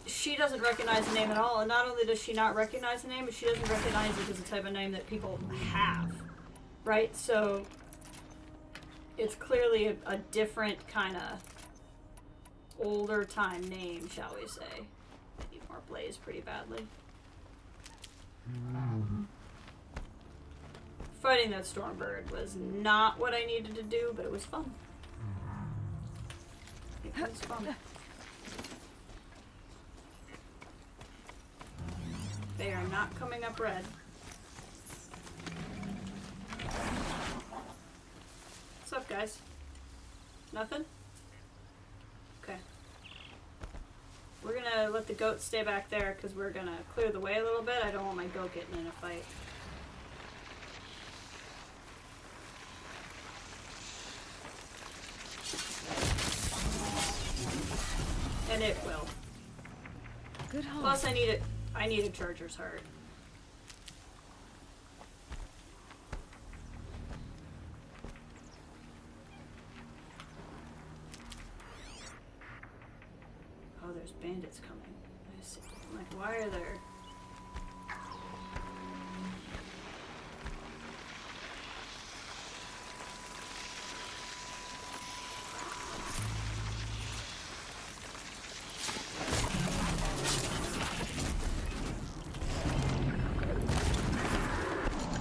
She doesn't recognize the name at all. And not only does she not recognize the name, but she doesn't recognize it as a type of name that people have. Right? So it's clearly a different kind of older time name, shall we say. Need more blaze pretty badly. Fighting that Stormbird was not what I needed to do, but it was fun. It was fun. They are not coming up red. What's up, guys? Nothing? Okay. We're gonna let the goat stay back there because we're gonna clear the way a little bit. I don't want my goat getting in a fight. And it will. Good home. Plus, I need a charger's heart. Oh, there's bandits coming. I see. I'm like, why are there?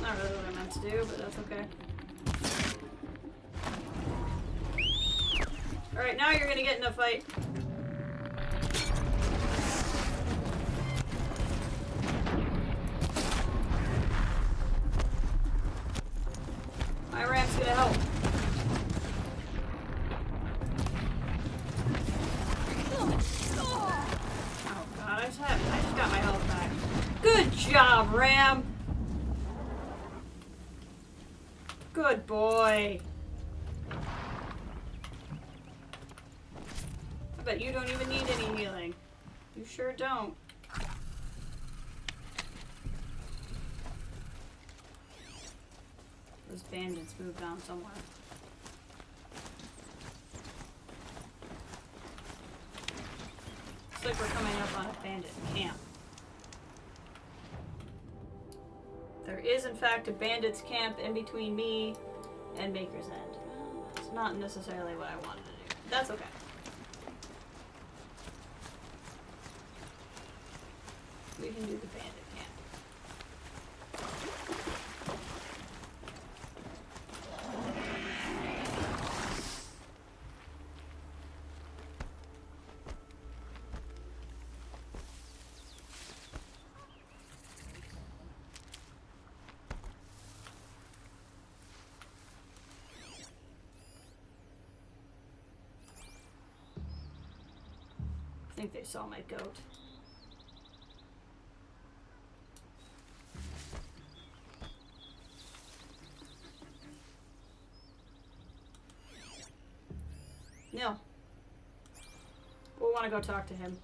Not really what I meant to do, but that's okay. Alright, now you're gonna get in a fight. My ramp's gonna help. Oh god, I just got my health back. Good job, Ram! Good boy. I bet you don't even need any healing. You sure don't. Those bandits moved on somewhere. Looks like we're coming up on a bandit camp. There is, in fact, a bandits camp in between me and Maker's End. That's not necessarily what I wanted to do. That's okay. We can do the bandit camp. think they saw my goat. No. We'll want to go talk to him.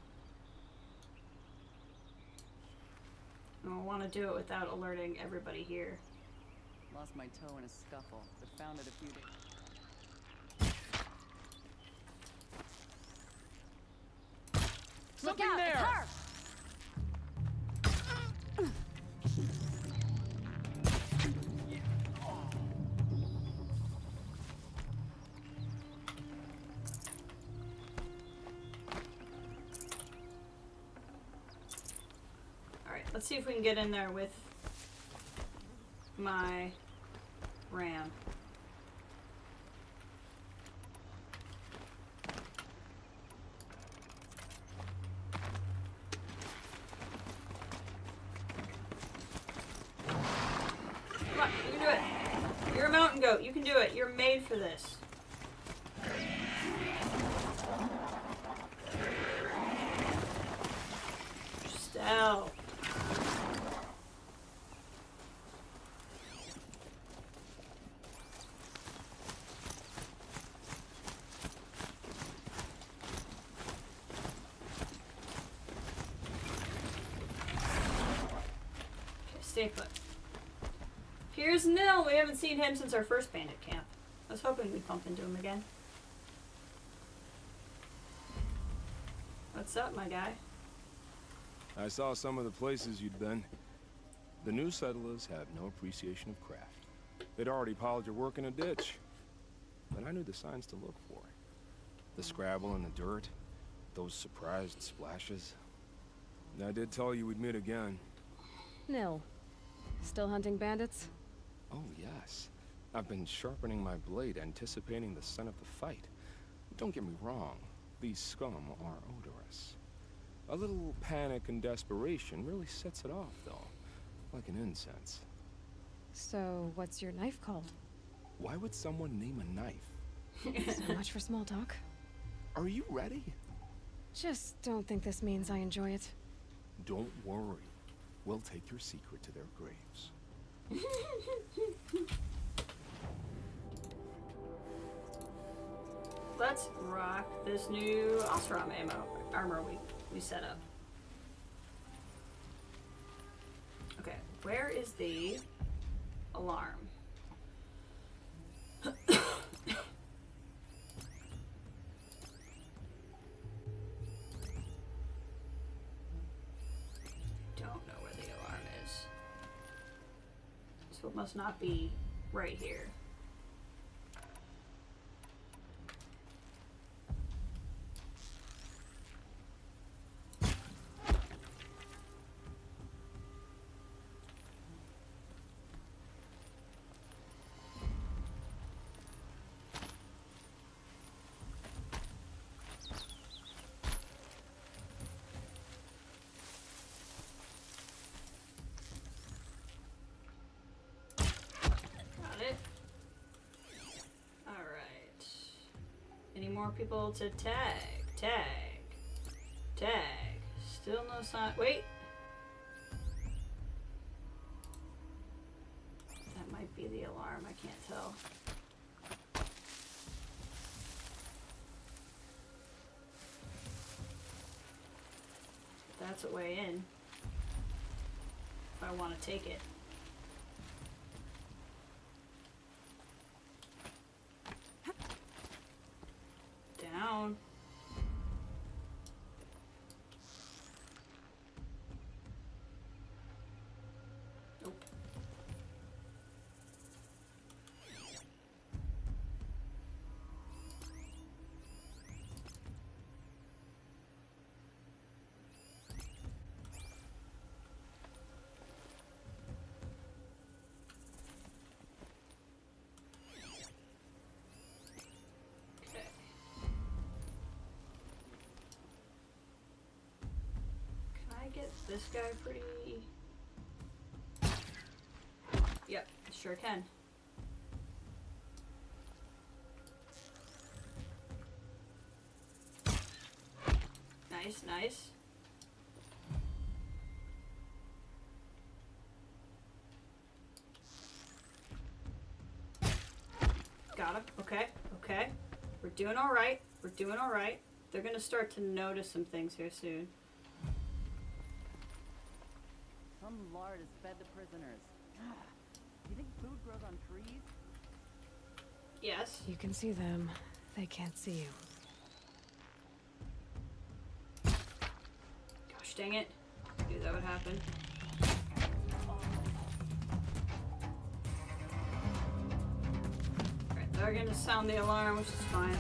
And we'll want to do it without alerting everybody here. Lost my toe in a scuffle, but found it a few days. Look out! There. It's her! Alright, let's see if we can get in there with my ram. Come on, you can do it. You're a mountain goat. You can do it. You're made for this. Stealth. Stay put. Here's Nil. We haven't seen him since our first bandit camp. I was hoping we'd bump into him again. What's up, my guy? I saw some of the places you'd been. The new settlers have no appreciation of craft. They'd already piled your work in a ditch. But I knew the signs to look for. The scrabble in the dirt, those surprised splashes. And I did tell you we'd meet again. Nil. Still hunting bandits? Oh, yes. I've been sharpening my blade, anticipating the scent of the fight. Don't get me wrong. These scum are odorous. A little panic and desperation really sets it off, though. Like an incense. So, what's your knife called? Why would someone name a knife? So much for small talk. Are you ready? Just don't think this means I enjoy it. Don't worry. We'll take your secret to their graves. Let's rock this new Osram armor we set up. Okay, where is the alarm? So it must not be right here. More people to tag. Still no sign. Wait. That might be the alarm. I can't tell. That's a way in. If I want to take it. Down. Nope. Get this guy pretty... Yep, sure can. Nice. Nice, nice. Got him. Okay, okay. We're doing alright. We're doing alright. They're gonna start to notice some things here soon. Some lard is fed to prisoners. You think food grows on trees? Yes. You can see them. They can't see you. Gosh dang it. Knew that would happen. Alright, they're gonna sound the alarm, which is fine.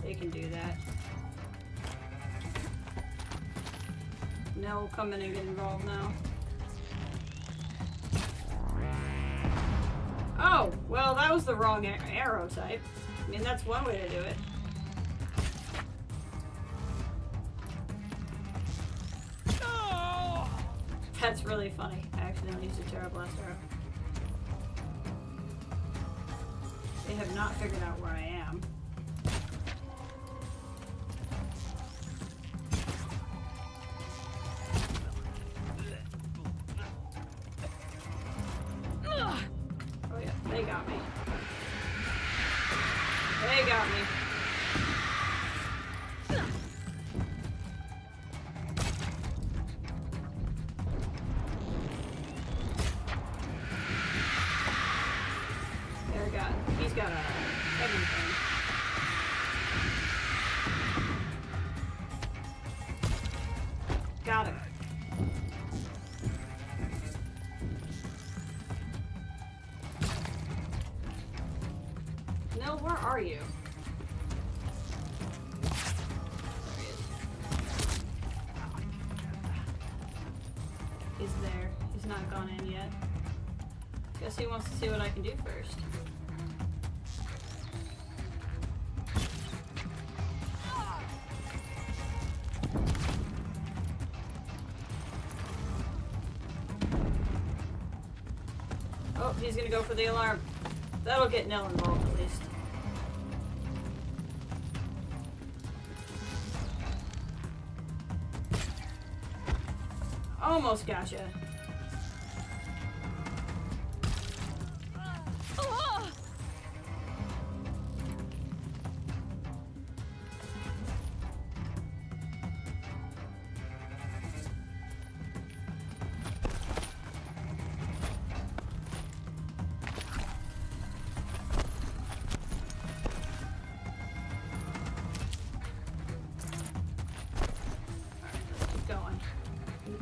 They can do that. Nell will come in and get involved now. Oh, well, that was the wrong arrow type. I mean, that's one way to do it. No! That's really funny. I accidentally used a Terra Blast arrow. They have not figured out where I am. Oh yeah, they got me. They got me. He's got a heavy thing. Got him. No, where are you? There he is. He's there. He's not gone in yet. Guess he wants to see what I can do first. Oh, he's gonna go for the alarm. That'll get Nell involved at least. Almost gotcha.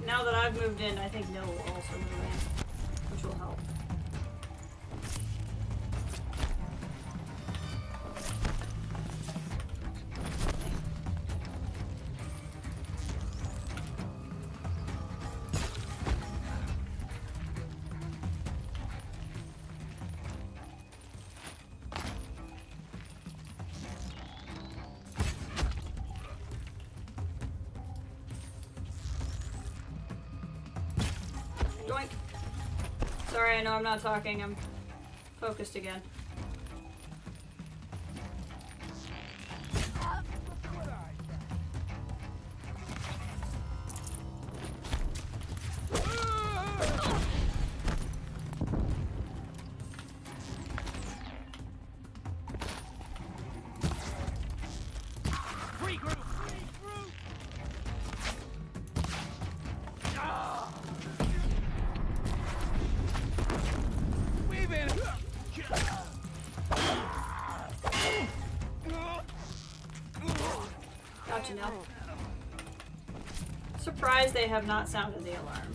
Now that I've moved in, I think Nell will also move in, which will help. Doink. Sorry, I know I'm not talking. I'm focused again. Gotcha, Nell. Surprised they have not sounded the alarm.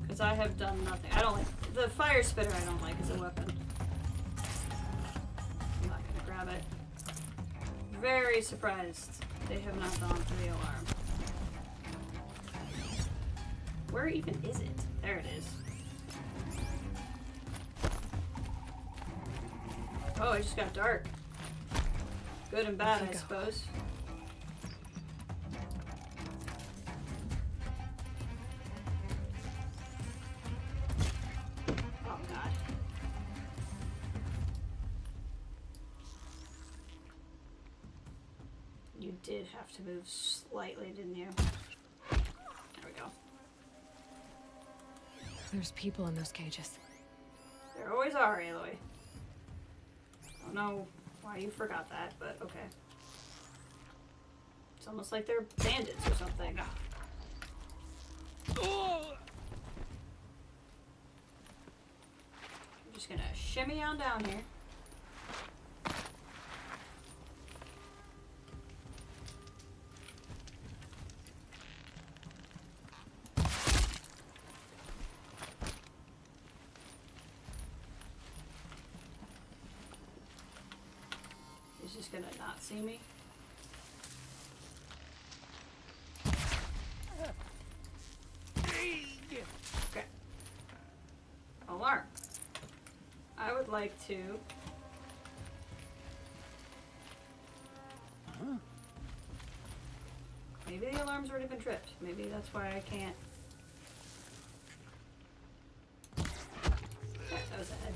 Because I have done nothing. I don't like... The fire spitter I don't like as a weapon. I'm not gonna grab it. Very surprised they have not gone for the alarm. Where even is it? There it is. Oh, it just got dark. Good and bad, I suppose. Oh, God. You did have to move slightly, didn't you? There we go. There's people in those cages. There always are, Aloy. Don't know why you forgot that, but okay. It's almost like they're bandits or something. I'm just gonna shimmy on down here. He's just gonna not see me. Okay. Alarm. I would like to... Huh? Maybe the alarm's already been tripped. Maybe that's why I can't... Okay, that was ahead.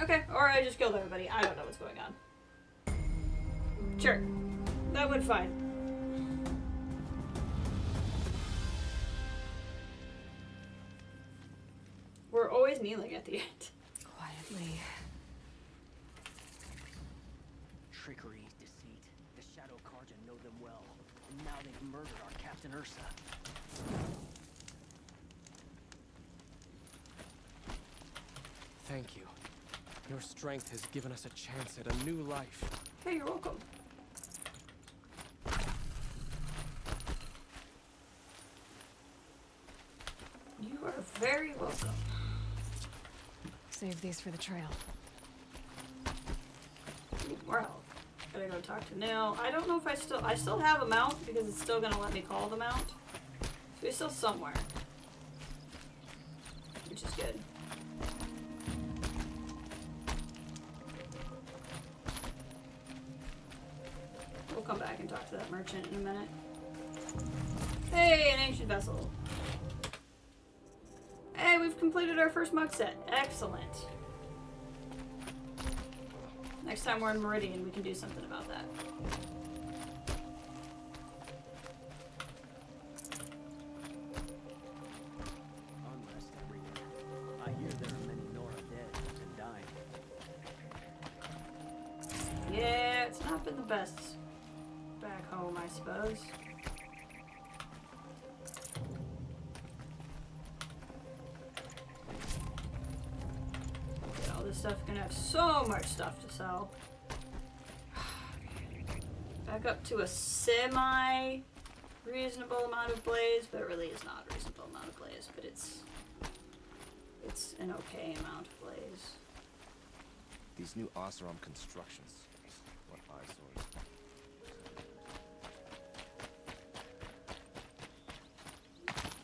Okay, or I just killed everybody. I don't know what's going on. Sure. That went fine. We're always kneeling at the end. Quietly. Trickery, deceit. The Shadow Carja know them well. And now they've murdered our Captain Ursa. Thank you. Your strength has given us a chance at a new life. Hey, you're welcome. You are very welcome. Save these for the trail. Well, gotta go talk to Nil. I don't know if I still have a mount because it's still gonna let me call the mount. So he's still somewhere. Which is good. We'll come back and talk to that merchant in a minute. Hey, an ancient vessel. Hey, we've completed our first mug set. Excellent. Next time we're in Meridian, we can do something about that. Unrest everywhere. I hear there are many Nora dead and dying. Yeah, it's not been the best back home, I suppose. Get all this stuff. Gonna have so much stuff to sell. Back up to a semi-reasonable amount of blaze, but it really is not a reasonable amount of blaze, but it's an okay amount of blaze. These new Oseram constructions. What eyesores.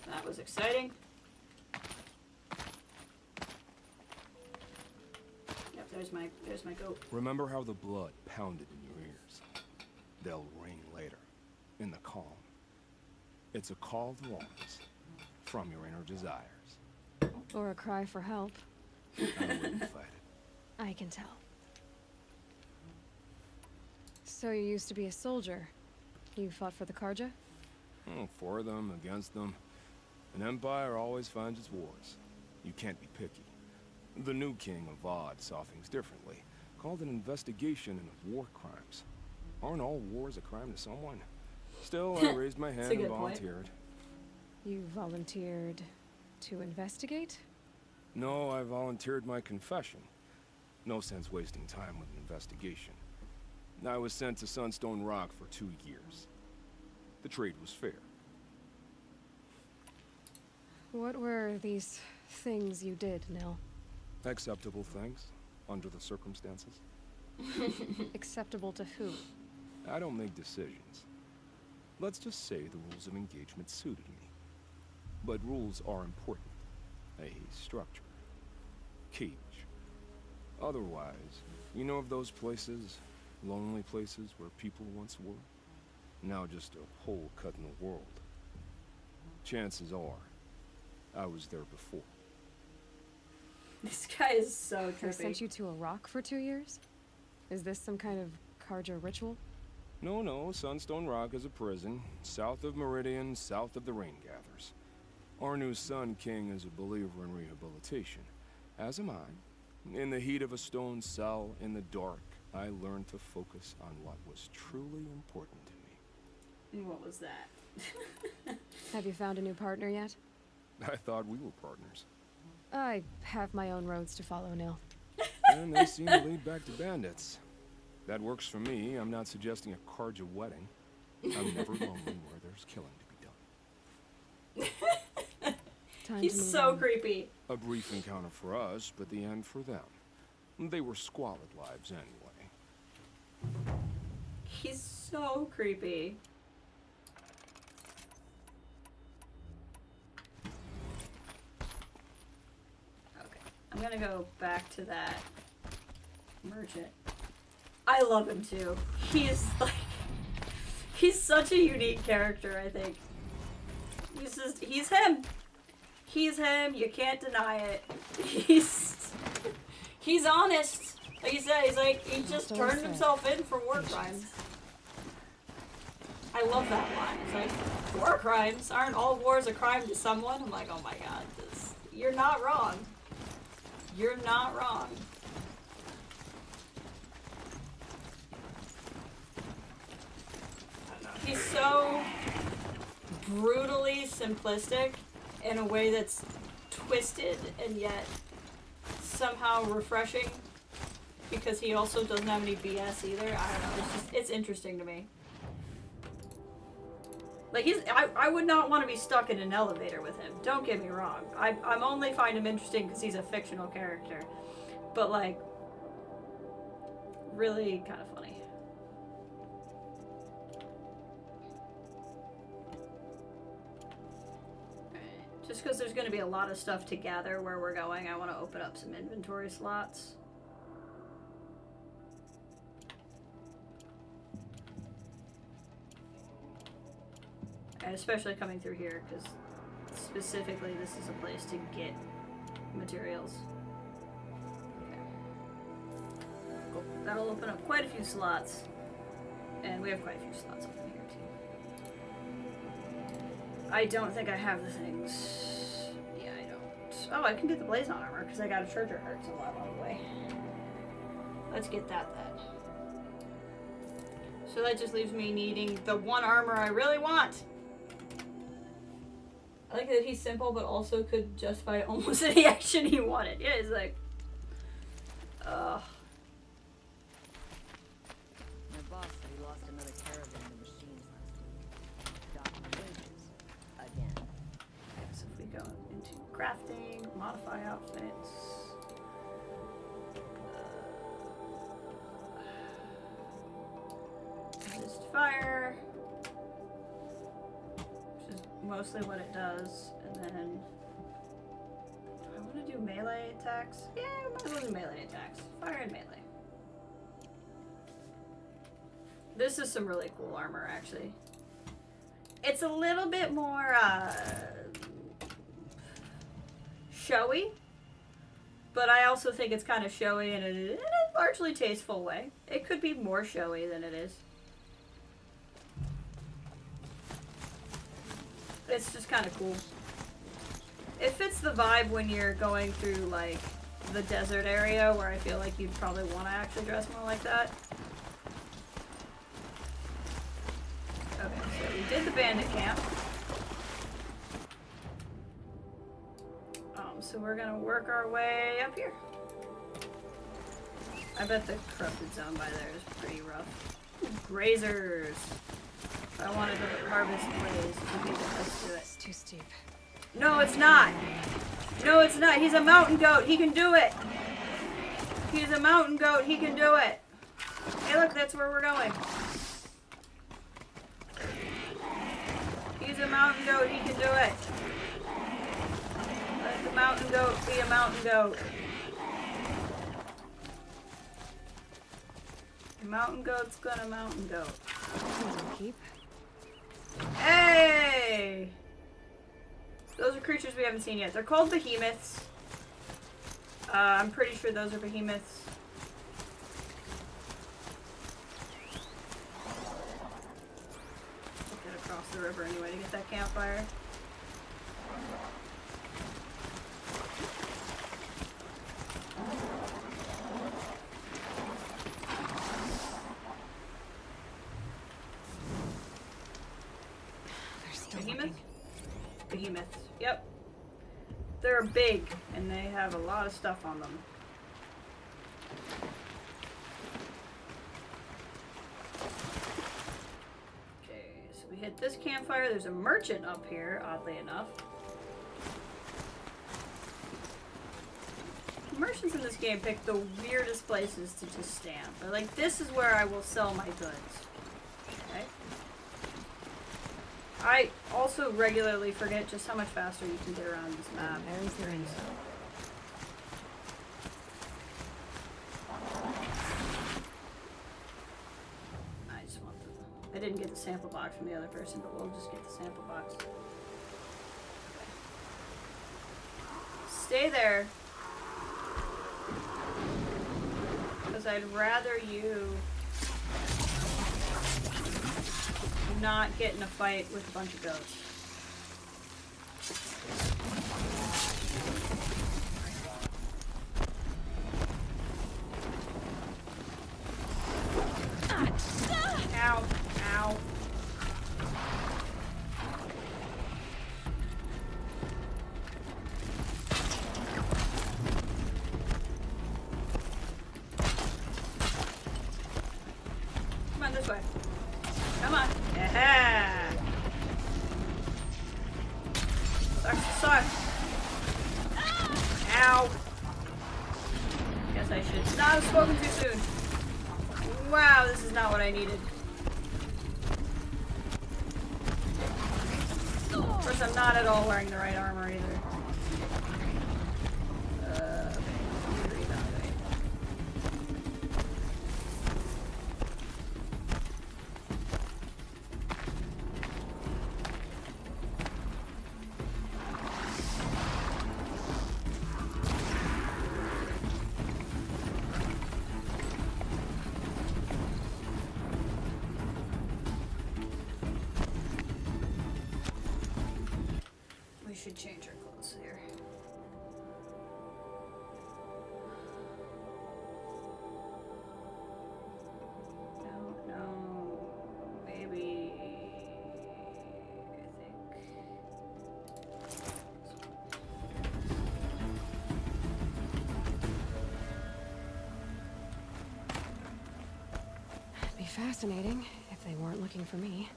That was exciting. Yep, there's my goat. Remember how the blood pounded in your ears? They'll ring later, in the calm. It's a call to arms from your inner desires. Or a cry for help. I wouldn't fight it. I can tell. So you used to be a soldier. You fought for the Carja? For them, against them. An empire always finds its wars. You can't be picky. The new king of Vod saw things differently. Called an investigation into war crimes. Aren't all wars a crime to someone? Still, I raised my hand and volunteered. You volunteered to investigate? No, I volunteered my confession. No sense wasting time with an investigation. I was sent to Sunstone Rock for 2 years. The trade was fair. What were these things you did, Nil? Acceptable things, under the circumstances. Acceptable to who? I don't make decisions. Let's just say the rules of engagement suited me. But rules are important. A structure. Cage. Otherwise, you know of those places, lonely places where people once were? Now just a hole cut in the world. Chances are, I was there before. This guy is so They trippy. sent you to a rock for 2 years? Is this some kind of Carja ritual? No, Sunstone Rock is a prison, south of Meridian, south of the Rain Gathers. Our new Sun King is a believer in rehabilitation, as am I. In the heat of a stone cell, in the dark, I learned to focus on what was truly important to me. What was that? Have you found a new partner yet? I thought we were partners. I have my own roads to follow, Nil. And they seem to lead back to bandits. That works for me. I'm not suggesting a Carja wedding. I'm never lonely where there's killing to be done. He's so creepy. A brief encounter for us, but the end for them. They were squalid lives anyway. He's so creepy. Okay, I'm gonna go back to that merchant. I love him too. He's like, he's such a unique character, I think. He's him. He's him, you can't deny it. He's honest. Like you said, he just turned himself in for war crimes. I love that line. It's like, war crimes? Aren't all wars a crime to someone? I'm like, oh my god, you're not wrong. You're not wrong. I don't know. He's so brutally simplistic in a way that's twisted and yet somehow refreshing, because he also doesn't have any BS either. I don't know, it's interesting to me. Like, I would not want to be stuck in an elevator with him, don't get me wrong. I'm only find him interesting because he's a fictional character, but like, really kind of funny. Just because there's going to be a lot of stuff to gather where we're going, I want to open up some inventory slots. And especially coming through here, because specifically this is a place to get materials. Okay. Cool. That'll open up quite a few slots. And we have quite a few slots open here too. I don't think I have the things. Yeah, I don't. Oh, I can get the Blazon armor because I got a Charger Heart so I'm on the way. Let's get that then. So that just leaves me needing the one armor I really want. I like that he's simple, but also could justify almost any action he wanted. Yeah, he's like, My boss said he lost another caravan to machines last week. Docked wages. Again. Okay, so if we go into crafting, modify outfits. Resist fire. Which is mostly what it does. And then I want to do melee attacks. Yeah, I might as well do melee attacks. Fire and melee. This is some really cool armor, actually. It's a little bit more showy, but I also think it's kind of showy in a largely tasteful way. It could be more showy than it is. It's just kind of cool. It fits the vibe when you're going through, like, the desert area, where I feel like you'd probably want to actually dress more like that. Okay, so we did the bandit camp. So we're gonna work our way up here. I bet the corrupted zone by there is pretty rough. Ooh, grazers. I wanted to harvest blaze to be the best to it. It's too steep. No, it's not. No, it's not. He's a mountain goat. He can do it. He's a mountain goat. He can do it. Hey, look, that's where we're going. He's a mountain goat. He can do it. Let the mountain goat be a mountain goat. The mountain goat's gonna mountain goat. Keep. Hey! Those are creatures we haven't seen yet. They're called behemoths. I'm pretty sure those are behemoths. across the river anyway to get that campfire. They're still Behemoths? Behemoths. Yep. They're big and they have a lot of stuff on them. Hit this campfire. There's a merchant up here, oddly enough. Merchants in this game pick the weirdest places to just stand. They're like, this is where I will sell my goods. Okay. I also regularly forget just how much faster you can get around this map. There's the ring. I didn't get the sample box from the other person, but we'll just get the sample box. Okay. Stay there. Because I'd rather you not get in a fight with a bunch of goats. Ow. Ow. Come on, this way. Come on. Yeah. Suck. Ow. Guess I should not have spoken too soon. Wow, this is not what I needed. Of course, I'm not at all wearing the right armor either. Okay. Reevaluate. We should change our clothes here. No. Maybe. I think. It'd be fascinating if they weren't looking for me.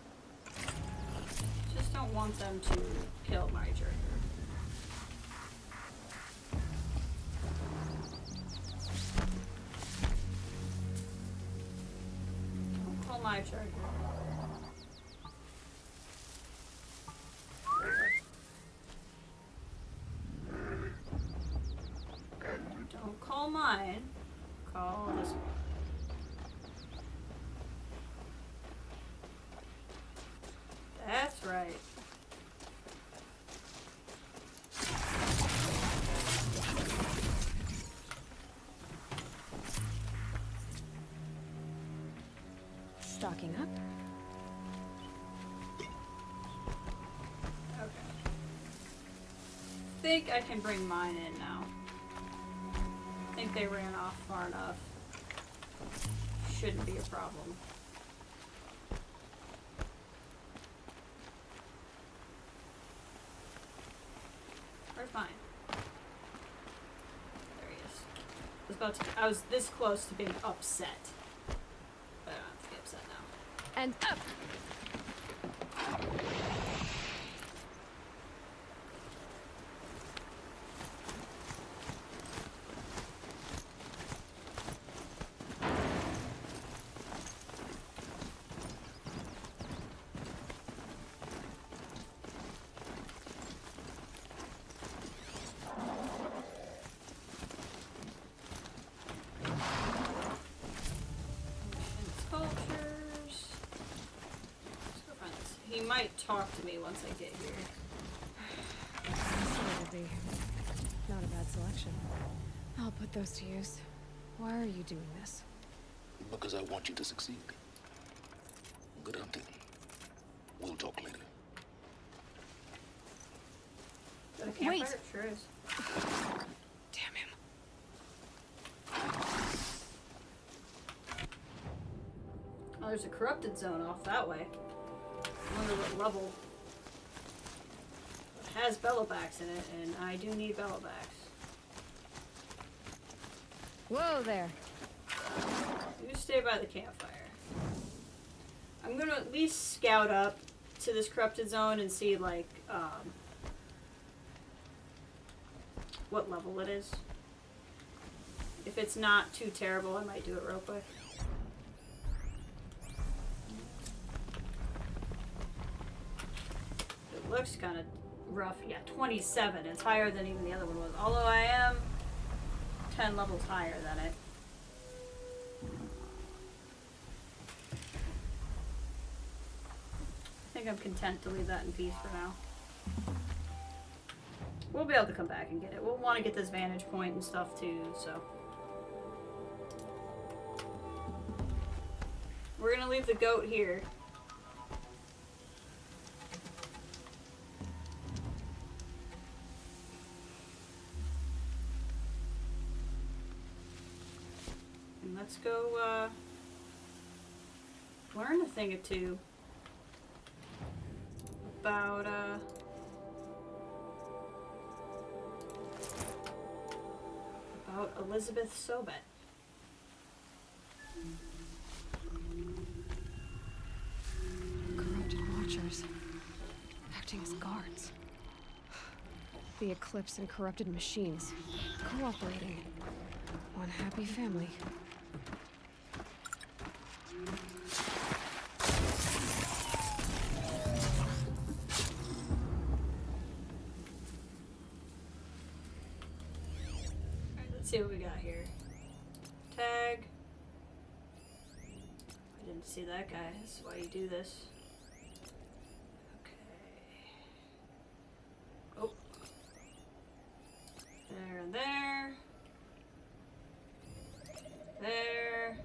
Just don't want them to kill my charger. Don't call my charger. Don't call mine. Call this one. That's right. Stocking up. Okay. I think I can bring mine in now. I think they ran off far enough. Shouldn't be a problem. Where's mine? There he is. I was this close to being upset. But I don't have to be upset now. And up! He might talk to me once I get here. So it'd be not a bad selection. I'll put those to use. Why are you doing this? Because I want you to succeed. Good hunting. We'll talk later. Is that a campfire? Wait. Sure is. Damn him. Oh, there's a corrupted zone off that way. I wonder what level. It has bellowbacks in it, and I do need bellowbacks. Whoa there. You stay by the campfire. I'm gonna at least scout up to this corrupted zone and see, like, what level it is. If it's not too terrible, I might do it real quick. It looks kind of rough. Yeah, 27. It's higher than even the other one was. Although I am 10 levels higher than it. I think I'm content to leave that in peace for now. We'll be able to come back and get it. We'll want to get this vantage point and stuff too, so. We're gonna leave the goat here. And let's go, learn a thing or two about, Elizabeth Sobet. Corrupted watchers. Acting as guards. The Eclipse and corrupted machines. Cooperating. One happy family. Let's see what we got here. Tag. I didn't see that guy. That's why you do this. Okay. Oh. There and there. There.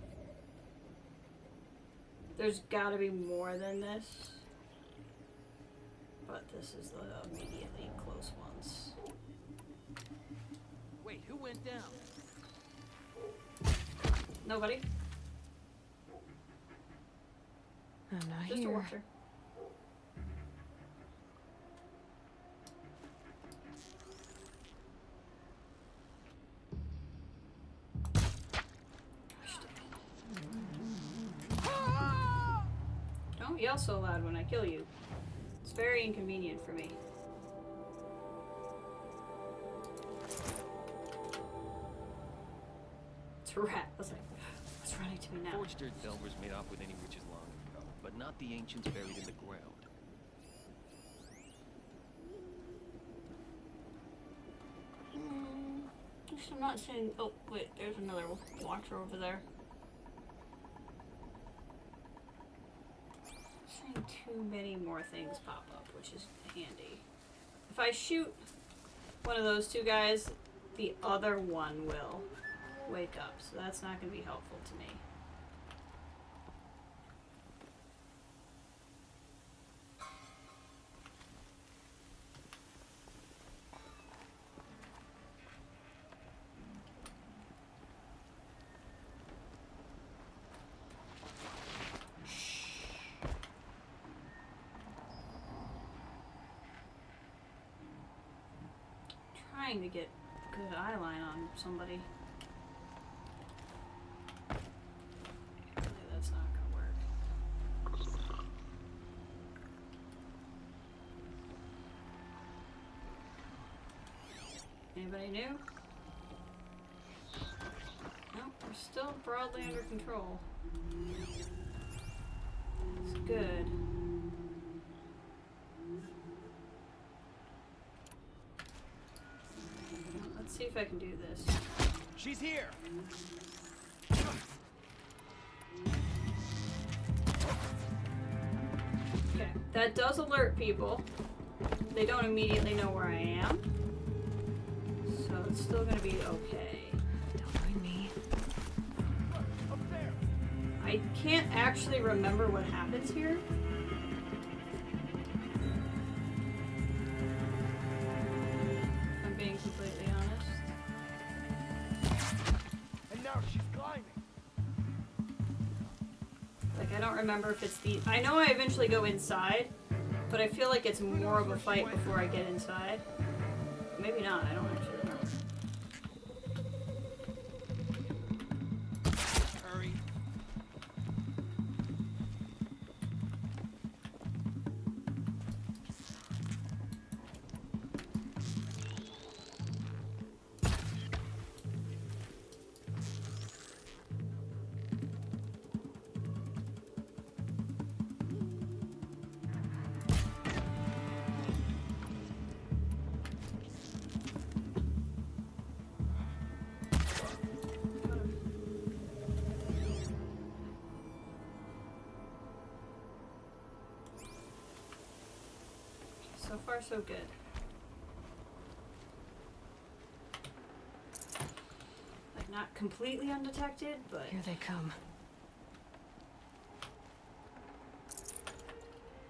There's gotta be more than this. But this is the immediately close ones. Wait, who went down? Nobody. I'm not Just here. a watcher. Don't yell so loud when I kill you. It's very inconvenient for me. It's a rat. I was like, what's running to me now? Forged earth delvers made off with any riches long ago, but not the ancients buried in the ground. I'm not seeing. Oh, wait, there's another watcher over there. Seeing too many more things pop up, which is handy. If I shoot one of those two guys, the other one will wake up, so that's not going to be helpful to me. Trying to get good eye line on somebody. Really, that's not gonna work. Anybody new? Nope, we're still broadly under control. It's good. Let's see if I can do this. She's here. Okay, that does alert people. They don't immediately know where I am. So it's still gonna be okay. Don't mind me. I can't actually remember what happens here. now. She's climbing. Like, I don't remember if it's the... I know I eventually go inside, but I feel like it's more of a fight before I get inside. Maybe not, I don't actually remember. Hurry. So far, so good. Like, not completely undetected, but... Here they come.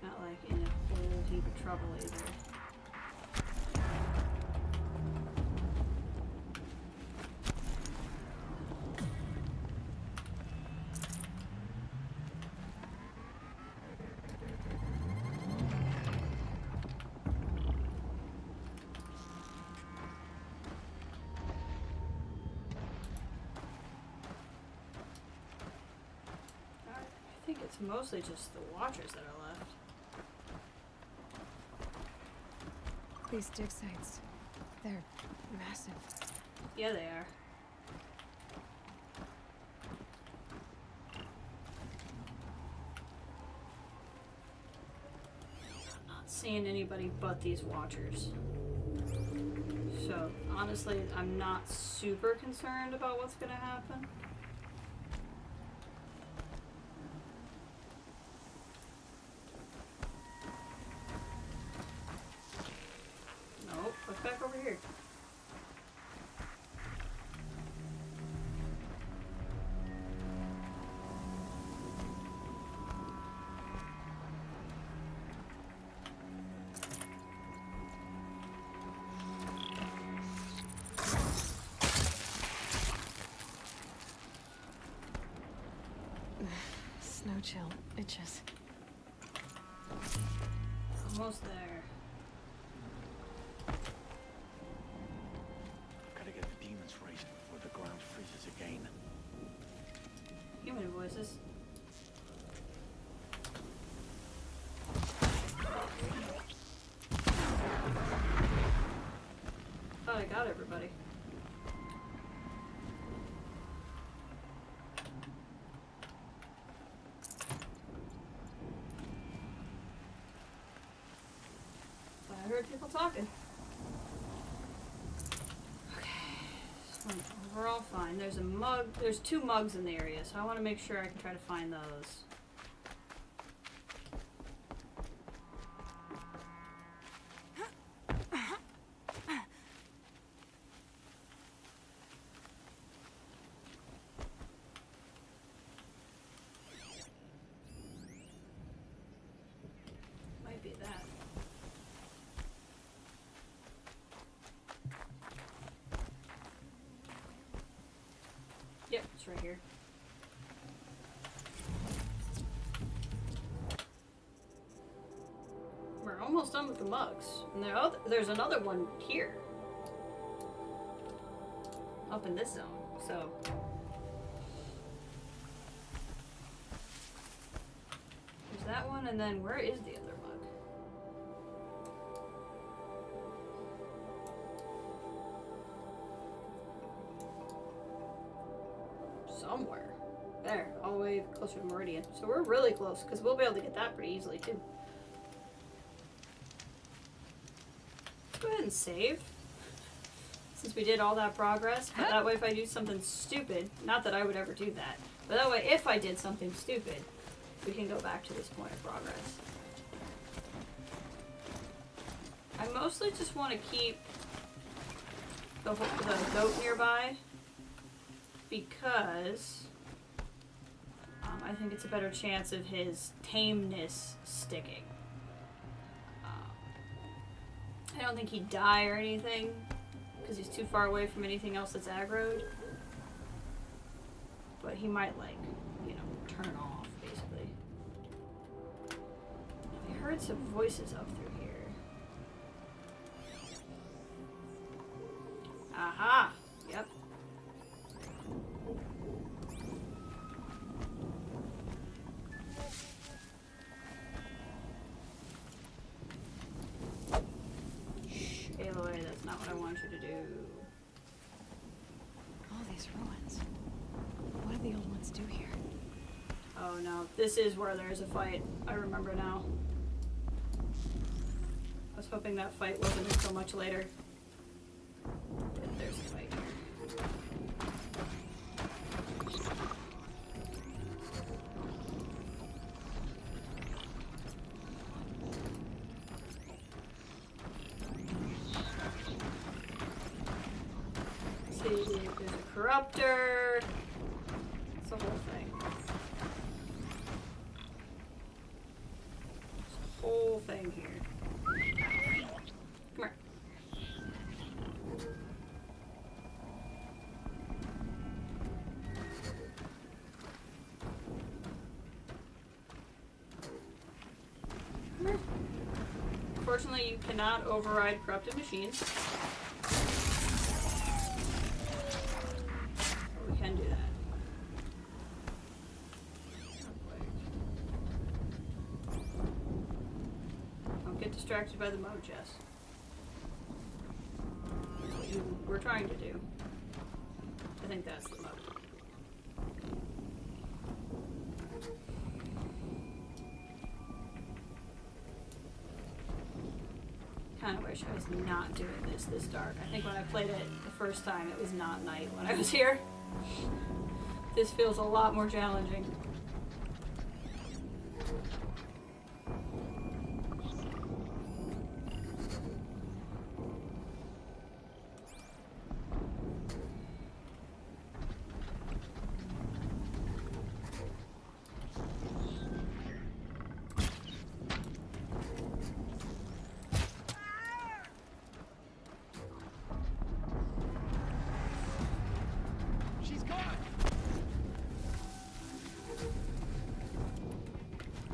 Not like in a whole heap of trouble either. I think it's mostly just the Watchers that are left. These dig sites, they're massive. Yeah, they are. I'm not seeing anybody but these Watchers. So, honestly, I'm not super concerned about what's gonna happen. Nope, look back over here. Snow chill itches. Almost there. Gotta get the demons raised before the ground freezes again. Human voices. Thought I got everybody. I heard people talking. Okay. So we're all fine. There's a mug. There's 2 mugs in the area, so I want to make sure I can try to find those. Might be that. Yep, it's right here. We're almost done with the mugs. And there's another one here. Up in this zone, so... There's that one, and then where is the other mug? Somewhere. There, all the way closer to Meridian. So we're really close, because we'll be able to get that pretty easily, too. Let's go ahead and save. Since we did all that progress. But that way if I do something stupid, not that I would ever do that, but that way if I did something stupid, we can go back to this point of progress. I mostly just want to keep the goat nearby because I think it's a better chance of his tameness sticking. I don't think he'd die or anything because he's too far away from anything else that's aggroed. but he might, like, you know, turn off, basically. I heard some voices up through here. Aha! Yep. Shh, Aloy, that's not what I want you to do. All these ruins. What did the old ones do here? Oh no, this is where there's a fight. I remember now. I was hoping that fight wasn't until much later. But there's a fight here. See, there's a corruptor. It's the whole thing. It's a whole thing here. Come here. Come here. Unfortunately, you cannot override corrupted machines. We can do that. Don't get distracted by the mode, Jess. That's what you were trying to do. I think that's the mode. Kind of wish I was not doing this dark. I think when I played it the first time, it was not night when I was here. This feels a lot more challenging. She's gone!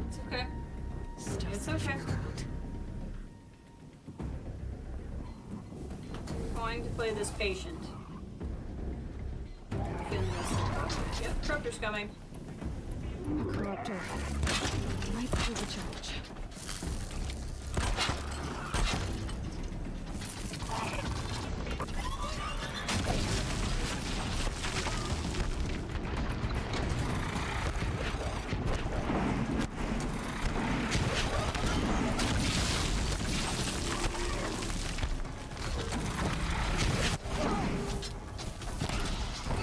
It's okay. It's okay. I'm going to play this patient. Feeling this. Yep, corruptor's coming. A corruptor. Right through the church.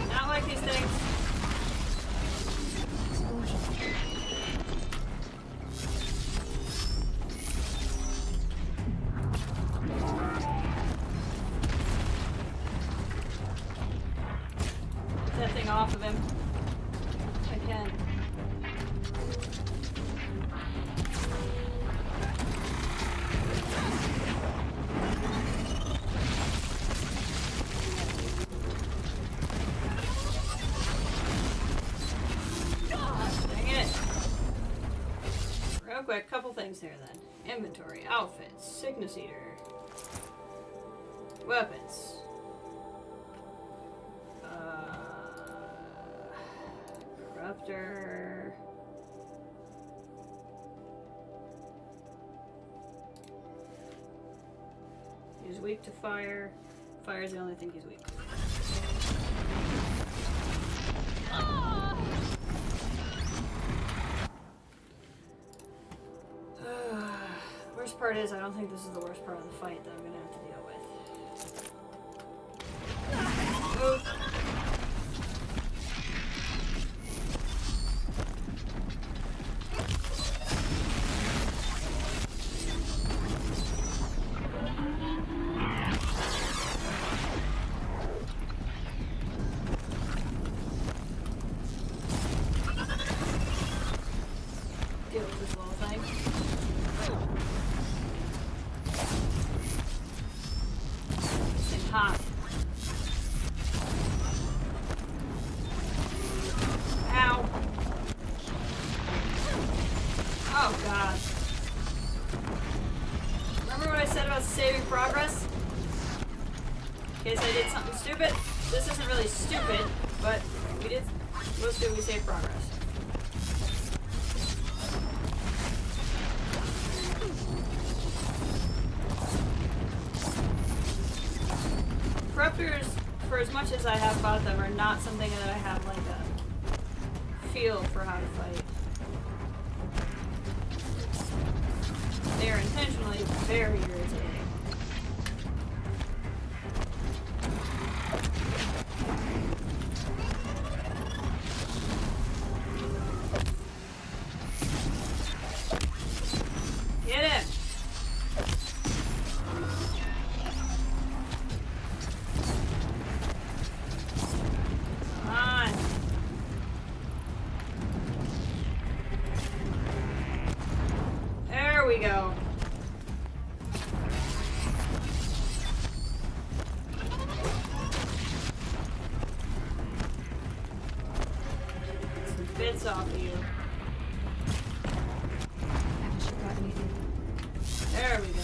Not like these things. Get that thing off of him. If I can. Dang it. Real quick, couple things there then. Inventory, outfits, sickness eater, weapons. Corruptor. He's weak to fire. Fire is the only thing he's weak to. The worst part is I don't think this is the worst part of the fight that I'm gonna have to deal with. Move. Deal with this little thing. stupid. This isn't really stupid, but we did. Let's do. We saved progress. Corruptors, for as much as I have fought them, are not something that I have like a feel for how to fight. They are intentionally very irritating. Get him! Come on. There we go. Some bits off of you. Haven't you got anything? There we go.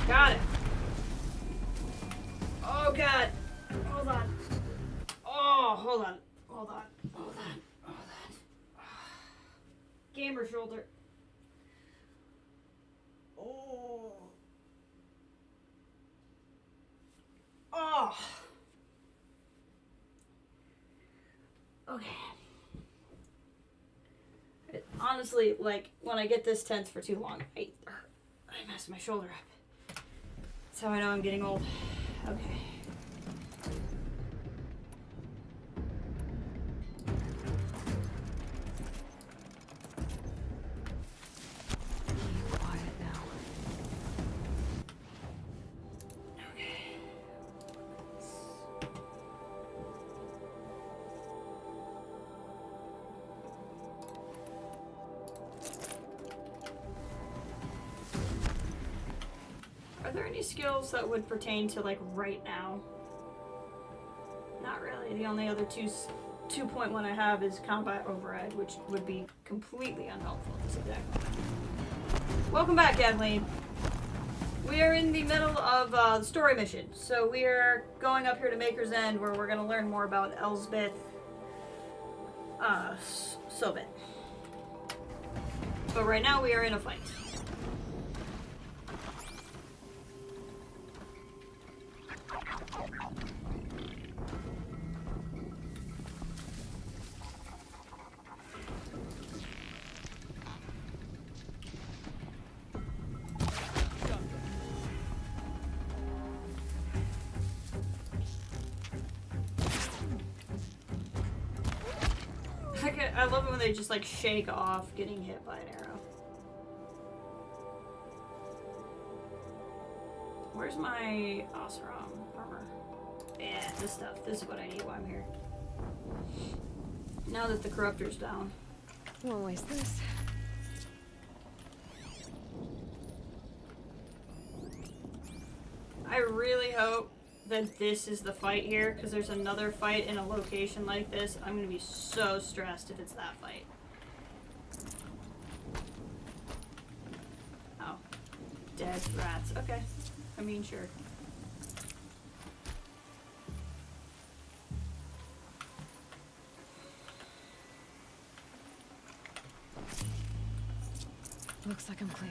Got it. Oh god. Hold on. Oh, hold on. Hold on. Hold on. Hold on. Gamer shoulder. Oh. Oh. Okay. Honestly, like, when I get this tense for too long, I mess my shoulder up. That's how I know I'm getting old. Okay. Be quiet now. Okay. Are there any skills that would pertain to like right now? Not really. The only other 2.1 I have is combat override, which would be completely unhelpful at this exact moment. Welcome back, Kathleen. We are in the middle of the story mission, so we are going up here to Maker's End, where we're going to learn more about Elsbeth Sobit. But right now we are in a fight. I love it when they just like shake off getting hit by an arrow. Where's my Oseram armor? Yeah, this stuff. This is what I need while I'm here. Now that the Corruptor's down. Won't waste this. I really hope that this is the fight here, because there's another fight in a location like this. I'm going to be so stressed if it's that fight. Oh. Dead rats. Okay. I mean, sure. Looks like I'm clear.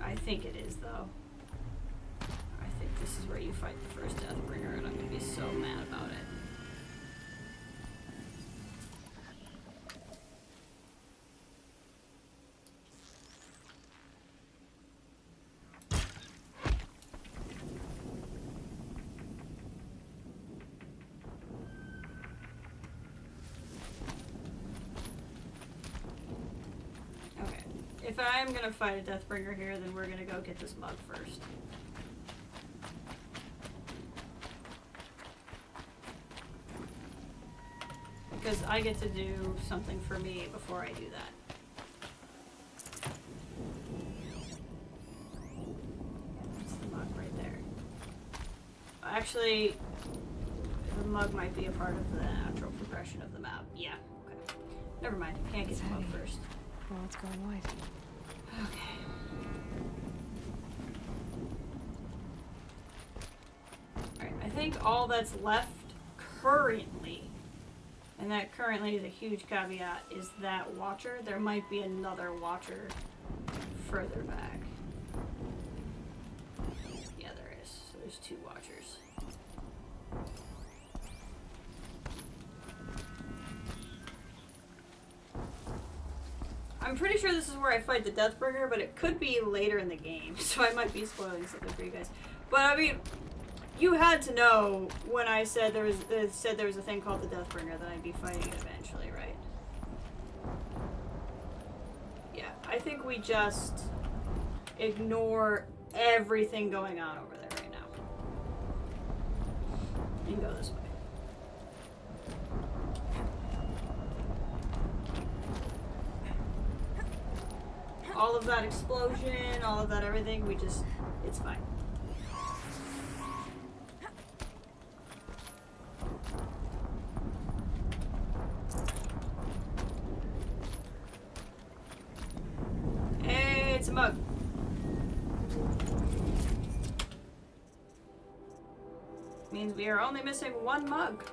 I think it is, though. I think this is where you fight the first Deathbringer, and I'm gonna be so mad about it. If I'm gonna fight a Deathbringer here, then we're gonna go get this mug first. Because I get to do something for me before I do that. Yeah, that's the mug right there. actually, the mug might be a part of the natural progression of the map. Yeah, okay. Never mind, can't get the mug first. Well, it's going white. Okay. Alright, I think all that's left currently, and that currently is a huge caveat, is that Watcher. There might be another Watcher further back. Yeah, there is. So there's 2 Watchers. I'm pretty sure this is where I fight the Deathbringer, but it could be later in the game, so I might be spoiling something for you guys. But I mean, you had to know when I said there was a thing called the Deathbringer that I'd be fighting it eventually, right? Yeah, I think we just ignore everything going on over there right now and go this way. All of that explosion, all of that everything, it's fine. Hey, it's a mug. Means we are only missing 1 mug.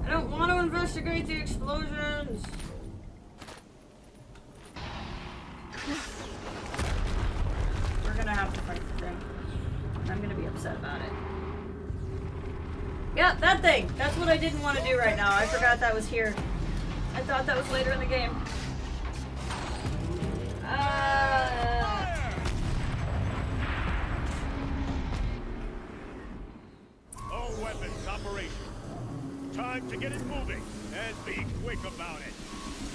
I don't want to investigate the explosions. We're gonna have to fight the thing. I'm gonna be upset about it. Yeah, that thing! That's what I didn't want to do right now. I forgot that was here. I thought that was later in the game. All weapons operational. Time to get it moving, and be quick about it.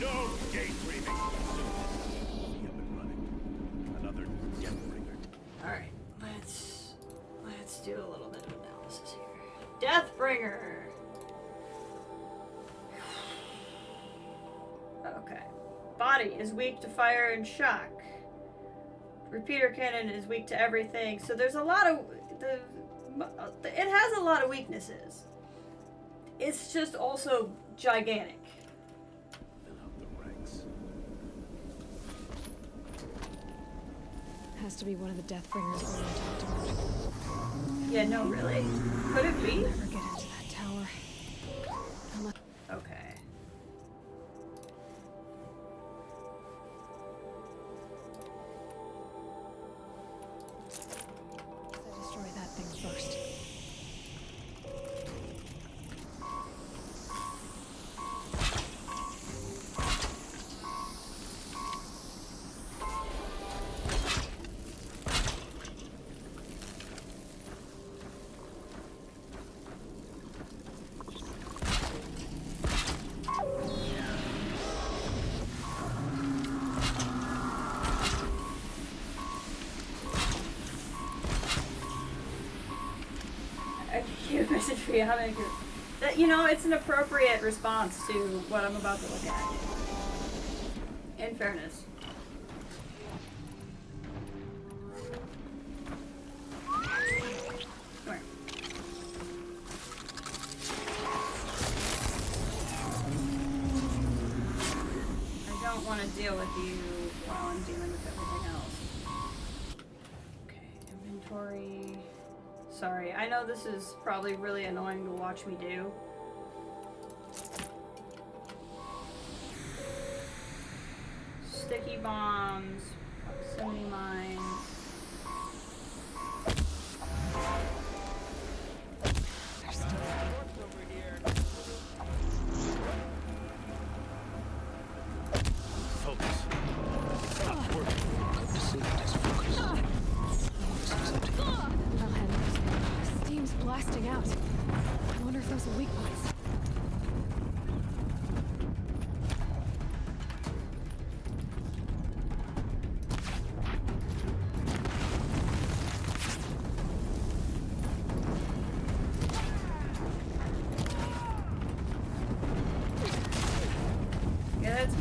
No daydreaming. Be up and running. Another Deathbringer. Alright, let's do a little bit of analysis here. Deathbringer! Okay. Body is weak to fire and shock. Repeater cannon is weak to everything. So there's a lot of... it has a lot of weaknesses. It's just also gigantic. Fill out the ranks. Has to be one of the Deathbringers we talked about. Yeah, no, really? Could it be? Never get into that tower. Okay. Destroy that thing first. That, you know, it's an appropriate response to what I'm about to look at. In fairness. Come here. I don't want to deal with you while I'm dealing with everything else. Okay, inventory. Sorry, I know this is probably really annoying to watch me do. Sticky bombs, proximity mines. There's still over here. Focus. Stop working. Focus. I'll handle this. Steam's blasting out. I wonder if those are weak points.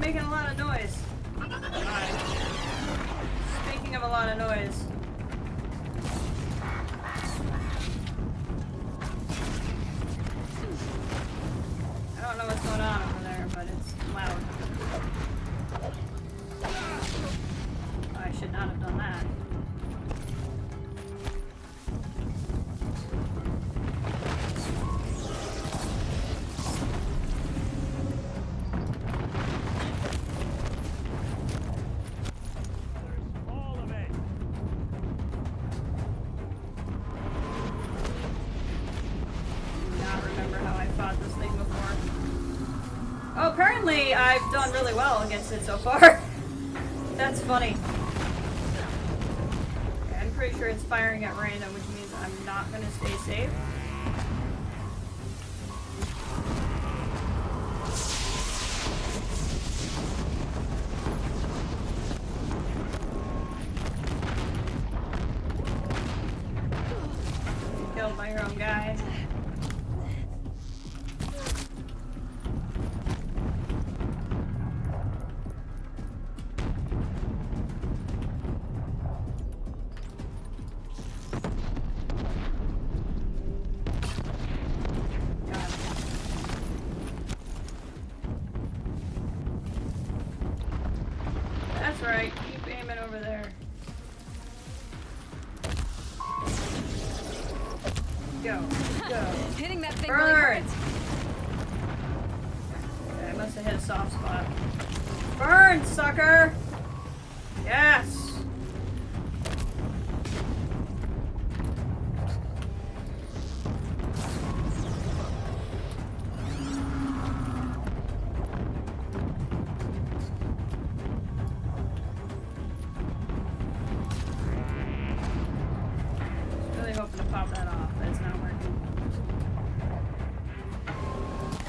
making a lot of noise. Speaking of a lot of noise. I don't know what's going on over there, but it's loud. I should not have done that. Oh, apparently I've done really well against it so far. That's funny. Okay, I'm pretty sure it's firing at random, which means I'm not gonna stay safe. Killed by your own guy. That's right, keep aiming over there. Go, go. Hitting that thing Burn! really hurts. Okay, I must have hit a soft spot. Burn, sucker! Yes! Really hoping to pop that off, but it's not working.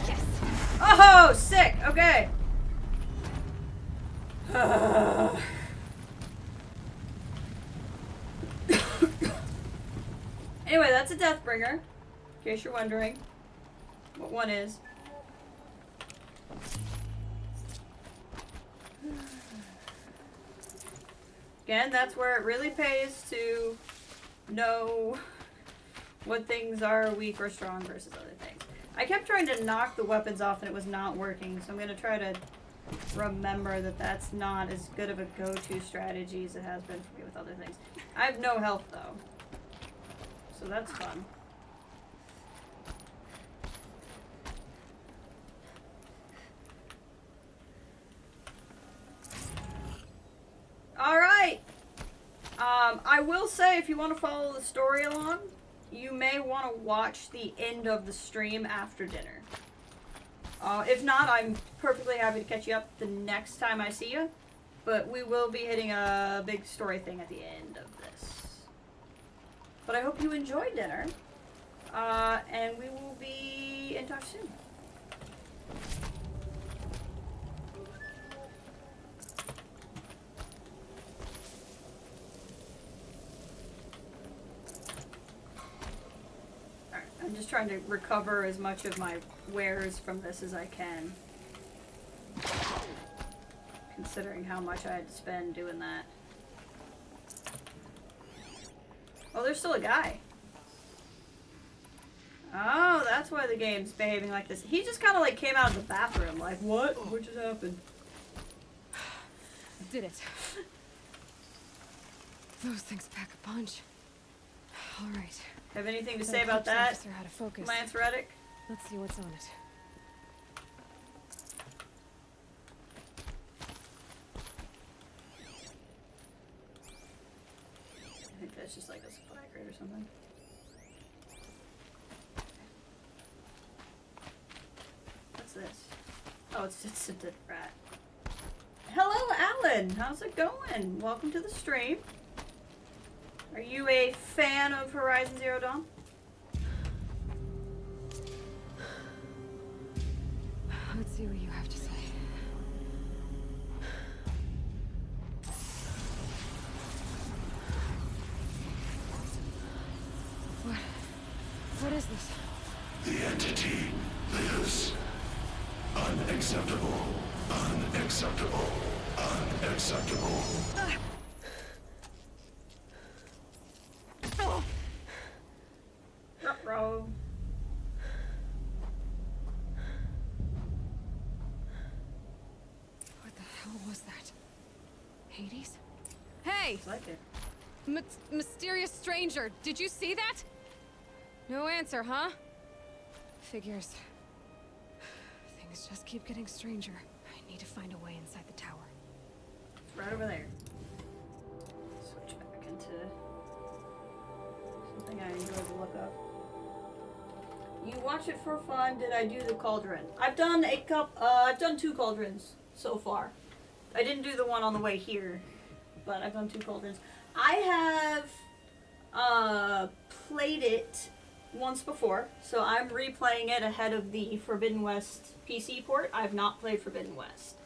Yes! Oh, sick! Okay. Anyway, that's a Deathbringer, in case you're wondering what one is. Again, that's where it really pays to know what things are weak or strong versus other things. I kept trying to knock the weapons off and it was not working, so I'm going to try to remember that that's not as good of a go-to strategy as it has been for me with other things. I have no health though, so that's fun. Alright! I will say, if you want to follow the story along, you may want to watch the end of the stream after dinner. If not, I'm perfectly happy to catch you up the next time I see you. But we will be hitting a big story thing at the end of this. But I hope you enjoyed dinner. And we will be in touch soon. I'm just trying to recover as much of my wares from this as I can. Considering how much I had to spend doing that. Oh, there's still a guy. Oh, that's why the game's behaving like this. He just kind of like came out of the bathroom like, what? What just happened? I did it. Those things pack a punch. All right. Have anything to say about that, how to focus. Lance Reddick? Let's see what's on it. I think that's just like a supply crate or something. What's this? Oh, it's a dead rat. Hello, Alan. How's it going? Welcome to the stream. Are you a fan of Horizon Zero Dawn? Let's see what you have to say. What is this? The entity lives. Unacceptable. Unacceptable. Unacceptable. Ruh-roh. What the hell was that? Hades? Hey! Like it. Mysterious stranger, did you see that? No answer, huh? Figures. Things just keep getting stranger. I need to find a way inside the tower. It's right over there. Switch back into something I enjoy to look up. You watch it for fun. Did I do the cauldron? I've done I've done 2 cauldrons so far. I didn't do the one on the way here, but I've done 2 cauldrons. I have played it once before, so I'm replaying it ahead of the Forbidden West PC port. I've not played Forbidden West.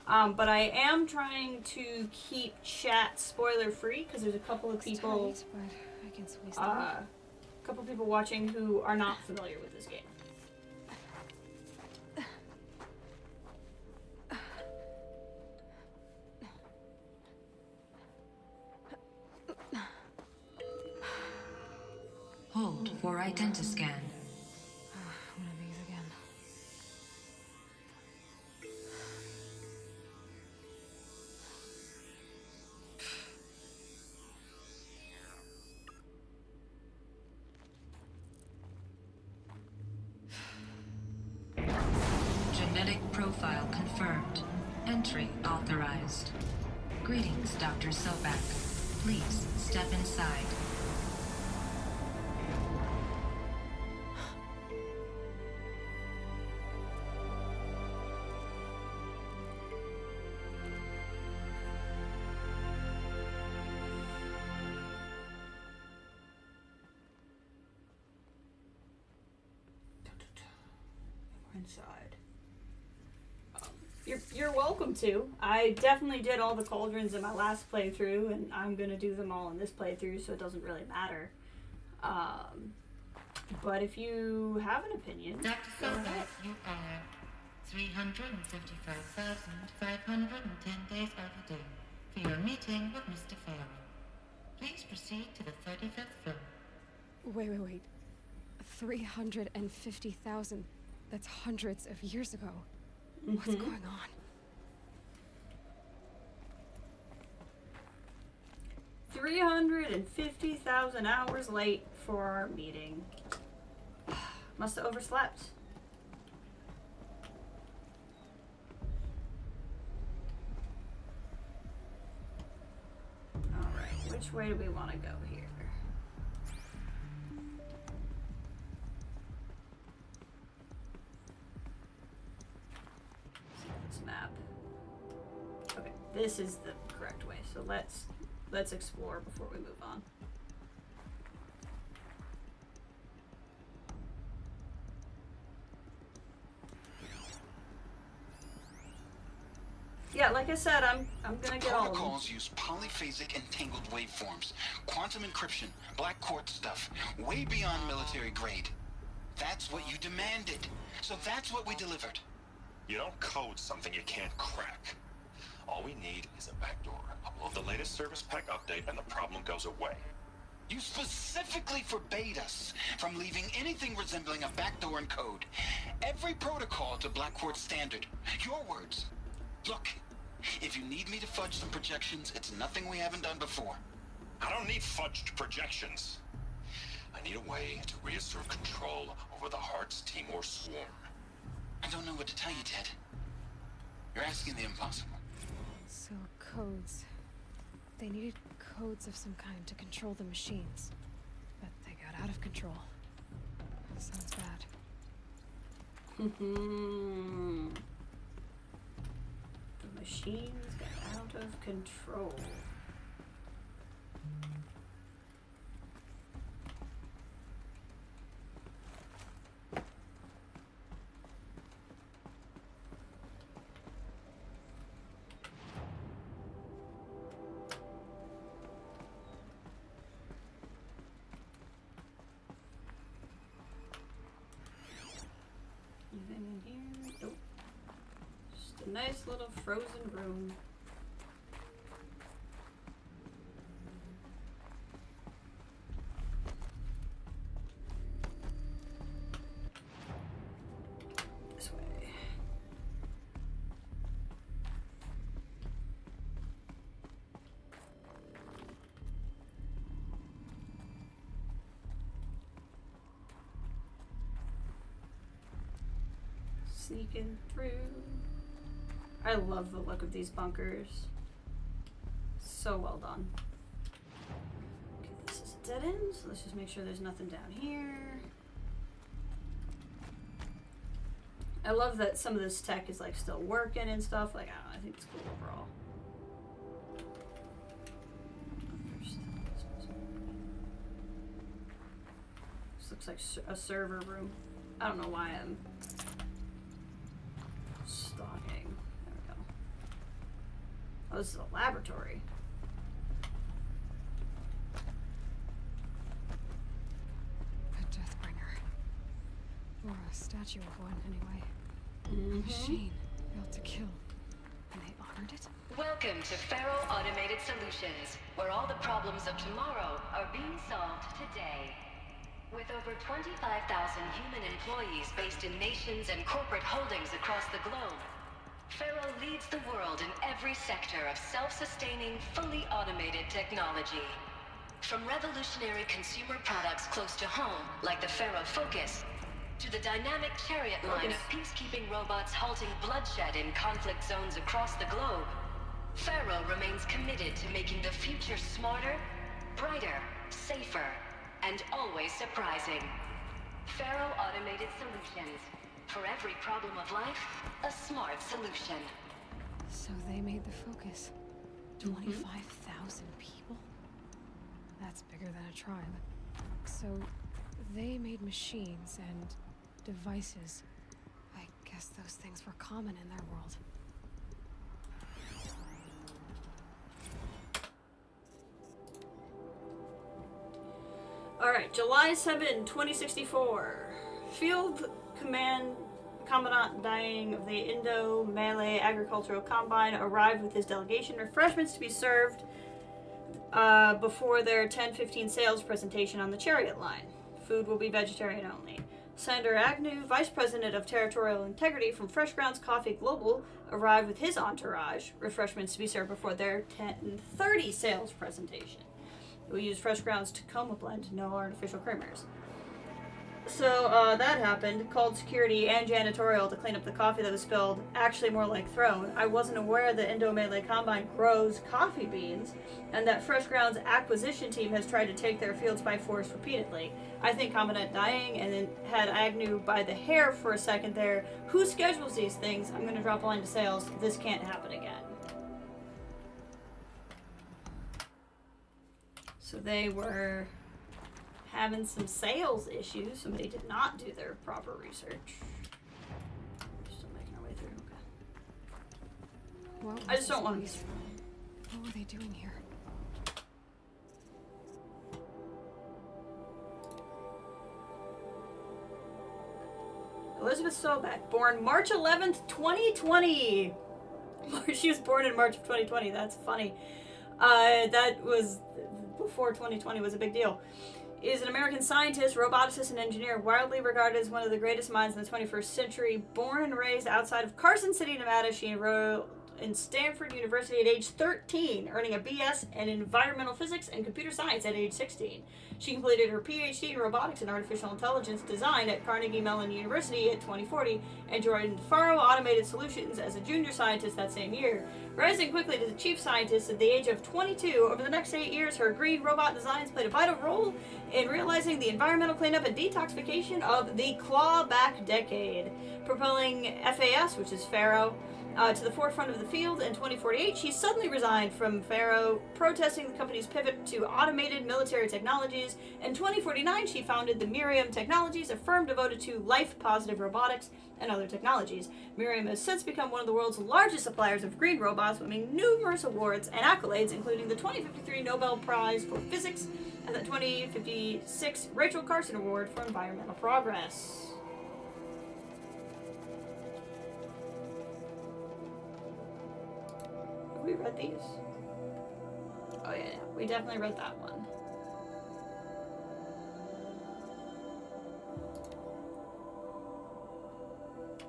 But I am trying to keep chat spoiler free because there's a couple of people Tight, but I can squeeze them in. a couple people watching who are not familiar with this game. Hold for identiscan. One of these again. Genetic profile confirmed. Entry authorized. Greetings, Dr. Sobak. Please step inside. Inside. You're welcome to. I definitely did all the cauldrons in my last playthrough, and I'm gonna do them all in this playthrough, so it doesn't really matter. But if you have an opinion, Dr. Sobak, you are 355,510 days overdue for your meeting with Mr. Farrell. Please proceed to the 35th floor. Wait. 350,000. That's hundreds of years ago. What's going on? 350,000 hours late for our meeting. Must have overslept. Alright, which way do we want to go here? Map. Okay, this is the correct way. So let's explore before we move on. Yeah, like I said, I'm gonna get all of them. Protocols use polyphasic entangled waveforms, quantum encryption, black quartz stuff, way beyond military grade. That's what you demanded. So that's what we delivered. You don't code something you can't crack. All we need is a backdoor. Upload the latest service pack update and the problem goes away. You specifically forbade us from leaving anything resembling a backdoor in code. Every protocol to Black Quartz standard. Your words. Look, if you need me to fudge some projections, it's nothing we haven't done before. I don't need fudged projections. I need a way to reassert control over the Heart's Timor swarm. I don't know what to tell you, Ted. You're asking the impossible. So, codes. They needed codes of some kind to control the machines. But they got out of control. That sounds bad. The machines got out of control. nice little frozen room. This way. Sneaking through. I love the look of these bunkers. So well done. Okay, this is a dead end, so let's just make sure there's nothing down here. I love that some of this tech is like still working and stuff. Like, I don't know, I think it's cool overall. This looks like a server room. I don't know why I'm stalking. There we go. Oh, this is a laboratory. A Deathbringer. Or a statue of one, anyway. Mm-hmm. A machine built to kill. And they honored it? Welcome to Faro Automated Solutions, where all the problems of tomorrow are being solved today. With over 25,000 human employees based in nations and corporate holdings across the globe, Faro leads the world in every sector of self-sustaining, fully automated technology. From revolutionary consumer products close to home, like the Faro Focus, to the dynamic chariot line of peacekeeping robots halting bloodshed in conflict zones across the globe, Faro remains committed to making the future smarter, brighter, safer, and always surprising. Faro Automated Solutions. For every problem of life, a smart solution. So they made the Focus. 25,000 people? That's bigger than a tribe. So they made machines and devices. I guess those things were common in their world. Alright, July 7, 2064. Field Commandant Dying of the Indo-Malay Agricultural Combine arrived with his delegation. Refreshments to be served before their 10:15 sales presentation on the chariot line. Food will be vegetarian only. Senator Agnew, Vice President of Territorial Integrity from Fresh Grounds Coffee Global, arrived with his entourage. Refreshments to be served before their 10:30 sales presentation. We use Fresh Grounds Tacoma blend, no artificial creamers. So that happened. Called security and janitorial to clean up the coffee that was spilled. Actually more like thrown. I wasn't aware that Indo-Malay Combine grows coffee beans and that Fresh Grounds acquisition team has tried to take their fields by force repeatedly. I think Commandant Dying and then had Agnew by the hair for a second there. Who schedules these things? I'm going to drop a line to sales. This can't happen again. So they were having some sales issues. Somebody did not do their proper research. We're still making our way through. Okay. I just don't want to. What were they doing here? Elizabeth Sobeck, born March 11th, 2020. She was born in March of 2020. That's funny. That was before 2020 was a big deal. Is an American scientist, roboticist, and engineer, widely regarded as one of the greatest minds in the 21st century. Born and raised outside of Carson City, Nevada, she enrolled in Stanford University at age 13, earning a BS in environmental physics and computer science at age 16. She completed her PhD in robotics and artificial intelligence design at Carnegie Mellon University at 2040 and joined Faro Automated Solutions as a junior scientist that same year. Rising quickly to the chief scientist at the age of 22, over the next 8 years, her green robot designs played a vital role in realizing the environmental cleanup and detoxification of the clawback decade, propelling FAS, which is Faro, to the forefront of the field. In 2048, she suddenly resigned from Faro, protesting the company's pivot to automated military technologies. In 2049, she founded the Miriam Technologies, a firm devoted to life-positive robotics and other technologies. Miriam has since become one of the world's largest suppliers of green robots, winning numerous awards and accolades, including the 2053 Nobel Prize for Physics and the 2056 Rachel Carson Award for Environmental Progress. Have we read these? Oh yeah, we definitely read that one.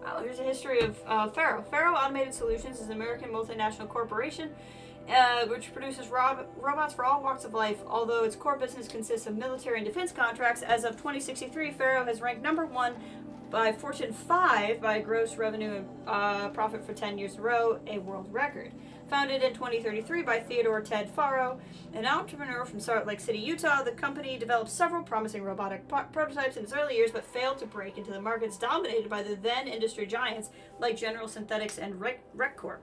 Oh, here's a history of Faro. Faro Automated Solutions is an American multinational corporation which produces robots for all walks of life. Although its core business consists of military and defense contracts, as of 2063, Faro has ranked #1 by Fortune 5 by gross revenue and profit for 10 years in a row, a world record. Founded in 2033 by Theodore Ted Faro, an entrepreneur from Salt Lake City, Utah, the company developed several promising robotic prototypes in its early years, but failed to break into the markets dominated by the then industry giants like General Synthetics and RecCorp.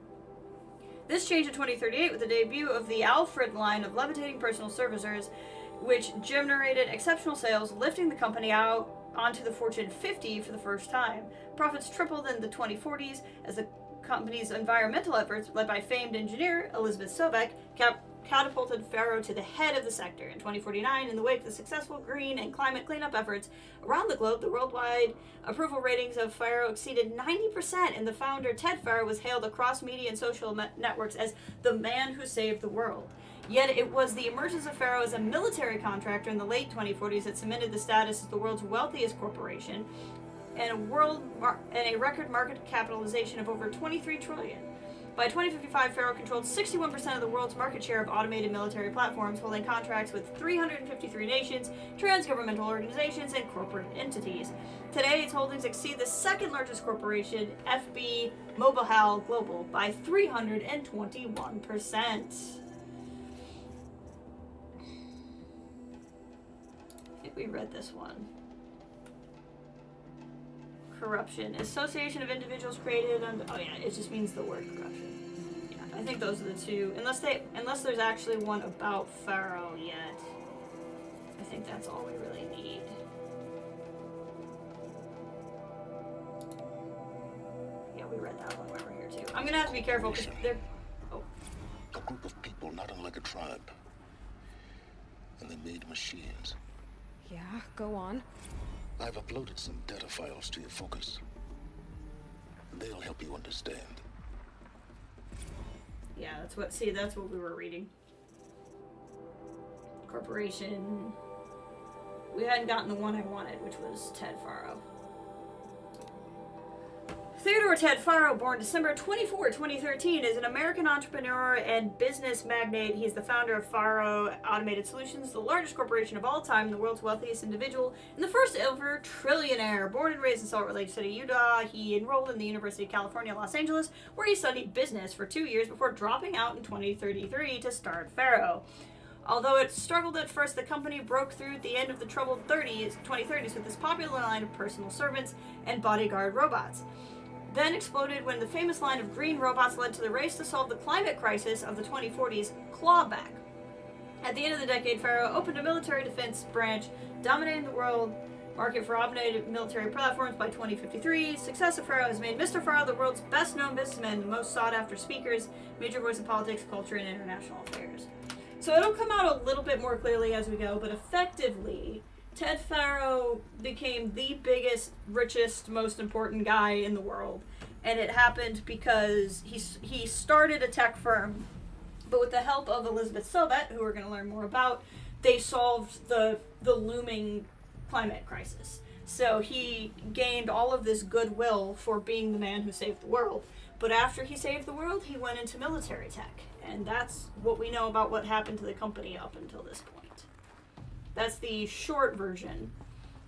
This changed in 2038 with the debut of the Alfred line of levitating personal servicers, which generated exceptional sales, lifting the company out onto the Fortune 50 for the first time. Profits tripled in the 2040s as the company's environmental efforts, led by famed engineer Elizabeth Sobeck, catapulted Faro to the head of the sector. In 2049, in the wake of the successful green and climate cleanup efforts around the globe, the worldwide approval ratings of Faro exceeded 90%, and the founder, Ted Faro, was hailed across media and social networks as the man who saved the world. Yet it was the emergence of Faro as a military contractor in the late 2040s that cemented the status as the world's wealthiest corporation, and a record market capitalization of over $23 trillion. By 2055, Faro controlled 61% of the world's market share of automated military platforms, holding contracts with 353 nations, trans-governmental organizations, and corporate entities. Today, its holdings exceed the second largest corporation, FB Mobile Global, by 321%. I think we read this one. Corruption. Association of individuals created under... Oh yeah, it just means the word corruption. Yeah, I think those are the two. Unless there's actually one about Faro yet. I think that's all we really need. Yeah, we read that one while we're here too. I'm gonna have to be careful because they're... Oh. A group of people not unlike a tribe. And they made machines. Yeah, go on. I've uploaded some data files to your focus. They'll help you understand. Yeah, that's what we were reading. Corporation. We hadn't gotten the one I wanted, which was Ted Faro. Theodore Ted Faro, born December 24, 2013, is an American entrepreneur and business magnate. He's the founder of Faro Automated Solutions, the largest corporation of all time, the world's wealthiest individual, and the first ever trillionaire. Born and raised in Salt Lake City, Utah, he enrolled in the University of California, Los Angeles, where he studied business for 2 years before dropping out in 2033 to start Faro. Although it struggled at first, the company broke through at the end of the troubled 2030s with this popular line of personal servants and bodyguard robots. Then exploded when the famous line of green robots led to the race to solve the climate crisis of the 2040s, Clawback. At the end of the decade, Faro opened a military defense branch, dominating the world market for automated military platforms by 2053. Success of Faro has made Mr. Faro the world's best-known businessman, the most sought-after speakers, major voice in politics, culture, and international affairs. So it'll come out a little bit more clearly as we go, but effectively, Ted Faro became the biggest, richest, most important guy in the world. And it happened because he started a tech firm, but with the help of Elizabeth Sobeck, who we're going to learn more about, they solved the looming climate crisis. So he gained all of this goodwill for being the man who saved the world. But after he saved the world, he went into military tech. And that's what we know about what happened to the company up until this point. That's the short version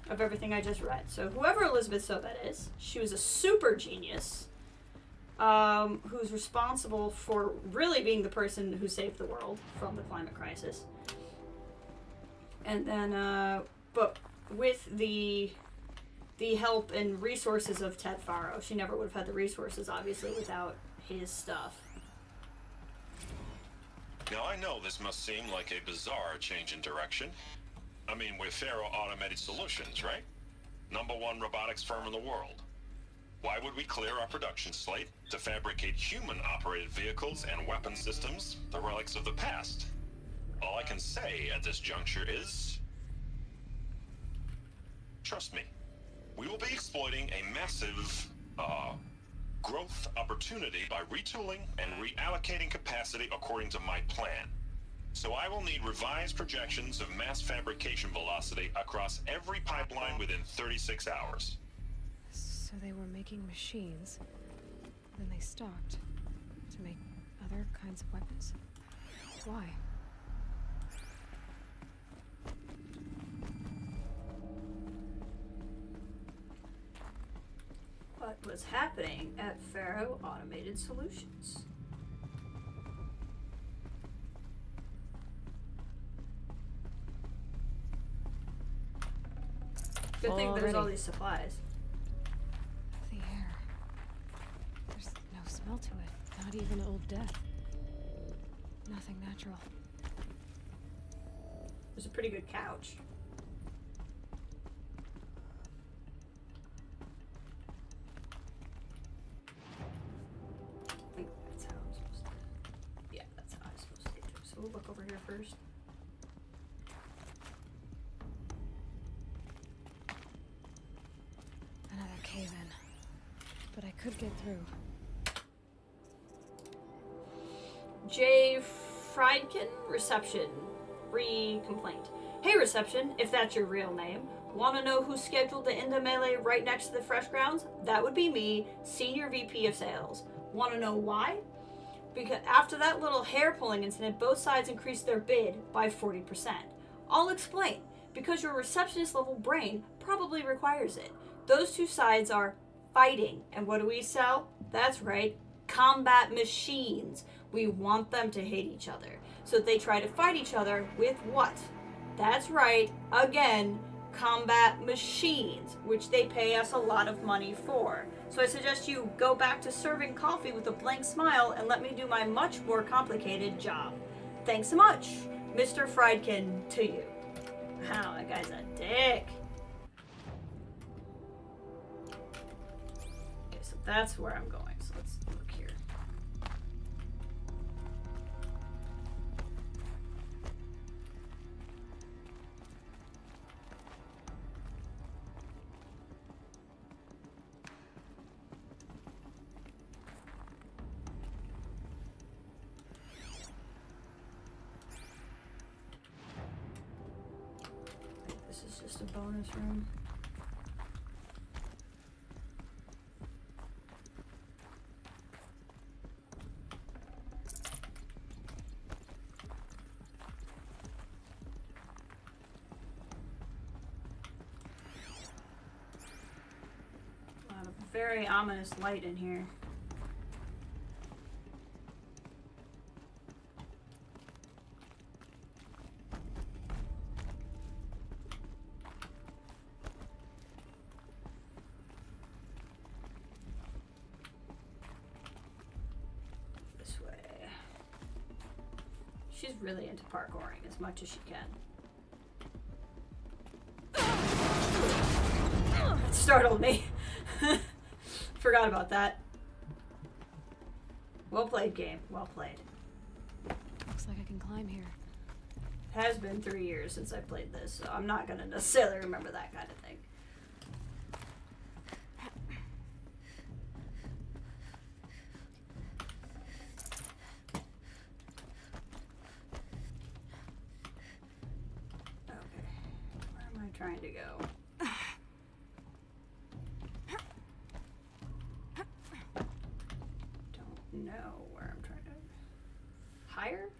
of everything I just read. So whoever Elizabeth Sobeck is, she was a super genius who's responsible for really being the person who saved the world from the climate crisis. And then, but with the help and resources of Ted Faro, she never would have had the resources, obviously, without his stuff. Now, I know this must seem like a bizarre change in direction. I mean, we're Faro Automated Solutions, right? #1 robotics firm in the world. Why would we clear our production slate to fabricate human-operated vehicles and weapon systems, the relics of the past? All I can say at this juncture is... trust me, we will be exploiting a massive, growth opportunity by retooling and reallocating capacity according to my plan. So I will need revised projections of mass fabrication velocity across every pipeline within 36 hours. So they were making machines, then they stopped to make other kinds of weapons. Why? What was happening at Faro Automated Solutions? Good thing there's all these supplies. The air. There's no smell to it. Not even old death. Nothing natural. There's a pretty good couch. I think that's how I'm supposed to. Yeah, that's how I'm supposed to get to it. So we'll look over here first. Another cave-in. But I could get through. J. Friedkin, reception. Complaint. Hey, reception, if that's your real name. Want to know who's scheduled to end the melee right next to the fresh grounds? That would be me, Senior VP of Sales. Want to know why? Because after that little hair-pulling incident, both sides increased their bid by 40%. I'll explain. Because your receptionist-level brain probably requires it. Those two sides are fighting. And what do we sell? That's right, combat machines. We want them to hate each other. So they try to fight each other with what? That's right, again, combat machines, which they pay us a lot of money for. So I suggest you go back to serving coffee with a blank smile and let me do my much more complicated job. Thanks so much, Mr. Friedkin, to you. Wow, that guy's a dick. Okay, so that's where I'm going. So let's look here. This is just a bonus room. A lot of very ominous light in here. She's really into parkouring as much as she can. It startled me. Forgot about that. Well played, game. Well played. Looks like I can climb here. It has been 3 years since I played this, so I'm not gonna necessarily remember that kind of thing. Trying to go. Don't know where I'm trying to. Higher?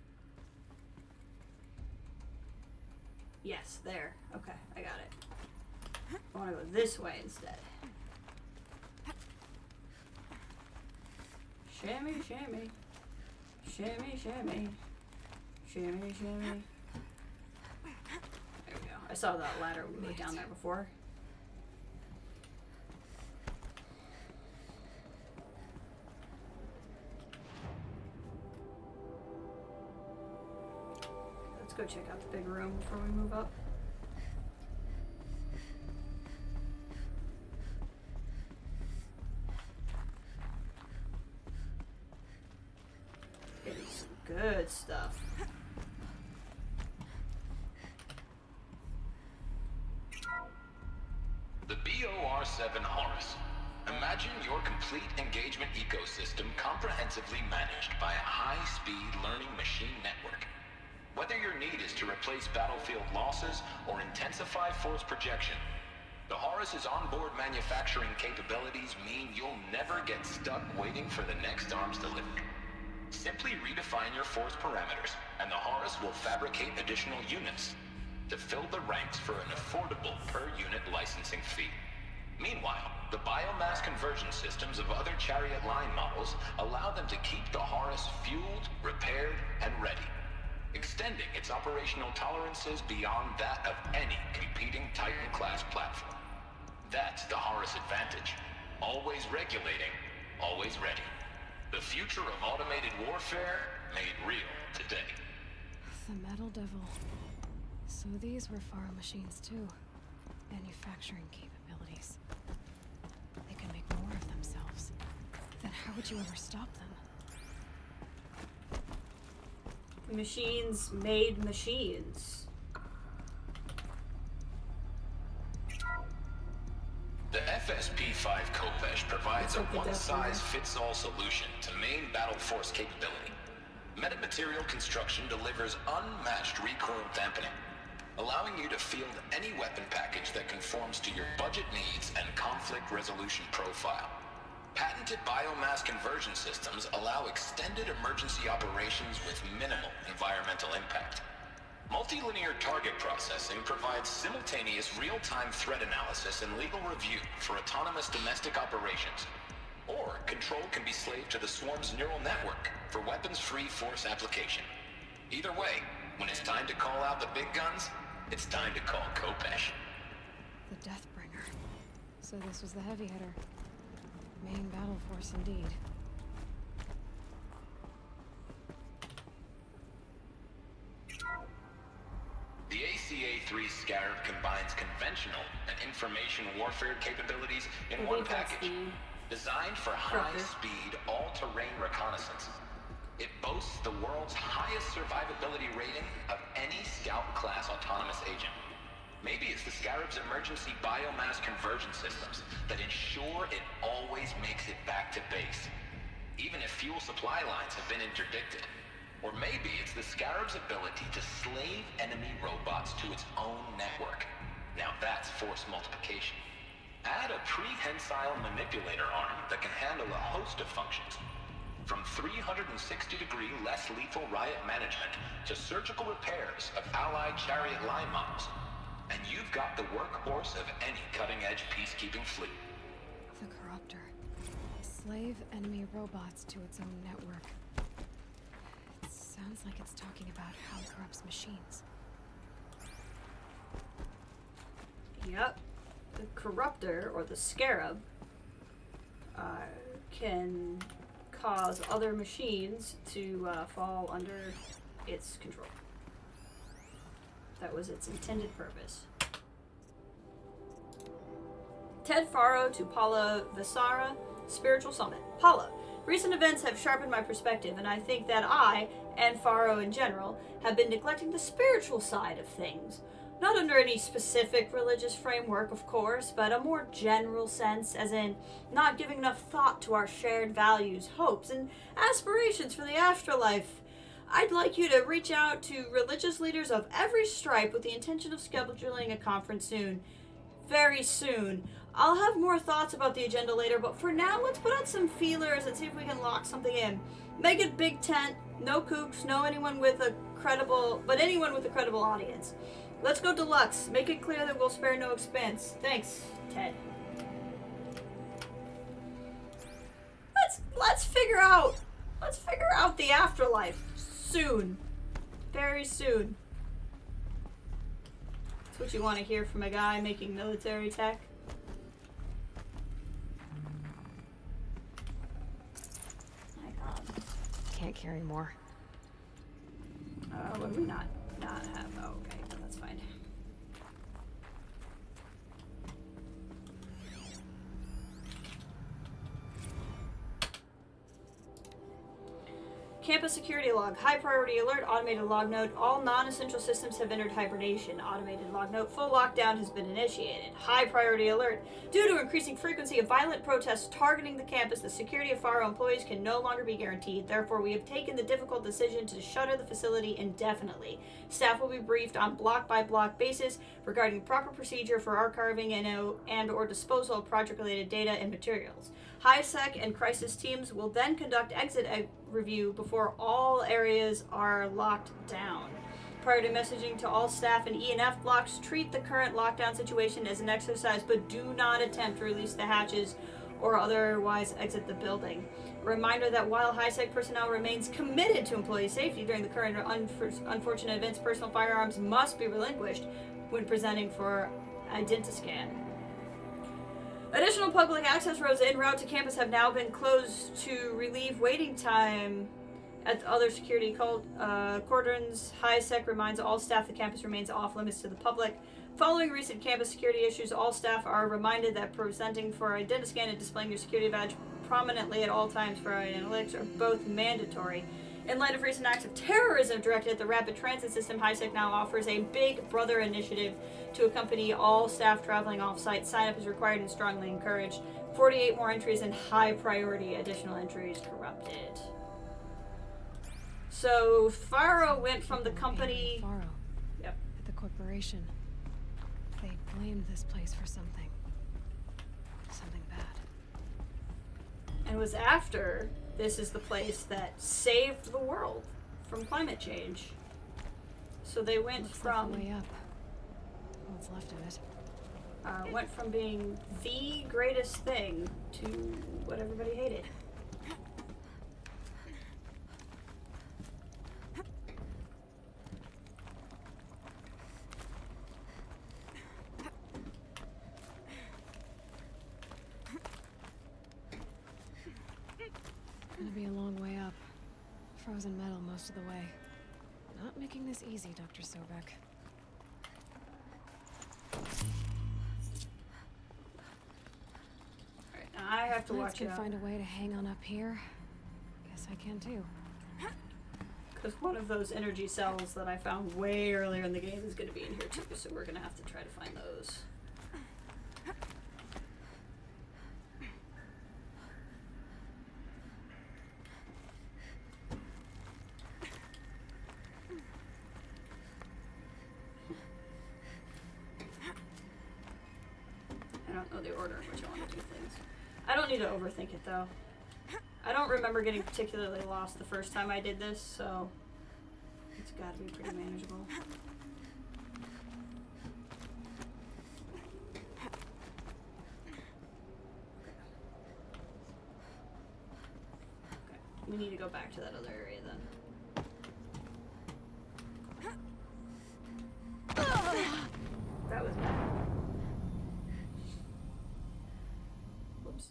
Yes, there. Okay, I got it. I want to go this way instead. Shimmy, shimmy. Shimmy, shimmy. Shimmy, shimmy. There we go. I saw that ladder when we were down there before. Let's go check out the big room before we move up. Getting some good stuff. The BOR-7 Horus. Imagine your complete engagement ecosystem comprehensively managed by a high-speed learning machine network. Whether your need is to replace battlefield losses or intensify force projection, the Horus's onboard manufacturing capabilities mean you'll never get stuck waiting for the next arms delivery. Simply redefine your force parameters, and the Horus will fabricate additional units to fill the ranks for an affordable per-unit licensing fee. Meanwhile, the biomass conversion systems of other Chariot line models allow them to keep the Horus fueled, repaired, and ready, extending its operational tolerances beyond that of any competing Titan-class platform. That's the Horus advantage. Always regulating, always ready. The future of automated warfare made real today. The Metal Devil. So these were Faro machines too. Manufacturing capabilities. They can make more of themselves. Then how would you ever stop them? Machines made machines. The FSP-5 Kopesh provides a one-size-fits-all solution to main battle force capability. Metamaterial construction delivers unmatched recoil dampening, allowing you to field any weapon package that conforms to your budget needs and conflict resolution profile. Patented biomass conversion systems allow extended emergency operations with minimal environmental impact. Multilinear target processing provides simultaneous real-time threat analysis and legal review for autonomous domestic operations. Or control can be slaved to the swarm's neural network for weapons-free force application. Either way, when it's time to call out the big guns, it's time to call Kopesh. The Deathbringer. So this was the heavy hitter. Main battle force indeed. The ACA-3 Scarab combines conventional and information warfare capabilities in one package, designed for high-speed, all-terrain reconnaissance. It boasts the world's highest survivability rating of any Scout-class autonomous agent. Maybe it's the Scarab's emergency biomass conversion systems that ensure it always makes it back to base, even if fuel supply lines have been interdicted. Or maybe it's the Scarab's ability to slave enemy robots to its own network. Now that's force multiplication. Add a prehensile manipulator arm that can handle a host of functions, from 360-degree less lethal riot management to surgical repairs of allied Chariot line models. And you've got the workhorse of any cutting-edge peacekeeping fleet. The Corruptor. Slave enemy robots to its own network. Sounds like it's talking about how it corrupts machines. Yep. The Corruptor, or the Scarab, can cause other machines to fall under its control. That was its intended purpose. Ted Faro to Paula Visara, Spiritual Summit. Paula, recent events have sharpened my perspective, and I think that I, and Faro in general, have been neglecting the spiritual side of things. Not under any specific religious framework, of course, but a more general sense, as in not giving enough thought to our shared values, hopes, and aspirations for the afterlife. I'd like you to reach out to religious leaders of every stripe with the intention of scheduling a conference soon. Very soon. I'll have more thoughts about the agenda later, but for now, let's put out some feelers and see if we can lock something in. Make it big tent, no kooks, no anyone with a credible audience. Let's go deluxe. Make it clear that we'll spare no expense. Thanks, Ted. Let's figure out the afterlife soon. Very soon. That's what you want to hear from a guy making military tech. My God. Can't carry more. What do we not have? Oh, okay, no, that's fine. Campus security log. High priority alert. Automated log note. All non-essential systems have entered hibernation. Automated log note. Full lockdown has been initiated. High priority alert. Due to increasing frequency of violent protests targeting the campus, the security of Faro employees can no longer be guaranteed. Therefore, we have taken the difficult decision to shutter the facility indefinitely. Staff will be briefed on block-by-block basis regarding proper procedure for archiving and/or disposal of project-related data and materials. High-Sec and Crisis teams will then conduct exit review before all areas are locked down. Prior to messaging to all staff in E and F blocks, treat the current lockdown situation as an exercise, but do not attempt to release the hatches or otherwise exit the building. A reminder that while High-Sec personnel remains committed to employee safety during the current unfortunate events, personal firearms must be relinquished when presenting for Identiscan. Additional public access roads en route to campus have now been closed to relieve waiting time at other security cordons. High-Sec reminds all staff the campus remains off limits to the public. Following recent campus security issues, all staff are reminded that presenting for Identiscan and displaying your security badge prominently at all times for analytics are both mandatory. In light of recent acts of terrorism directed at the rapid transit system, High-Sec now offers a Big Brother initiative to accompany all staff traveling off-site. Sign-up is required and strongly encouraged. 48 more entries and high priority additional entries corrupted. So Faro went from the company. Faro. Yep. At the corporation. They blamed this place for something. Something bad. And was after this is the place that saved the world from climate change. So they went from way up. What's left of it? Went from being the greatest thing to what everybody hated. Gonna be a long way up. Frozen metal most of the way. Not making this easy, Dr. Sobek. Alright, now I have to watch can out. Find a way to hang on up here. Guess I can too. Because one of those energy cells that I found way earlier in the game is going to be in here too, so we're going to have to try to find those. I don't know the order in which I want to do things. I don't need to overthink it though. I don't remember getting particularly lost the first time I did this, so it's got to be pretty manageable. Okay, we need to go back to that other area then. That was bad. Whoops.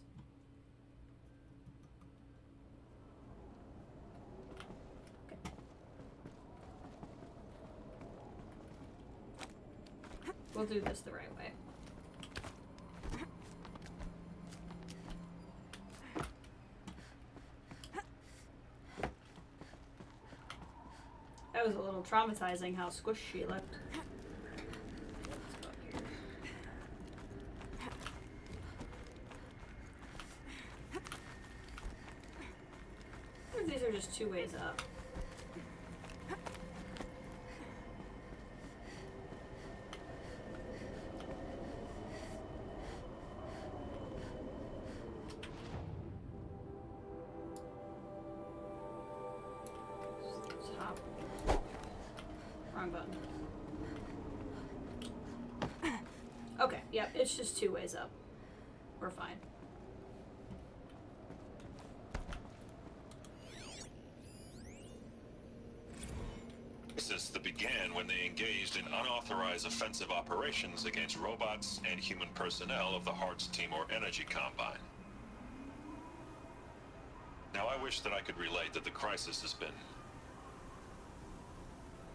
We'll do this the right way. That was a little traumatizing how squished she looked. Let's go up here. I think these are just two ways up. Top. Wrong button. Okay, yep, it's just two ways up. We're fine. This began when they engaged in unauthorized offensive operations against robots and human personnel of the Hearts Timor Energy Combine. Now, I wish that I could relate that the crisis has been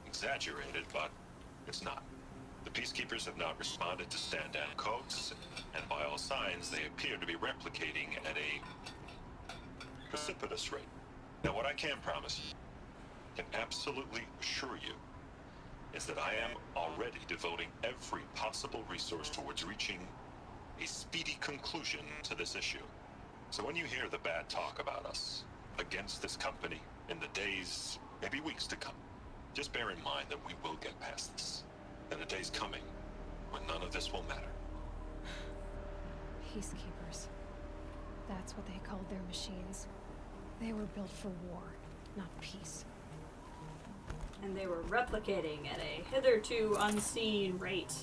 exaggerated, but it's not. The Peacekeepers have not responded to stand-down codes, and by all signs, they appear to be replicating at a precipitous rate. Now, what I can promise you, can absolutely assure you, is that I am already devoting every possible resource towards reaching a speedy conclusion to this issue. So when you hear the bad talk about us against this company in the days, maybe weeks to come, just bear in mind that we will get past this. And a day's coming when none of this will matter. Peacekeepers. That's what they called their machines. They were built for war, not peace. And they were replicating at a hitherto unseen rate.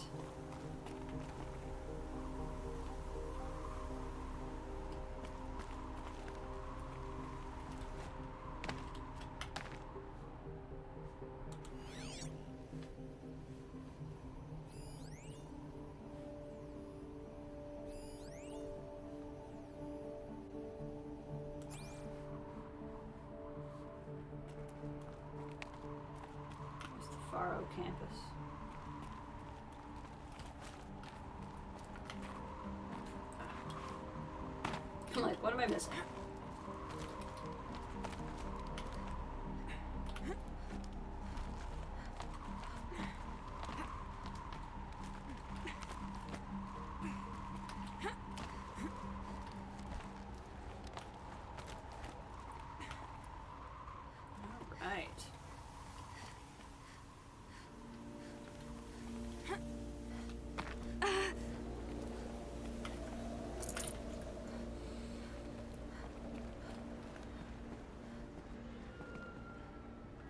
Faro campus. I'm like, what am I missing? All right.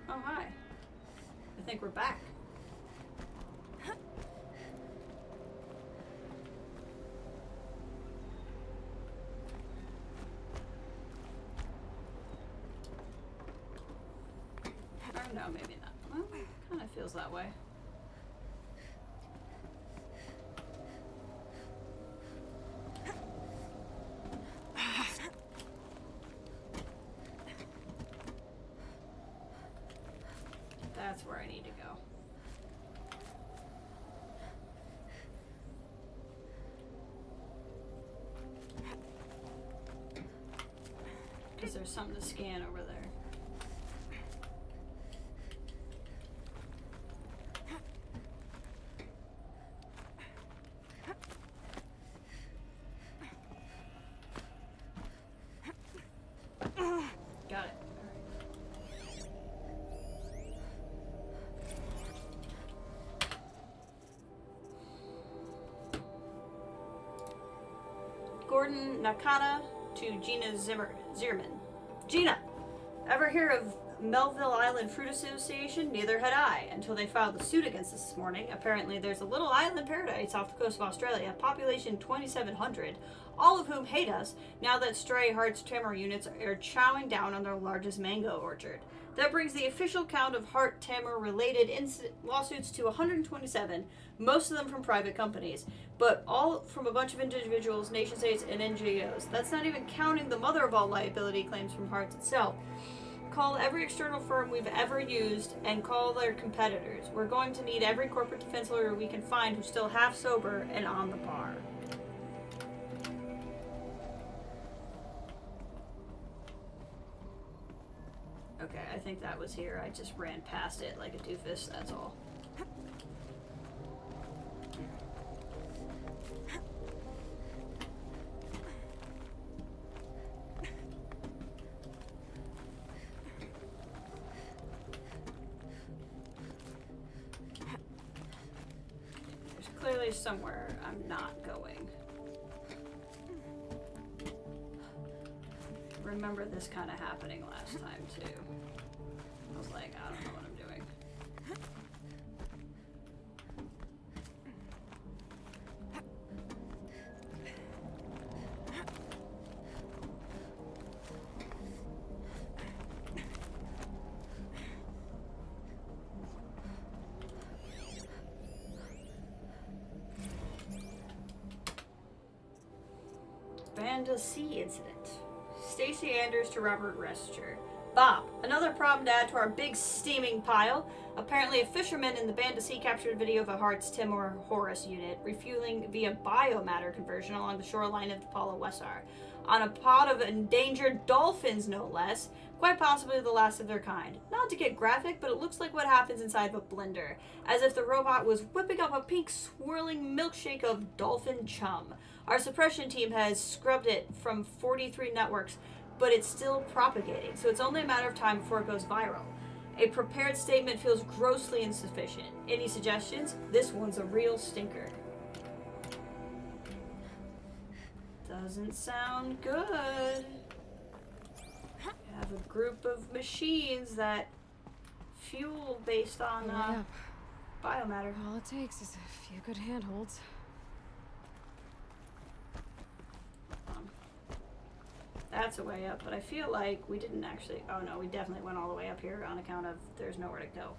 Oh, hi. I think we're back. Or no, maybe not. Well, it kind of feels that way. That's where I need to go. Because there's something to scan over there. Got it. Gordon Nakata to Gina Zierman. Gina! Ever hear of Melville Island Fruit Association? Neither had I, until they filed a suit against us this morning. Apparently there's a little island paradise off the coast of Australia, population 2,700, all of whom hate us now that Stray Heart's Tamar units are chowing down on their largest mango orchard. That brings the official count of Hart Tamar related lawsuits to 127, most of them from private companies, but all from a bunch of individuals, nation states, and NGOs. That's not even counting the mother of all liability claims from Hart itself. Call every external firm we've ever used and call their competitors. We're going to need every corporate defense lawyer we can find who's still half sober and on the bar. Okay, I think that was here. I just ran past it like a doofus, that's all. There's clearly somewhere I'm not going. Remember this kind of happening last time too. I was like, I don't know what I'm doing. Banda C incident. Stacey Anders to Robert Rescher. Bob, another problem to add to our big steaming pile. Apparently a fisherman in the Band to Sea captured a video of a Hart's Timor Horus unit refueling via biomatter conversion along the shoreline of the Paula Wessar. On a pod of endangered dolphins, no less. Quite possibly the last of their kind. Not to get graphic, but it looks like what happens inside of a blender. As if the robot was whipping up a pink swirling milkshake of dolphin chum. Our suppression team has scrubbed it from 43 networks, but it's still propagating, so it's only a matter of time before it goes viral. A prepared statement feels grossly insufficient. Any suggestions? This one's a real stinker. Doesn't sound good. You have a group of machines that fuel based on biomatter. All it takes is a few good handholds. That's a way up, but I feel like we didn't actually... Oh no, we definitely went all the way up here on account of there's nowhere to go.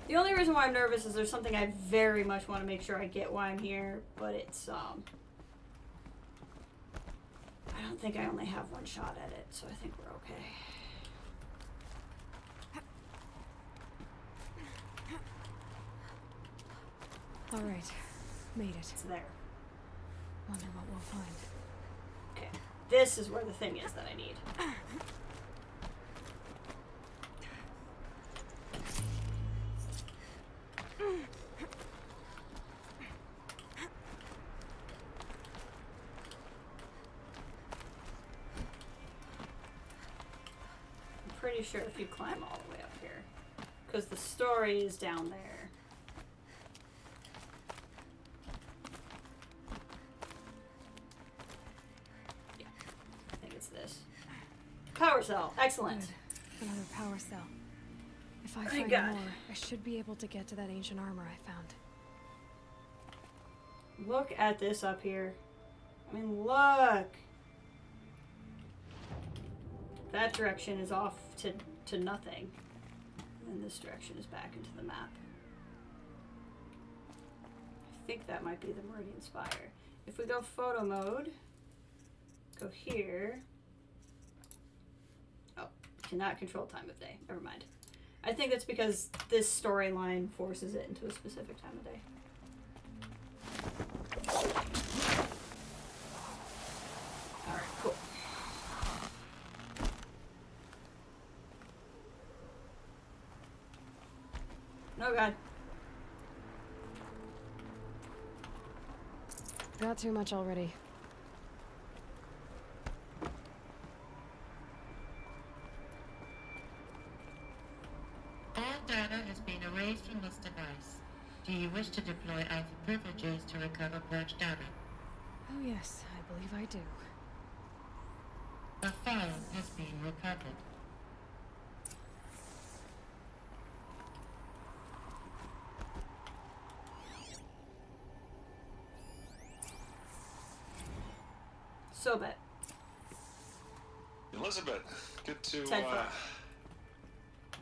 The only reason why I'm nervous is there's something I very much want to make sure I get while I'm here, but it's, I don't think I only have one shot at it, so I think we're okay. Alright, made it. It's there. Wonder what we'll find. Okay, this is where the thing is that I need. I'm pretty sure if you climb all the way up here, because the story is down there. Power cell. Excellent. Good. Another power cell. If I Thank find God. more, I should be able to get to that ancient armor I found. Look at this up here. I mean, look. That direction is off to nothing. And this direction is back into the map. I think that might be the Meridian Spire. If we go photo mode, go here. Cannot control time of day. Never mind. I think that's because this storyline forces it into a specific time of day. Alright, cool. Oh god. Got too much already. Data has been erased from this device. Do you wish to deploy alpha privileges to recover purged data? Oh yes, I believe I do. A file has been recovered. So bad. Elizabeth, good to,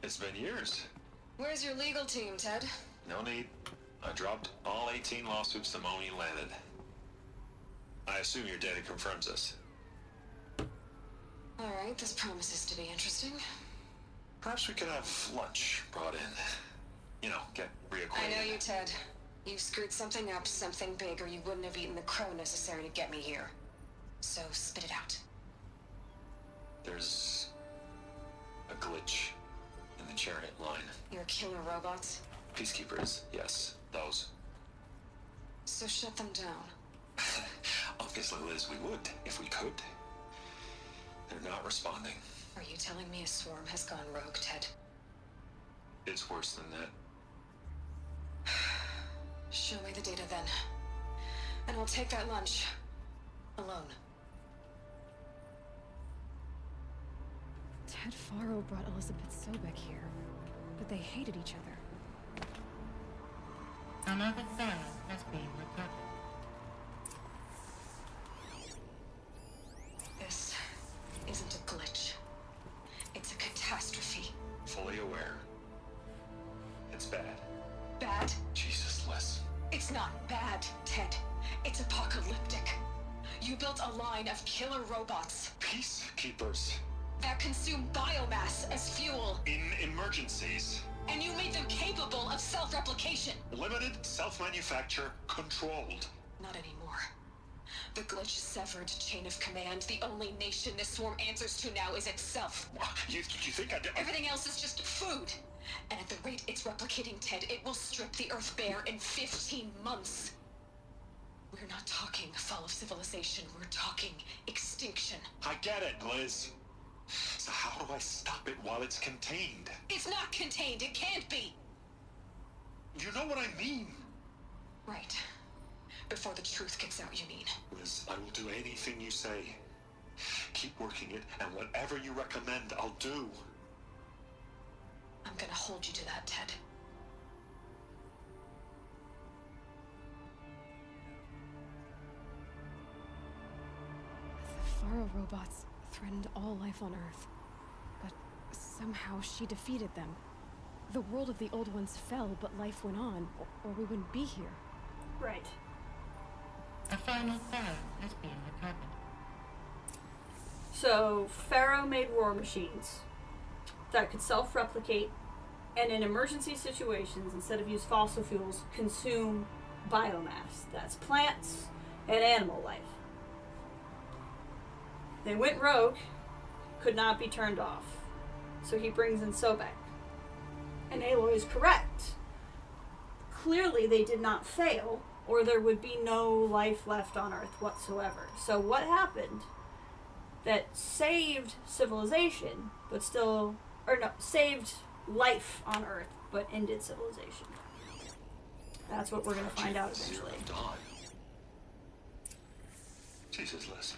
it's been years. Where's your legal team, Ted? No need. I dropped all 18 lawsuits the moment you landed. I assume your data confirms this. Alright, this promises to be interesting. Perhaps we could have lunch brought in. You know, get reacquainted. I know you, Ted. You screwed something up, something big, or you wouldn't have eaten the crow necessary to get me here. So, spit it out. There's a glitch in the chariot line. Your killer robots? Peacekeepers, yes, those. So shut them down. Obviously, Liz, we would, if we could. They're not responding. Are you telling me a swarm has gone rogue, Ted? It's worse than that. Show me the data then. And I'll take that lunch. Alone. Ted Faro brought Elizabeth Sobek here, but they hated each other. Another file has been recovered. This isn't a glitch. It's a catastrophe. Fully aware. It's bad. Bad? Jesus, Liz. It's not bad, Ted. It's apocalyptic. You built a line of killer robots. Peacekeepers. that consume biomass as fuel. In emergencies. And you made them capable of self-replication. Limited, self-manufacture, controlled. Not anymore. The glitch severed chain of command. The only nation this swarm answers to now is itself. You think I did? Everything else is just food. And at the rate it's replicating, Ted, it will strip the Earth bare in 15 months. We're not talking fall of civilization. We're talking extinction. I get it, Liz. So how do I stop it while it's contained? It's not contained. It can't be. You know what I mean. Right. Before the truth gets out, you mean? Liz, I will do anything you say. Keep working it, and whatever you recommend, I'll do. I'm gonna hold you to that, Ted. The Faro robots threatened all life on Earth, but somehow she defeated them. The world of the old ones fell, but life went on, or we wouldn't be here. Right. A final Pharaoh has been recovered. So, Pharaoh made war machines that could self-replicate, and in emergency situations, instead of use fossil fuels, consume biomass. That's plants and animal life. They went rogue, could not be turned off. So he brings in Sobek. And Aloy is correct. Clearly they did not fail, or there would be no life left on Earth whatsoever. So what happened that saved civilization, but still, or no, saved life on Earth, but ended civilization? That's what we're going to find out eventually. Jesus, Liz.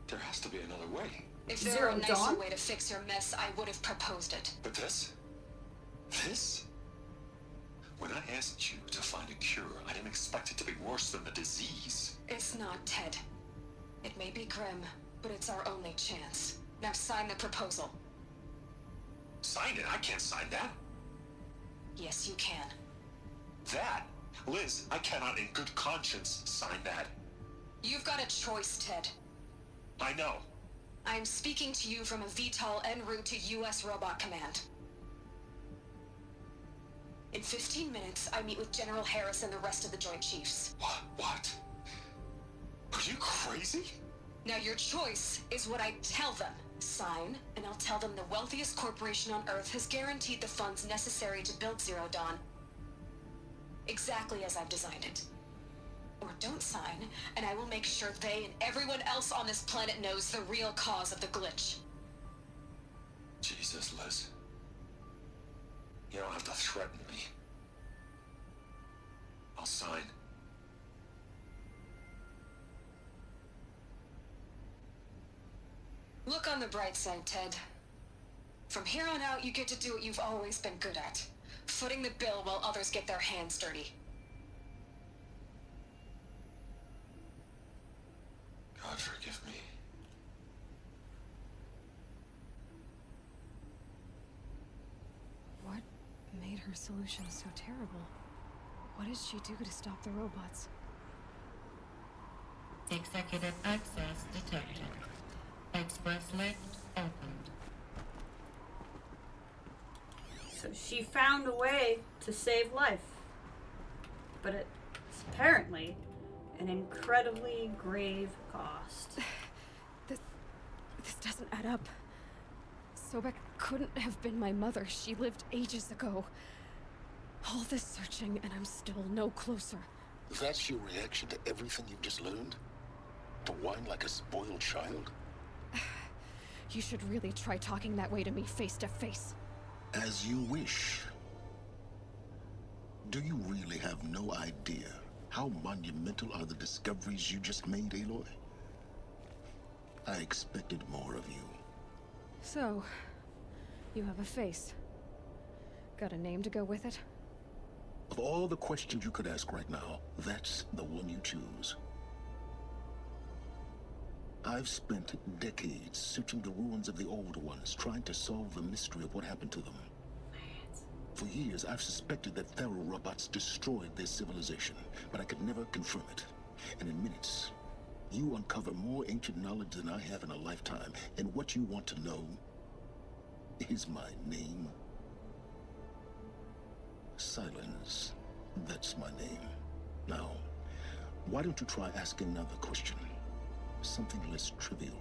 There has to be another way. If there were a nicer way to fix your mess, I would have proposed it. But this? This? When I asked you to find a cure, I didn't expect it to be worse than the disease. It's not, Ted. It may be grim, but it's our only chance. Now sign the proposal. Sign it? I can't sign that. Yes, you can. That? Liz, I cannot in good conscience sign that. You've got a choice, Ted. I know. I'm speaking to you from a VTOL en route to U.S. Robot Command. In 15 minutes, I meet with General Harris and the rest of the Joint Chiefs. What? Are you crazy? Now your choice is what I tell them. Sign, and I'll tell them the wealthiest corporation on Earth has guaranteed the funds necessary to build Zero Dawn. Exactly as I've designed it. Or don't sign, and I will make sure they and everyone else on this planet knows the real cause of the glitch. Jesus, Liz. You don't have to threaten me. I'll sign. Look on the bright side, Ted. From here on out, you get to do what you've always been good at. Footing the bill while others get their hands dirty. God forgive me. What made her solution so terrible? What did she do to stop the robots? Executive access detected. Express lift opened. So she found a way to save life. But it's apparently an incredibly grave cost. This doesn't add up. Sobek couldn't have been my mother. She lived ages ago. All this searching, and I'm still no closer. That's your reaction to everything you've just learned? To whine like a spoiled child? You should really try talking that way to me face to face. As you wish. Do you really have no idea how monumental are the discoveries you just made, Aloy? I expected more of you. So, you have a face. Got a name to go with it? Of all the questions you could ask right now, that's the one you choose. I've spent decades searching the ruins of the old ones, trying to solve the mystery of what happened to them. For years, I've suspected that Pharaoh robots destroyed their civilization, but I could never confirm it. And in minutes, You uncover more ancient knowledge than I have in a lifetime, and what you want to know is my name. Silence. That's my name. Now, why don't you try asking another question? Something less trivial.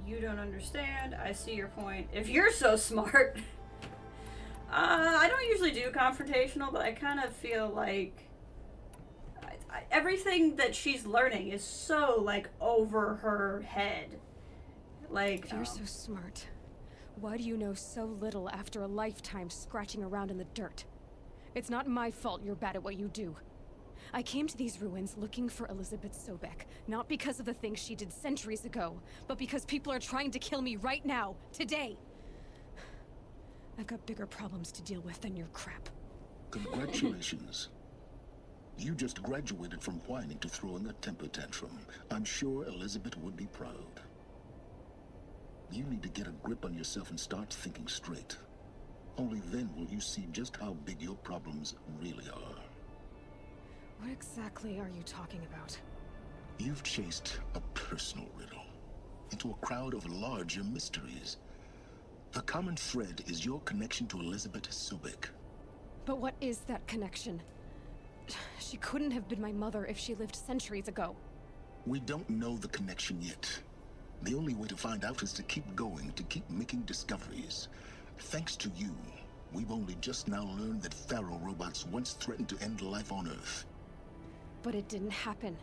You don't understand. I see your point. If you're so smart. I don't usually do confrontational, but I kind of feel like everything that she's learning is so, like, over her head. Like, if you're so smart, why do you know so little after a lifetime scratching around in the dirt? It's not my fault you're bad at what you do. I came to these ruins looking for Elizabeth Sobek, not because of the things she did centuries ago, but because people are trying to kill me right now, today. I've got bigger problems to deal with than your crap. Congratulations. You just graduated from whining to throwing a temper tantrum. I'm sure Elizabeth would be proud. You need to get a grip on yourself and start thinking straight. Only then will you see just how big your problems really are. What exactly are you talking about? You've chased a personal riddle into a crowd of larger mysteries. The common thread is your connection to Elizabeth Sobek. But what is that connection? She couldn't have been my mother if she lived centuries ago. We don't know the connection yet. The only way to find out is to keep going, to keep making discoveries. Thanks to you, we've only just now learned that Pharaoh robots once threatened to end life on Earth. But it didn't happen.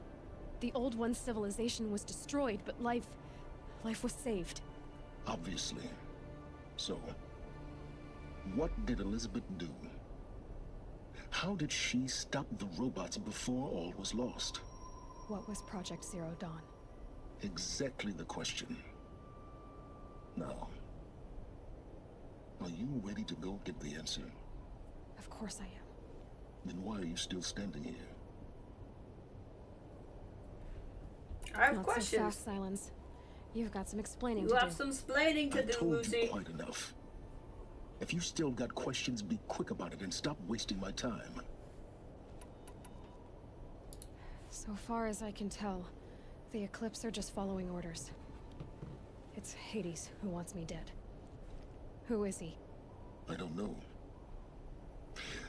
The Old One's civilization was destroyed, but life was saved. Obviously. So, what did Elizabeth do? How did she stop the robots before all was lost? What was Project Zero Dawn? Exactly the question. Now, are you ready to go get the answer? Of course I am. Then why are you still standing here? I have Not questions. So fast, Silence. You've got some explaining You to do. have some splaining to do, I told Lucy. you quite enough. If you still got questions, be quick about it and stop wasting my time. So far as I can tell, the Eclipse are just following orders. It's Hades who wants me dead. Who is he? I don't know.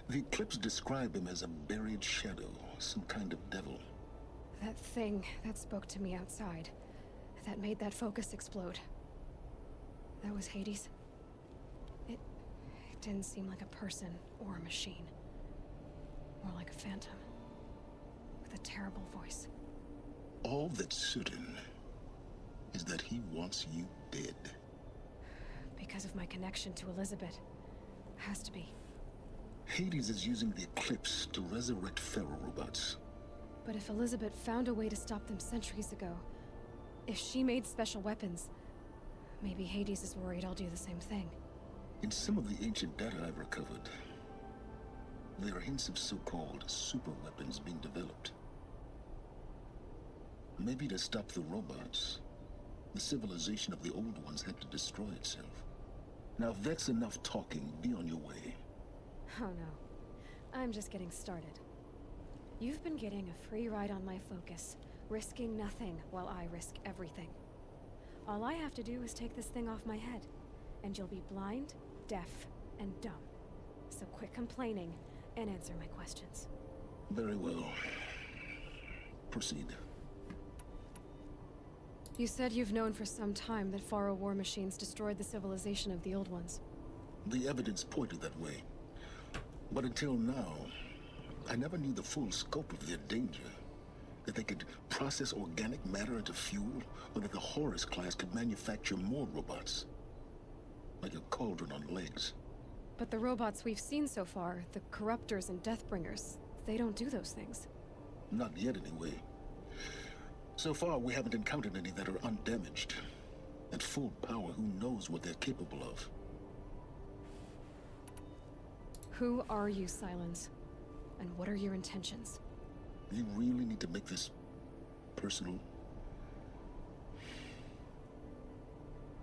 The Eclipse describe him as a buried shadow, some kind of devil. That thing that spoke to me outside, that made that focus explode. That was Hades? It didn't seem like a person or a machine. More like a phantom. With a terrible voice. All that's certain is that he wants you dead. Because of my connection to Elizabeth. Has to be. Hades is using the Eclipse to resurrect Pharaoh robots. But if Elizabeth found a way to stop them centuries ago, if she made special weapons, maybe Hades is worried I'll do the same thing. In some of the ancient data I've recovered, there are hints of so-called super weapons being developed. Maybe to stop the robots, the civilization of the old ones had to destroy itself. Now if that's enough talking, be on your way. Oh no. I'm just getting started. You've been getting a free ride on my focus, risking nothing while I risk everything. All I have to do is take this thing off my head, and you'll be blind, deaf, and dumb. So quit complaining and answer my questions. Very well. Proceed. You said you've known for some time that Pharaoh war machines destroyed the civilization of the old ones. The evidence pointed that way. But until now, I never knew the full scope of their danger. That they could process organic matter into fuel, or that the Horus class could manufacture more robots. Like a cauldron on legs. But the robots we've seen so far, the Corruptors and Deathbringers, they don't do those things. Not yet, anyway. So far, we haven't encountered any that are undamaged. At full power, who knows what they're capable of? Who are you, Silence? And what are your intentions? You really need to make this personal?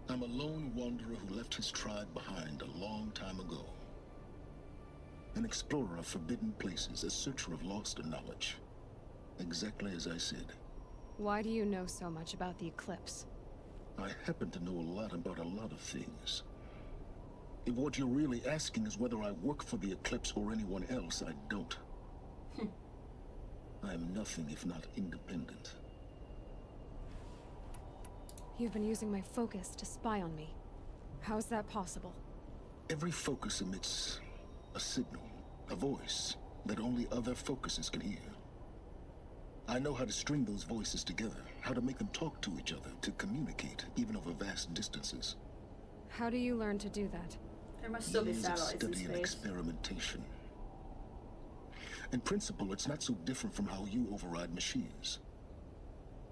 I'm a lone wanderer who left his tribe behind a long time ago. An explorer of forbidden places, a searcher of lost knowledge. Exactly as I said. Why do you know so much about the eclipse? I happen to know a lot about a lot of things. If what you're really asking is whether I work for the Eclipse or anyone else, I don't. I am nothing if not independent. You've been using my focus to spy on me. How is that possible? Every focus emits a signal, a voice, that only other focuses can hear. I know how to string those voices together, how to make them talk to each other, to communicate, even over vast distances. How do you learn to do that? There must still be Years of satellites in study and space. experimentation. In principle, it's not so different from how you override machines.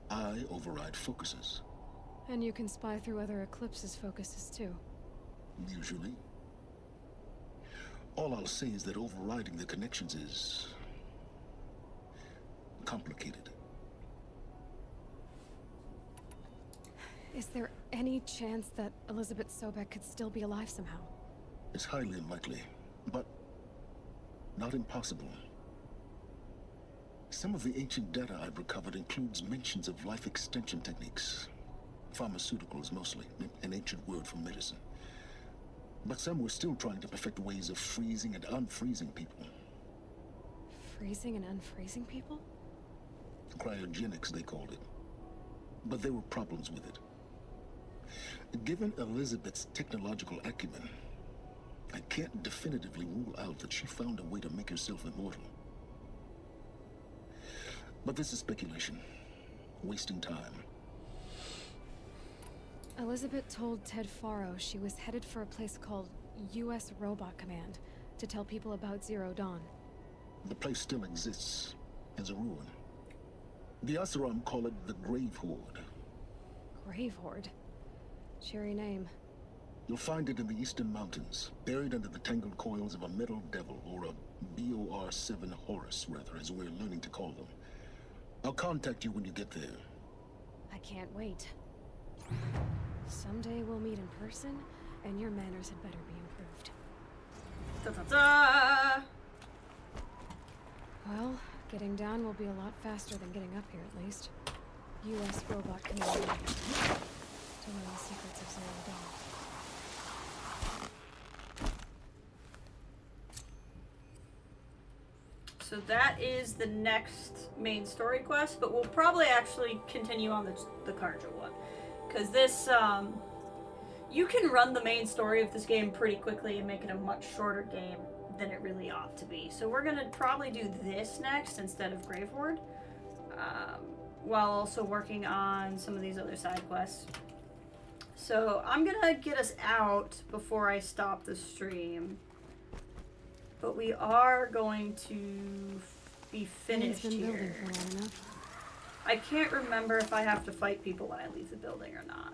I override focuses. And you can spy through other Eclipse's focuses too. Usually. All I'll say is that overriding the connections is complicated. Is there any chance that Elizabeth Sobek could still be alive somehow? It's highly unlikely, but not impossible. Some of the ancient data I've recovered includes mentions of life extension techniques. Pharmaceuticals mostly, an ancient word for medicine. But some were still trying to perfect ways of freezing and unfreezing people. Freezing and unfreezing people? Cryogenics, they called it. But there were problems with it. Given Elizabeth's technological acumen, I can't definitively rule out that she found a way to make herself immortal. But this is speculation. Wasting time. Elizabeth told Ted Faro she was headed for a place called U.S. Robot Command to tell people about Zero Dawn. The place still exists as a ruin. The Asaram call it the Grave Horde. Grave Horde? Cheery name. You'll find it in the Eastern Mountains, buried under the tangled coils of a metal devil, or a BOR-7 Horus, rather, as we're learning to call them. I'll contact you when you get there. I can't wait. Someday we'll meet in person, and your manners had better be improved. Da-da-da! Well, getting down will be a lot faster than getting up here, at least. U.S. Robot Command. To learn the secrets of Zero Dawn. So that is the next main story quest, but we'll probably actually continue on the Karja one. Because this, you can run the main story of this game pretty quickly and make it a much shorter game than it really ought to be. So we're going to probably do this next instead of Grave Horde, while also working on some of these other side quests. So I'm going to get us out before I stop the stream. But we are going to be finished here. I can't remember if I have to fight people when I leave the building or not.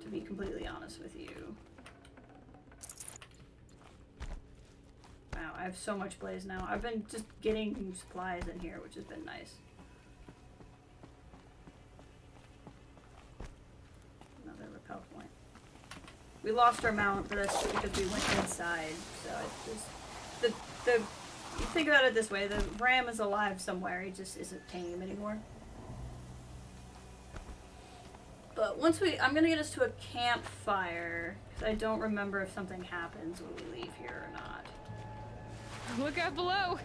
To be completely honest with you. Wow, I have so much blaze now. I've been just getting supplies in here, which has been nice. Another repel point. We lost our mount for this because we went inside, so it's just you think about it this way, the ram is alive somewhere, he just isn't tame anymore. But once I'm gonna get us to a campfire, because I don't remember if something happens when we leave here or not. Look out below!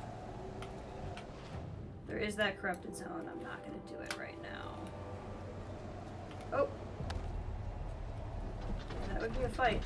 There is that corrupted zone, I'm not gonna do it right now. Oh! That would be a fight.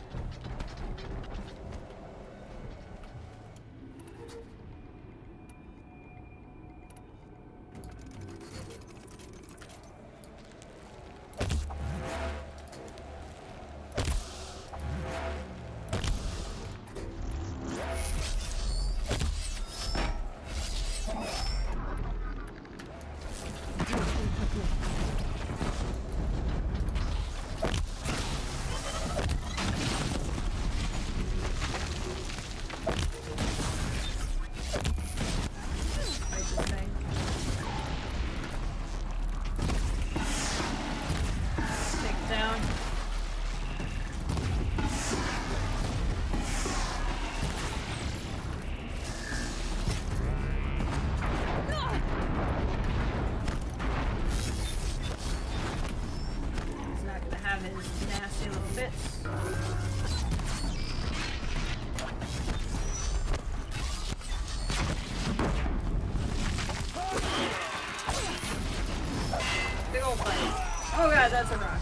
that's a rock.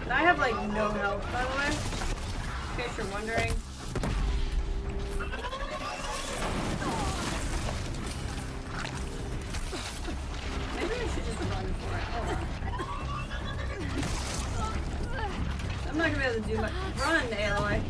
And I have like no health, by the way, in case you're wondering. Maybe I should just run for it. Hold on. I'm not gonna be able to do much. Run, Aloy.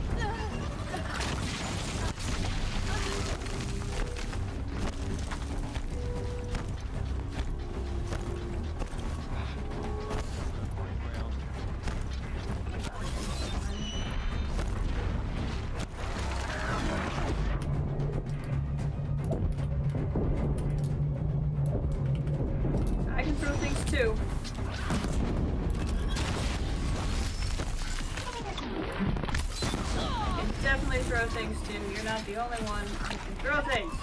I can throw things too. I can definitely throw things too. You're not the only one who can throw things.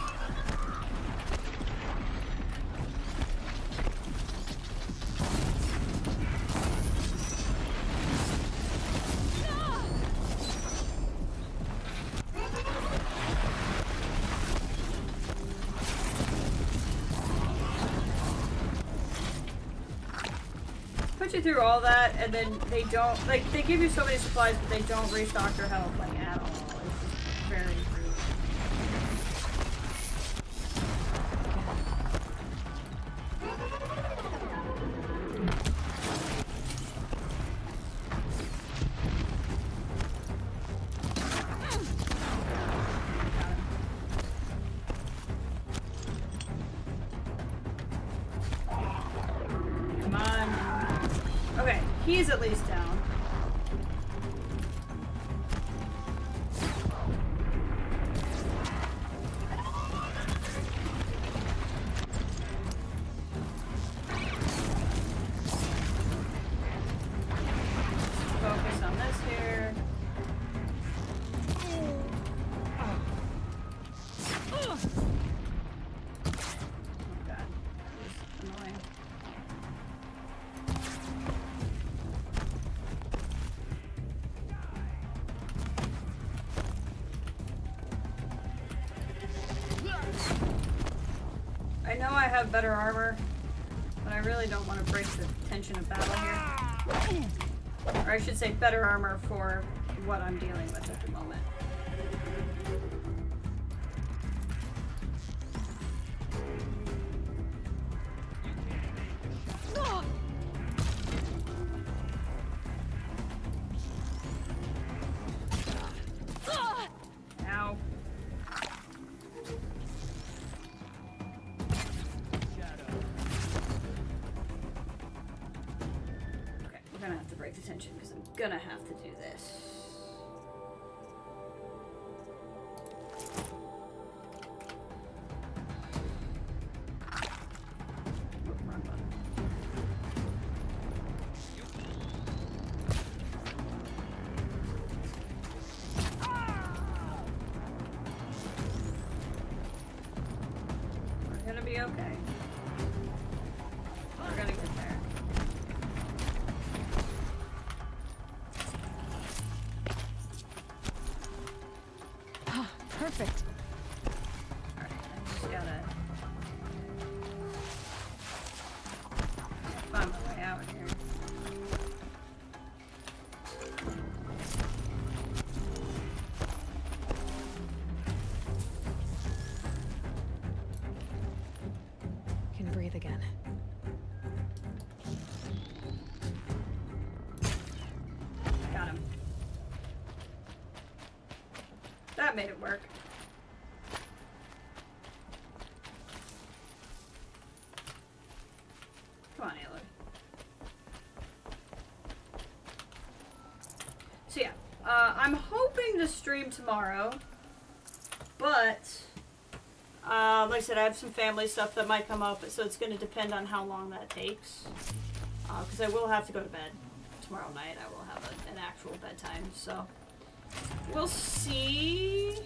Put you through all that, and then they don't, like, they give you so many supplies, but they don't restock your health, like, at all. It's just very rude. Come on. Okay, he's at least down. Focus on this here. Oh god, that was annoying. I know I have better armor, but I really don't want to break the tension of battle here. Or I should say better armor for what I'm dealing with at the moment. Ow. Okay, we're gonna have to break the tension because I'm gonna have to do this. Oh, wrong button. We're gonna be okay. We're gonna get there. Ah, perfect. Alright, I just gotta find my way out here. Can breathe again. Got him. That made it work. Come on, Aloy. So yeah, I'm hoping to stream tomorrow, but like I said, I have some family stuff that might come up, so it's going to depend on how long that takes. Because I will have to go to bed tomorrow night. I will have an actual bedtime, so we'll see.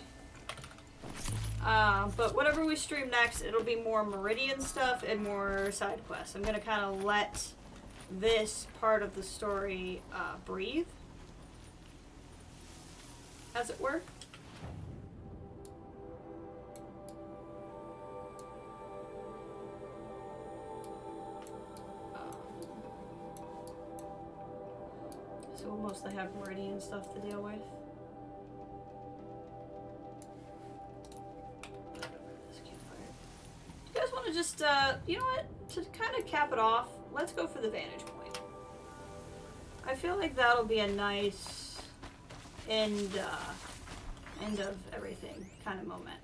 But whatever we stream next, it'll be more Meridian stuff and more side quests. I'm going to kind of let this part of the story breathe, as it were. so we'll mostly have Meridian stuff to deal with. You guys want to just, you know what? To kind of cap it off, let's go for the vantage point. I feel like that'll be a nice end of everything kind of moment.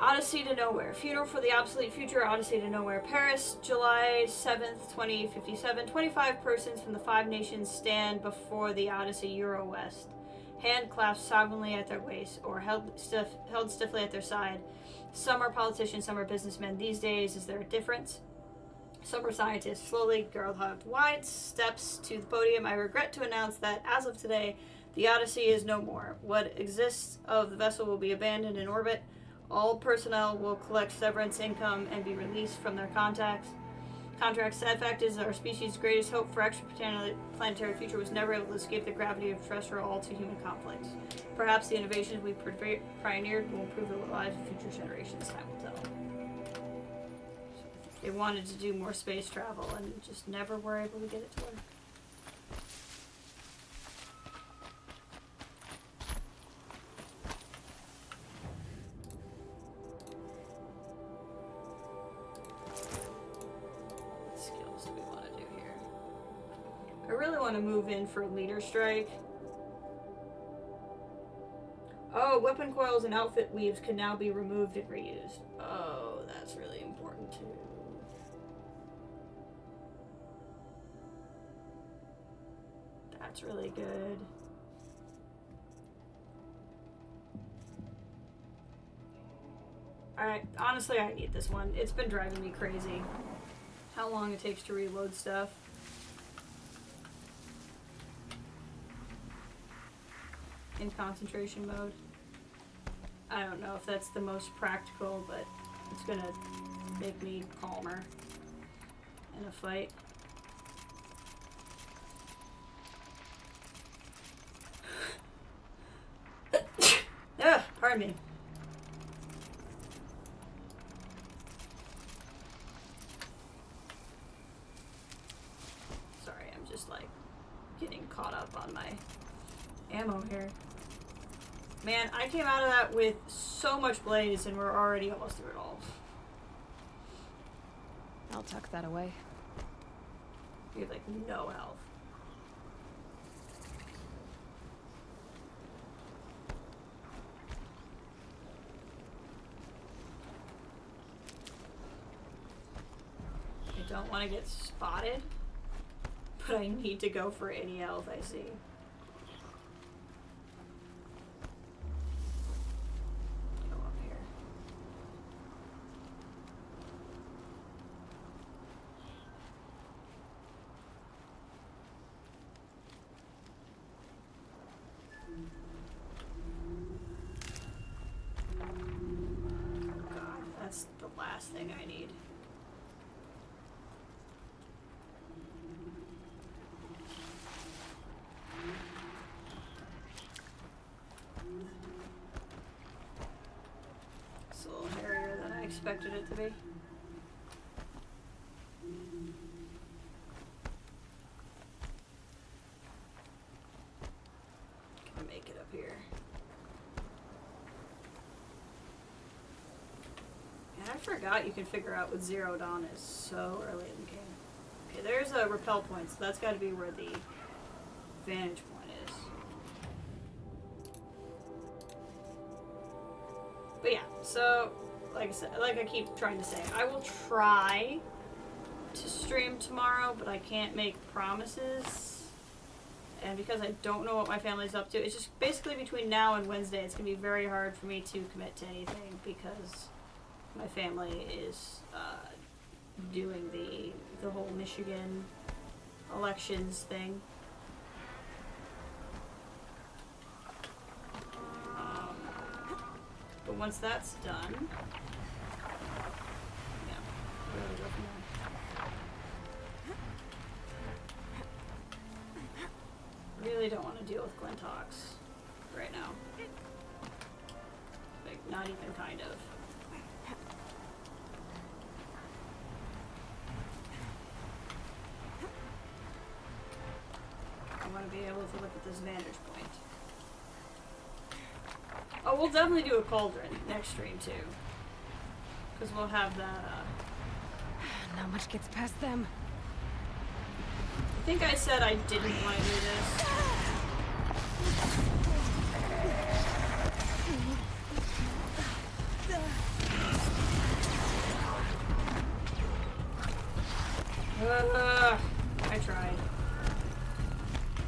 Odyssey to Nowhere. Funeral for the Obsolete Future, Odyssey to Nowhere. Paris, July 7th, 2057. 25 persons from the 5 nations stand before the Odyssey Euro West. Hand clasped solemnly at their waist or held stiffly at their side. Some are politicians, some are businessmen. These days, is there a difference? Some are scientists. Slowly, Gerald wide steps to the podium. I regret to announce that, as of today, the Odyssey is no more. What exists of the vessel will be abandoned in orbit. All personnel will collect severance income and be released from their contracts. Sad fact is that our species' greatest hope for extraplanetary future was never able to escape the gravity of terrestrial all-too-human conflicts. Perhaps the innovations we pioneered will improve the lives of future generations. Time will tell. They wanted to do more space travel and just never were able to get it to work. To move in for leader strike. Oh, weapon coils and outfit weaves can now be removed and reused. Oh, that's really important too. That's really good. Alright, honestly I need this one. It's been driving me crazy. How long it takes to reload stuff. In concentration mode. I don't know if that's the most practical, but it's gonna make me calmer in a fight. Ugh, pardon me. Sorry, I'm just like getting caught up on my ammo here. Man, I came out of that with so much blaze and we're already almost through it all. I'll tuck that away. You have like no health. I don't want to get spotted, but I need to go for any health I see. Thing I need. It's a little hairier than I expected it to be. Can make it up here. I forgot you can figure out what Zero Dawn is so early in the game. Okay, there's a repel point, so that's got to be where the vantage point is. But yeah, so like I said, like I keep trying to say, I will try to stream tomorrow, but I can't make promises. And because I don't know what my family's up to, it's just basically between now and Wednesday, it's going to be very hard for me to commit to anything because my family is doing the whole Michigan elections thing. But once that's done, yeah, where do we go from there? Really don't want to deal with Glintox right now. Like, not even kind of. with a look at this vantage point. Oh, we'll definitely do a cauldron next stream too. Because we'll have that, Not much gets past them. I think I said I didn't want to do this. I tried.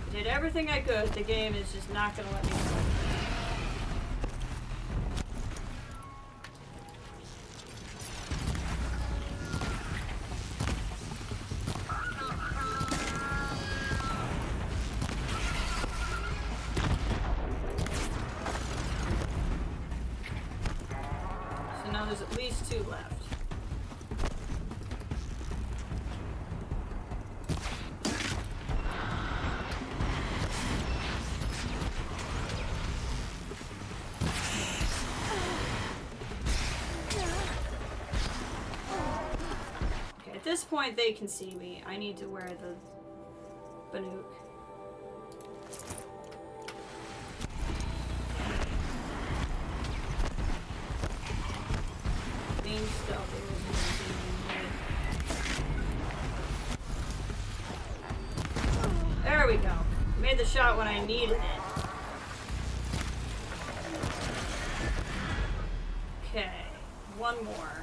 I did everything I could. The game is just not gonna let me go. So now there's at least 2 left. At this point, they can see me. I need to wear the Banook. Being stealthy was there we go. Made the shot when I needed it. Okay, one more.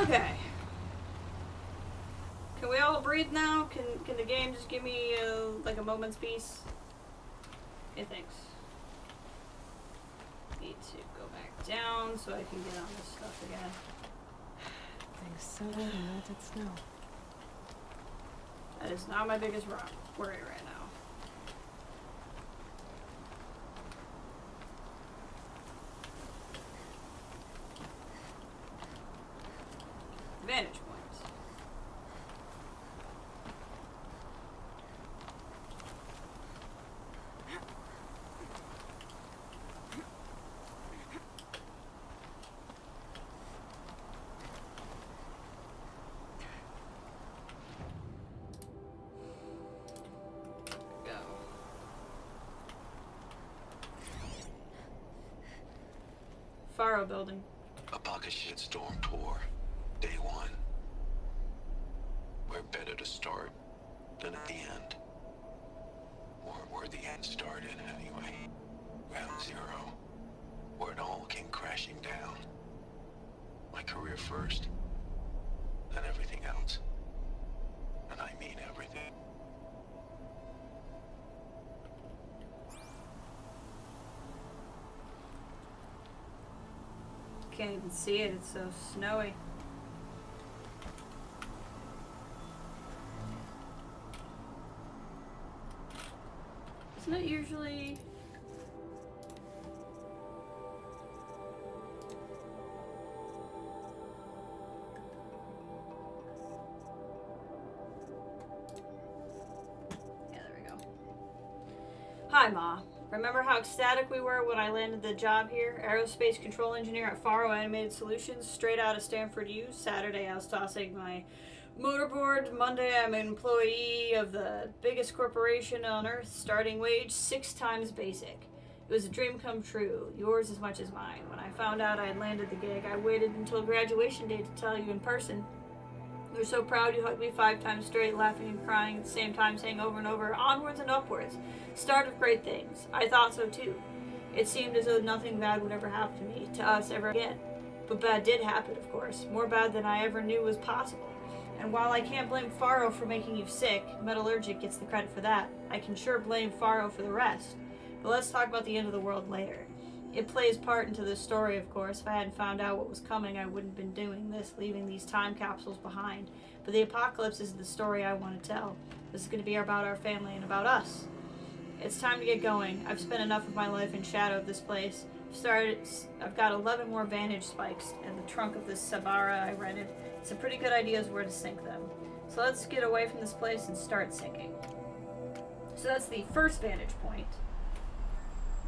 Okay. Can we all breathe now? Can the game just give me like a moment's peace? Okay, thanks. Need to go back down so I can get on this stuff again. Things so good and melted snow. That is not my biggest worry right now. Vantage points. Go. Faro building. A pocket shitstorm tour. Day 1. We're better to start than at the end. Or where the end started, anyway. Ground zero. Where it all came crashing down. My career first, then everything else. And I mean everything. Can't even see it, it's so snowy. Isn't it usually... Yeah, there we go. Hi, Ma. Remember how ecstatic we were when I landed the job here? Aerospace control engineer at Faro Animated Solutions, straight out of Stanford U. Saturday I was tossing my motorboard. Monday I'm an employee of the biggest corporation on earth, starting wage 6 times basic. It was a dream come true, yours as much as mine. When I found out I had landed the gig, I waited until graduation day to tell you in person. You were so proud you hugged me 5 times straight, laughing and crying at the same time, saying over and over, onwards and upwards. Start of great things. I thought so too. It seemed as though nothing bad would ever happen to me, to us ever again. But bad did happen, of course. More bad than I ever knew was possible. And while I can't blame Faro for making you sick, Metallurgic gets the credit for that. I can sure blame Faro for the rest. But let's talk about the end of the world later. It plays part into this story, of course. If I hadn't found out what was coming, I wouldn't have been doing this, leaving these time capsules behind. But the apocalypse is the story I want to tell. This is going to be about our family and about us. It's time to get going. I've spent enough of my life in shadow of this place. I've got 11 more vantage spikes in the trunk of this Sabara I rented. It's a pretty good idea where to sink them. So let's get away from this place and start sinking. So that's the first vantage point.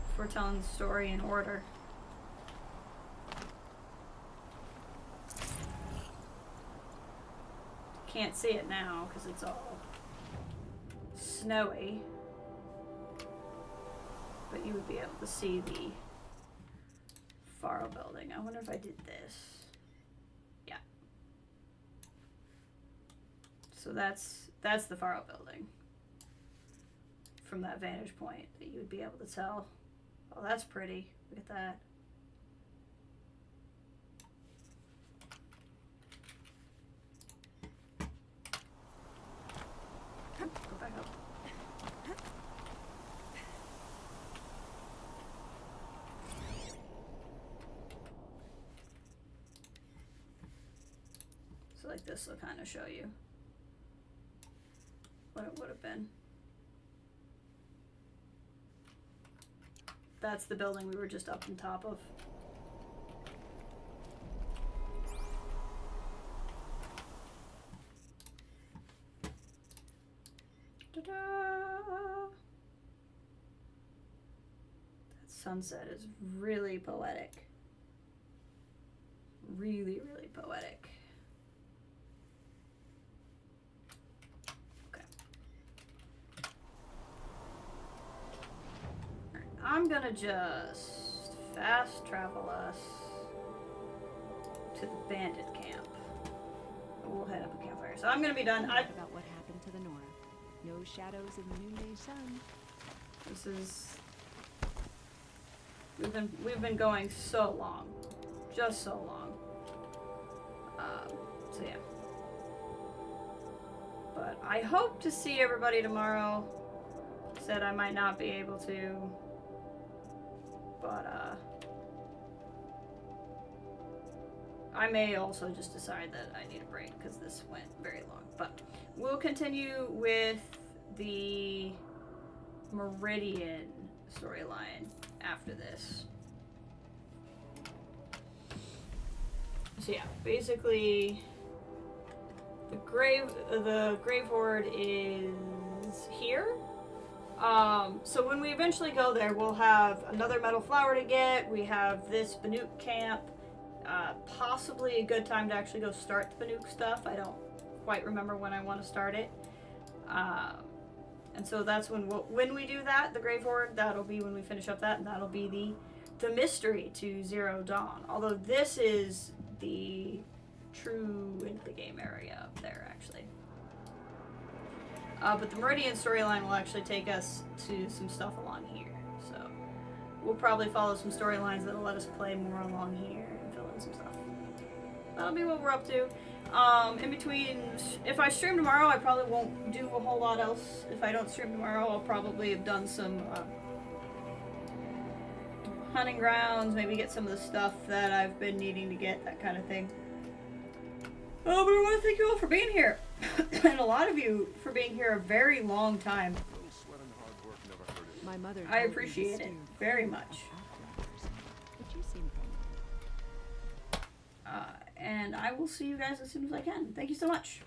If we're telling the story in order. Can't see it now because it's all snowy. But you would be able to see the Faro building. I wonder if I did this. Yeah. So that's the Faro building. From that vantage point that you would be able to tell. Oh, that's pretty. Look at that. Go back up. So like this will kind of show you what it would have been. That's the building we were just up on top of. Ta-da! That sunset is really poetic. Really, really poetic. Okay. Alright, I'm gonna just fast travel us to the bandit camp. We'll head up a campfire. So I'm gonna be done. About what happened to the Nora. No shadows in the noonday sun. This is... We've been going so long. Just so long. So yeah. But I hope to see everybody tomorrow. Said I might not be able to. But I may also just decide that I need a break because this went very long. But we'll continue with the Meridian storyline after this. So yeah, basically the grave horde is here. So when we eventually go there, we'll have another metal flower to get. We have this Banuk camp. Possibly a good time to actually go start the Banuk stuff. I don't quite remember when I want to start it. And so that's when we do that, the grave horde, that'll be when we finish up that, and that'll be the mystery to Zero Dawn. Although this is the true into the game area up there, actually. But the Meridian storyline will actually take us to some stuff along here. So we'll probably follow some storylines that'll let us play more along here and fill in some stuff. That'll be what we're up to. In between, if I stream tomorrow, I probably won't do a whole lot else. If I don't stream tomorrow, I'll probably have done some hunting grounds, maybe get some of the stuff that I've been needing to get, that kind of thing. But I want to thank you all for being here. And a lot of you for being here a very long time. My mother I appreciate it very much. And I will see you guys as soon as I can. Thank you so much.